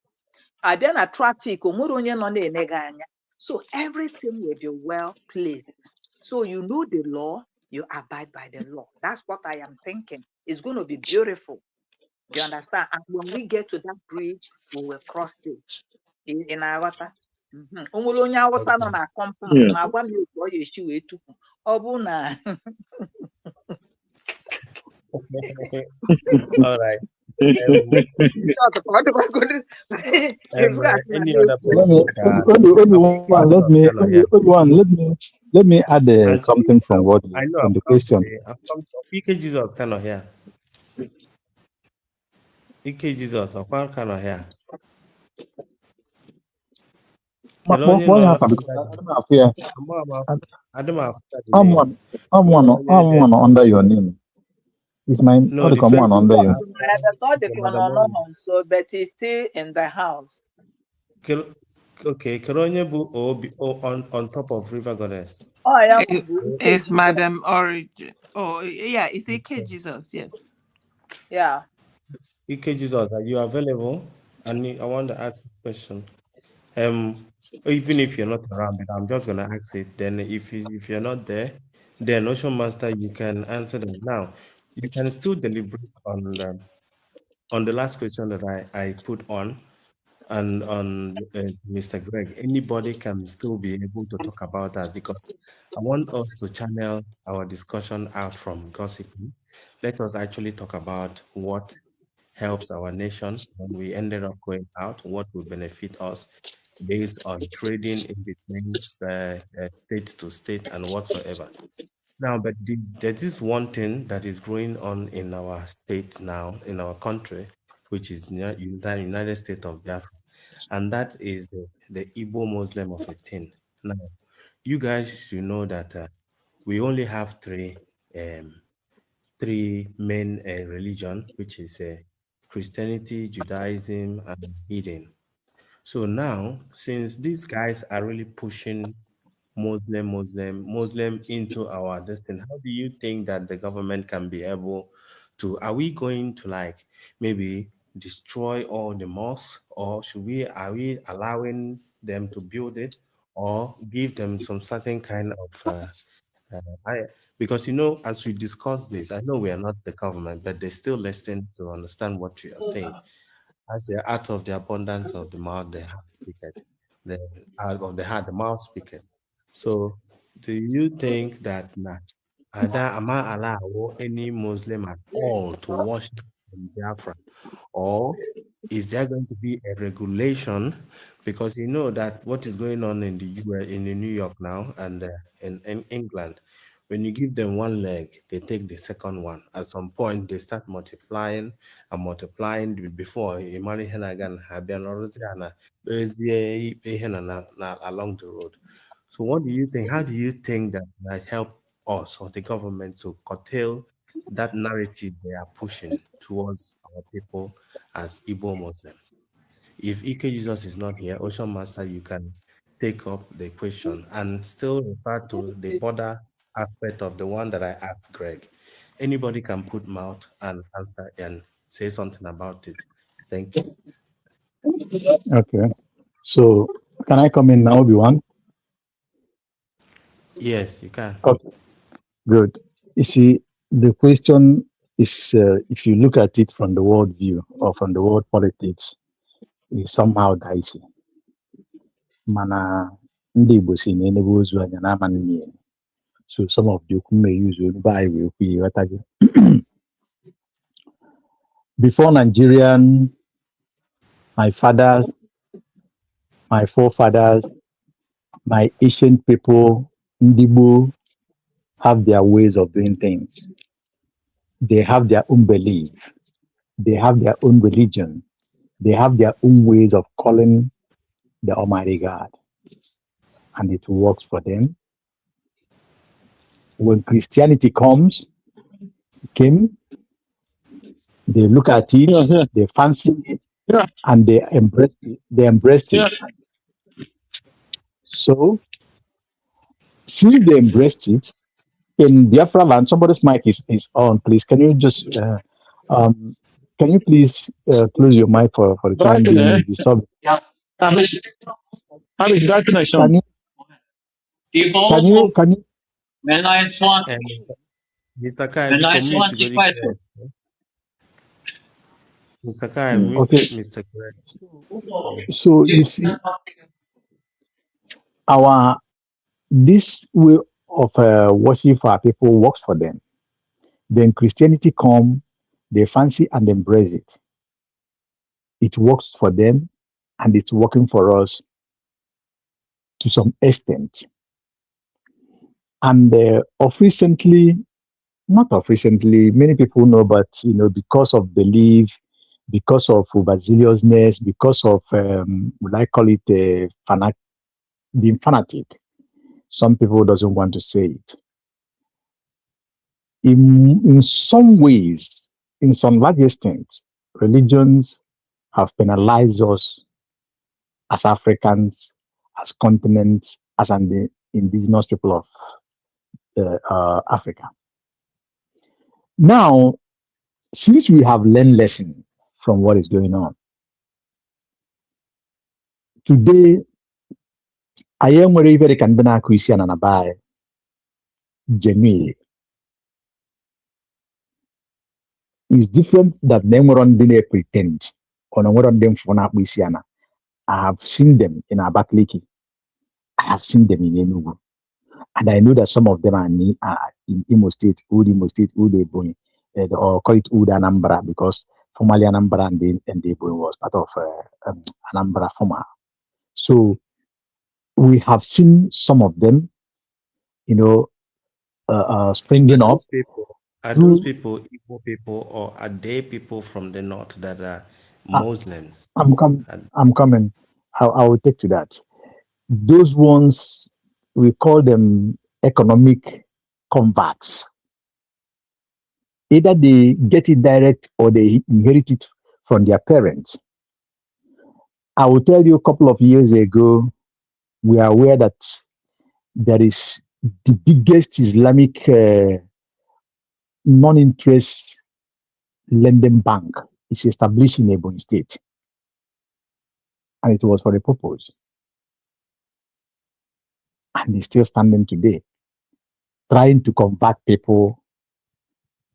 Abịa na traffic onwere onye nọ na-ene gị anya. So everything will be well placed. So you know the law, you abide by the law. That's what I am thinking. It's going to be beautiful. Do you understand? And when we get to that bridge, we will cross it. In aghọta. O nwere onye Awụsa nọ na compound Yeah. ma gwa m otu ọ ga-esi wee tupu ọ bụ na All right. Any other Let person me let me add and something from what I know from I've the come question. today. I've come to PK Jesus kind of here. PK Jesus, or kind of here. What happened? Because I don't have here. I don't have the name. I'm one under your name. It's my No, the one first under your. so but he's still in the house. Okay, Keronye bu on top of River Goddess. Oh, yeah, It's Madam Origin. Oh, yeah, it's AK Jesus, yes. Yeah. EK Jesus, are you available? I want to ask a question. Even if you're not around, but I'm just gonna ask it. Then if you're not there, then Ocean Master, you can answer them now. You can still deliberate on the last question that I put on and on Mr. Greg. Anybody can still be able to talk about that because I want us to channel our discussion out from gossiping. Let us actually talk about what helps our nation when we ended up going out, what will benefit us based on trading in between state to state and whatsoever. Now, but there is one thing that is going on in our state now, in our country, which is the United States of Biafra, and that is the Igbo Muslim of a thing. Now, you guys should know that we only have three main religion, which is Christianity, Judaism, and Heathen. So now, since these guys are really pushing Muslim into our destiny, how do you think that the government can be able to, are we going to like maybe destroy all the mosques, or are we allowing them to build it, or give them some certain kind of because as we discuss this, I know we are not the government, but they still listen to understand what we are saying. As the out of the abundance of the mouth, the heart speaketh. The out of the heart, the mouth speaketh. So, do you think that am I allow any Muslim at all to worship in Biafra, or is there going to be a regulation? Because you know that what is going on in the US, in New York now, and in England, When you give them one leg, they take the second one. At some point, they start multiplying and multiplying. Before you marry Henagan, along the road. So, what do you think? How do you think that might help us or the government to curtail that narrative they are pushing towards our people as Igbo Muslim? If Ike Jesus is not here, Ocean Master, you can take up the question and still refer to the border aspect of the one that I asked Greg. Anybody can put mouth and answer and say something about it. Thank you. Okay. So can I come in now, Obi-Wan? Yes, you can. Okay. Good. You see, the question is, if you look at it from the world view or from the world politics, is somehow dicey. Mana ndị Igbo si na enebe ozu anya na ama nne. So some of the okwu may use by before Nigerian, my fathers, my forefathers, my ancient people, Ndibo, have their ways of doing things. They have their own belief. They have their own religion. They have their own ways of calling the Almighty God. And it works for them. When Christianity came, they look at it, they fancy it, and they embraced it. So, since they embraced it, in Biafra land, somebody's mic is on, please. Can you just, can you please close your mic for the time being? It's disturbing. Can you? Mr. Kai, mute to go to Mr. Kai, mute Okay. Mr. Greg. So you see, this way of worship for our people works for them. Then Christianity come, they fancy and embrace it. It works for them, and it's working for us to some extent. And not of recently, many people know, but because of belief, because of overzealousness, because of would I call it being fanatic, some people doesn't want to say it. In some ways, in some large extent, religions have penalized us as Africans, as continents, as the indigenous people of Africa. Now, since we have learned lesson from what is going on, today, I am very very kandana Christian and abai genuinely. It's different that them on didn't pretend or not on them for Christian. I have seen them in Abakaliki. I have seen them in Enugu. And I know that some of them are in Imo State, Old Ebonyi, or call it Old Anambra, because formerly Anambra and Ebonyi was part of Anambra former. So we have seen some of them, springing up. Are those people Igbo people, or are they people from the north that are Muslims? I'm coming. I will take to that. Those ones, we call them economic converts. Either they get it direct or they inherit it from their parents. I will tell you, a couple of years ago, we are aware that there is the biggest Islamic non-interest lending bank is established in Ebonyi State. And it was for a purpose. And it's still standing today, trying to convert people,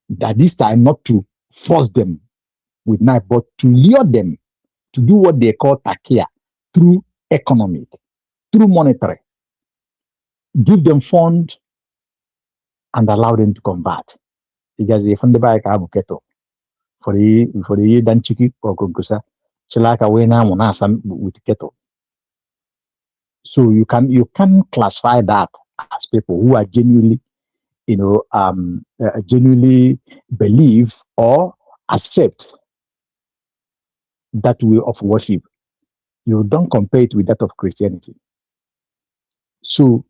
that this time not to force them with knife, but to lure them to do what they call takia through economic, through monetary. Give them fund and allow them to convert. Because if on the bike I have keto for the year dan chiki or gongosa, chilaka we na monasam with keto. So you can classify that as people who are genuinely genuinely believe or accept that way of worship. You don't compare it with that of Christianity. So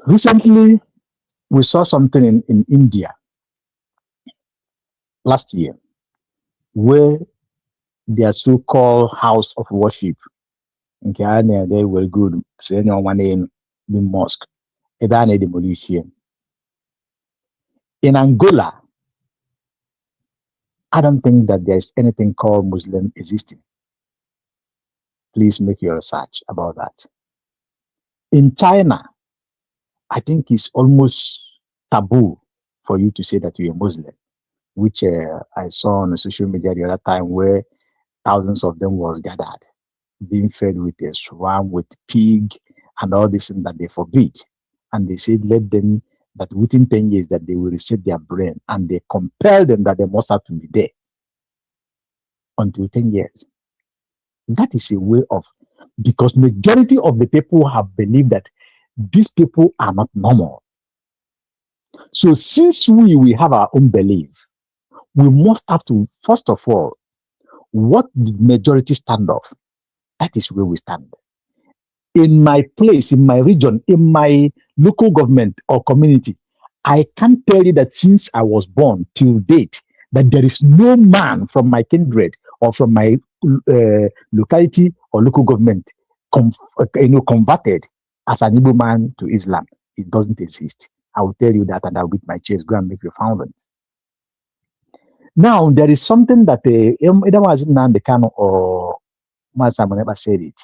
recently, we saw something in India last year where their so-called house of worship, nke a na-ede were good, say one name, the mosque, ebe a na-demolish here. In Angola, I don't think that there's anything called Muslim existing. Please make your research about that. In China, I think it's almost taboo for you to say that you're a Muslim, which I saw on the social media the other time where thousands of them was gathered, being fed with a swan, with pig, and all this thing that they forbid. And they said, let them, that within 10 years that they will reset their brain, and they compel them that they must have to be there until 10 years. That is a way of, because majority of the people have believed that these people are not normal. So since we have our own belief, we must have to, first of all, what the majority stand of, that is where we stand. In my place, in my region, in my local government or community, I can tell you that since I was born till date, that there is no man from my kindred or from my locality or local government converted as an Igbo man to Islam. It doesn't exist. I will tell you that, and I'll beat my chest. Go and make your fountains. Now, there is something that either was in the Kano or Masam never said it.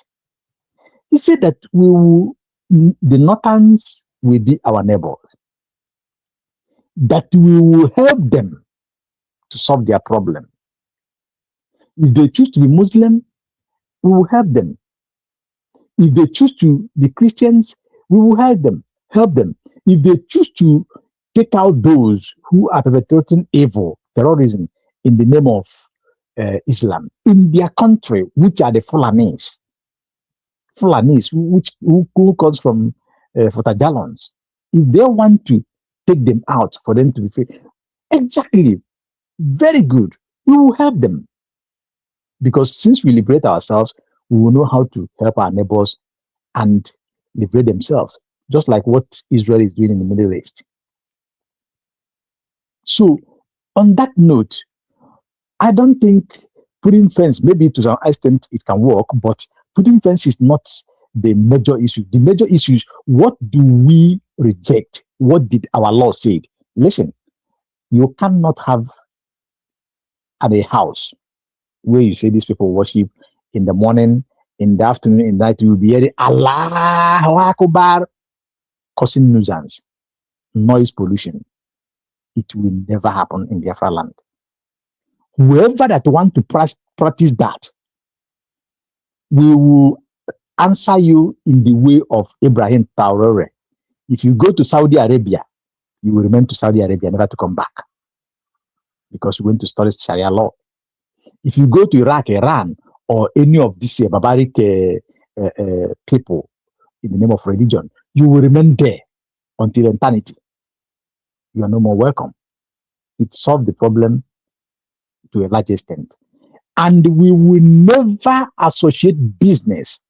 He said that the Northerns will be our neighbors, that we will help them to solve their problem. If they choose to be Muslim, we will help them. If they choose to be Christians, we will help them. If they choose to take out those who are perpetrating evil, terrorism, in the name of Islam, in their country, which are the Fulanis, who comes from Futajalons, if they want to take them out for them to be free, exactly, very good, we will help them. Because since we liberate ourselves, we will know how to help our neighbors and liberate themselves, just like what Israel is doing in the Middle East. So, on that note, I don't think putting fence, maybe to some extent it can work, but putting fence is not the major issue. The major issue is, what do we reject? What did our law say? Listen, you cannot have a house where you say these people worship in the morning, in the afternoon, in the night, you will be hearing Allahu Akbar, causing nuisance, noise pollution. It will never happen in Biafra land. Whoever that want to practice that, we will answer you in the way of Ibrahim Traore. If you go to Saudi Arabia, you will remain to Saudi Arabia, never to come back, because you went to study Sharia law. If you go to Iraq, Iran, or any of these barbaric people in the name of religion, you will remain there until eternity. You are no more welcome. It solved the problem to a large extent. And we will never associate business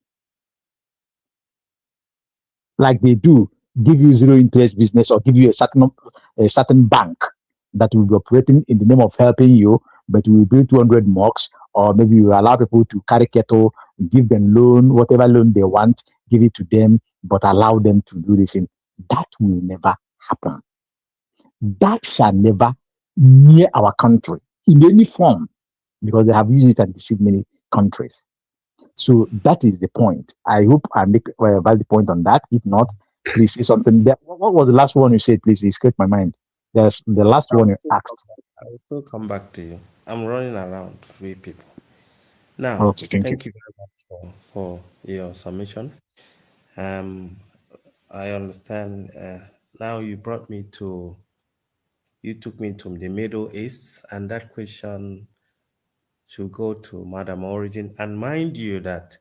like they do, give you zero interest business or give you a certain bank that will be operating in the name of helping you, but we will build 200 mosques, or maybe you allow people to carry cattle, give them loan, whatever loan they want, give it to them, but allow them to do this thing. That will never happen. That shall never near our country in any form, because they have used it and deceived many countries. So that is the point. I hope I make a valid point on that. If not, please say something. What was the last one you said, please? It escaped my mind. There's the last one you asked. I will still come back to you. I'm running around with people. Now, Okay, thank you very much for your submission. I understand. Now you took me to the Middle East, and that question should go to Madam Origin. And mind you that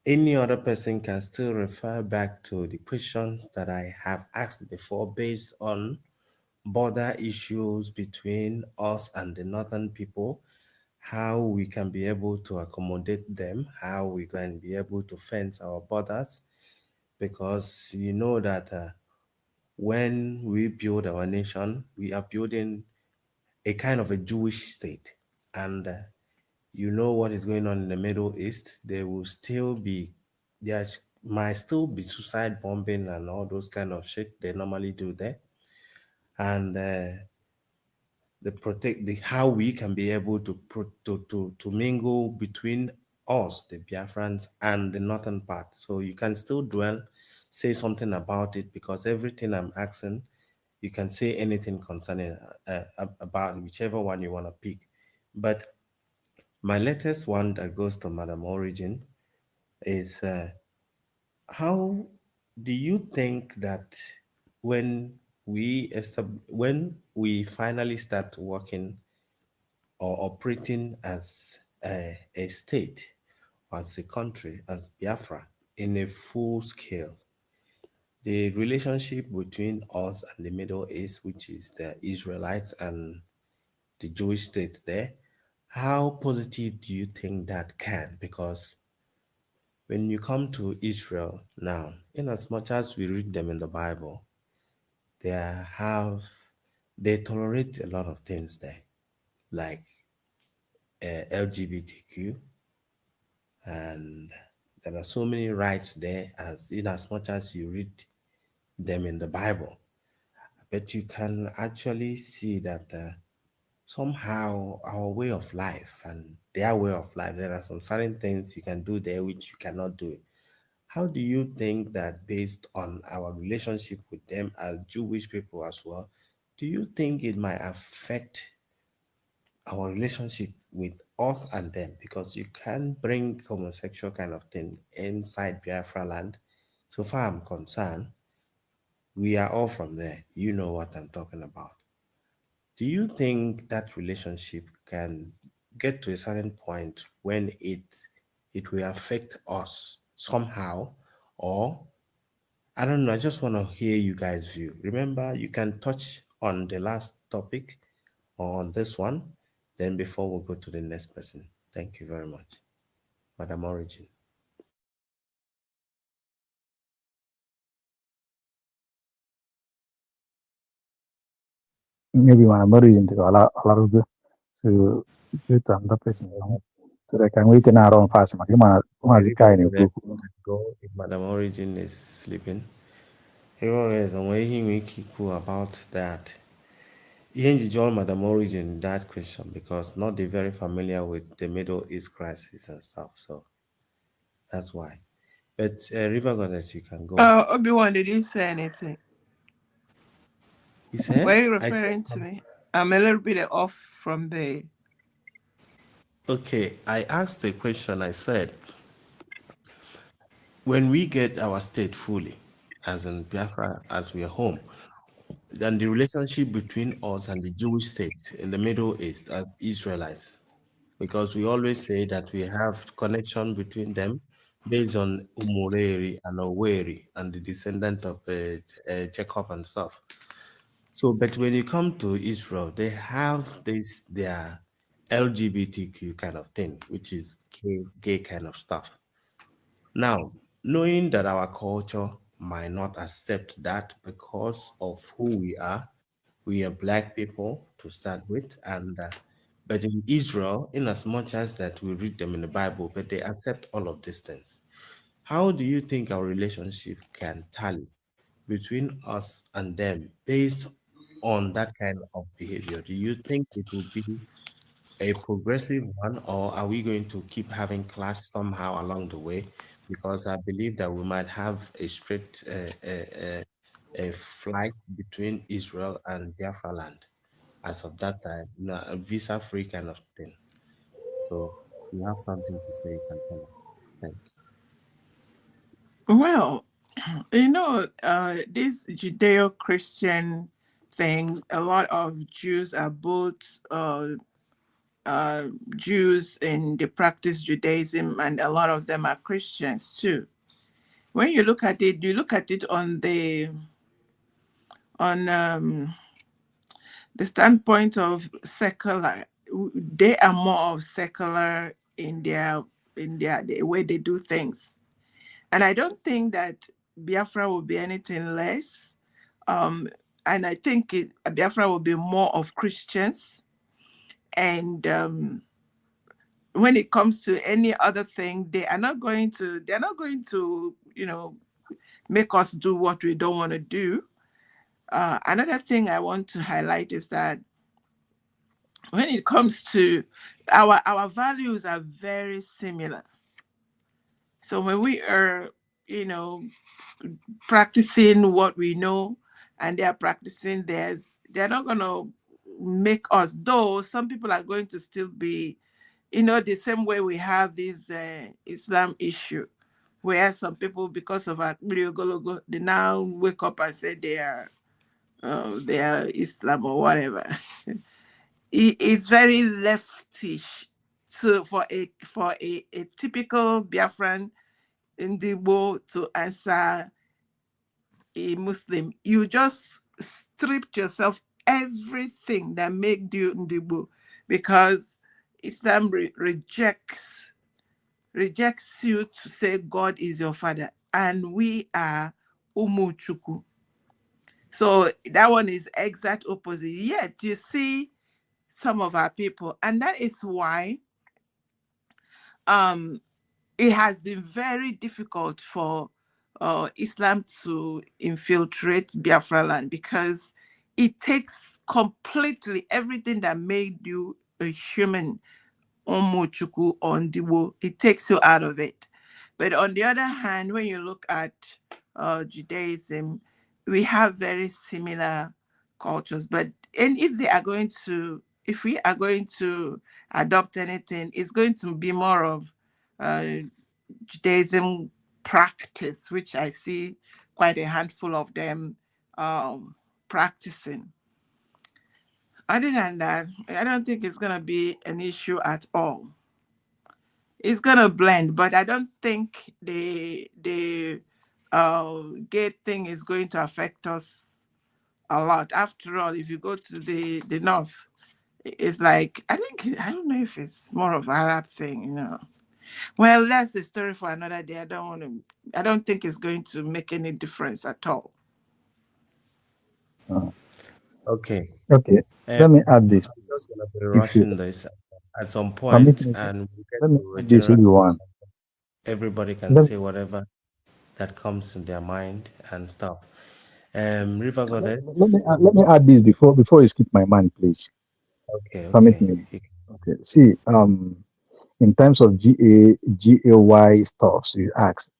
any other person can still refer back to the questions that I have asked before based on border issues between us and the northern people, how we can be able to accommodate them, how we can be able to fence our borders, because you know that when we build our nation, we are building a kind of a Jewish state. And you know what is going on in the Middle East, there might still be suicide bombing and all those kind of shit they normally do there. And how we can be able to mingle between us, the Biafrans, and the northern part. So you can still say something about it, because everything I'm asking, you can say anything concerning about whichever one you want to pick. But my latest one that goes to Madam Origin is how do you think that when when we finally start working or operating as a state, as a country, as Biafra, in a full scale, the relationship between us and the Middle East, which is the Israelites and the Jewish state there, how positive do you think that can? Because when you come to Israel now, in as much as we read them in the Bible, they they tolerate a lot of things there, like LGBTQ, and there are so many rights there, as in as much as you read them in the Bible. But you can actually see that somehow our way of life and their way of life, there are some certain things you can do there which you cannot do. How do you think that, based on our relationship with them as Jewish people as well, do you think it might affect our relationship with us and them? Because you can't bring homosexual kind of thing inside Biafra land. So far I'm concerned, we are all from there. You know what I'm talking about. Do you think that relationship can get to a certain point when it will affect us somehow? Or I don't know, I just want to hear you guys' view. Remember, you can touch on the last topic or on this one, then before we go to the next person. Thank you very much. Madam Origin. Maybe one more reason to go a lot of good. So it's another person. So they can wait an hour on fast. River Goddess, you can go if Madam Origin is sleeping. River Goddess, and when he will keep about that. He enjoyed Madam Origin that question because not they very familiar with the Middle East crisis and stuff. So that's why. But River Goddess, you can go. Obi-Wan, did you say anything? He said, Were you I said referring to something. me? I'm a little bit off from the. Okay, I asked the question. I said, when we get our state fully, as in Biafra, as we are home, then the relationship between us and the Jewish state in the Middle East as Israelites, because we always say that we have connection between them based on Umureri and Oweri and the descendant of Jacob and stuff. So, but when you come to Israel, they have their LGBTQ kind of thing, which is gay kind of stuff. Now, knowing that our culture might not accept that because of who we are black people to start with, and but in Israel, in as much as that we read them in the Bible, but they accept all of these things. How do you think our relationship can tally between us and them based on that kind of behavior? Do you think it will be a progressive one, or are we going to keep having clash somehow along the way? Because I believe that we might have a straight a flight between Israel and Biafra land as of that time, a visa-free kind of thing. So you have something to say, you can tell us. Thanks. Well, this Judeo-Christian thing, a lot of Jews are both Jews and they practice Judaism, and a lot of them are Christians too. When you look at it, on the standpoint of secular. They are more of secular in the way they do things, and I don't think that Biafra will be anything less. And I think Biafra will be more of Christians. And when it comes to any other thing, they're not going to, make us do what we don't want to do. Another thing I want to highlight is that when it comes to our values are very similar. So when we are, practicing what we know and they are practicing theirs, they're not going to make us, though some people are going to still be, the same way we have this Islam issue, where some people, because of our they now wake up and say they are Islam or whatever. It's very leftish. So for a typical Biafran Indigo to answer a Muslim, you just stripped yourself everything that made you Ndibo, because Islam rejects you to say God is your father and we are Umuchuku. So that one is exact opposite. Yet you see some of our people, and that is why it has been very difficult for Islam to infiltrate Biafra land, because it takes completely everything that made you a human, Omochuku Ondiwo, it takes you out of it. But on the other hand, when you look at Judaism, we have very similar cultures. And if we are going to adopt anything, it's going to be more of Judaism practice, which I see quite a handful of them practicing. Other than that, I don't think it's going to be an issue at all. It's going to blend, but I don't think the gate thing is going to affect us a lot. After all, if you go to the north, it's like, I don't know if it's more of an Arab thing, Well, that's the story for another day. I don't think it's going to make any difference at all. Okay. Okay. Let me add this. I'm just gonna be If you rushing this at some permit point, me, and we let get me to a add this if general you want. discussion. Everybody can Let, say whatever that comes to their mind and stuff. River Goddess. let me add this before you skip my mind, please. Permit Okay. me. Okay. See, in terms of GAY stuff, so you ask.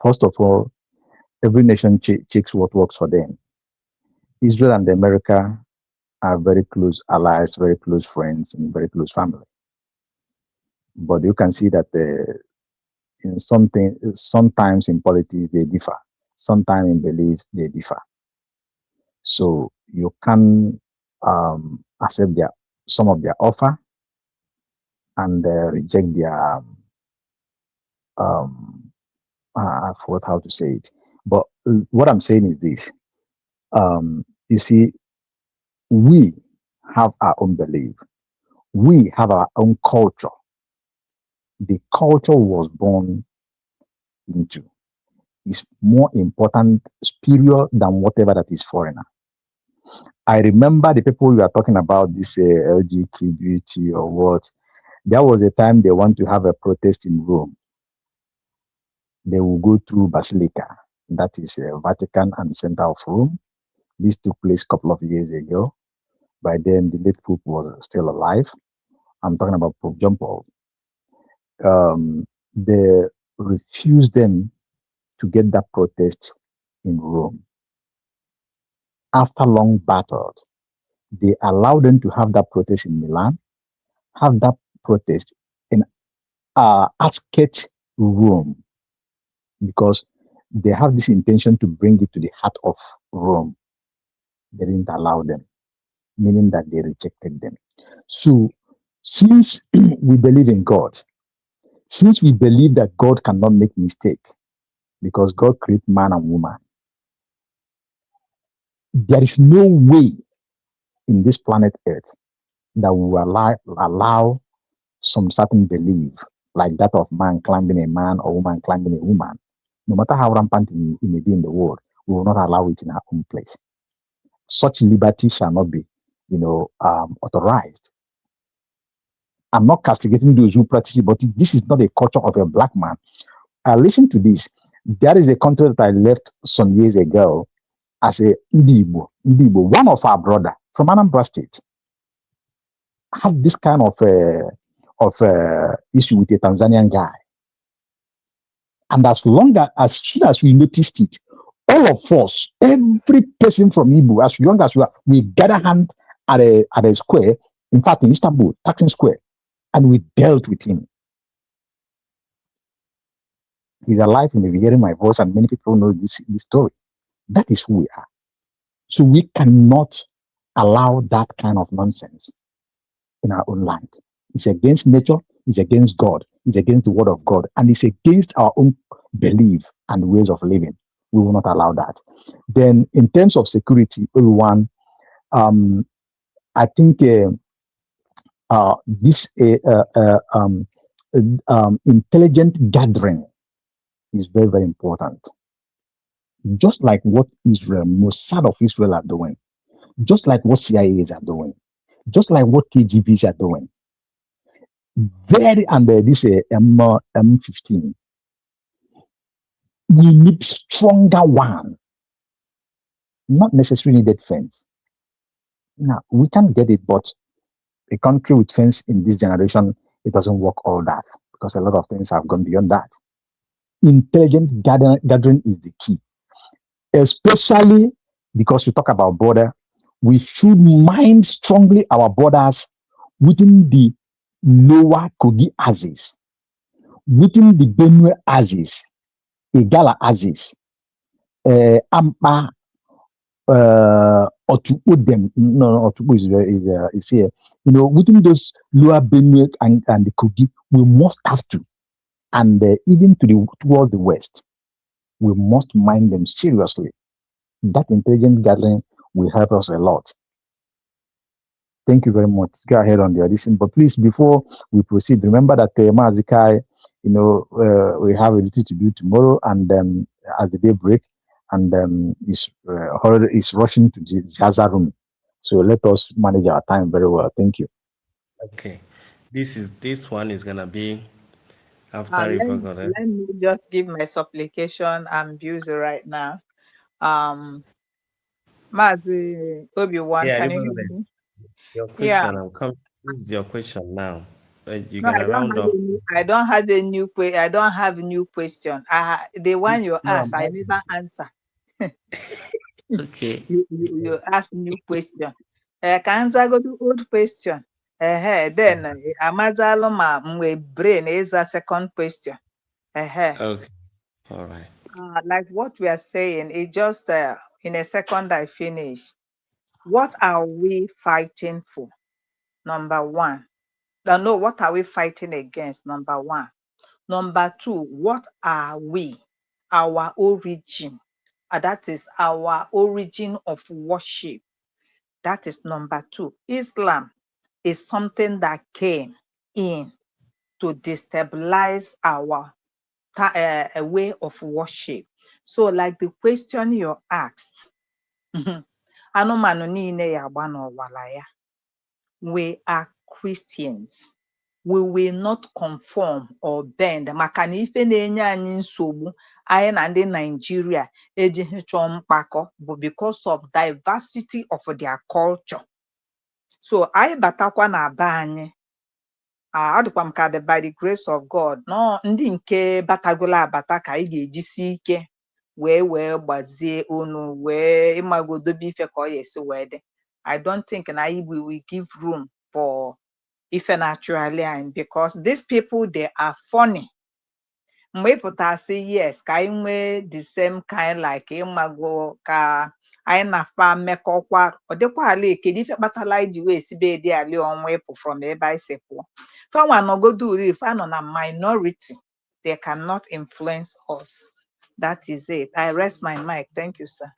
First of all, every nation checks what works for them. Israel and America are very close allies, very close friends, and very close family. But you can see that sometimes in politics they differ. Sometimes in beliefs they differ. So you can accept some of their offer and reject their I forgot how to say it. But what I'm saying is this: you see, we have our own belief. We have our own culture. The culture was born into is more important, superior than whatever that is foreigner. I remember the people you are talking about, this LGBT or what. There was a time they want to have a protest in Rome. They will go through Basilica, that is Vatican and center of Rome. This took place a couple of years ago. By then, the late Pope was still alive. I'm talking about Pope John Paul. They refused them to get that protest in Rome. After long battle, they allowed them to have that protest in Milan, have that protest in Ascot, Rome, because they have this intention to bring it to the heart of Rome. They didn't allow them. meaning that they rejected them. So, since we believe in God, since we believe that God cannot make mistake, because God created man and woman, there is no way in this planet Earth that we will allow some certain belief, like that of man climbing a man or woman climbing a woman, no matter how rampant it may be in the world, we will not allow it in our own place. Such liberty shall not be, authorized. I'm not castigating those who practice it, but this is not a culture of a black man. Listen to this. There is a country that I left some years ago as a Ndibo. One of our brother from Anambra State had this kind of issue with a Tanzanian guy. And as soon as we noticed it, all of us, every person from Igbo, as young as we are, we gather hand at a square, in fact, in Istanbul, Taksim Square, and we dealt with him. He's alive, and you're hearing my voice, and many people know this story. That is who we are. So we cannot allow that kind of nonsense in our own land. It's against nature, it's against God, it's against the word of God, and it's against our own belief and ways of living. We will not allow that. Then, in terms of security, everyone, I think this intelligent gathering is very, very important. Just like what Israel, Mossad of Israel are doing, just like what CIAs are doing, just like what KGBs are doing. Very under this M15, we need stronger one, not necessarily that fence. Now we can get it, but a country with fence in this generation, it doesn't work all that because a lot of things have gone beyond that. Intelligent gathering is the key, especially because we talk about border. We should mind strongly our borders within the lower Kogi axis, within the Benue axis, Igala axis, Ampa, Otuodem. No, Otubo is here. Within those lower Benue and the Kogi, we must have to, and even towards the west, we must mind them seriously. That intelligent gathering will help us a lot. Thank you very much. Go ahead on the audition, but please, before we proceed, remember that Mazikai, we have a little to do tomorrow, and as the day break, and is rushing to the Zaza room. So let us manage our time very well. Thank you. Okay, this one is gonna be after Let River me just give my supplication. I'm busy right now. Mazi Obi-Wan, Yeah, can you River hear me? your Yeah. question. I'm coming. This is your question now. You're No, I gonna don't round have up. any. I don't have a new I don't have a new question. The one you No, asked, I never answer. okay. You ask new question. Ka answer go to old question. Then amazalo ma mwe brain is a second question. Okay. All right. Like what we are saying, it just in a second I finish. What are we fighting for? Number one. No, what are we fighting against? Number one. Number two, what are we? Our origin. That is our origin of worship. That is number two. Islam is something that came in to destabilize our way of worship. So, like the question you asked, anụmanụ niile ya agba n'ọwara ya. We are Christians. We will not conform or bend maka na ife na-enye anyị nsogbu anyị na ndị Nigeria ejighị chọọ mkpakọ bụ because of diversity of their culture. So anyị batakwa na be anyị, ọ dịkwa m ka by the grace of God no ndị nke batagolo abata ka anyị ga-ejisi ike wee gbazie unu wee ịmagodobe ife ka ọ ya esi wee dị. I don't think na we will give room for ife naturally and because these people they are funny. Mgbe pụta say yes ka anyị nwee the same kind like ịmago ka anyị na-afa mmekọkwa ọ dịkwa ala kedu ife kpatala anyị ji wee sibe dị ala ọnwa ịpụ from ebe anyị si pụọ fanwa nọgodo uri fa nọ na minority they cannot influence us. That is it. I rest my mic. Thank you, sir.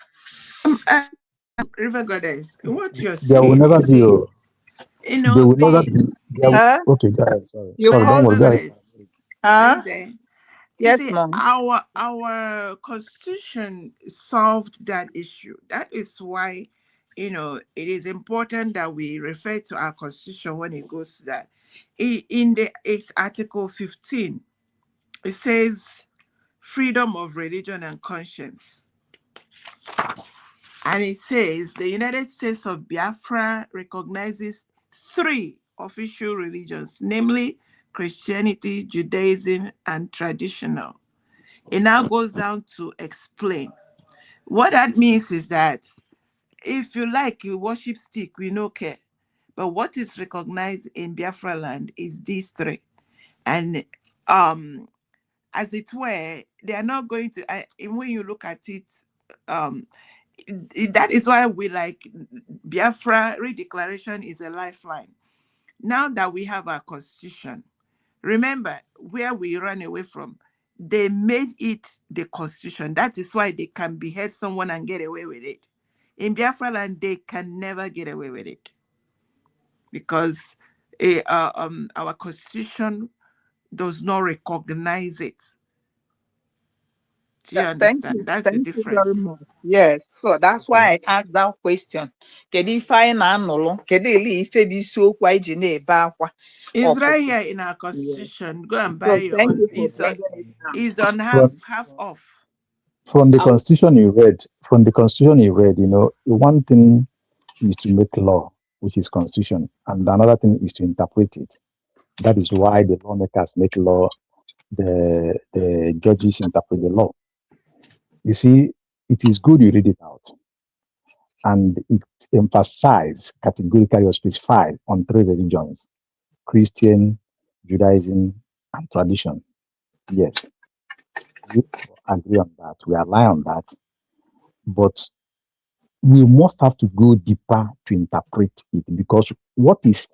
River Goddess, what you're There will saying never is, be a. you know, There will never be. Okay, go ahead. Sorry, sorry. Don't worry. Go ahead. Are you there? Yes, see, ma'am. our constitution solved that issue. That is why, you know, it is important that we refer to our constitution when it goes to that. It's Article 15. It says freedom of religion and conscience. And it says the United States of Biafra recognizes 3 official religions, namely Christianity, Judaism, and traditional. It now goes down to explain. What that means is that if you like, you worship stick, we no care. But what is recognized in Biafra land is these 3. And as it were, they are not going to, when you look at it, that is why we like Biafra redeclaration is a lifeline. Now that we have our constitution, remember where we ran away from, they made it the constitution. That is why they can behead someone and get away with it. In Biafra land, they can never get away with it because our constitution does not recognize it. Do you understand? That's the difference. Thank you very much. Yes, so that's why I asked that question. Kedu ife anyị na-anụlụ? Kedu ile ife bụ isiokwu anyị ji na-ebe akwa? It's right here in our constitution. Go and buy your own. It's on half off. From the constitution you read, you know, one thing is to make law, which is constitution, and another thing is to interpret it. That is why the lawmakers make law, the judges interpret the law. You see, it is good you read it out. And it emphasizes categorically or specified on 3 religions, Christian, Judaism, and tradition. Yes, we agree on that. We rely on that. But we must have to go deeper to interpret it, because what is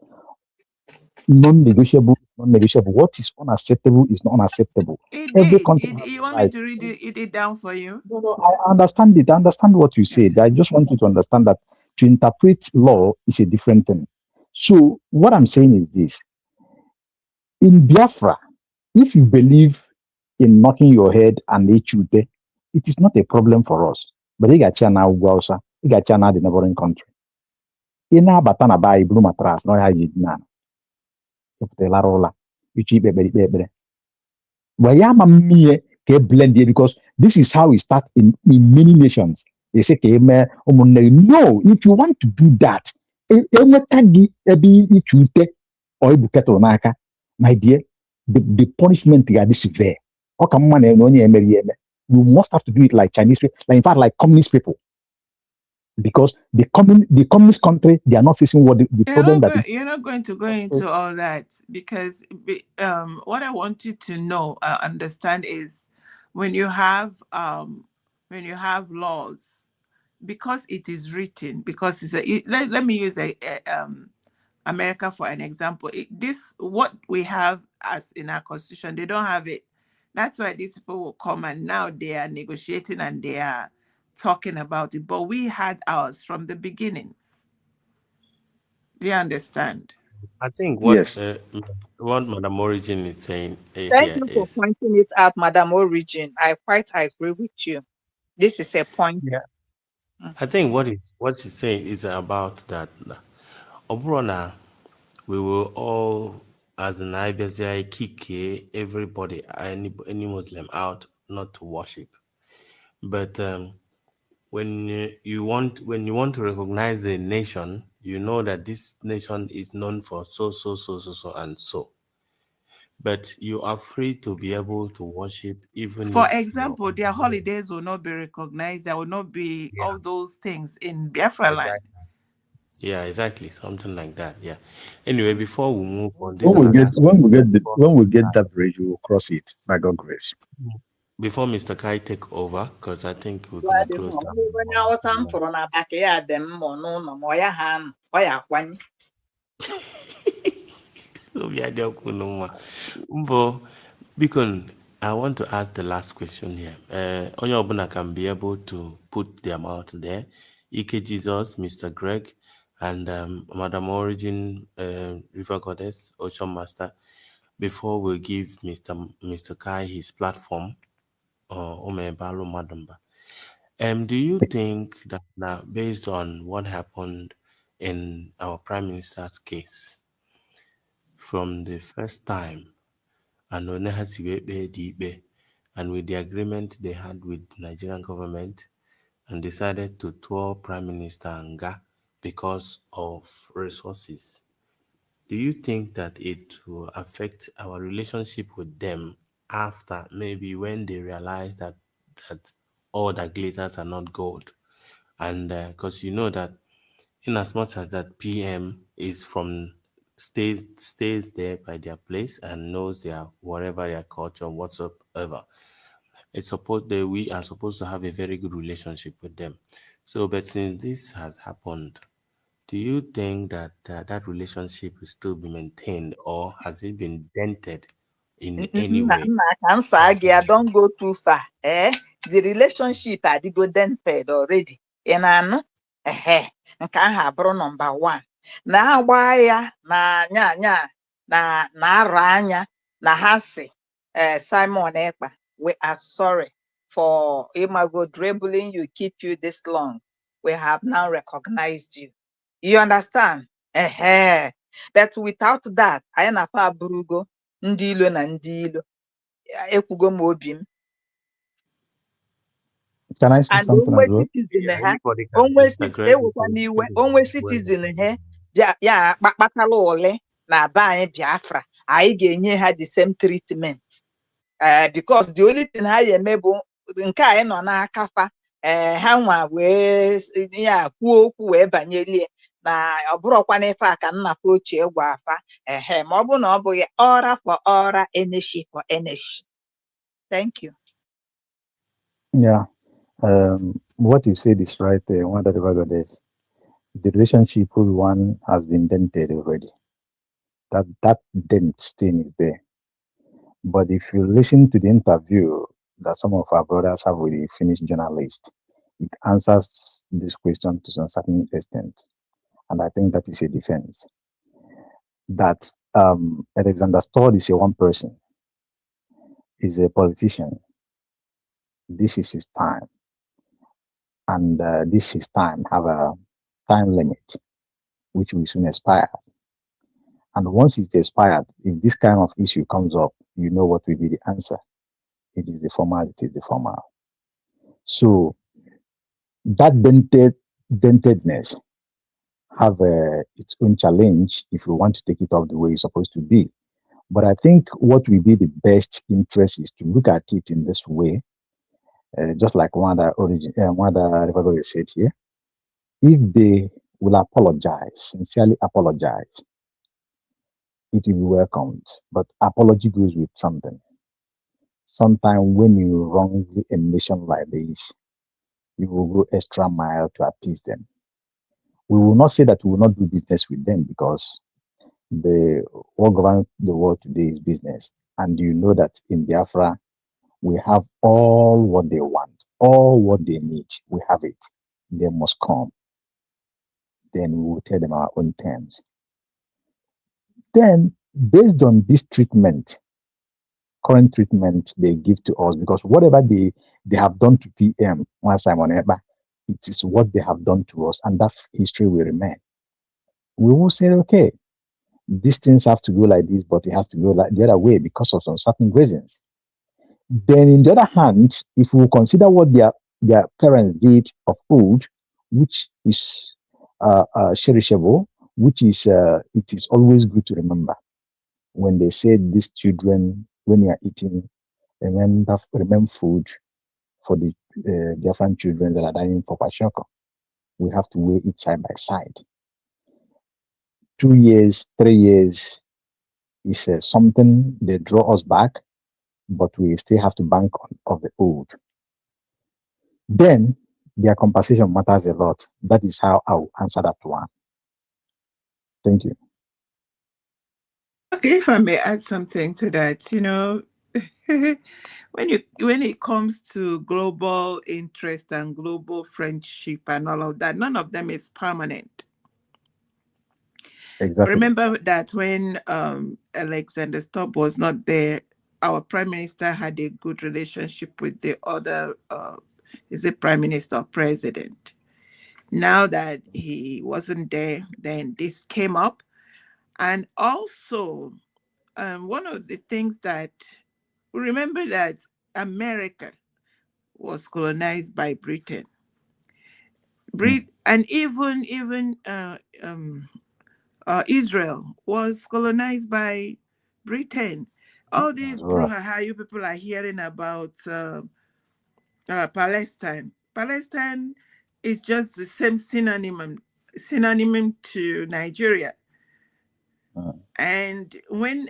non-negotiable is non-negotiable. What is unacceptable is not unacceptable. Every country has You want right. me to read it down for you? No, I understand it. I understand what you said. I just want you to understand that to interpret law is a different thing. So what I'm saying is this. In Biafra, if you believe in knocking your head and it is not a problem for us. But you got China, Ugausa, you got China, the neighboring country. In a batana by blue matras, no how you did. Because this is how we start in many nations. They say, no, if you want to do that, my dear, the punishment is severe. You must have to do it like Chinese people, in fact, like communist people. Because the communist country, they are not facing what the problem that you're not going to go into all that, because what I want you to know, understand is when you have laws, because it is written, because let me use America for an example. What we have as in our constitution, they don't have it. That's why these people will come and now they are negotiating and they are talking about it, but we had ours from the beginning. Do you understand? I think what Madam Origin is saying Thank you for pointing it out, Madam Origin. I quite agree with you. This is a point. Yeah. I think what she's saying is about that. Obrona, we will all, as an IBSI, kick everybody, any Muslim out not to worship. But when you want to recognize a nation, you know that this nation is known for so and so. But you are free to be able to worship even for if example, their holidays will not be recognized. There will not be all those things in Biafra land. Yeah, exactly. Something like that. Yeah. Anyway, before we move on, when we get that bridge, we will cross it by God's grace. before Mr. Kai take over, because I think we're Gwa gonna dị close mma, down. onye awụsa m fụrụ na backyard m ma n'ụlọ ma ọ ya ha anụ, ọ ya akwanye. Obi adị ọkụ n'ụwa. Mbo, Bikon, I want to ask the last question here. Onye ọbụla can be able to put their mouth there. Ike Jesus, Mr. Greg, and Madam Origin, River Goddess, Ocean Master. Before we give Mr. Kai his platform, Omebalo Madamba. Do you think that now, based on what happened in our Prime Minister's case, from the first time, and and with the agreement they had with the Nigerian government, and decided to tour Prime Minister Anga because of resources, do you think that it will affect our relationship with them after, maybe when they realize that all that glitters are not gold? And because you know that in as much as that PM is from stays there by their place and knows their whatever their culture whatsoever, it's supposed that we are supposed to have a very good relationship with them. So, but since this has happened, do you think that that relationship will still be maintained, or has it been dented in any way? Nna ka m saa gị ya, don't go too far. The relationship adịgo dented already. Ị na-anụ? Nke ahụ abụrụ number one. Na-agba ya na nya na arụ anya na ha si Simon Ekpa, we are sorry for Imago dribbling you, keep you this long. We have now recognized you. You understand? But without that, anyị na-afa aburugo ndị ilo na ndị ilo. Ekwugo m obi m. Can I say And something as onwe well? citizen ha, Anybody can, Mr. Greg. ewekwa n'iwe, onwe citizen ha ya kpakpatala ole na be anyị Biafra, anyị ga-enye ha the same treatment. Because the only thing ha eme bụ nke anyị nọ n'aka fa, ha nwa wee ya kwuo okwu wee banyelie na ọ bụrụkwa n'ife a ka nna fa ochie gwa afa. Ma ọ bụ na ọ bụghị ọra for ọra, eneshi for eneshi. Thank you. Yeah. What you said is right there. One that the relationship with one has been dented already. That dent stain is there. But if you listen to the interview that some of our brothers have with the Finnish journalist, it answers this question to some certain extent. And I think that is a defense. That Alexander Stodd is a one person, is a politician. This is his time. And this his time have a time limit, which will soon expire. And once it's expired, if this kind of issue comes up, you know what will be the answer. It is the formal, it is the formal. So that dentedness have its own challenge if you want to take it off the way it's supposed to be. But I think what will be the best interest is to look at it in this way, just like one other said here. If they will apologize, sincerely apologize, it will be welcomed. But apology goes with something. Sometimes when you wrong a nation like this, you will go extra mile to appease them. We will not say that we will not do business with them, because what governs the world today is business. And you know that in Biafra, we have all what they want, all what they need. We have it. They must come. Then we will tell them our own terms. Then, based on this treatment, current treatment they give to us, because whatever they have done to PM, one Simon Ekpa, it is what they have done to us, and that history will remain. We will say, okay, these things have to go like this, but it has to go like the other way because of some certain reasons. Then, in the other hand, if we consider what their parents did of old, which is cherishable, which is it is always good to remember. When they said these children, when you are eating, remember food for the different children that are dying for Pachoko. We have to weigh it side by side. 2 years, 3 years is something they draw us back. but we still have to bank on the old. Then their compensation matters a lot. That is how I'll answer that one. Thank you. Okay, if I may add something to that, when it comes to global interest and global friendship and all of that, none of them is permanent. Exactly. Remember that when Alexander Stubb was not there, our prime minister had a good relationship with the other, is it prime minister or president? Now that he wasn't there, then this came up. And also, one of the things that, remember that America was colonized by Britain. And even Israel was colonized by Britain. All these brouhaha you people are hearing about Palestine. Palestine is just the same synonym to Nigeria. And when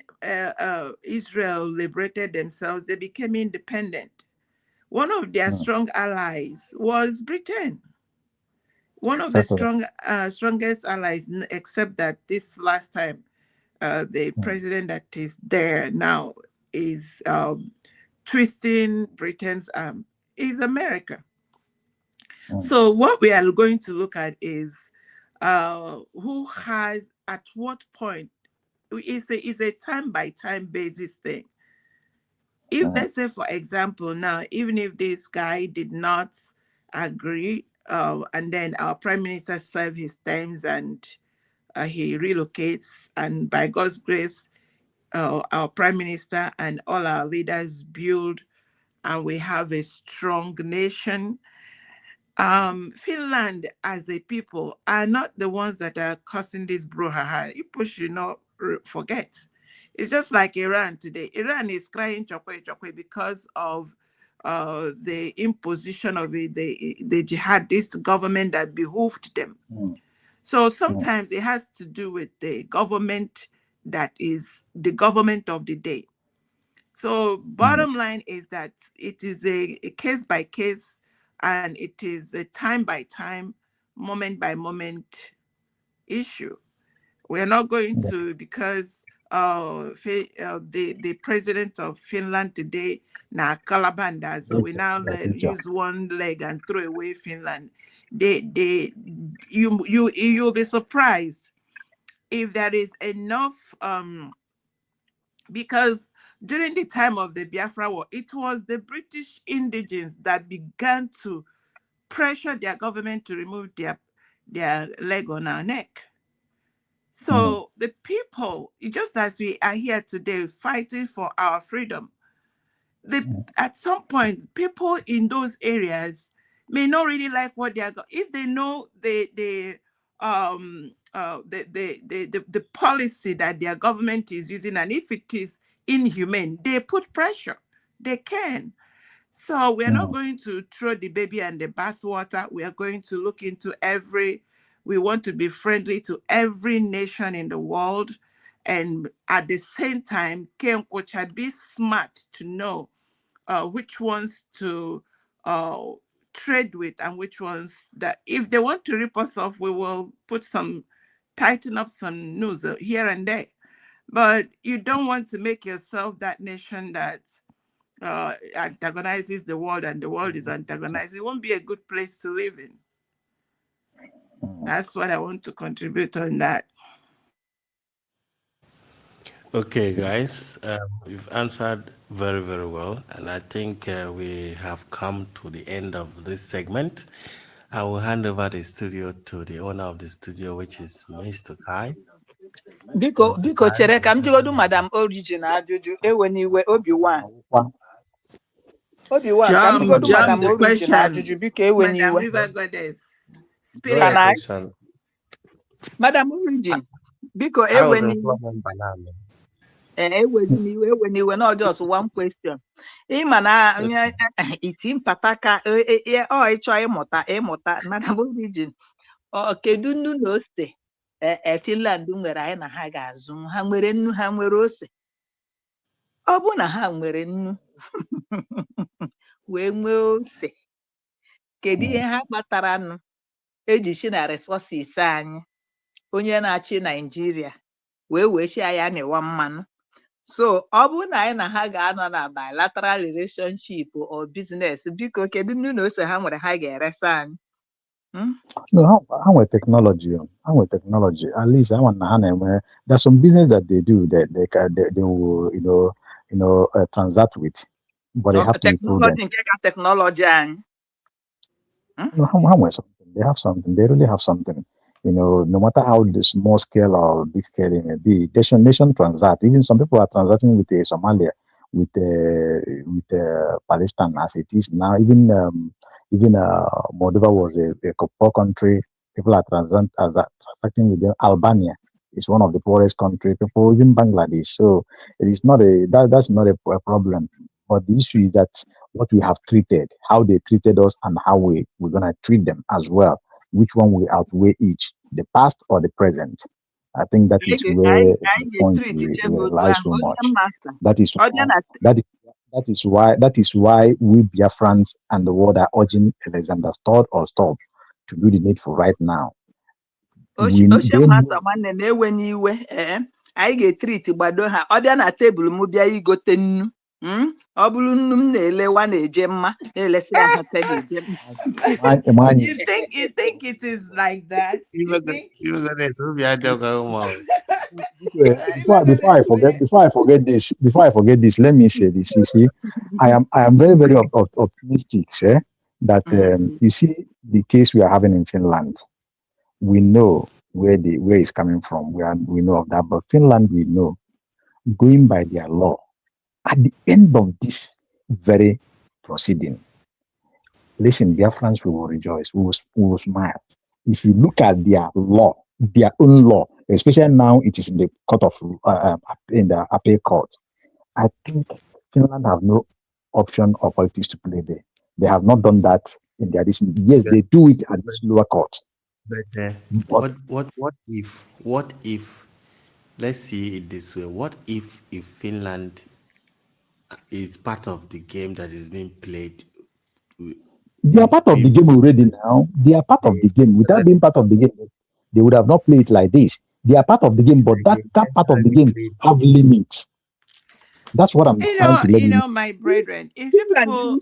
Israel liberated themselves, they became independent. One of their strong allies was Britain. One of the strongest allies, except that this last time, the president that is there now is twisting Britain's arm, is America. So what we are going to look at is who has, at what point, it's a time-by-time basis thing. If, let's say, for example, now, even if this guy did not agree, and then our prime minister served his terms and he relocates, and by God's grace, our prime minister and all our leaders build, and we have a strong nation. Finland as a people are not the ones that are causing this brouhaha. People should not forget. It's just like Iran today. Iran is crying chokwe chokwe because of the imposition of the jihadist government that behooved them. So sometimes it has to do with the government that is the government of the day. So bottom line is that it is a case by case, and it is a time by time, moment by moment issue. We are not going to, because the president of Finland today, now Kalabanda, so we now use one leg and throw away Finland. You'll be surprised if there is enough, because during the time of the Biafra War, it was the British indigents that began to pressure their government to remove their leg on our neck. So the people, just as we are here today fighting for our freedom, at some point, people in those areas may not really like what they are. If they know the policy that their government is using, and if it is inhumane, they put pressure. They can. So we're not going to throw the baby and the bathwater. We are going to look into we want to be friendly to every nation in the world. And at the same time, Kenkocha, be smart to know which ones to trade with and which ones that, if they want to rip us off, we will tighten up some news here and there. But you don't want to make yourself that nation that antagonizes the world, and the world is antagonized. It won't be a good place to live in. That's what I want to contribute on that. Okay, guys, you've answered very, very well, and I think we have come to the end of this segment. I will hand over the studio to the owner of the studio, which is Mr. Kai. Biko chere ka m jigodu Madam Origin ajụjụ, ewe n'iwe Obi-Wan ka m jigodu Madam Origin ajụjụ, biko ewe n'iwe. Madam Origin, biko ewe n'iwe, not just one question. Ịma na iti mpata ka ịchọ ịmụta Madam Origin, kedu nnu na ose Finland nwere anyị na ha ga-azụ? Ha nwere nnu, ha nwere ose? Ọ bụ na ha nwere nnu, wee nwee ose. Kedu ihe ha kpatara nụ eji si na resources anyị onye na-achị Naijiria wee si ya n'ịwa mmanụ? So ọ bụrụ na anyị na ha ga-anọ na bilateral relationship or business, biko kedu nnu na ose ha nwere ha ga-eresa anyị? No, how with technology? How with technology? At least I want to. There's some business that they do that they will transact with, but they have to be proven. Technology nke ka technology anyị. No, how with something? They have something. They really have something. No matter how the small scale or big scale it may be, nation transact. Even some people are transacting with Somalia, with Palestine as it is now. Even Moldova was a poor country. People are transacting with them. Albania is one of the poorest countries. People, even Bangladesh. So it is not that's not a problem. But the issue is that what we have treated, how they treated us, and how we're gonna treat them as well. Which one will outweigh each, the past or the present? I think that is where the point lies so much. That is why we Biafrans and the world are urging Alexander Studd or Stop to do the needful right now. Anyị ga-etriti gbado ha. Ọ bịa na tebụl m bịa igote nnu. Ọ bụrụ nnu m na-elewa na-eje mma, na-elesi ya ha You think it is like that? Before I forget this, let me say this. You see, I am very, very optimistic, that you see the case we are having in Finland. We know where it's coming from. We know of that, but Finland, we know, going by their law, at the end of this very proceeding, listen, Biafrans, we will rejoice. We will smile. If you look at their law, their own law, especially now it is in the court of in the appeal court, I think Finland have no option or politics to play there. They have not done that in their decision. Yes, they do it at this lower court. But what if let's see it this way? What if Finland is part of the game that is being played? They are part of the game already now. They are part of the game. Without being part of the game, they would have not played it like this. They are part of the game, but that part of the game have limits. That's what I'm trying to let you know. My brethren, if people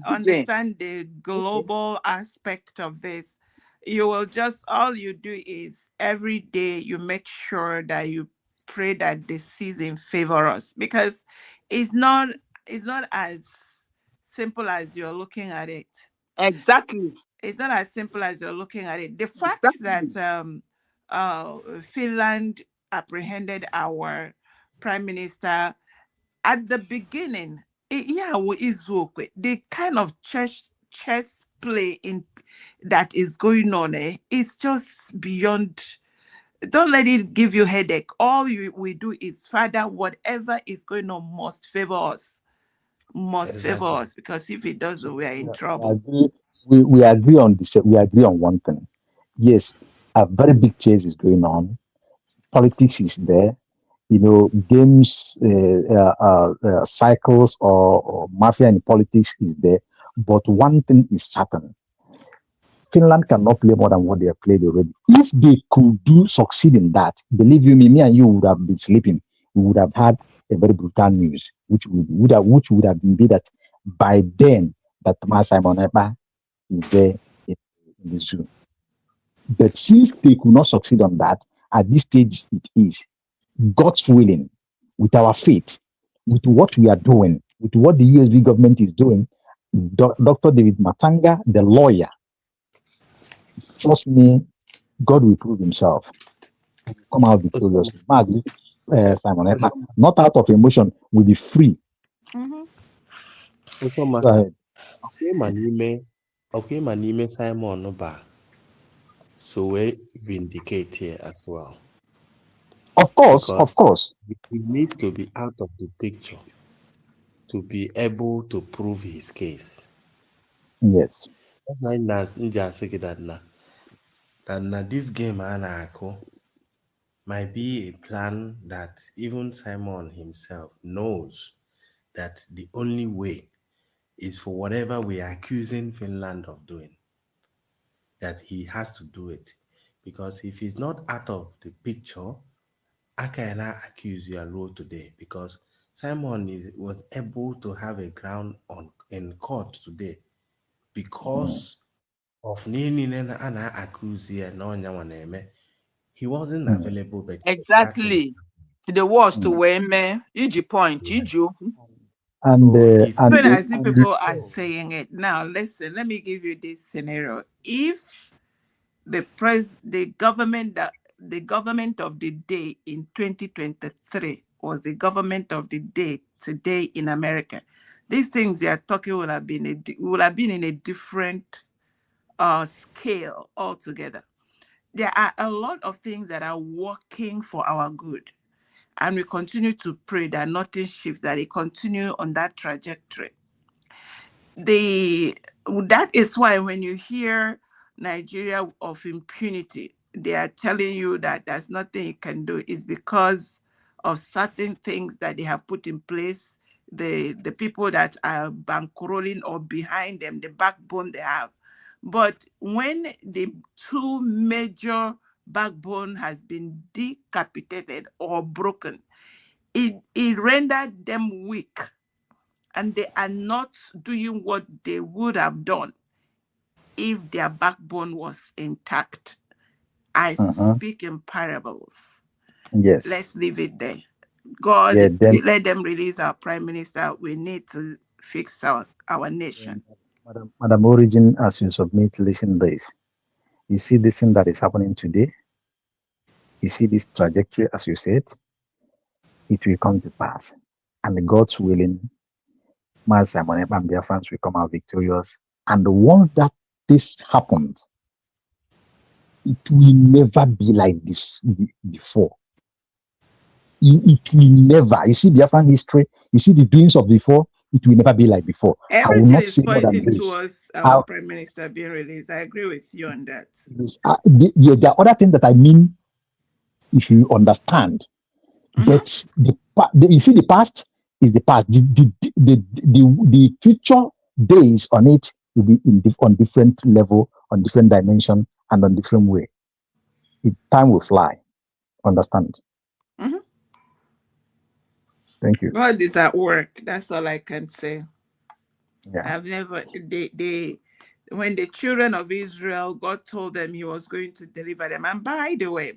understand the global aspect of this, you will all you do is every day you make sure that you pray that the season favor us, because it's not as simple as you're looking at it. Exactly. It's not as simple as you're looking at it. The fact that Finland apprehended our prime minister at the beginning, the kind of chess play that is going on, is just beyond. Don't let it give you headache. All we do is, Father, whatever is going on must favor us. Favor us, because if it doesn't, we are in trouble. We agree on this. We agree on one thing. Yes, a very big chase is going on. Politics is there. Games, cycles or mafia in politics is there. But one thing is certain. Finland cannot play more than what they have played already. If they could succeed in that, believe you me and you would have been sleeping. We would have had a very brutal news, which would have been that by then that Simon Ekpa is there in the zoo. But since they could not succeed on that, at this stage it is God's willing, with our faith, with what we are doing, with what the USB government is doing. Dr. David Matanga, the lawyer, trust me, God will prove himself. Come out victoriously. Simon Ekpa, not out of emotion, will be free. Also, Master, okay, my name Simon Noba. So we vindicate here as well. Of course. He needs to be out of the picture to be able to prove his case. Yes. That's why that this game might be a plan that even Simon himself knows that the only way is for whatever we are accusing Finland of doing, that he has to do it. Because if he's not out of the picture, I cannot accuse your role today, because Simon was able to have a ground in court today because of Nina accuse here. He wasn't available, but that thing. Exactly. The worst to women, EG point, EG. And So if and Even it, as you and people it, are saying it now, listen, let me give you this scenario. If the government of the day in 2023 was the government of the day today in America, these things we are talking would have been in a different scale altogether. There are a lot of things that are working for our good, and we continue to pray that nothing shifts, that it continue on that trajectory. That is why when you hear Nigeria of impunity, they are telling you that there's nothing you can do. It's because of certain things that they have put in place, the people that are bankrolling or behind them, the backbone they have. But when the two major backbone has been decapitated or broken, it rendered them weak, and they are not doing what they would have done if their backbone was intact. I speak in parables. yes, Let's leave it there. yeah. God, Then, let them release our prime minister. We need to fix our nation. Madam Origin, as you submit, listen this. You see this thing that is happening today. You see this trajectory, as you said, it will come to pass, and God's willing, Mas Simon and Biafrans will come out victorious. And once that this happens, it will never be like this before. It will never. You see Biafran history, you see the doings of before, it will never be like before. I will Everything not is say more than pointing this. towards our prime minister being released. I agree with you on that. There are other things that I mean, if you understand. But you see, the past is the past. The future days on it will be on different level, on different dimension, and on different way. Time will fly. Understand? Thank you. God is at work. That's all I can say. Yeah. I've never when the children of Israel, God told them he was going to deliver them. And by the way,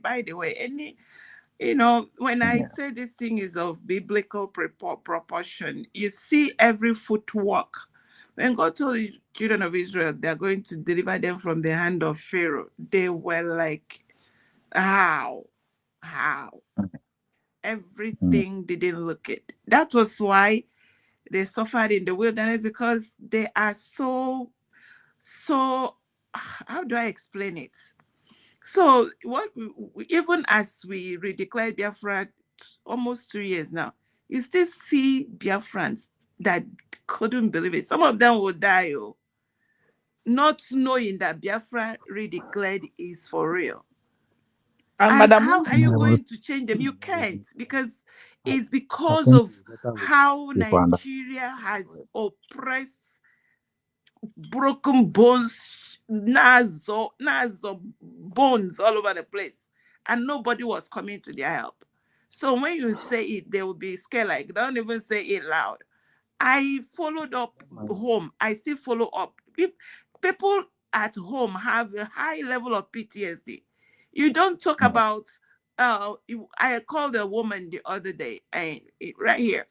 when I say this thing is of biblical proportion, you see every footwork. When God told the children of Israel they're going to deliver them from the hand of Pharaoh, they were like, how? Everything didn't look it. That was why they suffered in the wilderness, because they are so, how do I explain it? So even as we redeclared Biafra almost 2 years now, you still see Biafrans that couldn't believe it. Some of them will die, not knowing that Biafra redeclared is for real. And how are you going to change them? You can't, because it's because of how Nigeria has oppressed, broken bones, nazo bones all over the place, and nobody was coming to their help. So when you say it, they will be scared. Like, don't even say it loud. I followed up home. I still follow up. People at home have a high level of PTSD. You don't talk about. I called a woman the other day, and right here,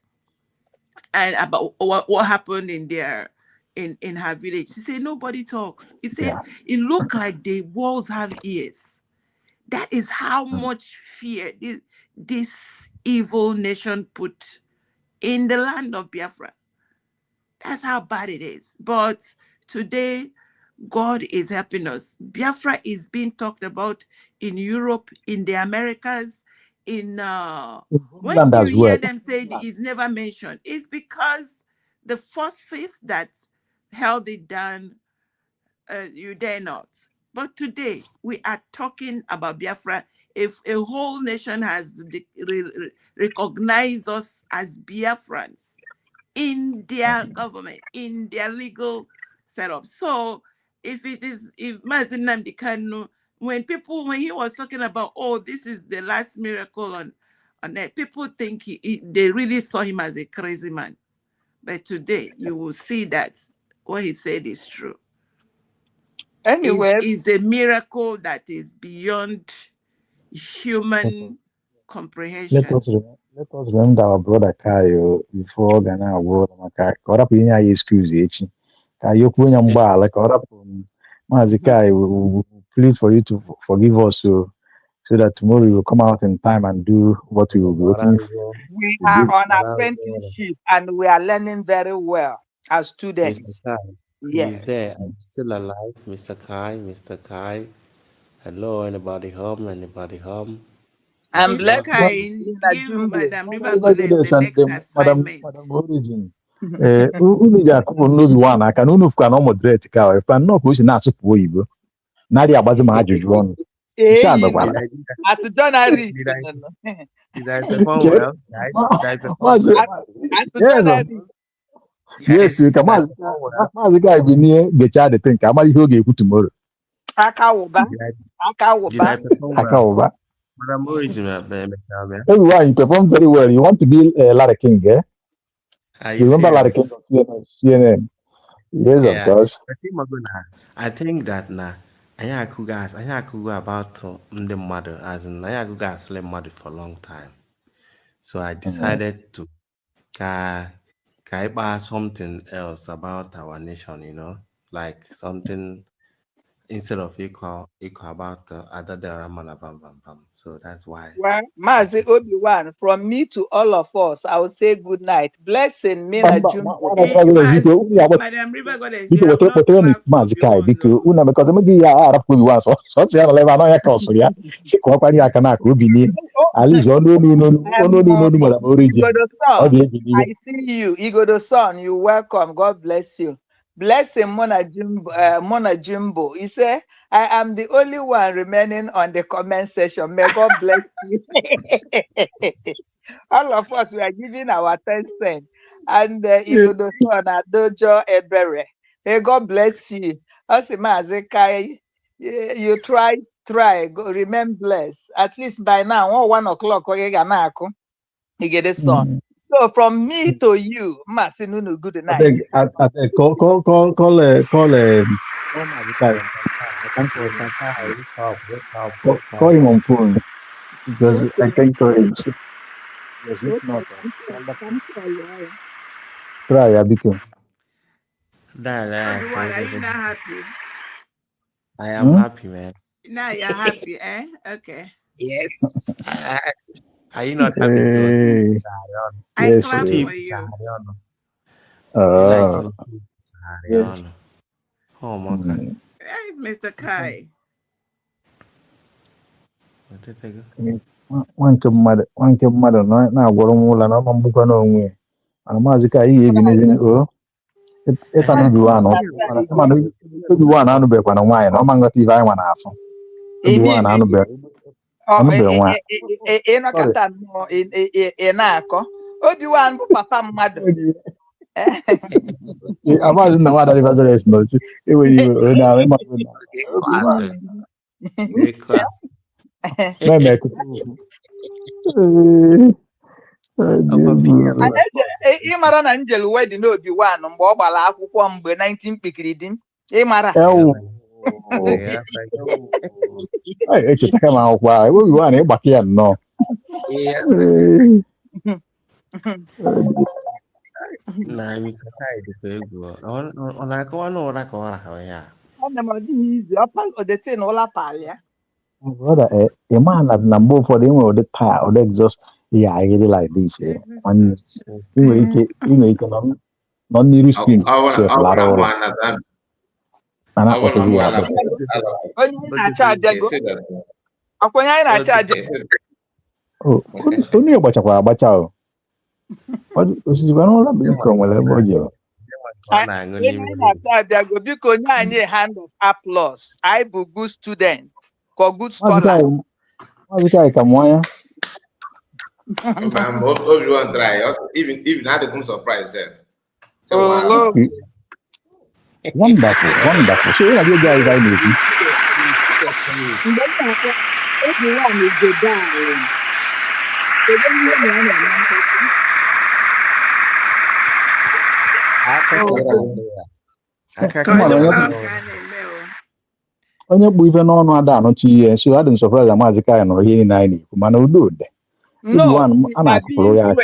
and about what happened in their in her village. She said nobody talks. He said it looked like the walls have ears. That is how much fear this evil nation put in the land of Biafra. That's how bad it is. But today, God is helping us. Biafra is being talked about in Europe, in the Americas, when you hear them say it's never mentioned, it's because the forces that held it down, you dare not. But today, we are talking about Biafra. If a whole nation has recognized us as Biafrans, in their government, in their legal setup. So if Mazin Nnamdi Kanu, when he was talking about, oh, this is the last miracle on earth, people think they really saw him as a crazy man. But today you will see that what he said is true. Anyway, is a miracle that is beyond human comprehension. Let us remember our brother Kayo before Ghana world Maka. Corrupt in your excuse each. Kayo Kunya Mbala, corrupt Mazikai will plead for you to forgive us so that tomorrow we will come out in time and do what we will be waiting for. We are on apprenticeship and we are learning very well as students. Mr. Kai, he's there. I'm still alive. Mr. Kai. Hello, anybody home? Anybody home? And Mr. blessed one Kai, Nina give Jumbo. Madam River Goddess the next assignment. Madam Origin. Unu ga akụpụ n'obi nwa aka na unu fụkwa na ọ moderate ka ọ fa nnọọ ka o si na-asụpụ oyibo na-adị agbazi ma ajụjụ ọnụ nke a mekwala At January. Did I perform well, guys? Did I perform well? Yes, ka maazị Kai bi n'ihe gechaa the thing ka amara ihe ọ ga-ekwu tomorrow. Aka ụba. Madam Origin, everyone, you perform very well. You want to be Larry King, eh? You remember Larry King of CNN? Yes, of course. I think that now, I could go about the mother, as in I could go actually mother for a long time. So I decided to buy something else about our nation, you know, like something instead of equal about other Ramana Bam Bam Bam. So that's why. Well, Mazi Obi-Wan, from me to all of us, I will say good night. Blessing Mina Jumbo. Madam River Goddess, you have not clapped Maazị Kai, biko unu because maybe ya arapụ Obi-Wan so ya na leva na ya ka ọsọ ya si ka ọkwari aka na aka obi ni alize onu Madam Origin. I see you, Igodo son, you welcome. God bless you. Blessing Mona Jumbo. He said, I am the only one remaining on the comment section. May God bless you. All of us, we are giving our 10 cents. And Igodo son, Adojo Ebere. May God bless you. Asimazekai, you try, go, remain blessed. At least by now, 1 o'clock, you get a son. So from me to you, Masinunu, good night. I beg, call him on phone because I can't call him. Yes, if not, try Abiko. Are you not happy? I am happy, man. Now you're happy, eh? Okay. Yes. Are you not happy to I clap for you. Yes. Oh my God. Where is Mr. Kai? Nwanke mmadụ na-agwọrọ m ụlọ na ọma mgbukwa n'onwe ya mana Maazị Kai ihe ebi n'ezi ịta Obi-Wan anụbekwa na nwaanyị na ọma nghọta ibe anyị nwa na-afụ Obi-Wan anụbeghị nwaanyị Obi-Wan bụ papa mmadụ. Amaghị na nwaada River Goddess n'otu enwere iwe onye ahụ ịma ịmara na njel wedin Obi-Wan mgbe ọ gbara akwụkwọ mgbe 19 kpikiri di m ịmara echetaka m akwụkwọ ahụ Obi-Wan ịgbaka ya nnọọ na Mr. Kai dịka egwu ọ na-akọwa na ụra ka ọ rahụ ya brother, a man na mgbe ụfọdụ enwere ụdị taa ụdị exhaust ihe agịdị like this inwe ike nọ n'iru screen sef lara ụra a na-akpọtụzi ya onye gbachakwara agbacha osikwa n'ụlọ bụ ike nwere ebe o jere biko nye anyị hand of applause. I bụ good student or good scholar. Maazị Kai ka mụọ ya Obi-Wan try even I had a surprise. So wow. Wonderful, wonderful. So where are you guys I need? Everyone is the darling. Onye bụ ife n'ọnụ ada anọchi ihe so adị m surprised na maazị Kaya nọrọ ihe niile anyị na-ekwu mana udo dị No, a na-asịpụrụ ya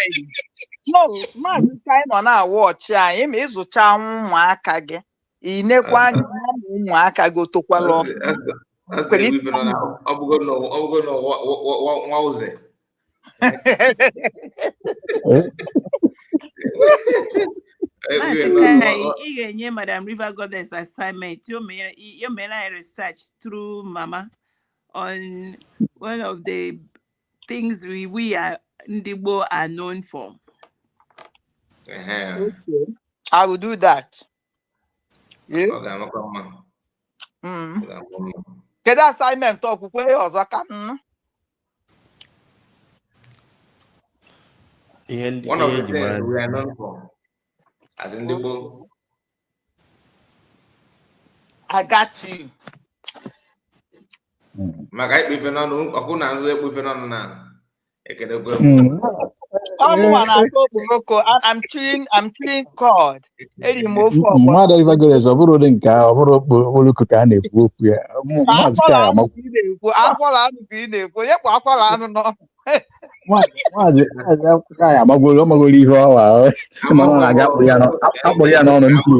no, maazị China na-awa ọchị anyị ma ịzụcha ụmụaka gị inekwa anya ụmụaka gị otokwala Madam River Goddess assignment. You made a research through Mama on one of the things we are Ndibo are known for. Okay. I will do that. Yeah. Get that assignment talk where also come. One of the things we are known for as Ndibo. I got you. Makai bifenon aku nanzu bifenon na. I'm chewing cord. Mmadụ ife gere ọ bụrụ ụdị nke ahụ ọ bụrụ oloko ka a na-ekwu okwu ya maazị Kaya Kaya amagolo ihe ọwa ma ọ na-aga akpụrụ ya n'ọnụ ntị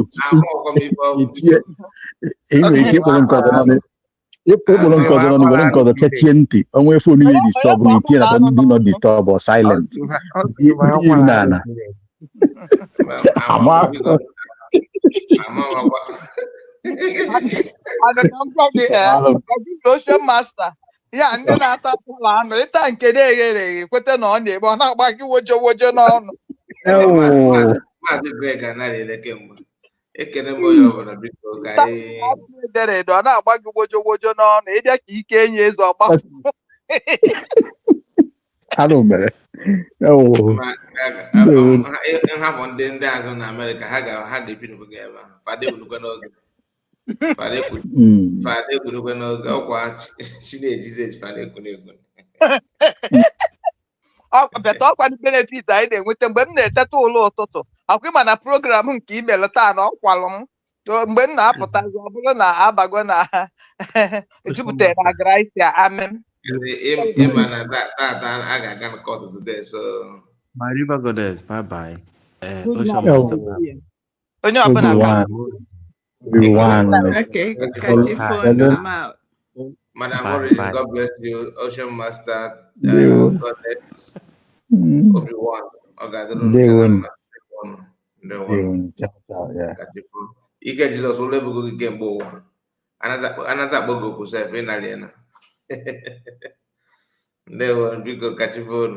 itinye enwere ike ịkpụrụ nke ọzọ n'ọnụ ịkpụrụ nke ọzọ n'ọnụ were nke ọzọ kechie ntị onwe fonu ya disturb na itinye na do not disturb or silent n'ala Ocean master. Yeah, ndị na-ata ụlọ anụ ịta nke na-eghere eghe kweta na ọ na-ebe ọ na-agba gị wojo wojo n'ọnụ. Maazị Greg anaghị ele kemgbe ekene m onye ọbụla biko ka edere edo ọ na-agba gị wojo wojo n'ọnụ ịbịa ka ike enyi eze ọgbapụ. Anụ mere nhapụ ndị azụ na Amerịka ha ga-ebi n'oge ebe ahụ fada ebunukwe n'oge fada ebunukwe n'oge ọkwa chinejizi eji fada ekwunekwu beta ọkwa ndị benefit anyị na-enweta mgbe m na-eteta ụlọ ụtụtụ akwa ịma na program nke imelu taa na ọkwalụ m mgbe m na-apụtazi ọ bụrụ na abago na jupụtara na gracia amem. My River Goddess, bye bye. Okay, catch you phone. I'm out. Madam Origin, God bless you. Ocean Master, Goddess, Obi-Wan. Ike Jesus will never go again. Another bogo who said, "Finally, they will be good catch you phone."